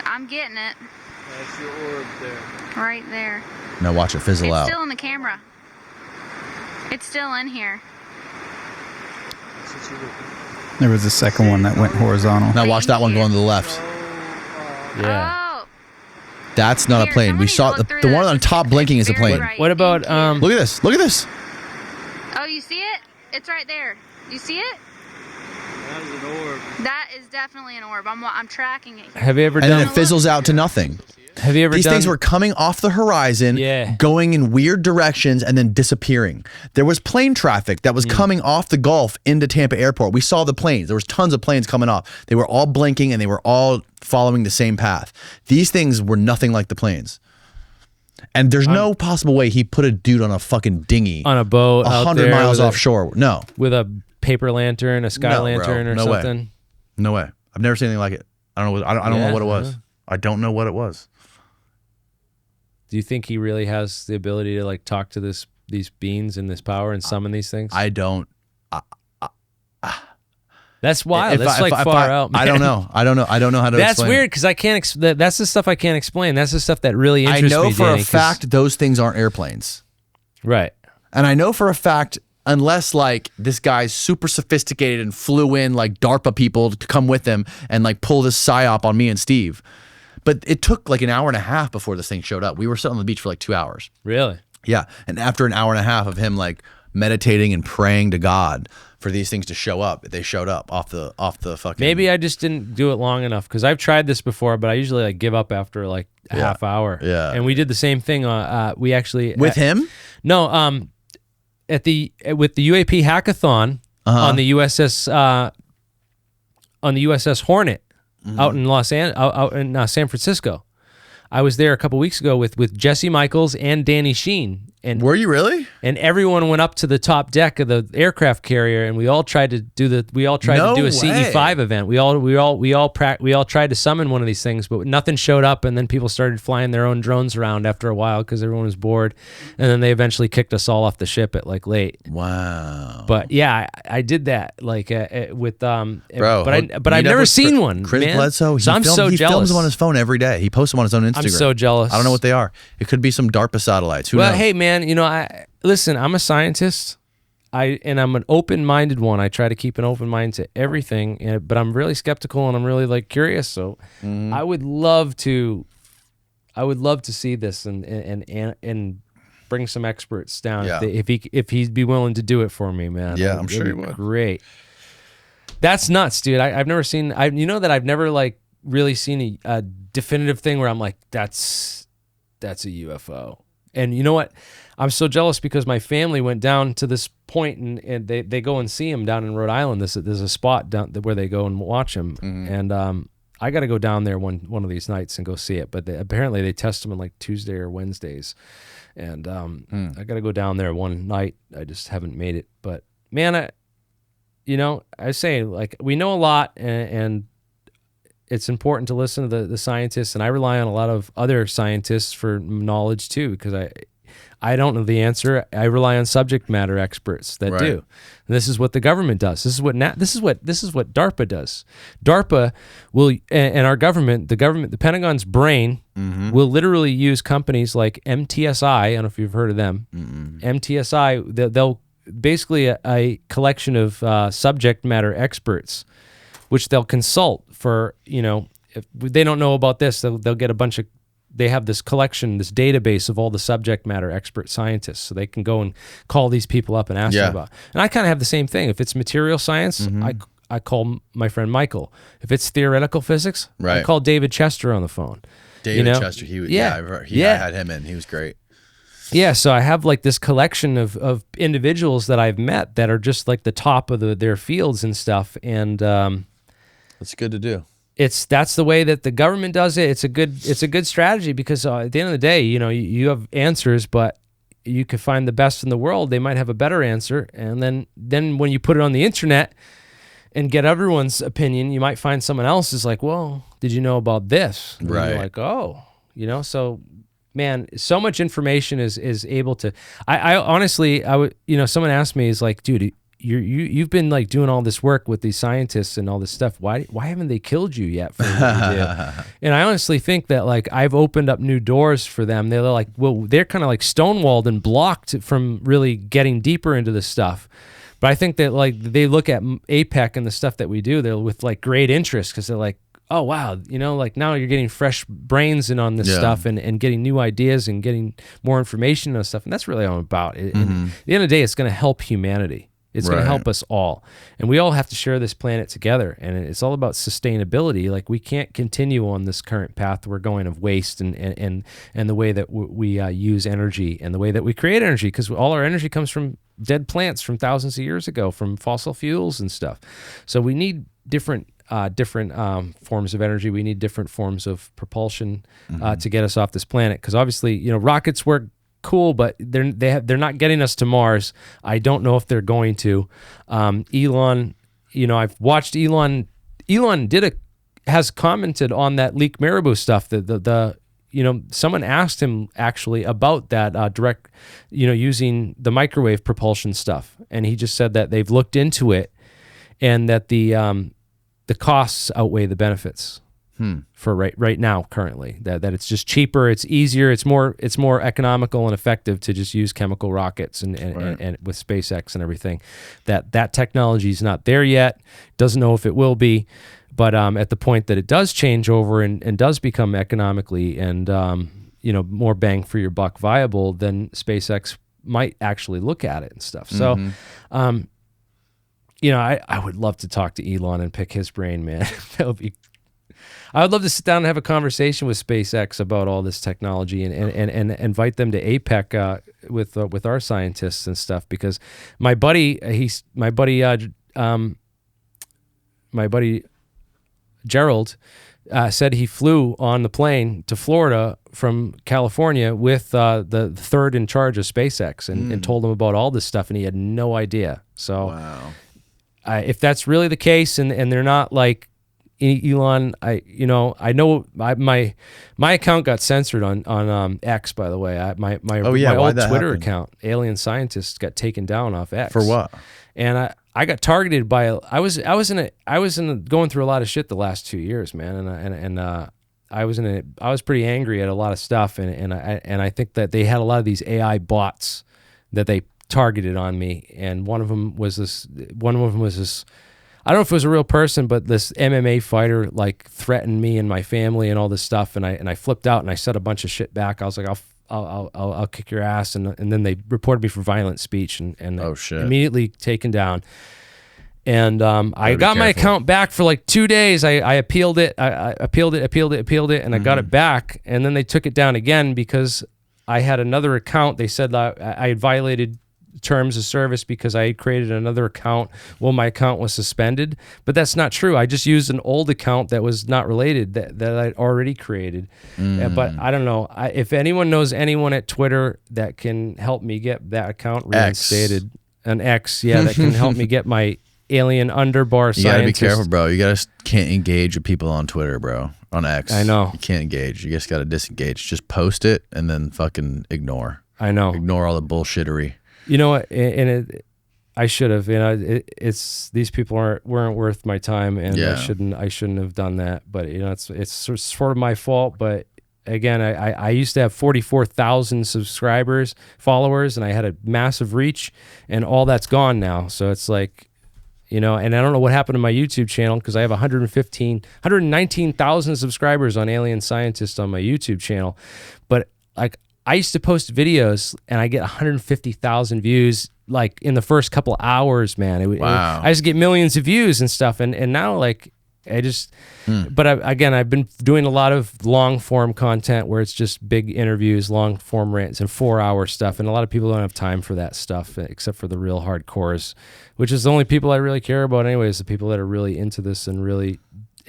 S11: I'm getting it.
S4: That's your orb there.
S11: Right there.
S1: Now watch it fizzle out.
S11: It's still in the camera. It's still in here.
S8: There was a second one that went horizontal.
S1: Now watch that one going to the left.
S2: Yeah.
S11: Oh.
S1: That's not a plane. We saw the one on top blinking is a plane.
S11: Right.
S2: What about
S1: Look at this. Look at this.
S11: Oh, you see it? It's right there. You see it?
S4: That is an orb.
S11: That is definitely an orb. I'm tracking it here.
S2: have you ever
S1: And
S2: done
S1: then it fizzles out to nothing.
S2: Have you ever
S1: These things were coming off the horizon, going in weird directions, and then disappearing. There was plane traffic that was coming off the Gulf into Tampa Airport. We saw the planes. There was tons of planes coming off. They were all blinking, and they were all following the same path. These things were nothing like the planes. And there's no possible way he put a dude on a fucking dinghy
S2: on a boat
S1: 100 miles offshore. No.
S2: With a paper lantern, a sky lantern, or something.
S1: Way. No way. I've never seen anything like it. I don't know. I don't know what it was. I don't know what it was.
S2: Do you think he really has the ability to like talk to these beings and this power and summon these things?
S1: I don't.
S2: That's wild. That's far out. Man.
S1: I don't know. I don't know how to.
S2: That's weird because I can't. That's the stuff I can't explain. That's the stuff that really interests me.
S1: I know for a fact those things aren't airplanes.
S2: Right.
S1: And I know for a fact, unless like this guy's super sophisticated and flew in like DARPA people to come with him and like pull this psyop on me and Steve. But it took like an hour and a half before this thing showed up. We were sitting on the beach for like 2 hours.
S2: Really?
S1: Yeah. And after an hour and a half of him like meditating and praying to God for these things to show up, they showed up off the fucking.
S2: Maybe I just didn't do it long enough because I've tried this before, but I usually like give up after like a half hour.
S1: Yeah.
S2: And we did the same thing. We actually
S1: with him.
S2: No. With the UAP hackathon on the USS Hornet. Out in out in San Francisco. I was there a couple weeks ago with Jesse Michaels and Danny Sheen. And
S1: were you really?
S2: And everyone went up to the top deck of the aircraft carrier, and we all tried to do a CE5 event. We all tried to summon one of these things, but nothing showed up. And then people started flying their own drones around after a while because everyone was bored. And then they eventually kicked us all off the ship at like late.
S1: Wow.
S2: But yeah, I did that like with
S1: bro.
S2: But I've never seen one.
S1: Chris
S2: man.
S1: Bledsoe.
S2: So I'm so jealous.
S1: He films them on his phone every day. He posts them on his own Instagram.
S2: I'm so jealous.
S1: I don't know what they are. It could be some DARPA satellites. Who knows?
S2: Hey man, you know, listen, I'm a scientist. And I'm an open-minded one. I try to keep an open mind to everything, but I'm really skeptical and I'm really like curious. So I would love to see this and bring some experts down if he'd be willing to do it for me, man.
S1: Yeah, I'm sure he would.
S2: Great. That's nuts, dude. I've never seen. I've never like really seen a definitive thing where I'm like, that's a UFO. And you know what? I'm so jealous because my family went down to this point and they go and see him down in Rhode Island. There's a spot down where they go and watch him. And I got to go down there one of these nights and go see it. But apparently they test them on like Tuesday or Wednesdays. And I got to go down there one night. I just haven't made it. But man, I say like we know a lot and it's important to listen to the scientists, and I rely on a lot of other scientists for knowledge too, because I don't know the answer. I rely on subject matter experts that do. And this is what the government does. This is what DARPA does. DARPA will, and our government, the Pentagon's brain will literally use companies like MTSI. I don't know if you've heard of them. MTSI. They'll basically a collection of subject matter experts, which they'll consult for, if they don't know about this, they'll get they have this collection, this database of all the subject matter expert scientists. So they can go and call these people up and ask them about. And I kind of have the same thing. If it's material science, I call my friend Michael. If it's theoretical physics, I call David Chester on the phone.
S1: David Chester, I had him in. He was great.
S2: Yeah, so I have like this collection of individuals that I've met that are just like the top of their fields and stuff. And
S1: it's good to do.
S2: That's the way that the government does it. It's a good strategy because at the end of the day, you have answers, but you could find the best in the world. They might have a better answer, and then when you put it on the internet and get everyone's opinion, you might find someone else is like, well, did you know about this? And you're like, oh, so. Man, so much information is able to. I honestly, someone asked me, is like, dude, you've been like doing all this work with these scientists and all this stuff. Why haven't they killed you yet for what you do? And I honestly think that like I've opened up new doors for them. They're like, well, they're kind of like stonewalled and blocked from really getting deeper into this stuff. But I think that like they look at APEC and the stuff that we do, they're with like great interest because they're like, oh, wow, like now you're getting fresh brains in on this stuff and getting new ideas and getting more information on stuff. And that's really what I'm about. And at the end of the day, it's going to help humanity. It's going to help us all. And we all have to share this planet together. And it's all about sustainability. Like, we can't continue on this current path we're going of waste and the way that we use energy and the way that we create energy, because all our energy comes from dead plants from thousands of years ago, from fossil fuels and stuff. So we need different forms of energy. We need different forms of propulsion to get us off this planet. Because obviously, rockets work cool, but they're not getting us to Mars. I don't know if they're going to. Elon, I've watched Elon. Elon has commented on that Leak Marabou stuff. Someone asked him actually about that direct, using the microwave propulsion stuff, and he just said that they've looked into it, and that the costs outweigh the benefits for right now currently. That it's just cheaper, it's easier, it's more economical and effective to just use chemical rockets and with SpaceX and everything. That technology is not there yet. Doesn't know if it will be. But at the point that it does change over and does become economically and more bang for your buck viable, then SpaceX might actually look at it and stuff. So, I would love to talk to Elon and pick his brain, man. I would love to sit down and have a conversation with SpaceX about all this technology and invite them to APEC with our scientists and stuff, because my buddy Gerald said he flew on the plane to Florida from California with the third in charge of SpaceX and told him about all this stuff, and he had no idea. So if that's really the case, and they're not like Elon, I know my account got censored on X, by the way. My old Twitter account, Alien Scientist, got taken down off X.
S1: For what?
S2: And I got targeted by I was going through a lot of shit the last 2 years, man, and I was pretty angry at a lot of stuff, and I think that they had a lot of these AI bots that they targeted on me, and one of them was this. I don't know if it was a real person, but this MMA fighter like threatened me and my family and all this stuff, and I flipped out and I said a bunch of shit back. I was like, I'll kick your ass, and then they reported me for violent speech and
S1: oh shit,
S2: immediately taken down. And I got my account back for like 2 days. I appealed it. I appealed it, and I got it back. And then they took it down again because I had another account. They said I had violated terms of service because I had created another account. Well, my account was suspended, but that's not true. I just used an old account that was not related that I'd already created. But I don't know. If anyone knows anyone at Twitter that can help me get that account reinstated, an X, that can help me get my alien underbar scientist.
S1: You gotta be careful, bro. You can't engage with people on Twitter, bro. On X.
S2: I know.
S1: You can't engage. You just gotta disengage. Just post it and then fucking ignore.
S2: I know.
S1: Ignore all the bullshittery.
S2: You know what? I should have. It's these people weren't worth my time, and I shouldn't have done that. But it's sort of my fault. But again, I used to have 44,000 followers, and I had a massive reach, and all that's gone now. So it's like, and I don't know what happened to my YouTube channel, because I have 119,000 subscribers on Alien Scientist on my YouTube channel, but like, I used to post videos and I get 150,000 views like in the first couple of hours, man.
S1: Wow.
S2: I just get millions of views and stuff. And now like I just, but I've been doing a lot of long form content where it's just big interviews, long form rants and 4-hour stuff. And a lot of people don't have time for that stuff except for the real hardcores, which is the only people I really care about anyways, the people that are really into this and really,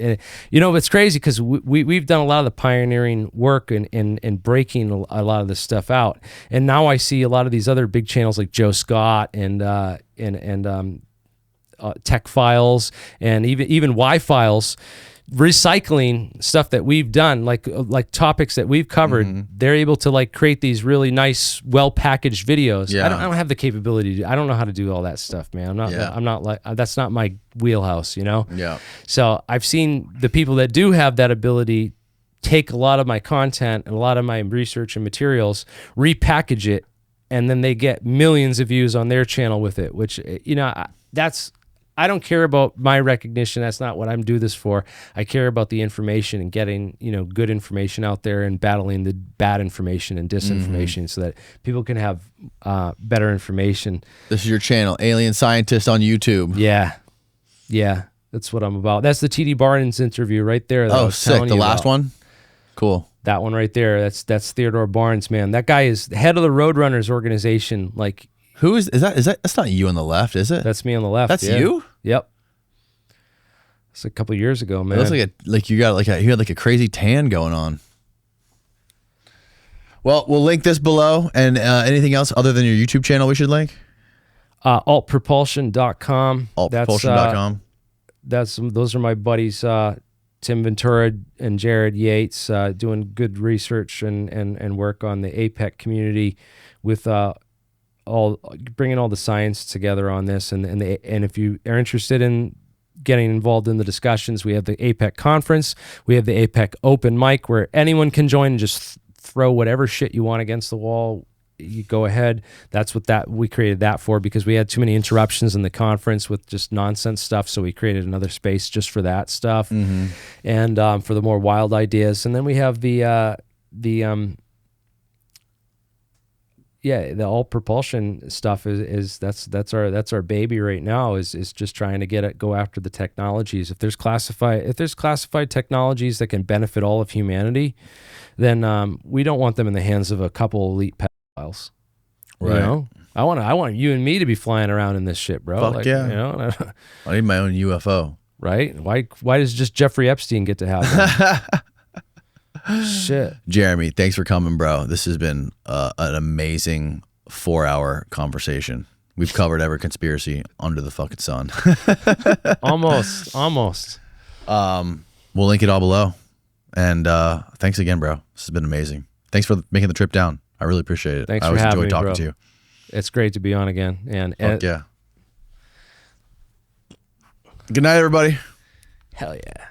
S2: it's crazy because we've done a lot of the pioneering work in breaking a lot of this stuff out, and now I see a lot of these other big channels like Joe Scott and Tech Files and even Y Files recycling stuff that we've done, like topics that we've covered. They're able to like create these really nice, well packaged videos. I don't have the capability I don't know how to do all that stuff, man. I'm not like, that's not my wheelhouse,
S1: Yeah.
S2: So I've seen the people that do have that ability take a lot of my content and a lot of my research and materials, repackage it, and then they get millions of views on their channel with it, which, I don't care about my recognition. That's not what I'm do this for. I care about the information and getting, good information out there and battling the bad information and disinformation so that people can have better information.
S1: This is your channel, Alien Scientist on YouTube.
S2: Yeah. Yeah. That's what I'm about. That's the T.D. Barnes interview right there.
S1: Oh, sick. The last one? Cool.
S2: That one right there. That's Theodore Barnes, man. That guy is head of the Roadrunners organization. Like,
S1: who is that? That's not you on the left, is it?
S2: That's me on the left.
S1: That's you?
S2: Yep. It's a couple years ago, man.
S1: It looks like you had like a crazy tan going on. Well, we'll link this below, and anything else other than your YouTube channel we should link?
S2: Altpropulsion.com.
S1: Altpropulsion.com.
S2: Those are my buddies, Tim Ventura and Jared Yates, doing good research and work on the APEC community with bringing all the science together on this, and if you are interested in getting involved in the discussions, we have the APEC conference, we have the APEC open mic where anyone can join and just throw whatever shit you want against the wall. You go ahead. That's what we created that for, because we had too many interruptions in the conference with just nonsense stuff. So we created another space just for that stuff, and for the more wild ideas. And then we have the alt propulsion stuff is that's our baby right now, is just trying to go after the technologies. If there's classified technologies that can benefit all of humanity, then we don't want them in the hands of a couple elite pedophiles.
S1: Right.
S2: I want you and me to be flying around in this shit, bro.
S1: Fuck yeah. I need my own UFO.
S2: Right? Why does just Jeffrey Epstein get to have one? Shit.
S1: Jeremy, thanks for coming, bro. This has been an amazing 4-hour conversation. We've covered every conspiracy under the fucking sun.
S2: Almost.
S1: We'll link it all below. And thanks again, bro. This has been amazing. Thanks for making the trip down. I really appreciate it.
S2: Thanks
S1: I
S2: for
S1: always
S2: having
S1: enjoy
S2: me,
S1: talking
S2: bro.
S1: to you.
S2: It's great to be on again. And
S1: yeah. Good night, everybody.
S2: Hell yeah.